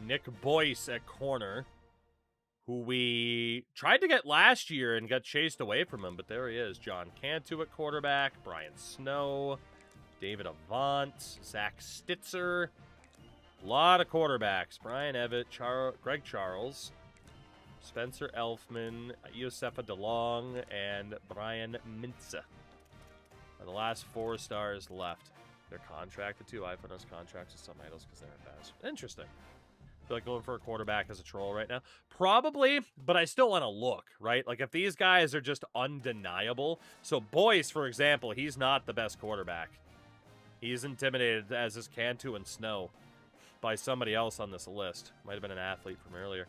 Nick Boyce at corner, who we tried to get last year and got chased away from him, but there he is. John Cantu at quarterback, Brian Snow, David Avant, Zach Stitzer. A lot of quarterbacks. Brian Evett, Greg Charles, Spencer Elfman, Iosefa DeLong, and Brian Mintza are the last 4 stars left. They're contracted too. iPhone has contracts with some idols because they're fast. Interesting. Feel like going for a quarterback as a troll right now? Probably, but I still want to look, right? Like, if these guys are just undeniable. So, Boyce, for example, he's not the best quarterback. He's intimidated, as is Cantu and Snow, by somebody else on this list. Might have been an athlete from earlier.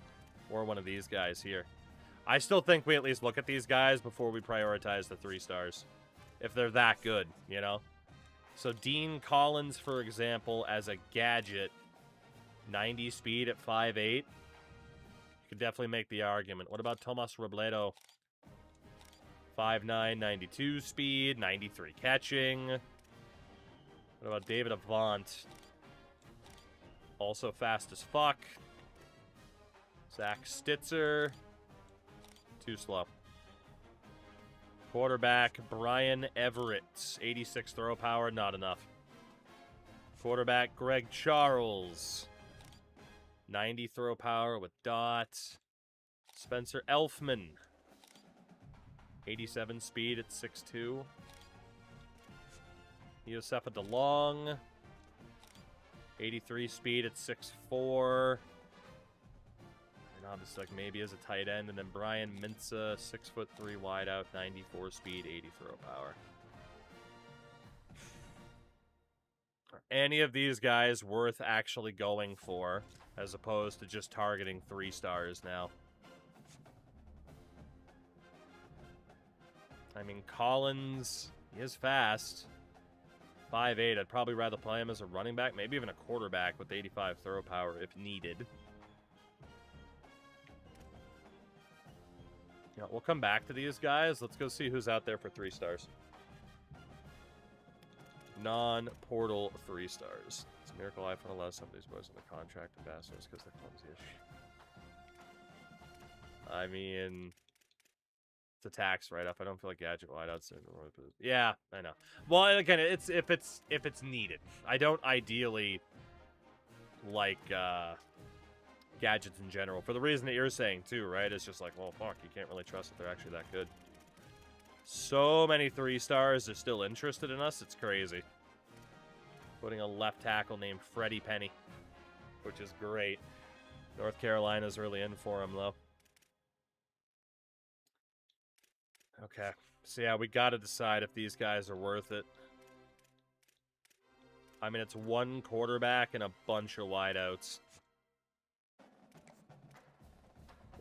Or one of these guys here. I still think we at least look at these guys before we prioritize the 3 stars. If they're that good, you know? So, Dean Collins, for example, as a gadget, 90 speed at 5'8". You could definitely make the argument. What about Tomas Robledo? 5'9", 92 speed, 93 catching. What about David Avant? Also fast as fuck. Zach Stitzer. Too slow. Quarterback, Brian Everett. 86 throw power, not enough. Quarterback, Greg Charles. 90 throw power with dots. Spencer Elfman. 87 speed at 6'2". Iosefa DeLong. 83 speed at 6'4". And obviously, like, maybe as a tight end. And then Brian Mintza, 6'3" wide out, 94 speed, 80 throw power. Are any of these guys worth actually going for, as opposed to just targeting 3 stars now? I mean, Collins, he is fast. 5'8", I'd probably rather play him as a running back, maybe even a quarterback with 85 throw power if needed. Yeah, we'll come back to these guys. Let's go see who's out there for 3 stars. Non-portal 3 stars. It's a miracle iPhone allows some of these boys on the contract ambassadors because they're clumsy as shit. I mean, it's a tax write-off. I don't feel like gadget wideouts. Yeah, I know. Well, again, it's if it's needed. I don't ideally like gadgets in general for the reason that you're saying too, right? It's just like, well, fuck, you can't really trust that they're actually that good. So many 3 stars are still interested in us. It's crazy. Putting a left tackle named Freddie Penny, which is great. North Carolina's really in for him, though. Okay. So, yeah, we got to decide if these guys are worth it. I mean, it's 1 quarterback and a bunch of wideouts.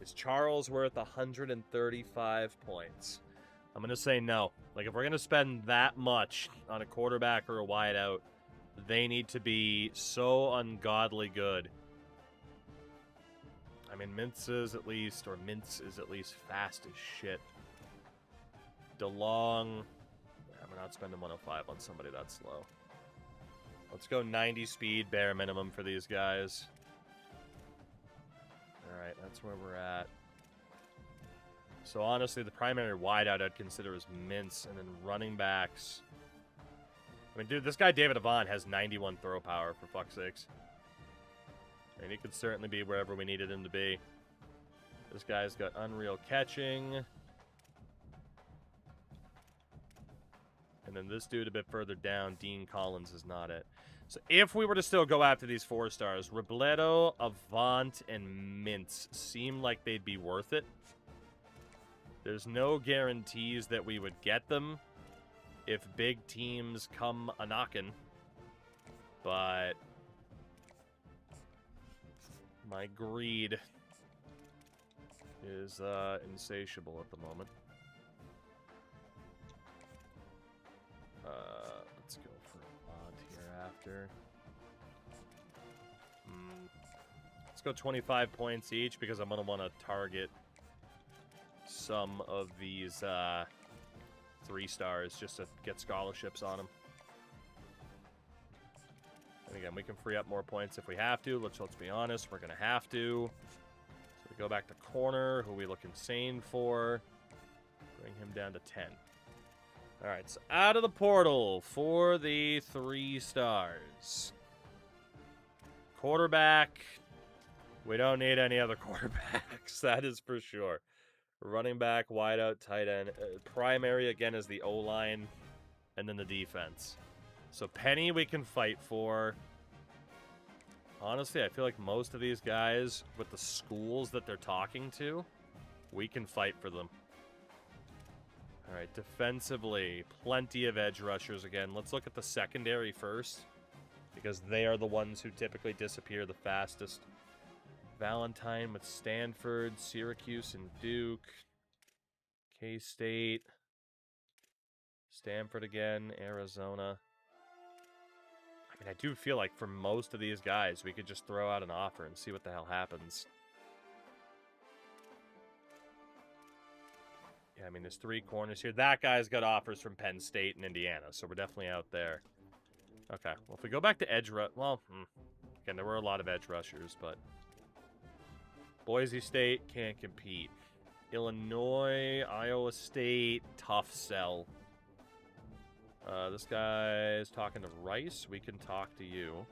Is Charles worth 135 points? I'm going to say no. Like, if we're going to spend that much on a quarterback or a wideout, they need to be so ungodly good. I mean, Mintz is at least fast as shit. DeLong, I'm not spending 105 on somebody that slow. Let's go 90 speed, bare minimum for these guys. Alright, that's where we're at. So honestly, the primary wideout I'd consider is Mintz, and then running backs. I mean, dude, this guy David Avant has 91 throw power, for fuck's sakes. And he could certainly be wherever we needed him to be. This guy's got unreal catching. And then this dude a bit further down, Dean Collins, is not it. So if we were to still go after these 4 stars, Robledo, Avant, and Mintz seem like they'd be worth it. There's no guarantees that we would get them if big teams come a-knockin'. But my greed is insatiable at the moment. Let's go for Avant here after. Let's go 25 points each because I'm going to want to target some of these 3 stars just to get scholarships on them. And again, we can free up more points if we have to. Let's be honest, we're going to have to. So we go back to corner, who we look insane for. Bring him down to 10. All right, so out of the portal for the 3 stars. Quarterback. We don't need any other quarterbacks. That is for sure. Running back, wideout, tight end. Primary, again, is the O-line. And then the defense. So Penny we can fight for. Honestly, I feel like most of these guys, with the schools that they're talking to, we can fight for them. All right, defensively, plenty of edge rushers again. Let's look at the secondary first, because they are the ones who typically disappear the fastest. Valentine with Stanford, Syracuse and Duke, K-State, Stanford again, Arizona. I mean, I do feel like for most of these guys, we could just throw out an offer and see what the hell happens. Yeah, I mean, there's 3 corners here. That guy's got offers from Penn State and Indiana, so we're definitely out there. Okay, well, if we go back to edge rush... Well, again, there were a lot of edge rushers, but... Boise State can't compete. Illinois, Iowa State, tough sell. This guy's talking to Rice. We can talk to you.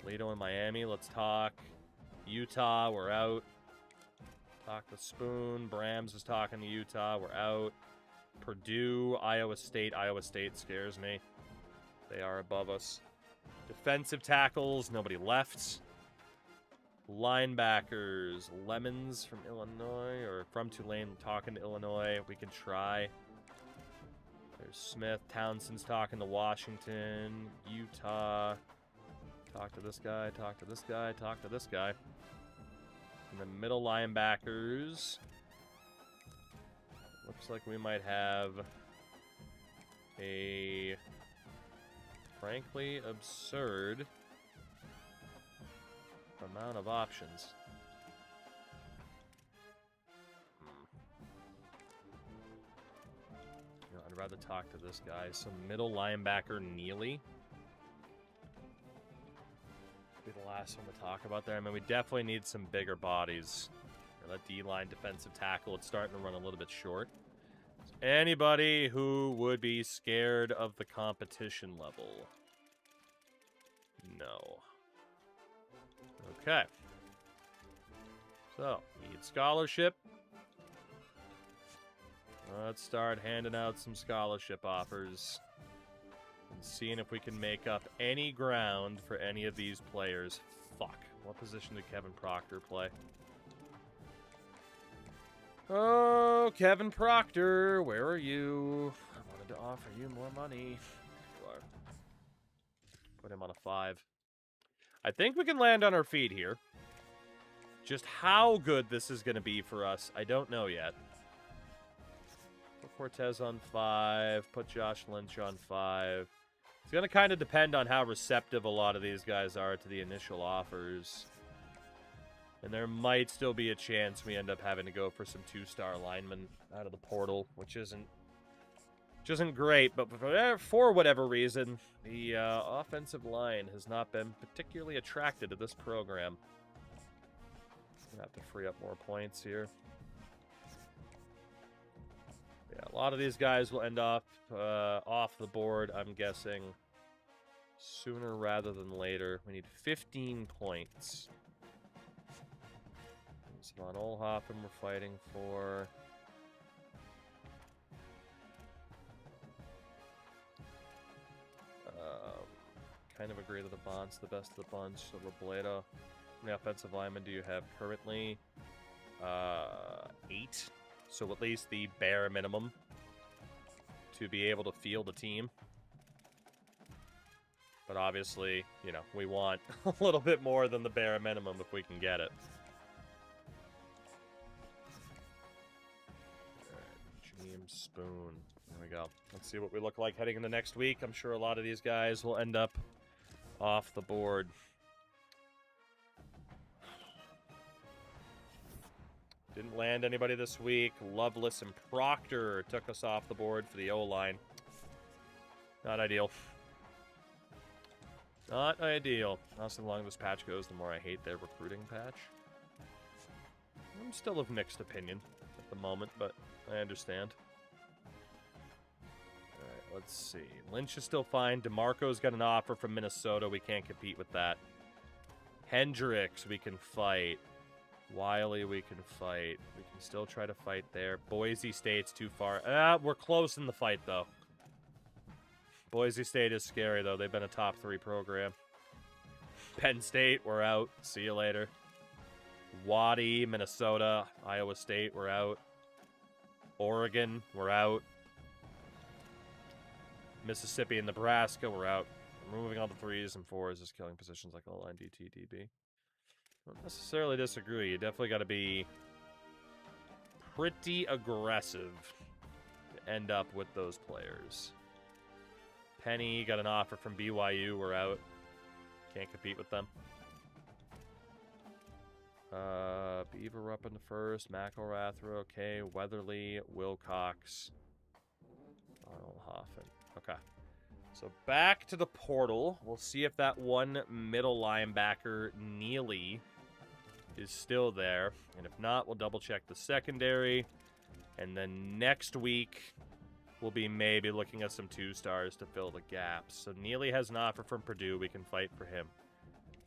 Toledo and Miami, let's talk. Utah, we're out. Talk to Spoon. Brams is talking to Utah. We're out. Purdue, Iowa State. Iowa State scares me. They are above us. Defensive tackles. Nobody left. Linebackers. Lemons from Illinois. Or from Tulane talking to Illinois. We can try. There's Smith. Townsend's talking to Washington. Utah. Talk to this guy. Talk to this guy. Talk to this guy. And the middle linebackers, looks like we might have a frankly absurd amount of options. You know, I'd rather talk to this guy. So middle linebacker Neely. Be the last one to talk about there. I mean, we definitely need some bigger bodies. That D-line defensive tackle, it's starting to run a little bit short. Anybody who would be scared of the competition level? No. Okay. So, need scholarship. Let's start handing out some scholarship offers. And seeing if we can make up any ground for any of these players. Fuck. What position did Kevin Proctor play? Oh, Kevin Proctor, where are you? I wanted to offer you more money. There you are. Put him on a 5. I think we can land on our feet here. Just how good this is going to be for us, I don't know yet. Put Cortez on 5. Put Josh Lynch on 5. It's going to kind of depend on how receptive a lot of these guys are to the initial offers. And there might still be a chance we end up having to go for some 2-star linemen out of the portal, which isn't great. But for whatever reason, the offensive line has not been particularly attracted to this program. Gonna have to free up more points here. Yeah, Yeah, a lot of these guys will end up off the board, I'm guessing, sooner rather than later. We need 15 points. So Von Oelhoffen we're fighting for. Kind of agree that the Bond's the best of the bunch. So Robledo, how many offensive linemen do you have currently? 8. So at least the bare minimum to be able to field a team. But obviously, you know, we want a little bit more than the bare minimum if we can get it. Alright, James Spoon. There we go. Let's see what we look like heading into next week. I'm sure a lot of these guys will end up off the board. Didn't land anybody this week. Lovelace and Proctor took us off the board for the O-line. Not ideal. Not ideal. Honestly, the longer this patch goes, the more I hate their recruiting patch. I'm still of mixed opinion at the moment, but I understand. Alright, let's see. Lynch is still fine. DeMarco's got an offer from Minnesota. We can't compete with that. Hendricks, we can fight. Wiley, we can fight. We can still try to fight there. Boise State's too far. We're close in the fight, though. Boise State is scary, though. They've been a top 3 program. Penn State, we're out. See you later. Waddy, Minnesota, Iowa State, we're out. Oregon, we're out. Mississippi and Nebraska, we're out. Removing all the 3s and 4s is killing positions like O-line, DT, DB. Don't necessarily disagree. You definitely got to be pretty aggressive to end up with those players. Penny got an offer from BYU. We're out. Can't compete with them. Beaver up in the first. McElrath, we're okay. Weatherly, Wilcox, Arnoldhoffen. Okay. So back to the portal. We'll see if that one middle linebacker, Neely, is still there. And if not, we'll double check the secondary. And then next week, we'll be maybe looking at some 2-stars to fill the gaps. So Neely has an offer from Purdue. We can fight for him.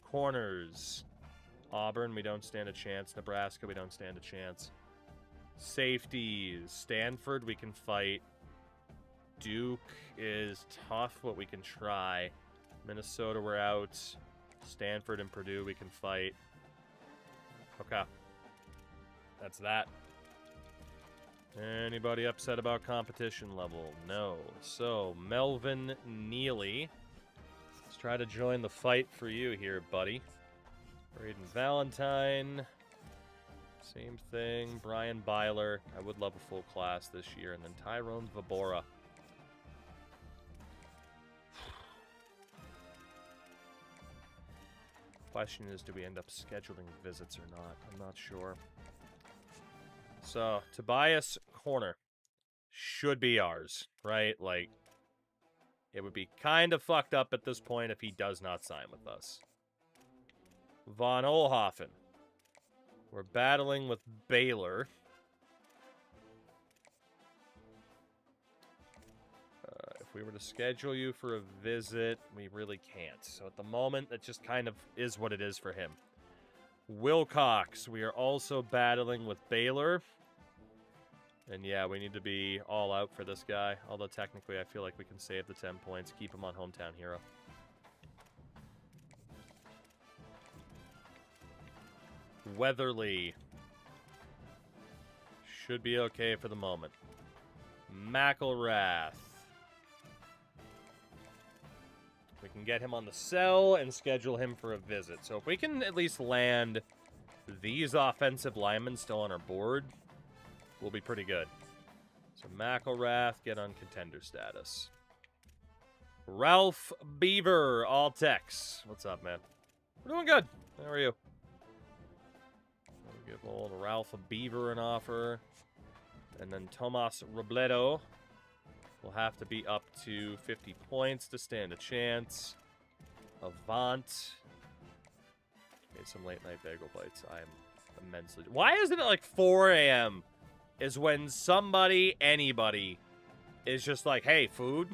Corners. Auburn, we don't stand a chance. Nebraska, we don't stand a chance. Safeties. Stanford, we can fight. Duke is tough, but we can try. Minnesota, we're out. Stanford and Purdue, we can fight. Okay. That's that. Anybody upset about competition level? No. So, Melvin Neely. Let's try to join the fight for you here, buddy. Braden Valentine. Same thing. Brian Byler. I would love a full class this year. And then Tyrone Vabora. Question is, do we end up scheduling visits or not? I'm not sure. So, Tobias Corner should be ours, right? Like, it would be kind of fucked up at this point if he does not sign with us. Von Oelhoffen. We're battling with Baylor. If we were to schedule you for a visit, we really can't. So at the moment, it just kind of is what it is for him. Wilcox, we are also battling with Baylor. And yeah, we need to be all out for this guy. Although technically, I feel like we can save the 10 points, keep him on Hometown Hero. Weatherly. Should be okay for the moment. McElrath. We can get him on the cell and schedule him for a visit. So if we can at least land these offensive linemen still on our board, we'll be pretty good. So McElrath, get on contender status. Ralph Beaver, all techs. What's up, man? We're doing good. How are you? We'll give old Ralph Beaver an offer. And then Tomas Robledo will have to be up to 50 points to stand a chance. Avant. Made some late night bagel bites. I'm immensely... Why isn't it like 4 a.m.? is when anybody, is just like, hey, food?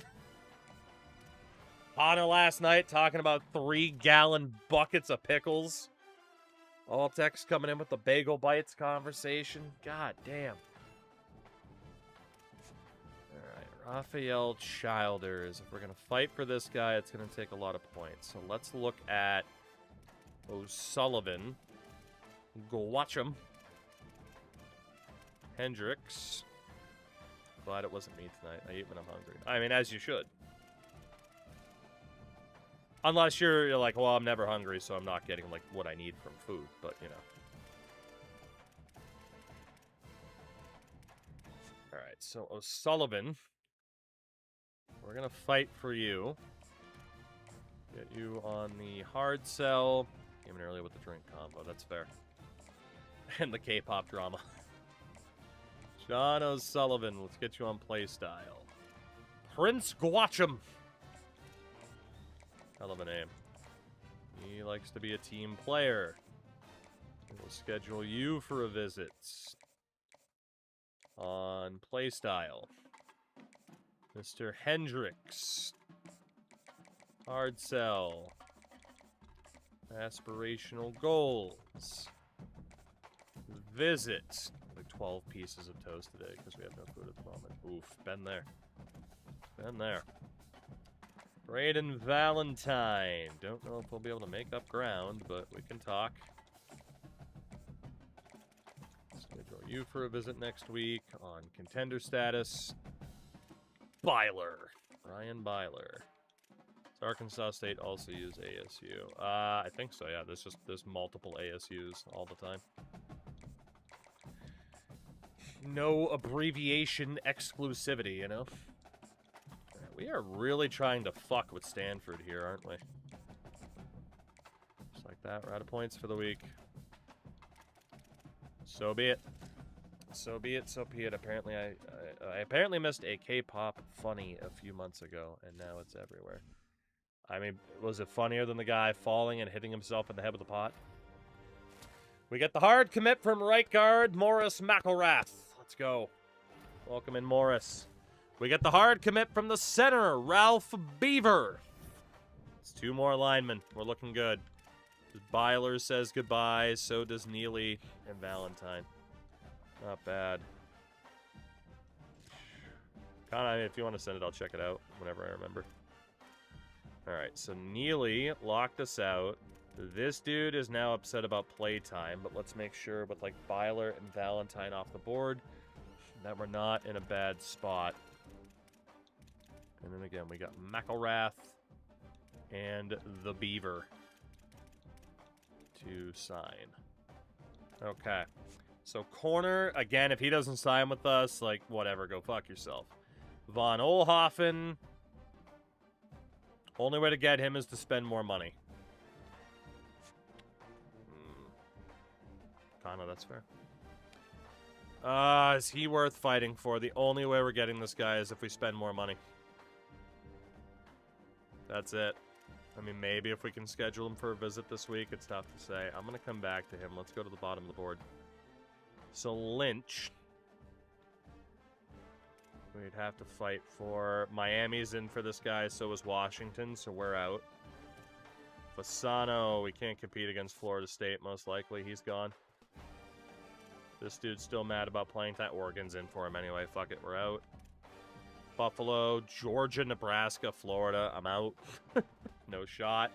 Hana last night talking about 3-gallon buckets of pickles. All text coming in with the bagel bites conversation. God damn. Alright, Raphael Childers. If we're going to fight for this guy, it's going to take a lot of points. So let's look at O'Sullivan. Go watch him. Hendricks. Glad it wasn't me tonight. I eat when I'm hungry. I mean, as you should. Unless you're like, well, I'm never hungry, so I'm not getting, like, what I need from food. But, you know. Alright, so O'Sullivan. We're going to fight for you. Get you on the hard sell. Came in earlier with the drink combo. That's fair. And the K-pop drama. John O'Sullivan. Let's get you on playstyle. Prince Guacham. Hell of a name. He likes to be a team player. We'll schedule you for a visit on playstyle. Mr. Hendricks. Hard sell. Aspirational goals. Visit. Like 12 pieces of toast today because we have no food at the moment. Oof, been there. Been there. Braden Valentine. Don't know if we'll be able to make up ground, but we can talk. Schedule you for a visit next week on contender status. Byler. Ryan Byler. Does Arkansas State also use ASU? I think so, yeah. There's multiple ASUs all the time. No abbreviation exclusivity, you know? We are really trying to fuck with Stanford here, aren't we? Just like that, we're out of points for the week. So be it. So be it, so be it. Apparently, I apparently missed a K-pop funny a few months ago, and now it's everywhere. I mean, was it funnier than the guy falling and hitting himself in the head with a pot? We get the hard commit from right guard, Morris McElrath. Let's go. Welcome in, Morris. We get the hard commit from the center, Ralph Beaver. It's 2 more linemen. We're looking good. Byler says goodbye. So does Neely and Valentine. Not bad. Kinda, if you want to send it, I'll check it out whenever I remember. Alright, so Neely locked us out. This dude is now upset about playtime, but let's make sure with like Byler and Valentine off the board that we're not in a bad spot. And then again, we got McElrath and the Beaver to sign. Okay. So corner, again, if he doesn't sign with us, like, whatever, go fuck yourself. Von Oelhoffen. Only way to get him is to spend more money. Kinda, that's fair. Is he worth fighting for? The only way we're getting this guy is if we spend more money. That's it. I mean, maybe if we can schedule him for a visit this week, it's tough to say. I'm going to come back to him. Let's go to the bottom of the board. So, Lynch. We'd have to fight for... Miami's in for this guy, so is Washington, so we're out. Fasano, we can't compete against Florida State, most likely. He's gone. This dude's still mad about playing time. Oregon's in for him anyway. Fuck it, we're out. Buffalo, Georgia, Nebraska, Florida. I'm out. No shot.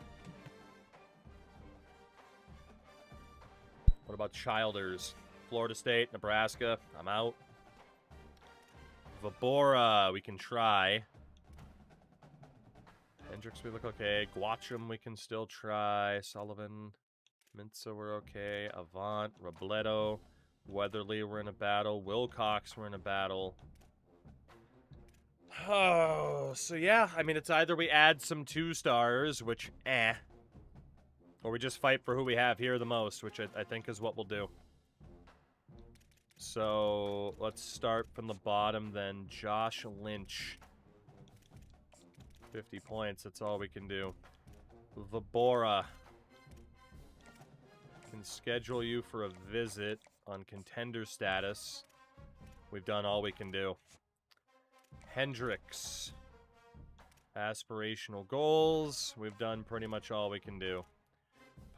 What about Childers? Florida State, Nebraska. I'm out. Vabora, we can try. Hendricks, we look okay. Guacham, we can still try. Sullivan, Mintza, we're okay. Avant, Robledo, Weatherly, we're in a battle. Wilcox, we're in a battle. Oh, so yeah, I mean, it's either we add some 2-stars, which, or we just fight for who we have here the most, which I think is what we'll do. So, let's start from the bottom then. Josh Lynch. 50 points, that's all we can do. Vabora. Can schedule you for a visit on contender status. We've done all we can do. Hendricks. Aspirational goals. We've done pretty much all we can do.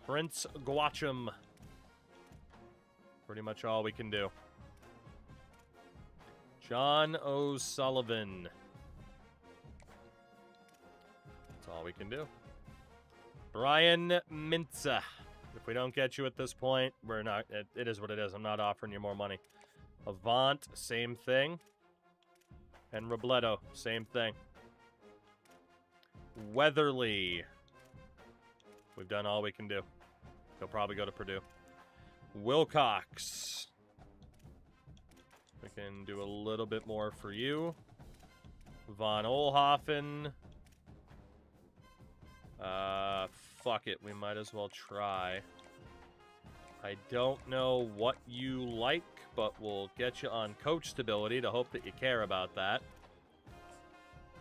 Prince Guachum. Pretty much all we can do. John O'Sullivan. That's all we can do. Brian Mintza. If we don't get you at this point, we're not. It is what it is. I'm not offering you more money. Avant, same thing. And Robledo, same thing. Weatherly. We've done all we can do. He'll probably go to Purdue. Wilcox. We can do a little bit more for you. Von Oelhoffen. Fuck it. We might as well try. I don't know what you like, but we'll get you on coach stability to hope that you care about that.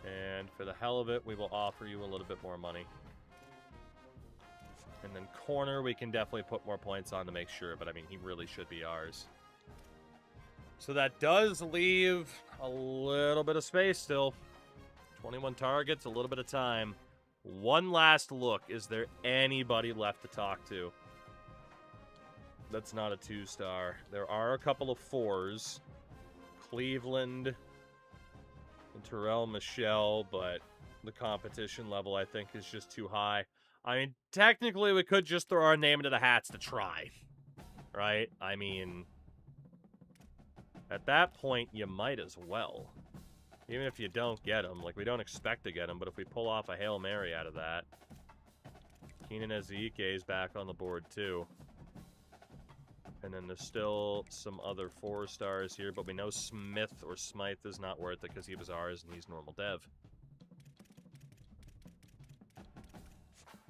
And for the hell of it, we will offer you a little bit more money. And then corner, we can definitely put more points on to make sure, but I mean, he really should be ours. So that does leave a little bit of space still. 21 targets, a little bit of time. One last look. Is there anybody left to talk to? That's not a 2-star. There are a couple of 4s. Cleveland and Terrell Michelle, but the competition level, I think, is just too high. I mean, technically, we could just throw our name into the hats to try. Right? I mean, at that point, you might as well. Even if you don't get him. Like, we don't expect to get him, but if we pull off a Hail Mary out of that. Keenan Ezike is back on the board, too. And then there's still some other 4-stars here, but we know Smith or Smythe is not worth it because he was ours and he's normal dev.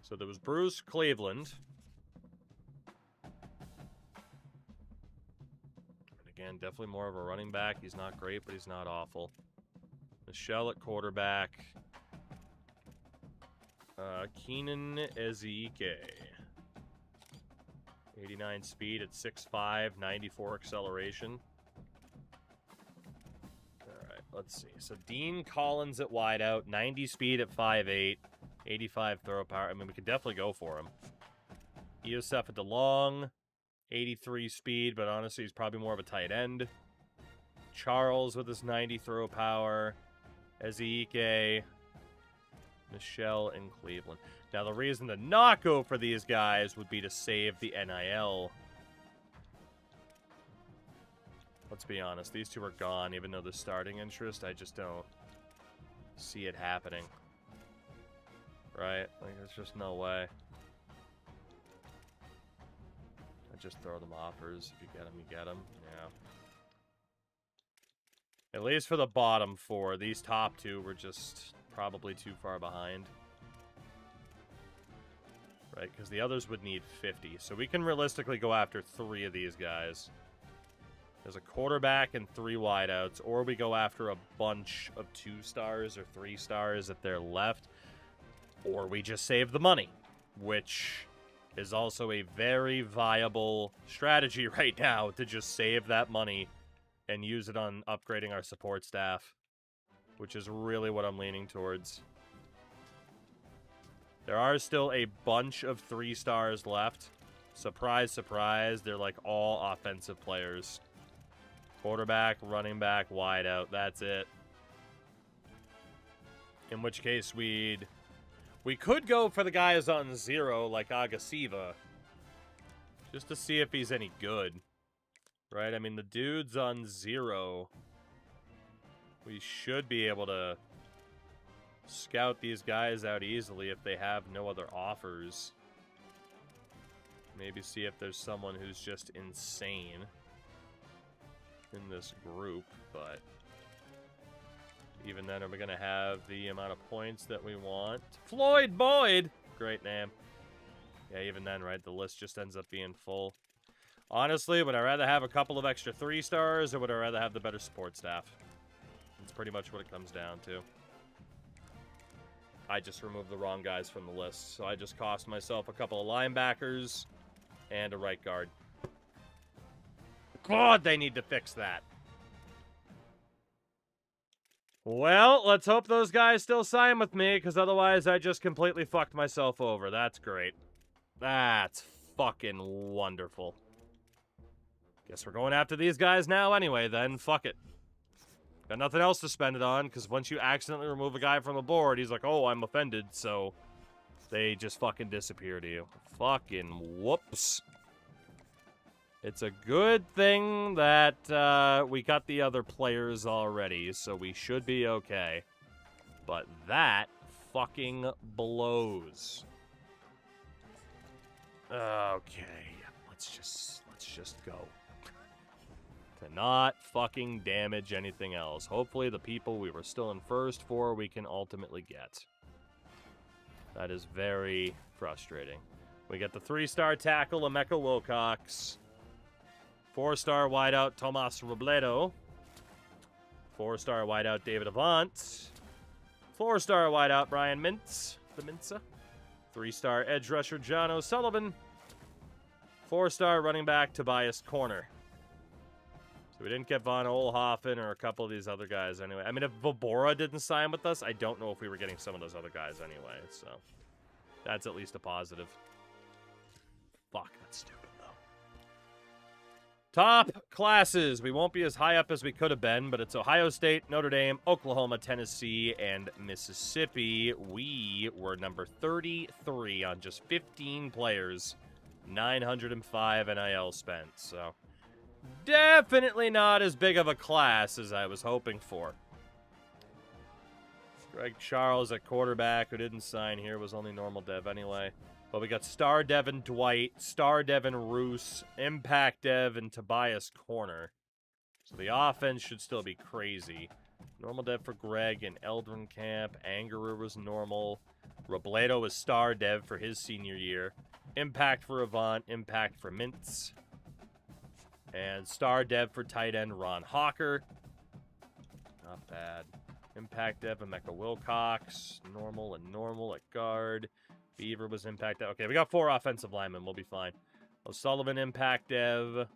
So there was Bruce Cleveland. And again, definitely more of a running back. He's not great, but he's not awful. Michelle at quarterback. Keenan Ezike. 89 speed at 6'5", 94 acceleration. Alright, let's see. So Dean Collins at wideout, 90 speed at 5'8", 85 throw power. I mean, we could definitely go for him. Iosef at the long, 83 speed, but honestly, he's probably more of a tight end. Charles with his 90 throw power. Ezike. Michelle in Cleveland. Now, the reason to not go for these guys would be to save the NIL. Let's be honest. These two are gone, even though the starting interest, I just don't see it happening. Right? Like, there's just no way. I just throw them offers. If you get them, you get them. Yeah. At least for the bottom 4. These top 2 were just probably too far behind. Right, because the others would need 50. So we can realistically go after 3 of these guys. There's a quarterback and 3 wideouts, or we go after a bunch of 2-stars or 3-stars if they're left, or we just save the money, which is also a very viable strategy right now, to just save that money and use it on upgrading our support staff, which is really what I'm leaning towards. There are still a bunch of 3-stars left. Surprise, surprise, they're like all offensive players. Quarterback, running back, wideout, that's it. In which case we could go for the guys on 0 like Agasiva, just to see if he's any good. Right? I mean, the dude's on 0. We should be able to scout these guys out easily if they have no other offers. Maybe see if there's someone who's just insane in this group, but even then, are we going to have the amount of points that we want? Floyd Boyd! Great name. Yeah, even then, right, the list just ends up being full. Honestly, would I rather have a couple of extra 3-stars, or would I rather have the better support staff? That's pretty much what it comes down to. I just removed the wrong guys from the list, so I just cost myself a couple of linebackers and a right guard. God, they need to fix that. Well, let's hope those guys still sign with me, because otherwise I just completely fucked myself over. That's great. That's fucking wonderful. Guess we're going after these guys now anyway, then. Fuck it. Got nothing else to spend it on, because once you accidentally remove a guy from the board, he's like, oh, I'm offended, so they just fucking disappear to you. Fucking whoops. It's a good thing that we got the other players already, so we should be okay. But that fucking blows. Okay, let's just go. To not fucking damage anything else. Hopefully the people we were still in first for we can ultimately get. That is very frustrating. We get the 3-star tackle, Emeka Wilcox. 4-star wideout, Tomas Robledo. 4-star wideout, David Avant. 4-star wideout, Brian Mintz. The Mintza. 3-star edge rusher, John O'Sullivan. 4-star running back, Tobias Corner. So we didn't get Von Olhoffen or a couple of these other guys anyway. I mean, if Vobora didn't sign with us, I don't know if we were getting some of those other guys anyway. So that's at least a positive. Fuck, that's stupid. Top classes. We won't be as high up as we could have been, but it's Ohio State, Notre Dame, Oklahoma, Tennessee, and Mississippi. We were number 33 on just 15 players. 905 NIL spent, so definitely not as big of a class as I was hoping for. Greg Charles at quarterback, who didn't sign here, was only normal dev anyway. But we got Star Devin Dwight, Star Devin Roos, Impact Dev, and Tobias Corner. So the offense should still be crazy. Normal Dev for Greg and Eldrin Camp. Angerer was normal. Robledo was Star Dev for his senior year. Impact for Avant. Impact for Mintz. And Star Dev for tight end Ron Hawker. Not bad. Impact Dev, Emeka Wilcox. Normal and normal at guard. Beaver was impacted. Okay, we got 4 offensive linemen. We'll be fine. O'Sullivan, impact dev.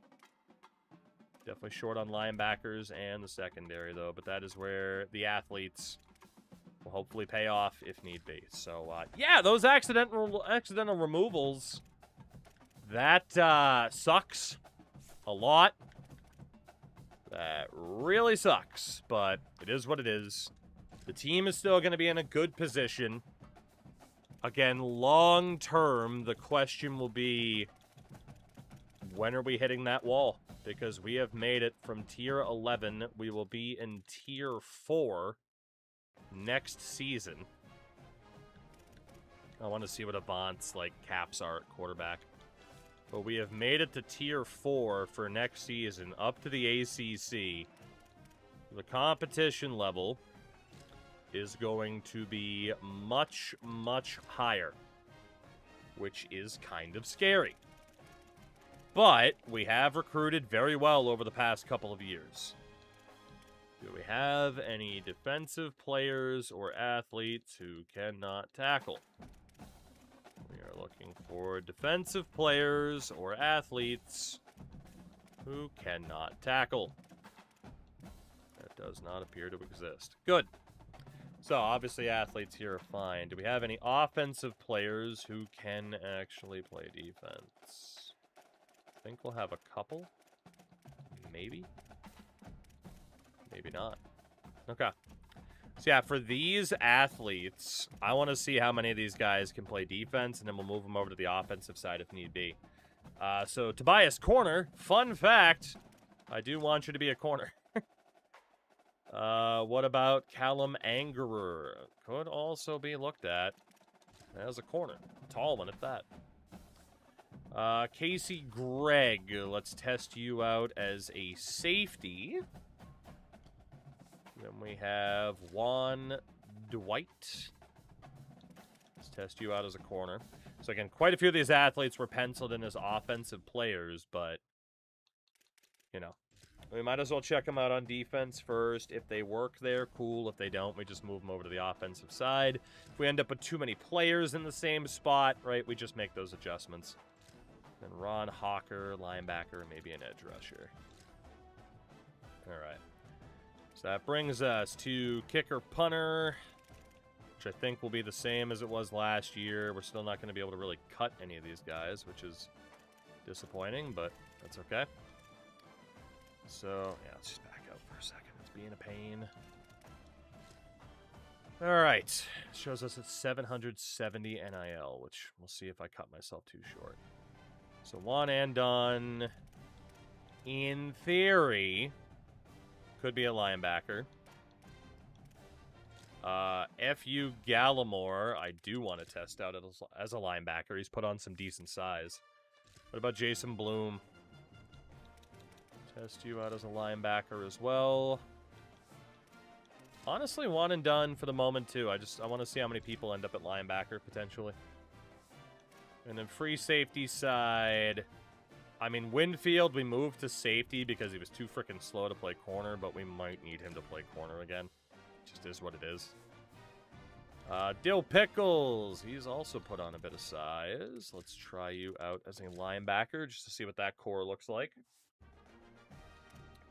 Definitely short on linebackers and the secondary, though. But that is where the athletes will hopefully pay off if need be. So, yeah, those accidental removals, that sucks a lot. That really sucks, but it is what it is. The team is still going to be in a good position. Again, long term, the question will be, when are we hitting that wall? Because we have made it from tier 11. We will be in tier 4 next season. I want to see what Avant's, like, caps are at quarterback. But we have made it to tier 4 for next season, up to the ACC. The competition level is going to be much, much higher, which is kind of scary. But we have recruited very well over the past couple of years. Do we have any defensive players or athletes who cannot tackle? We are looking for defensive players or athletes who cannot tackle. That does not appear to exist. Good. So, obviously, athletes here are fine. Do we have any offensive players who can actually play defense? I think we'll have a couple. Maybe. Maybe not. Okay. So, yeah, for these athletes, I want to see how many of these guys can play defense, and then we'll move them over to the offensive side if need be. So, Tobias Corner, fun fact, I do want you to be a corner. What about Callum Angerer? Could also be looked at as a corner. Tall one at that. Casey Gregg, let's test you out as a safety. Then we have Juan Dwight. Let's test you out as a corner. So again, quite a few of these athletes were penciled in as offensive players, but, you know, we might as well check them out on defense first. If they work there, cool. If they don't, we just move them over to the offensive side. If we end up with too many players in the same spot, right, we just make those adjustments. Then Ron Hawker, linebacker, maybe an edge rusher. All right. So that brings us to kicker punter, which I think will be the same as it was last year. We're still not going to be able to really cut any of these guys, which is disappointing, but that's okay. So, yeah, let's just back out for a second. It's being a pain. All right. Shows us at 770 NIL, which we'll see if I cut myself too short. So, one and done. In theory, could be a linebacker. F.U. Gallimore, I do want to test out as a linebacker. He's put on some decent size. What about Jason Bloom? Test you out as a linebacker as well. Honestly, one and done for the moment, too. I want to see how many people end up at linebacker, potentially. And then free safety side. I mean, Winfield, we moved to safety because he was too freaking slow to play corner, but we might need him to play corner again. Just is what it is. Dill Pickles. He's also put on a bit of size. Let's try you out as a linebacker just to see what that core looks like.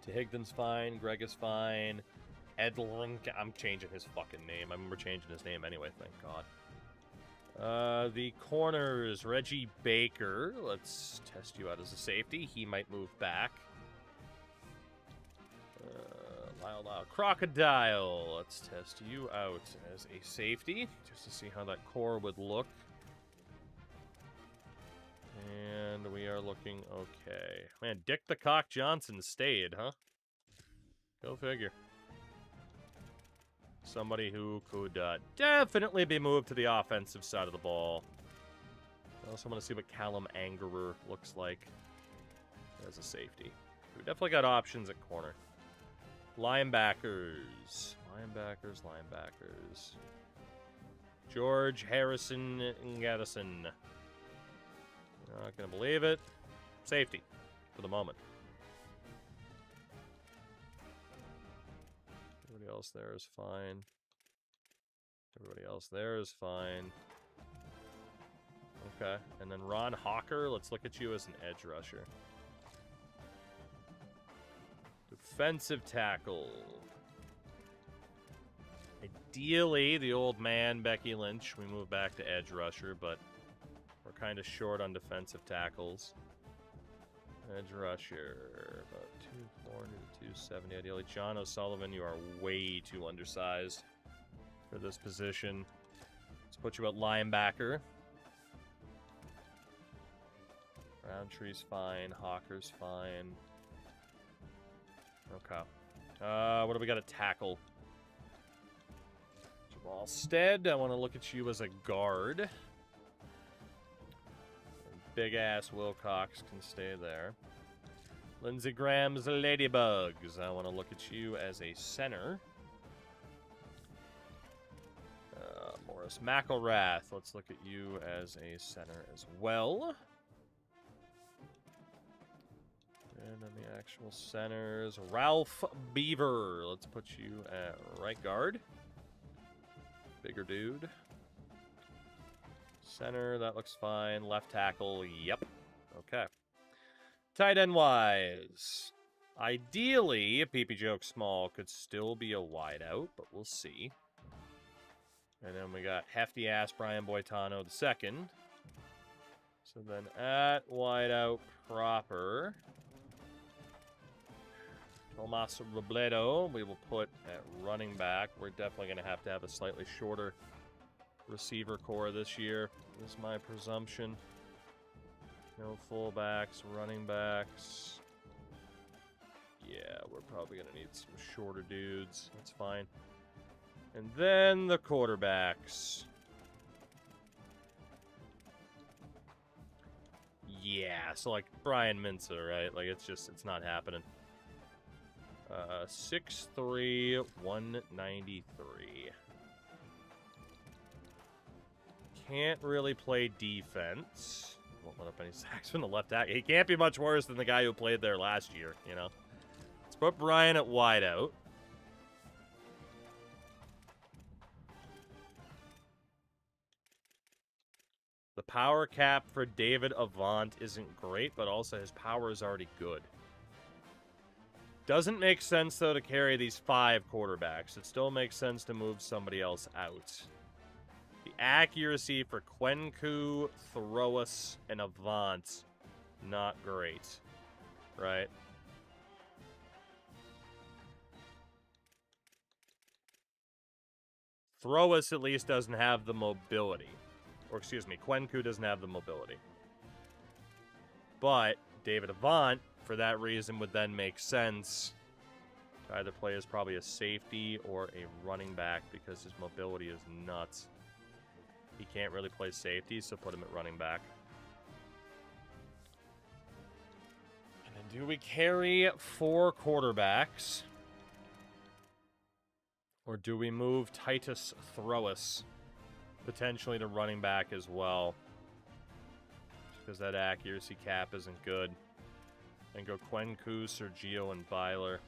Tehigdon's fine. Greg is fine. Edlund. I'm changing his fucking name. I remember changing his name anyway, thank God. The corners. Reggie Baker. Let's test you out as a safety. He might move back. Lyle Crocodile. Let's test you out as a safety, just to see how that core would look. And we are looking okay. Man, Dick the Cock Johnson stayed, huh? Go figure. Somebody who could definitely be moved to the offensive side of the ball. I also want to see what Callum Angerer looks like as a safety. We definitely got options at corner. Linebackers. George Harrison Gaddison. Not gonna believe it. Safety, for the moment. Everybody else there is fine. Okay, and then Ron Hawker. Let's look at you as an edge rusher. Defensive tackle. Ideally, the old man, Becky Lynch, we move back to edge rusher, but we're kind of short on defensive tackles. Edge rusher, about 240 to 270 ideally. John O'Sullivan, you are way too undersized for this position. Let's put you at linebacker. Roundtree's fine. Hawker's fine. Okay. What do we got to tackle? Jamal Stead, I want to look at you as a guard. Big-ass Wilcox can stay there. Lindsey Graham's Ladybugs, I want to look at you as a center. Morris McElrath, let's look at you as a center as well. And then the actual centers, Ralph Beaver. Let's put you at right guard. Bigger dude. Center, that looks fine. Left tackle, yep. Okay. Tight end wise. Ideally, PP Joke Small could still be a wideout, but we'll see. And then we got hefty ass Brian Boitano II. So then at wideout proper, Tomas Robledo, we will put at running back. We're definitely going to have a slightly shorter receiver core this year, is my presumption. No fullbacks, running backs. Yeah, we're probably going to need some shorter dudes. That's fine. And then the quarterbacks. Yeah, so like Brian Mintza, right? Like it's not happening. 6'3", 193. Can't really play defense. Won't let up any sacks from the left tackle. He can't be much worse than the guy who played there last year, you know? Let's put Brian at wideout. The power cap for David Avant isn't great, but also his power is already good. Doesn't make sense, though, to carry these 5 quarterbacks. It still makes sense to move somebody else out. The accuracy for Quenku, Throas, and Avant, not great. Right? Throas at least doesn't have the mobility. Or, excuse me, Quenku doesn't have the mobility. But David Avant, for that reason, would then make sense to either play as probably a safety or a running back because his mobility is nuts. He can't really play safety, so put him at running back. And then do we carry 4 quarterbacks? Or do we move Titus Throas potentially to running back as well? Because that accuracy cap isn't good. And go Quenku, Sergio, and Byler.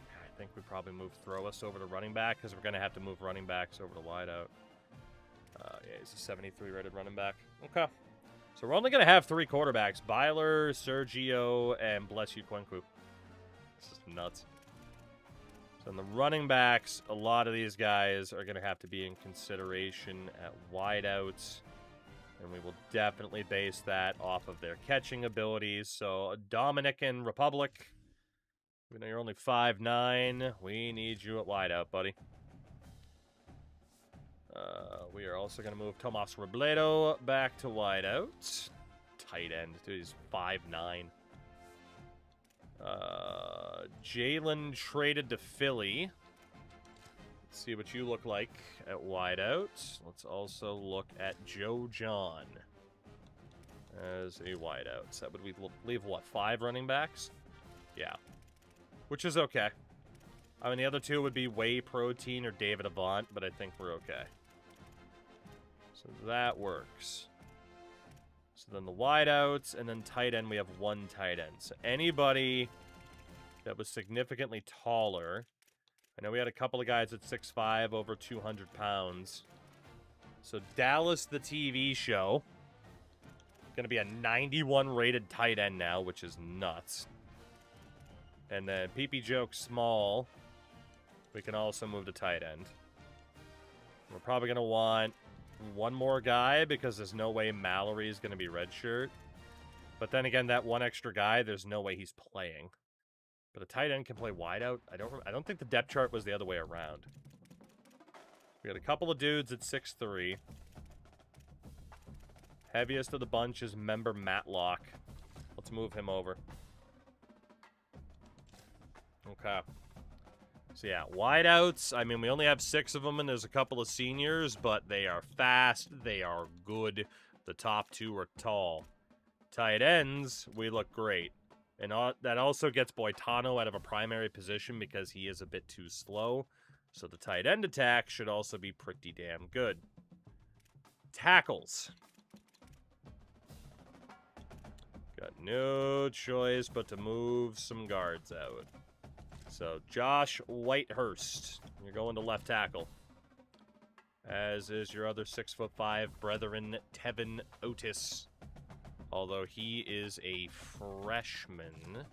I think we probably move Throas over to running back because we're going to have to move running backs over to wideout. Yeah, he's a 73 rated running back. Okay. So we're only going to have 3 quarterbacks. Byler, Sergio, and bless you, Quenku. This is nuts. So in the running backs, a lot of these guys are going to have to be in consideration at wideouts. And we will definitely base that off of their catching abilities. So Dominican Republic, we know you're only 5'9". We need you at wideout, buddy. We are also going to move Tomas Robledo back to wideout. Tight end. Dude, he's 5'9". Jalen traded to Philly. Let's see what you look like at wideout. Let's also look at Joe John as a wideout. So that would we leave, what, 5 running backs? Yeah. Which is okay. I mean, the other 2 would be Whey Protein or David Avant, but I think we're okay. So that works. So then the wideouts, and then tight end, we have 1 tight end. So anybody that was significantly taller. I know we had a couple of guys at 6'5", over 200 pounds. So Dallas, the TV show, going to be a 91 rated tight end now, which is nuts. And then PP Joke Small, we can also move to tight end. We're probably going to want 1 more guy because there's no way Mallory is going to be redshirt. But then again, that 1 extra guy, there's no way he's playing. But a tight end can play wideout. I don't think the depth chart was the other way around. We got a couple of dudes at 6'3". Heaviest of the bunch is member Matlock. Let's move him over. Okay. So yeah, wideouts. I mean, we only have 6 of them, and there's a couple of seniors, but they are fast. They are good. The top 2 are tall. Tight ends, we look great. And that also gets Boitano out of a primary position because he is a bit too slow. So the tight end attack should also be pretty damn good. Tackles. Got no choice but to move some guards out. So Josh Whitehurst, you're going to left tackle. As is your other 6'5" brethren, Tevin Otis. Although he is a freshman,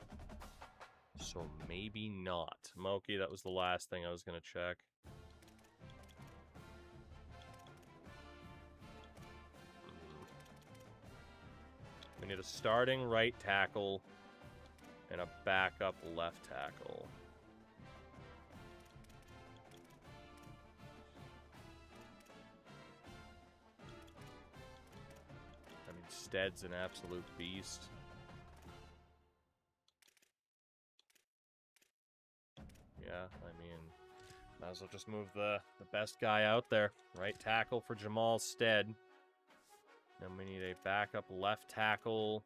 so maybe not. Moki, that was the last thing I was going to check. We need a starting right tackle and a backup left tackle. Stead's an absolute beast. Yeah, I mean, might as well just move the best guy out there. Right tackle for Jamal Stead. Then we need a backup left tackle.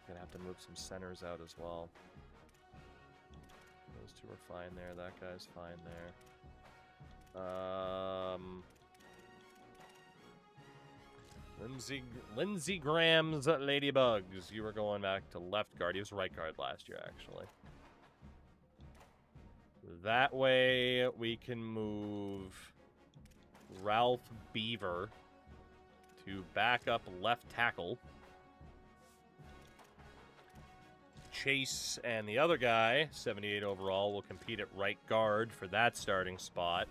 Gonna have to move some centers out as well. Those 2 are fine there. That guy's fine there. Lindsey Graham's Ladybugs. You were going back to left guard. He was right guard last year, actually. That way we can move Ralph Beaver to backup left tackle. Chase and the other guy, 78 overall, will compete at right guard for that starting spot.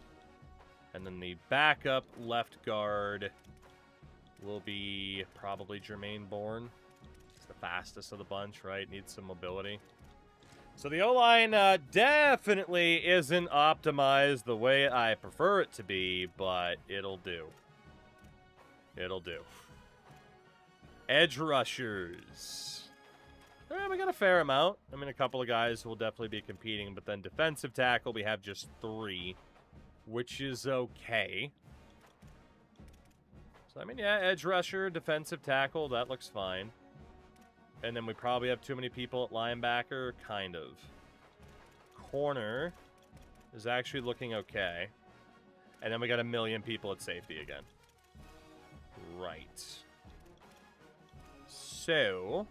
And then the backup left guard will be probably Jermaine Bourne. He's the fastest of the bunch, right? Needs some mobility. So the O-line definitely isn't optimized the way I prefer it to be, but it'll do. It'll do. Edge rushers. We got a fair amount. I mean, a couple of guys will definitely be competing, but then defensive tackle, we have just 3, which is okay. So, I mean, yeah, edge rusher, defensive tackle, that looks fine. And then we probably have too many people at linebacker, kind of. Corner is actually looking okay. And then we got a million people at safety again. Right. So,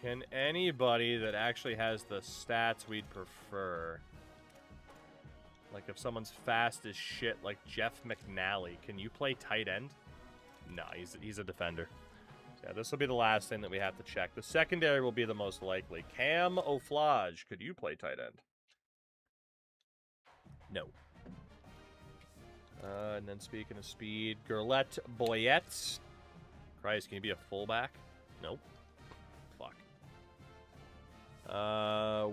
can anybody that actually has the stats we'd prefer, like if someone's fast as shit like Jeff McNally, can you play tight end? No, he's a defender. So yeah, this will be the last thing that we have to check. The secondary will be the most likely. Cam O'Flage, could you play tight end? No. And then speaking of speed, Gerlette Boyette. Christ, can you be a fullback? Nope. Fuck.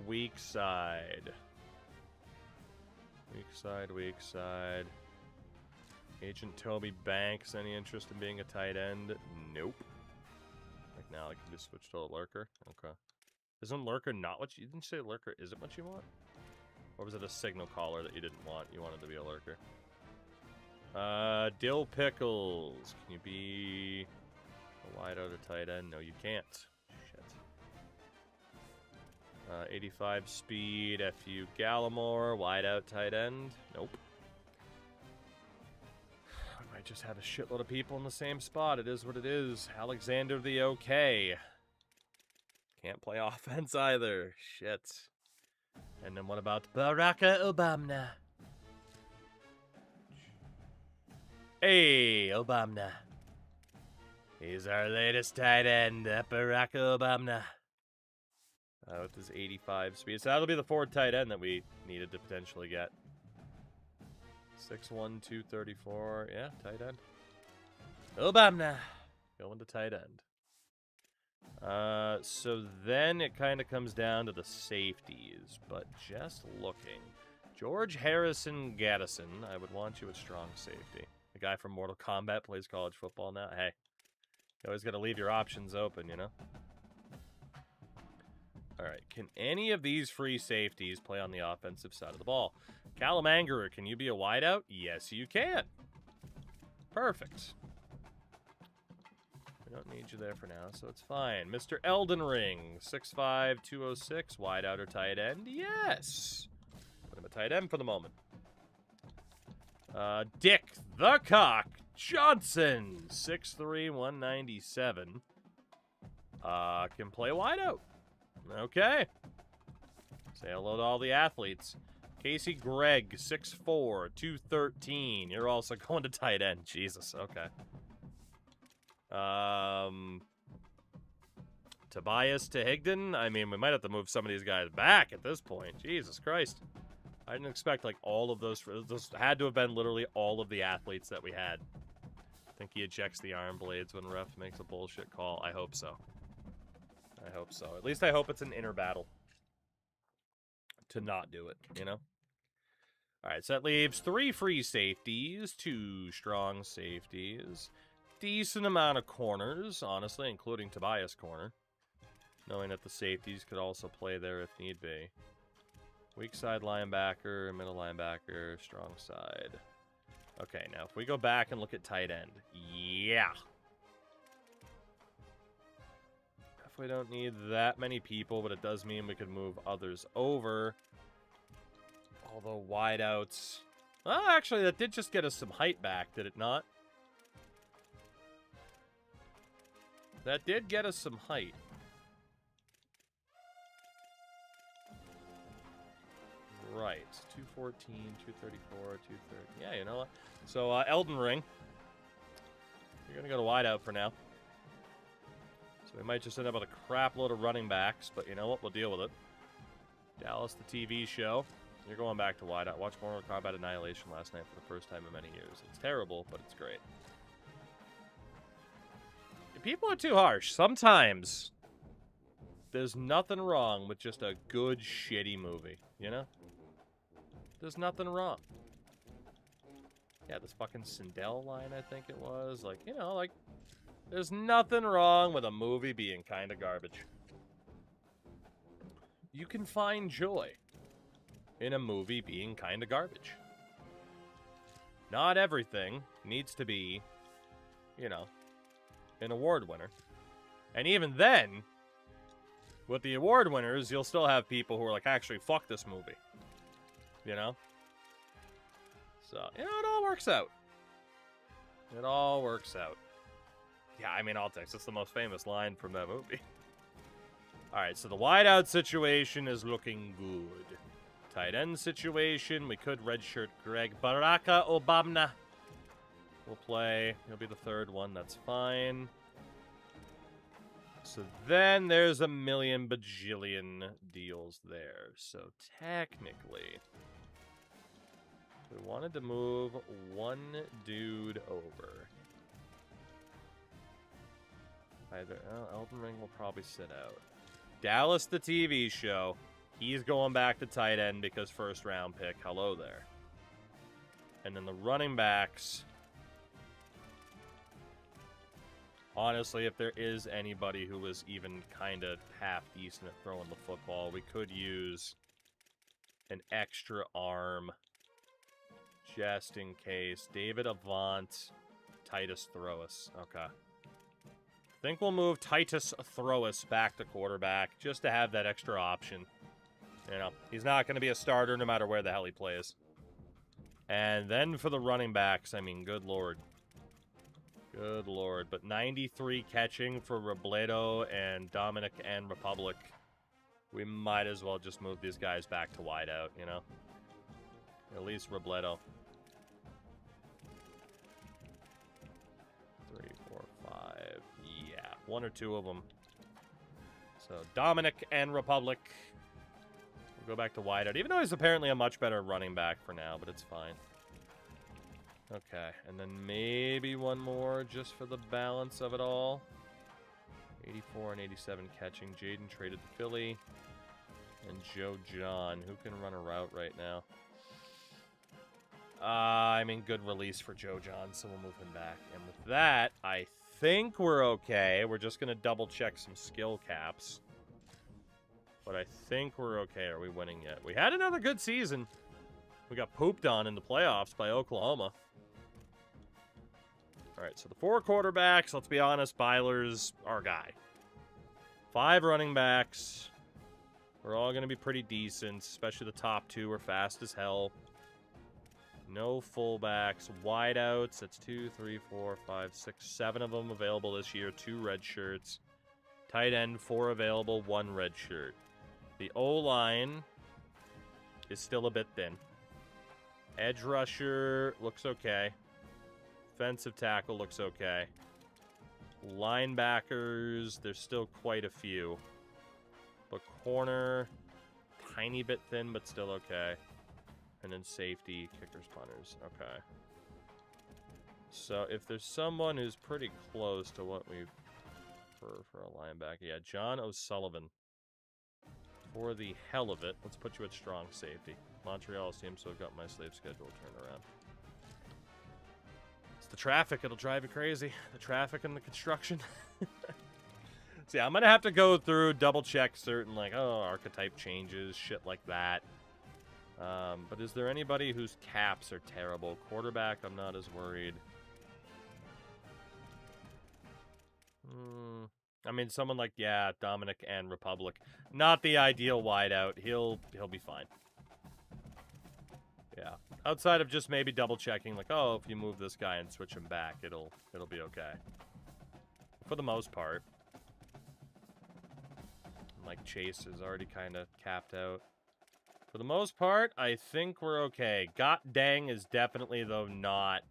Weak side. Weak side. Agent Toby Banks, any interest in being a tight end? Nope. Like now I can just switch to a lurker? Okay. Isn't lurker not what you didn't say lurker isn't what you want? Or was it a signal caller that you didn't want? You wanted to be a lurker. Dill Pickles. Can you be a wide out or tight end? No, you can't. Shit. 85 speed, FU Gallimore, wide out tight end. Nope. I might just have a shitload of people in the same spot. It is what it is. Alexander the OK. Can't play offense either. Shit. And then what about Barack Obama? Hey, Obama. He's our latest tight end, Barack Obama. With his 85 speed. So that'll be the 4th tight end that we needed to potentially get. 6'1", 234. Yeah, tight end. Obama. Going to tight end. So then it kind of comes down to the safeties. But just looking. George Harrison Gaddison. I would want you at strong safety. The guy from Mortal Kombat plays college football now. Hey, you always got to leave your options open, you know? All right, can any of these free safeties play on the offensive side of the ball? Callum Angerer, can you be a wideout? Yes, you can. Perfect. We don't need you there for now, so it's fine. Mr. Elden Ring, 6'5", 206, wideout or tight end? Yes. Put him at tight end for the moment. Dick the Cock Johnson, 6'3", 197. Can play wideout. Okay. Say hello to all the athletes. Casey Gregg, 6'4", 213. You're also going to tight end. Jesus, okay. Tobias to Higdon. I mean, we might have to move some of these guys back at this point. Jesus Christ. I didn't expect, like, all of those. Those had to have been literally all of the athletes that we had. I think he ejects the arm blades when ref makes a bullshit call. I hope so. I hope so. At least I hope it's an inner battle to not do it, you know? All right, so that leaves 3 free safeties, 2 strong safeties, decent amount of corners, honestly, including Tobias corner, knowing that the safeties could also play there if need be. Weak side linebacker, middle linebacker, strong side. Okay, now if we go back and look at tight end, yeah. We don't need that many people, but it does mean we could move others over. Although wideouts... Oh, actually, that did just get us some height back, did it not? That did get us some height. right. 214, 234, 230. Yeah, you know what? So, Elden Ring. You're going to go to wideout for now. So we might just end up with a crap load of running backs, but you know what? We'll deal with it. Dallas, the TV show. You're going back to wideout. Watch Mortal Kombat Annihilation last night for the first time in many years. It's terrible, but it's great. People are too harsh. Sometimes there's nothing wrong with just a good, shitty movie, you know? There's nothing wrong. Yeah, this fucking Sindel line, I think it was. Like, you know, like, there's nothing wrong with a movie being kind of garbage. You can find joy in a movie being kind of garbage. Not everything needs to be, you know, an award winner. And even then, with the award winners, you'll still have people who are like, actually, fuck this movie. You know? So, you know, it all works out. It all works out. Yeah, I mean, I'll text. It's the most famous line from that movie. Alright, so the wideout situation is looking good. Tight end situation, we could redshirt Greg Baraka Obamna. We'll play. He'll be the third one. That's fine. So then there's a million bajillion deals there. So technically, we wanted to move one dude over. Either Elden Ring will probably sit out. Dallas, the TV show. He's going back to tight end because first round pick. Hello there. And then the running backs. Honestly, if there is anybody who was even kind of half decent at throwing the football, we could use an extra arm just in case. David Avant, Titus Throas. Okay. I think we'll move Titus Throas back to quarterback just to have that extra option. You know, he's not going to be a starter no matter where the hell he plays. And then for the running backs, I mean, good lord. Good lord. But 93 catching for Robledo and Dominic and Republic. We might as well just move these guys back to wideout, you know? At least Robledo. 3, 4, 5. Yeah, one or two of them. So Dominic and Republic. We'll go back to wideout. Even though he's apparently a much better running back for now, but it's fine. Okay, and then maybe one more just for the balance of it all. 84 and 87 catching. Jaden traded to Philly. And Joe John, who can run a route right now? I mean, good release for Joe John, so we'll move him back. And with that, I think we're okay. We're just going to double check some skill caps. But I think we're okay. Are we winning yet? We had another good season. We got pooped on in the playoffs by Oklahoma. All right, so the 4 quarterbacks, let's be honest, Byler's our guy. 5 running backs. We're all going to be pretty decent, especially the top 2 are fast as hell. No fullbacks. Wideouts, that's 2, 3, 4, 5, 6, 7 of them available this year. 2 red shirts. Tight end, 4 available, 1 red shirt. The O-line is still a bit thin. Edge rusher looks okay. Defensive tackle looks okay. Linebackers, there's still quite a few. But corner, tiny bit thin, but still okay. And then safety, kickers, punters. Okay. So if there's someone who's pretty close to what we for a linebacker, yeah, John O'Sullivan. For the hell of it, let's put you at strong safety. Montreal seems to have got my slave schedule turned around. It's the traffic, it'll drive you crazy. The traffic and the construction. So yeah, I'm going to have to go through, double check certain, like, archetype changes, shit like that. But is there anybody whose caps are terrible? Quarterback, I'm not as worried. I mean, someone like, yeah, Dominic and Republic. Not the ideal wideout. He'll be fine. Yeah. Outside of just maybe double checking, like, oh, if you move this guy and switch him back, it'll be okay. For the most part. Like Chase is already kind of capped out. For the most part, I think we're okay. God dang is definitely, though, not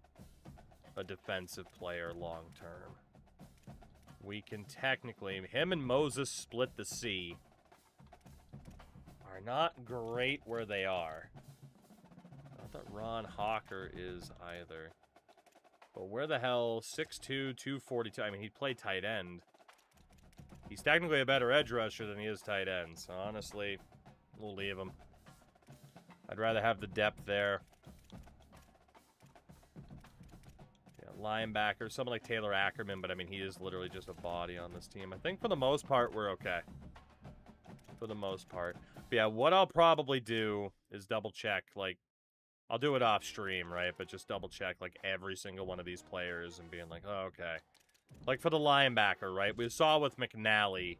a defensive player long term. We can technically... Him and Moses split the C. Are not great where they are. Not that Ron Hawker is either. But where the hell... 6'2", 242... I mean, he'd play tight end. He's technically a better edge rusher than he is tight end. So, honestly, we'll leave him. I'd rather have the depth there. Yeah, linebacker, someone like Taylor Ackerman, but I mean, he is literally just a body on this team. I think for the most part, we're okay. For the most part. But yeah, what I'll probably do is double check, like, I'll do it off stream, right? But just double check, like, every single one of these players and being like, oh, okay. Like, for the linebacker, right? We saw with McNally,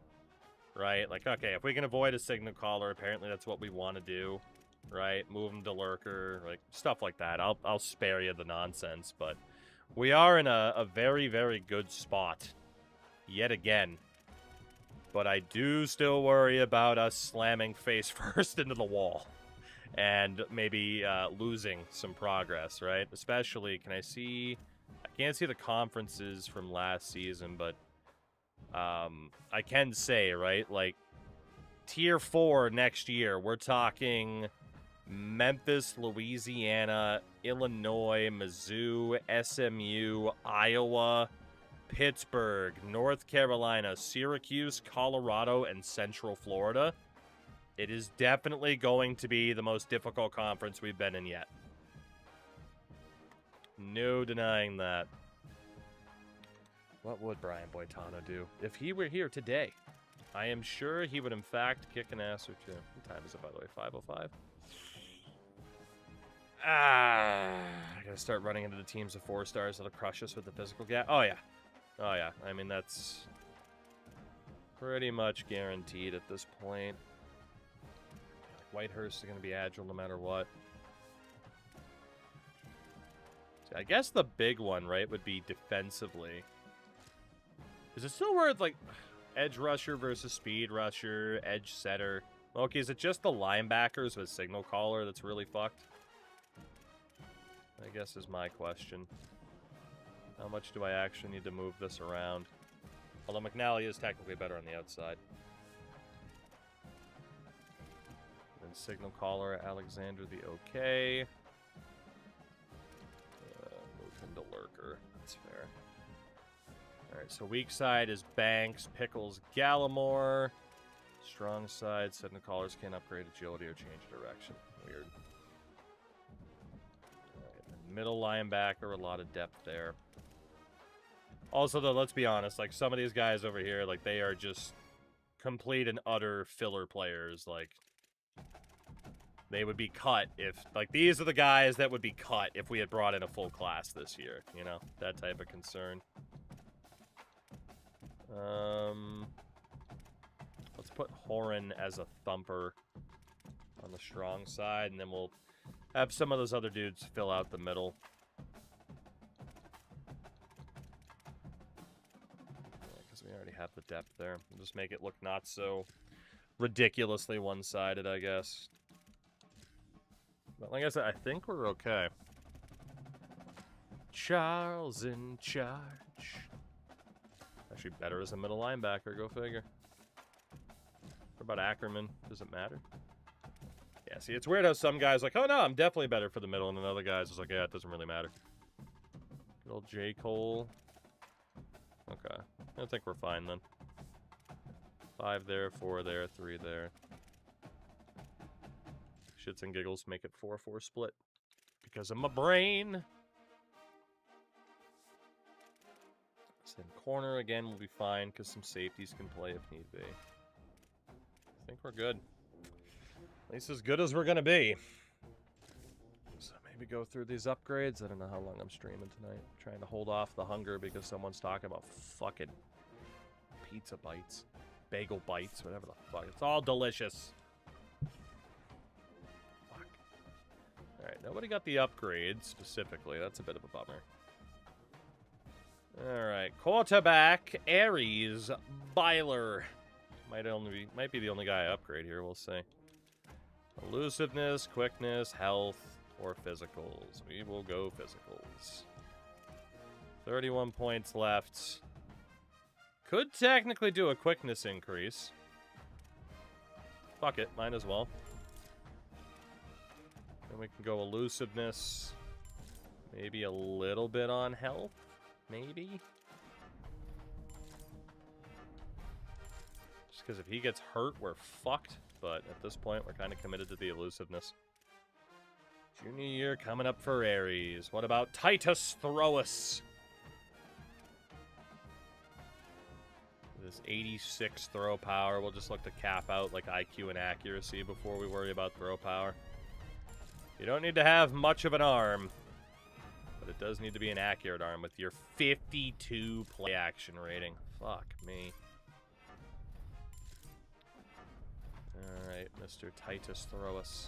right? Like, okay, if we can avoid a signal caller, apparently that's what we want to do. Right, move him to lurker, like stuff like that. I'll spare you the nonsense, but we are in a very, very good spot yet again. But I do still worry about us slamming face first into the wall and maybe losing some progress, right? Especially, can I see? I can't see the conferences from last season, but I can say, right, like Tier 4 next year, we're talking Memphis, Louisiana, Illinois, Mizzou, SMU, Iowa, Pittsburgh, North Carolina, Syracuse, Colorado, and Central Florida. It is definitely going to be the most difficult conference we've been in yet. No denying that. What would Brian Boitano do if he were here today? I am sure he would, in fact, kick an ass or two. What time is it, by the way? 5:05? I gotta start running into the teams of 4 stars that'll crush us with the physical gap. Oh, yeah. Oh, yeah. I mean, that's pretty much guaranteed at this point. Like, Whitehurst is going to be agile no matter what. See, I guess the big one, right, would be defensively. Is it still worth, like, edge rusher versus speed rusher, edge setter? Okay, is it just the linebackers with signal caller that's really fucked? I guess is my question. How much do I actually need to move this around? Although McNally is technically better on the outside. Then signal caller, Alexander the okay. Move him to lurker. That's fair. Alright, so weak side is Banks, Pickles, Gallimore. Strong side, signal callers can't upgrade agility or change direction. Weird. Middle linebacker, a lot of depth there. Also, though, let's be honest, like, some of these guys over here, like, they are just complete and utter filler players. Like, they would be cut if, like, these are the guys that would be cut if we had brought in a full class this year, you know? That type of concern. Let's put Horan as a thumper on the strong side, and then we'll have some of those other dudes fill out the middle. Because we already have the depth there. We'll just make it look not so ridiculously one-sided, I guess. But like I said, I think we're okay. Charles in charge. Actually better as a middle linebacker, go figure. What about Ackerman? Does it matter? Yeah, see, it's weird how some guys are like, oh no, I'm definitely better for the middle, and then other guys is like, yeah, it doesn't really matter. Good old J. Cole. Okay. I think we're fine then. 5 there, 4 there, 3 there. Shits and giggles make it 4-4 split. Because of my brain. So in corner again will be fine, because some safeties can play if need be. I think we're good. At least as good as we're going to be. So maybe go through these upgrades. I don't know how long I'm streaming tonight. I'm trying to hold off the hunger because someone's talking about fucking pizza bites. Bagel bites, whatever the fuck. It's all delicious. Fuck. Alright, nobody got the upgrades specifically. That's a bit of a bummer. Alright, quarterback, Aries, Byler. Might be the only guy I upgrade here, we'll see. Elusiveness, quickness, health, or physicals. We will go physicals. 31 points left. Could technically do a quickness increase. Fuck it, might as well. Then we can go elusiveness. Maybe a little bit on health. Maybe. Just because if he gets hurt, we're fucked. But at this point, we're kind of committed to the elusiveness. Junior year coming up for Aries. What about Titus Throwas? This 86 throw power. We'll just look to cap out like IQ and accuracy before we worry about throw power. You don't need to have much of an arm, but it does need to be an accurate arm with your 52 play action rating. Fuck me. Alright, Mr. Titus Throwas.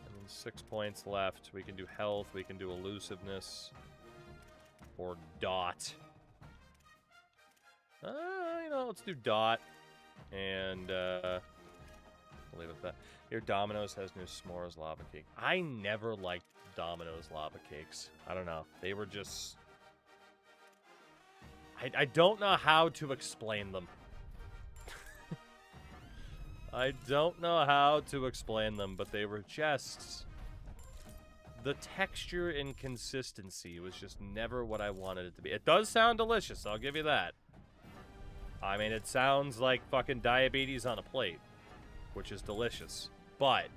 And then 6 points left. We can do health, we can do elusiveness, or dot. You know, let's do dot. And, we'll leave it at that. Here, Domino's has new s'mores lava cake. I never liked Domino's lava cakes. I don't know. They were just... I don't know how to explain them. I don't know how to explain them, but they were just... The texture and consistency was just never what I wanted it to be. It does sound delicious, I'll give you that. I mean, it sounds like fucking diabetes on a plate, which is delicious. But,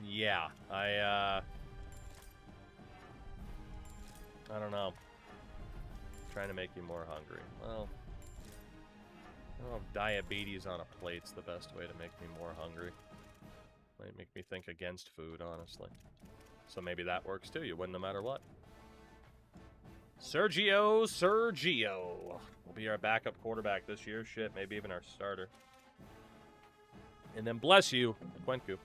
yeah, I don't know. I'm trying to make you more hungry. Well, I don't know if diabetes on a plate's the best way to make me more hungry. Might make me think against food, honestly. So maybe that works too. You win no matter what. Sergio will be our backup quarterback this year. Shit, maybe even our starter. And then bless you, Quenku.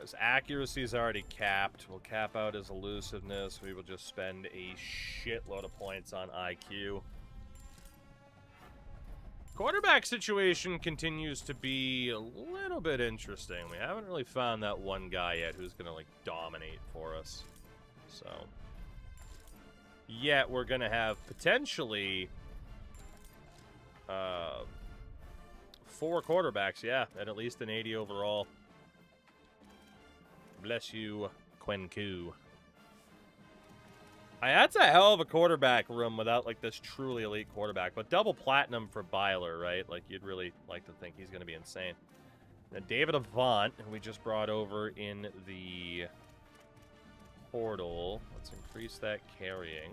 His accuracy is already capped. We'll cap out his elusiveness. We will just spend a shitload of points on IQ. Quarterback situation continues to be a little bit interesting. We haven't really found that one guy yet who's going to, like, dominate for us. So, yet we're going to have potentially 4 quarterbacks, yeah, at least an 80 overall. Bless you, Quenku. That's a hell of a quarterback room without, like, this truly elite quarterback. But double platinum for Byler, right? Like, you'd really like to think he's going to be insane. Then David Avant, who we just brought over in the portal. Let's increase that carrying.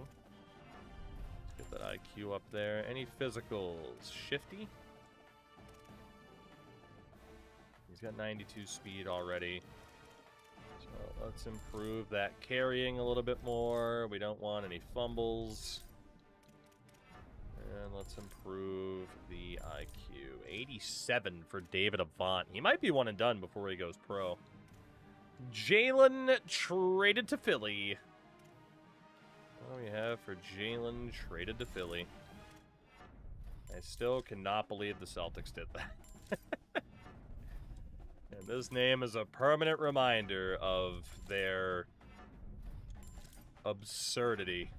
Let's get that IQ up there. Any physicals? Shifty? He's got 92 speed already. So let's improve that carrying a little bit more. We don't want any fumbles. And let's improve the IQ. 87 for David Avant. He might be one and done before he goes pro. Jalen traded to Philly. What do we have for Jalen traded to Philly? I still cannot believe the Celtics did that. And this name is a permanent reminder of their absurdity.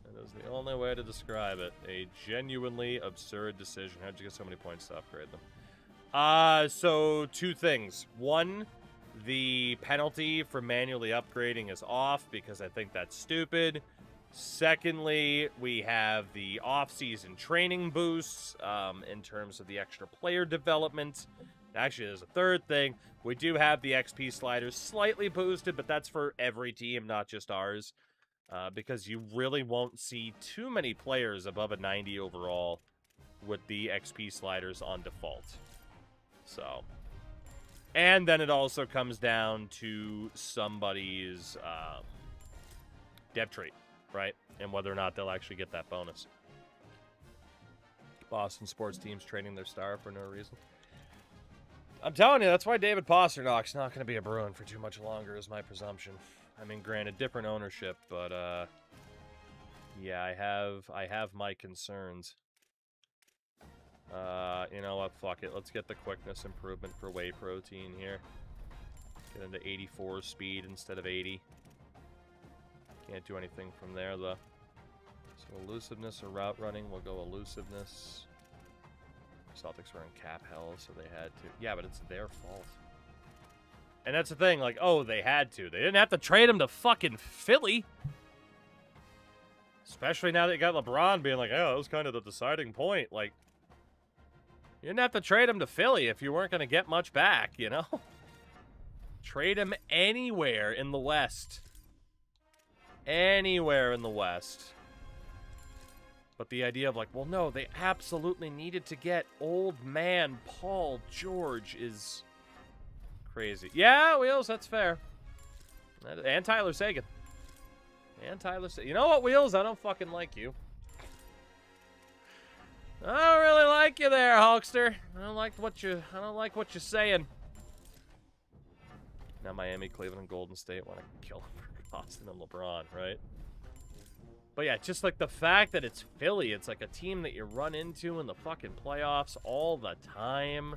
That is the only way to describe it. A genuinely absurd decision. How'd you get so many points to upgrade them? So 2 things. 1, the penalty for manually upgrading is off because I think that's stupid. Secondly, we have the off-season training boosts in terms of the extra player development. Actually, there's a 3rd thing. We do have the XP sliders slightly boosted, but that's for every team, not just ours. Because you really won't see too many players above a 90 overall with the XP sliders on default. So, and then it also comes down to somebody's dev trait, right? And whether or not they'll actually get that bonus. Boston sports teams trading their star for no reason. I'm telling you, that's why David Pasternak not going to be a Bruin for too much longer, is my presumption. I mean, granted, different ownership, but yeah, I have my concerns. You know what? Fuck it. Let's get the quickness improvement for whey protein here. Get into 84 speed instead of 80. Can't do anything from there, though. So elusiveness or route running, we'll go elusiveness. Celtics were in cap hell, so they had to. Yeah, but it's their fault. And that's the thing, like, oh, they had to. They didn't have to trade him to fucking Philly. Especially now that you got LeBron being like, oh, that was kind of the deciding point. Like, you didn't have to trade him to Philly if you weren't going to get much back, you know? Trade him anywhere in the West. Anywhere in the West. But the idea of like, well, no, they absolutely needed to get old man Paul George is crazy. Yeah, Wheels, that's fair. And Tyler Sagan. And Tyler Sagan. You know what, Wheels? I don't fucking like you. I don't really like you there, Hulkster. I don't like what you're saying. Now Miami, Cleveland, and Golden State want to kill him for Boston and LeBron, right? But yeah, just like the fact that it's Philly, it's like a team that you run into in the fucking playoffs all the time.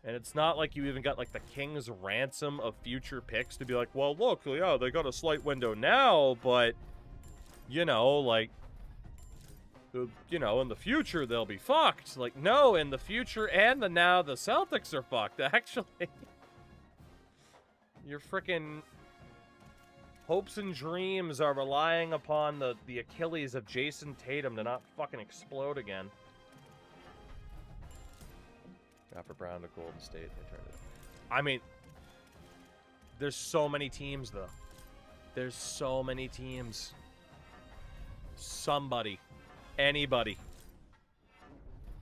And it's not like you even got like the Kings ransom of future picks to be like, well, look, yeah, they got a slight window now, but, you know, like, you know, in the future they'll be fucked. Like, no, in the future and the now, the Celtics are fucked, actually. Your freaking hopes and dreams are relying upon the Achilles of Jason Tatum to not fucking explode again. Got for Brown to Golden State. They turned it. I mean, there's so many teams, though. There's so many teams. Somebody. Anybody.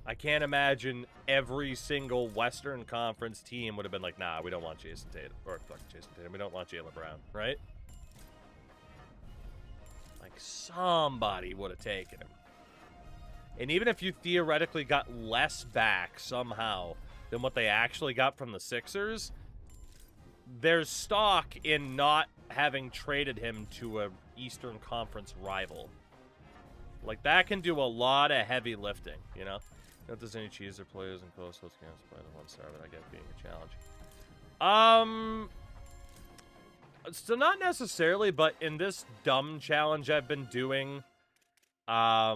I can't imagine every single Western Conference team would have been like, nah, we don't want Jason Tatum. Or, fuck Jason Tatum. We don't want Jaylen Brown, right? Like, somebody would have taken him. And even if you theoretically got less back somehow than what they actually got from the Sixers, there's stock in not having traded him to a Eastern Conference rival. Like, that can do a lot of heavy lifting, you know? Not if there's any cheese or players in close games play the one star that I get being a challenge. So not necessarily, but in this dumb challenge I've been doing, I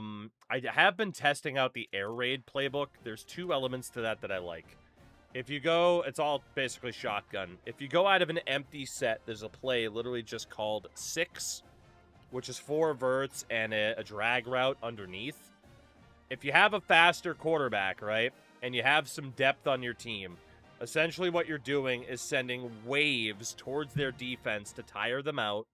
have been testing out the air raid playbook. There's two elements to that I like. If you go, it's all basically shotgun. If you go out of an empty set, there's a play literally just called 6, which is 4 verts and a drag route underneath. If you have a faster quarterback, right, and you have some depth on your team, essentially what you're doing is sending waves towards their defense to tire them out.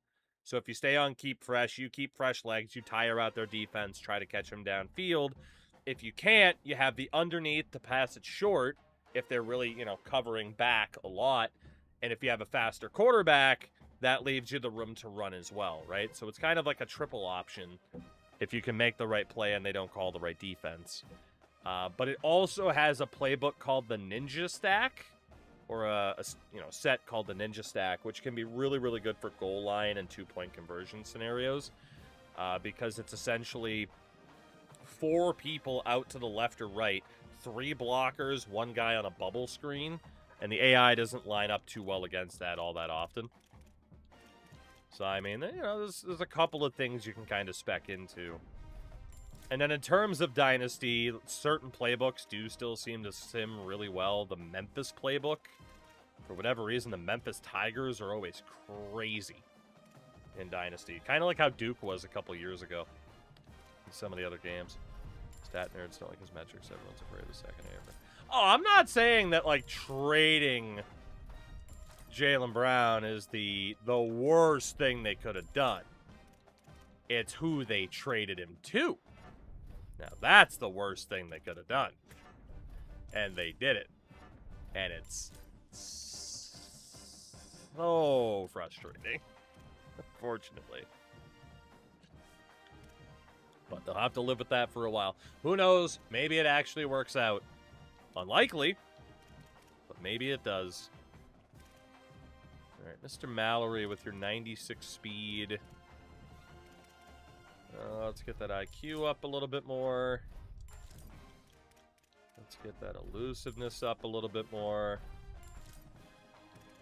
So if you stay on keep fresh, you keep fresh legs, you tire out their defense, try to catch them downfield. If you can't, you have the underneath to pass it short if they're really, you know, covering back a lot. And if you have a faster quarterback, that leaves you the room to run as well, right? So it's kind of like a triple option if you can make the right play and they don't call the right defense. But it also has a playbook called the Ninja Stack, or a set called the Ninja Stack, which can be really, really good for goal line and 2-point conversion scenarios, because it's essentially 4 people out to the left or right, 3 blockers, 1 guy on a bubble screen, and the AI doesn't line up too well against that all that often. So, I mean, you know, there's a couple of things you can kind of spec into. And then in terms of Dynasty, certain playbooks do still seem to sim really well. The Memphis playbook, for whatever reason, the Memphis Tigers are always crazy in Dynasty. Kind of like how Duke was a couple years ago in some of the other games. Stat nerds don't like his metrics. Everyone's afraid of the second half. Oh, I'm not saying that, like, trading Jaylen Brown is the worst thing they could have done. It's who they traded him to. Now, that's the worst thing they could have done. And they did it. And it's so frustrating, unfortunately. But they'll have to live with that for a while. Who knows? Maybe it actually works out. Unlikely, but maybe it does. All right, Mr. Mallory with your 96 speed. Let's get that IQ up a little bit more. Let's get that elusiveness up a little bit more.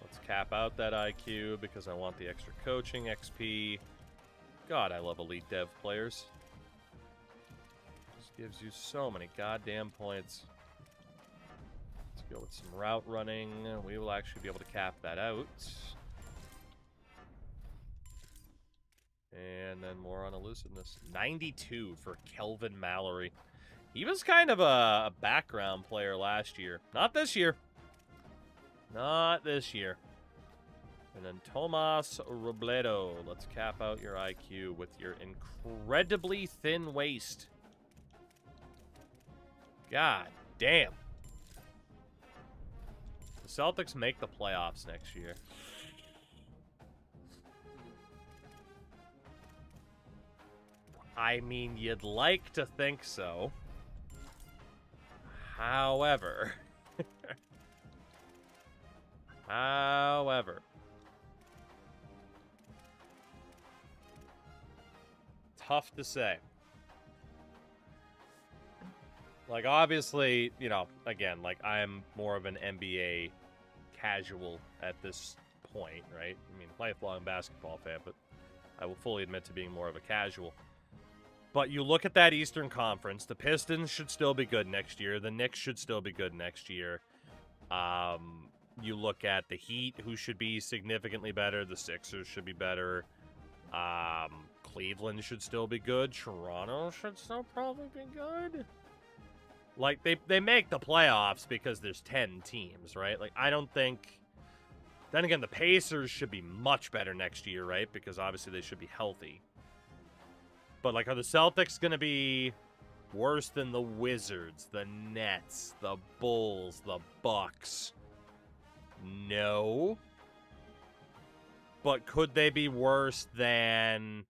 Let's cap out that IQ because I want the extra coaching XP. God, I love Elite Dev players. Just gives you so many goddamn points. Let's go with some route running. We will actually be able to cap that out. And then more on elusiveness. 92 for Kelvin Mallory. He was kind of a background player last year. Not this year. Not this year. And then Tomas Robledo. Let's cap out your IQ with your incredibly thin waist. God damn. The Celtics make the playoffs next year. I mean, you'd like to think so. However, tough to say. Like, obviously, you know, again, like, I'm more of an NBA casual at this point, right? I mean, lifelong basketball fan, but I will fully admit to being more of a casual. But you look at that Eastern Conference, the Pistons should still be good next year. The Knicks should still be good next year. You look at the Heat, who should be significantly better. The Sixers should be better. Cleveland should still be good. Toronto should still probably be good. Like, they make the playoffs because there's 10 teams, right? Like, I don't think... Then again, the Pacers should be much better next year, right? Because obviously they should be healthy. But, like, are the Celtics going to be worse than the Wizards, the Nets, the Bulls, the Bucks? No. But could they be worse than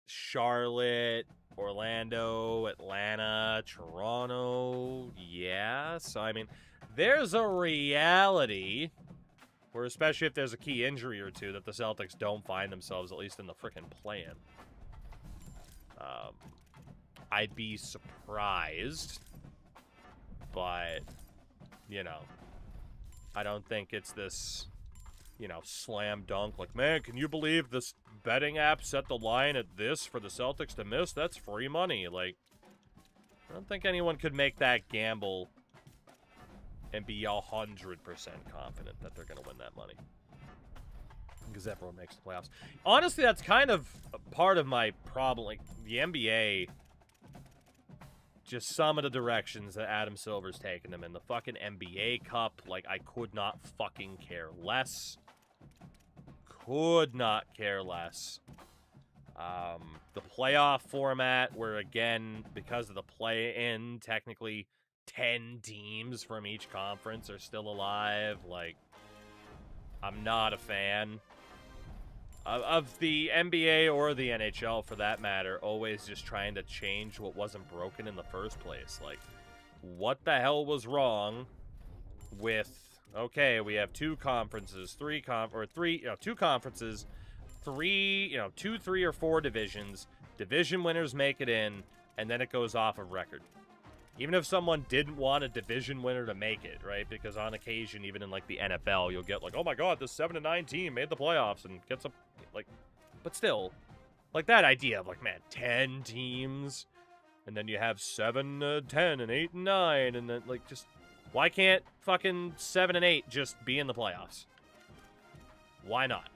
Charlotte, Orlando, Atlanta, Toronto? Yeah. So, I mean, there's a reality where, especially if there's a key injury or two, that the Celtics don't find themselves at least in the frickin' play-in. I'd be surprised, but, you know, I don't think it's this, you know, slam dunk. Like, man, can you believe this betting app set the line at this for the Celtics to miss? That's free money. Like, I don't think anyone could make that gamble and be 100% confident that they're going to win that money. Because everyone makes the playoffs. Honestly, that's kind of part of my problem. Like, the NBA, just some of the directions that Adam Silver's taken them in. The fucking NBA Cup, like, I could not fucking care less. Could not care less. The playoff format, where, again, because of the play-in, technically 10 teams from each conference are still alive. Like, I'm not a fan of the NBA or the NHL, for that matter, always just trying to change what wasn't broken in the first place. Like, what the hell was wrong with, okay, we have two conferences, two conferences, two, 3, or 4 divisions. Division winners make it in, and then it goes off of record. Even if someone didn't want a division winner to make it, right? Because on occasion, even in, like, the NFL, you'll get, like, oh my god, this 7-9 team made the playoffs and gets up, like, but still, like, that idea of, like, man, 10 teams, and then you have 7, 10, and 8, and 9, and then, like, just, why can't fucking 7 and 8 just be in the playoffs? Why not?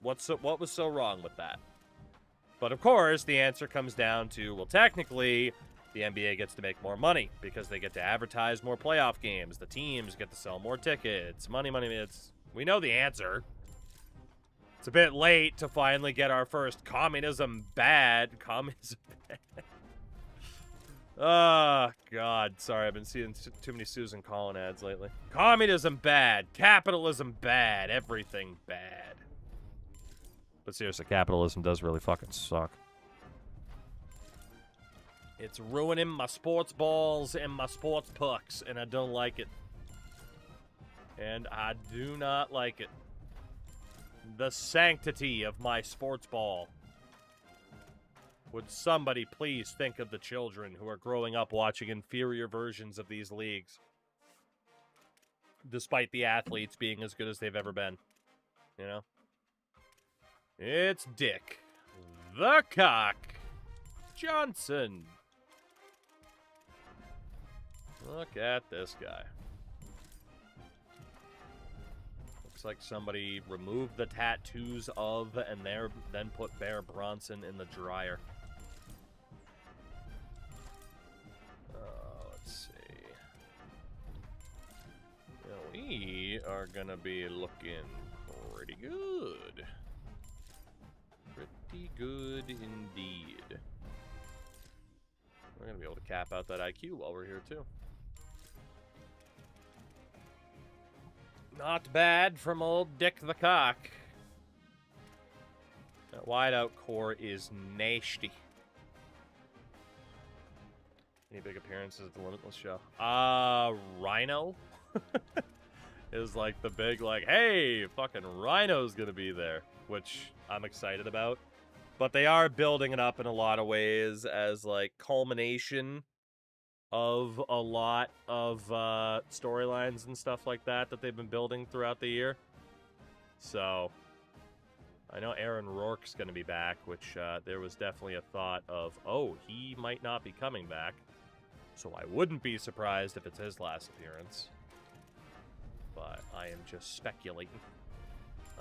What was so wrong with that? But, of course, the answer comes down to, well, technically, the NBA gets to make more money because they get to advertise more playoff games. The teams get to sell more tickets. Money. We know the answer. It's a bit late to finally get our first communism bad. Oh, God. Sorry, I've been seeing too many Susan Collin ads lately. Communism bad. Capitalism bad. Everything bad. But seriously, capitalism does really fucking suck. It's ruining my sports balls and my sports pucks, and I don't like it. And I do not like it. The sanctity of my sports ball Would somebody please think of the children who are growing up watching inferior versions of these leagues, despite the athletes being as good as they've ever been? You know? It's Dick the Cock Johnson. Look at this guy. Looks like somebody removed the tattoos of and then put Bear Bronson in the dryer. Let's see. We are going to be looking pretty good. Pretty good indeed. We're going to be able to cap out that IQ while we're here, too. Not bad from old Dick the Cock. That wideout core is nasty. Any big appearances at the Limitless show? Rhino is like the big, like, hey, fucking Rhino's gonna be there, which I'm excited about. But they are building it up in a lot of ways as, like, culmination of a lot of storylines and stuff like that they've been building throughout the year. So, I know Aaron Rourke's going to be back, which there was definitely a thought of, oh, he might not be coming back. So I wouldn't be surprised if it's his last appearance. But I am just speculating.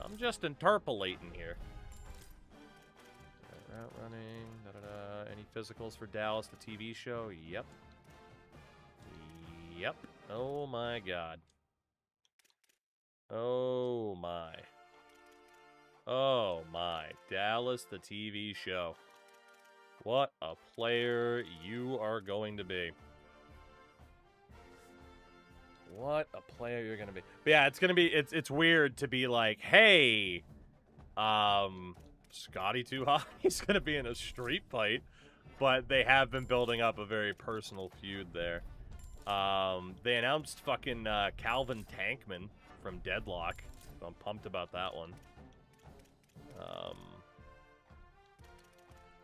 I'm just interpolating here. Route running, da-da-da. Any physicals for Dallas, the TV show? Yep. Yep. Oh my god. Oh my. Oh my. Dallas, the TV show. What a player you are going to be. What a player you're going to be. But yeah, it's going to be, it's weird to be like, hey, Scotty Too Hot, he's going to be in a street fight. But they have been building up a very personal feud there. They announced fucking Calvin Tankman from Deadlock. So I'm pumped about that one.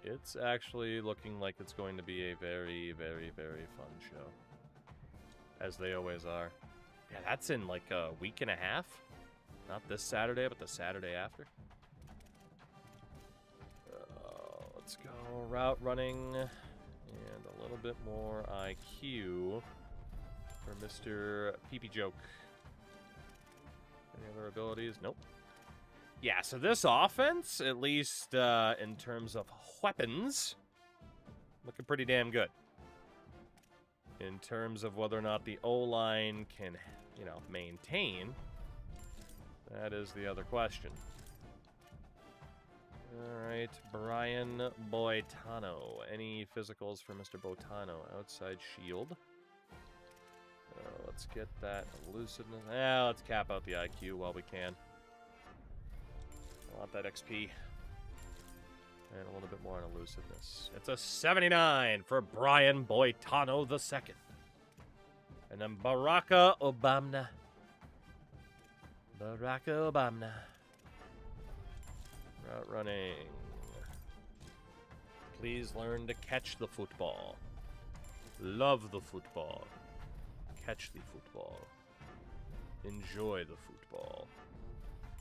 It's actually looking like it's going to be a very, very, very fun show. As they always are. Yeah, that's in like a week and a half. Not this Saturday, but the Saturday after. Let's go route running. And a little bit more IQ for Mr. Pee-Pee Joke. Any other abilities? Nope. Yeah, so this offense, at least in terms of weapons, looking pretty damn good. In terms of whether or not the O-line can, you know, maintain, that is the other question. All right, Brian Boitano. Any physicals for Mr. Boitano? Outside shield. Let's get that elusiveness. Let's cap out the IQ while we can. I want that XP. And a little bit more on elusiveness. It's a 79 for Brian Boitano II. And then Baraka Obama. Baraka Obama. Route running. Please learn to catch the football. Love the football. Catch the football. Enjoy the football.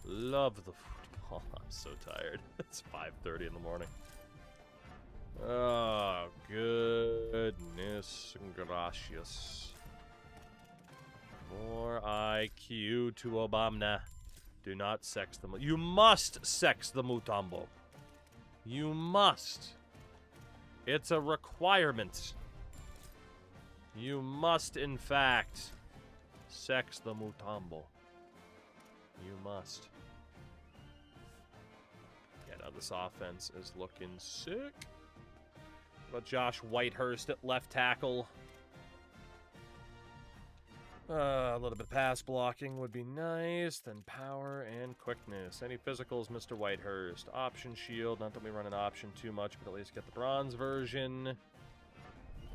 Love the football. I'm so tired. It's 5:30 in the morning. Oh, goodness gracious. More IQ to Obama. Do not sex the... You must sex the Mutombo. You must. It's a requirement. You must, in fact, sex the Mutombo. You must. Yeah, now this offense is looking sick. What about Josh Whitehurst at left tackle? A little bit of pass blocking would be nice. Then power and quickness. Any physicals, Mr. Whitehurst? Option shield. Not that we run an option too much, but at least get the bronze version.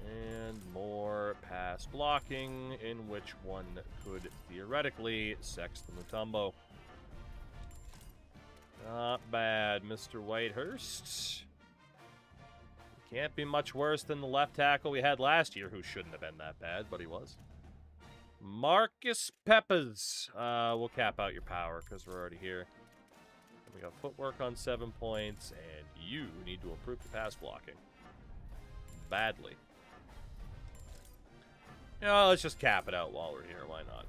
And more pass blocking, in which one could theoretically sex the Mutombo. Not bad, Mr. Whitehurst. Can't be much worse than the left tackle we had last year, who shouldn't have been that bad, but he was. Marcus Peppers. We'll cap out your power because we're already here. We got footwork on 7 points, and you need to improve the pass blocking. Badly. Yeah, let's just cap it out while we're here. Why not?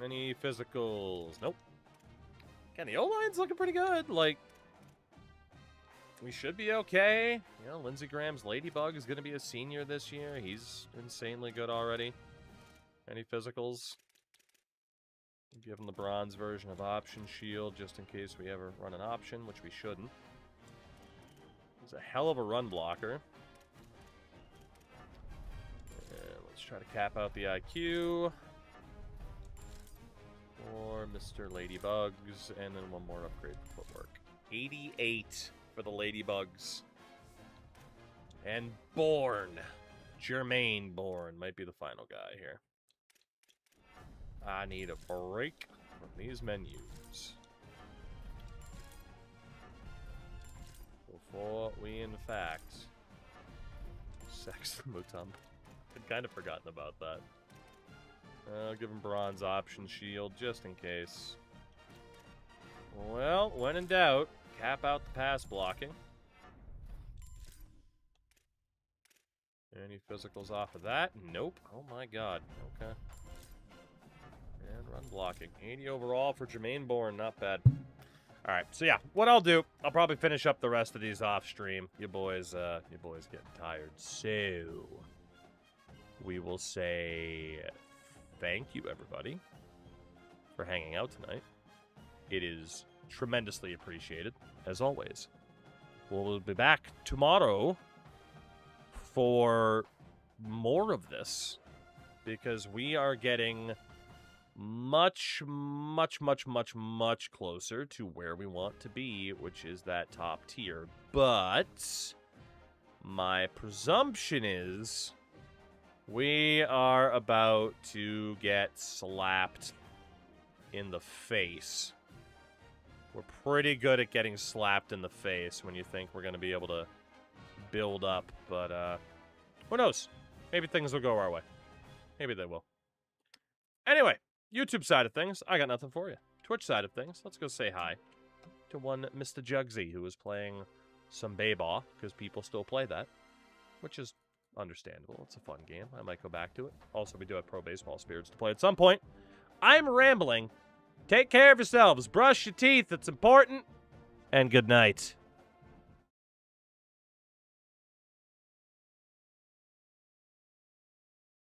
Any physicals? Nope. Again, the O-line's looking pretty good. Like, we should be okay. You know, Lindsey Graham's Ladybug is going to be a senior this year. He's insanely good already. Any physicals? Give him the bronze version of Option Shield just in case we ever run an option, which we shouldn't. He's a hell of a run blocker. And let's try to cap out the IQ. For Mr. Ladybugs. And then one more upgrade for footwork. 88 for the Ladybugs. And Bourne. Jermaine Bourne might be the final guy here. I need a break from these menus before we, in fact, sex Mutombo. I'd kind of forgotten about that. I'll give him bronze option shield just in case. Well, when in doubt, cap out the pass blocking. Any physicals off of that? Nope. Oh my god. Okay. And run blocking. 80 overall for Jermaine Bourne. Not bad. Alright, so yeah. What I'll do, I'll probably finish up the rest of these off stream. You boys getting tired. So, we will say thank you, everybody, for hanging out tonight. It is tremendously appreciated, as always. We'll be back tomorrow for more of this, because we are getting much closer to where we want to be, which is that top tier. But my presumption is we are about to get slapped in the face. We're pretty good at getting slapped in the face when you think we're going to be able to build up, but who knows? Maybe things will go our way. Maybe they will. Anyway, YouTube side of things, I got nothing for you. Twitch side of things, let's go say hi to one Mr. Jugsy, who is playing some Bayball, because people still play that, which is understandable. It's a fun game. I might go back to it. Also, we do have Pro Baseball Spirits to play at some point. I'm rambling. Take care of yourselves. Brush your teeth. It's important. And good night.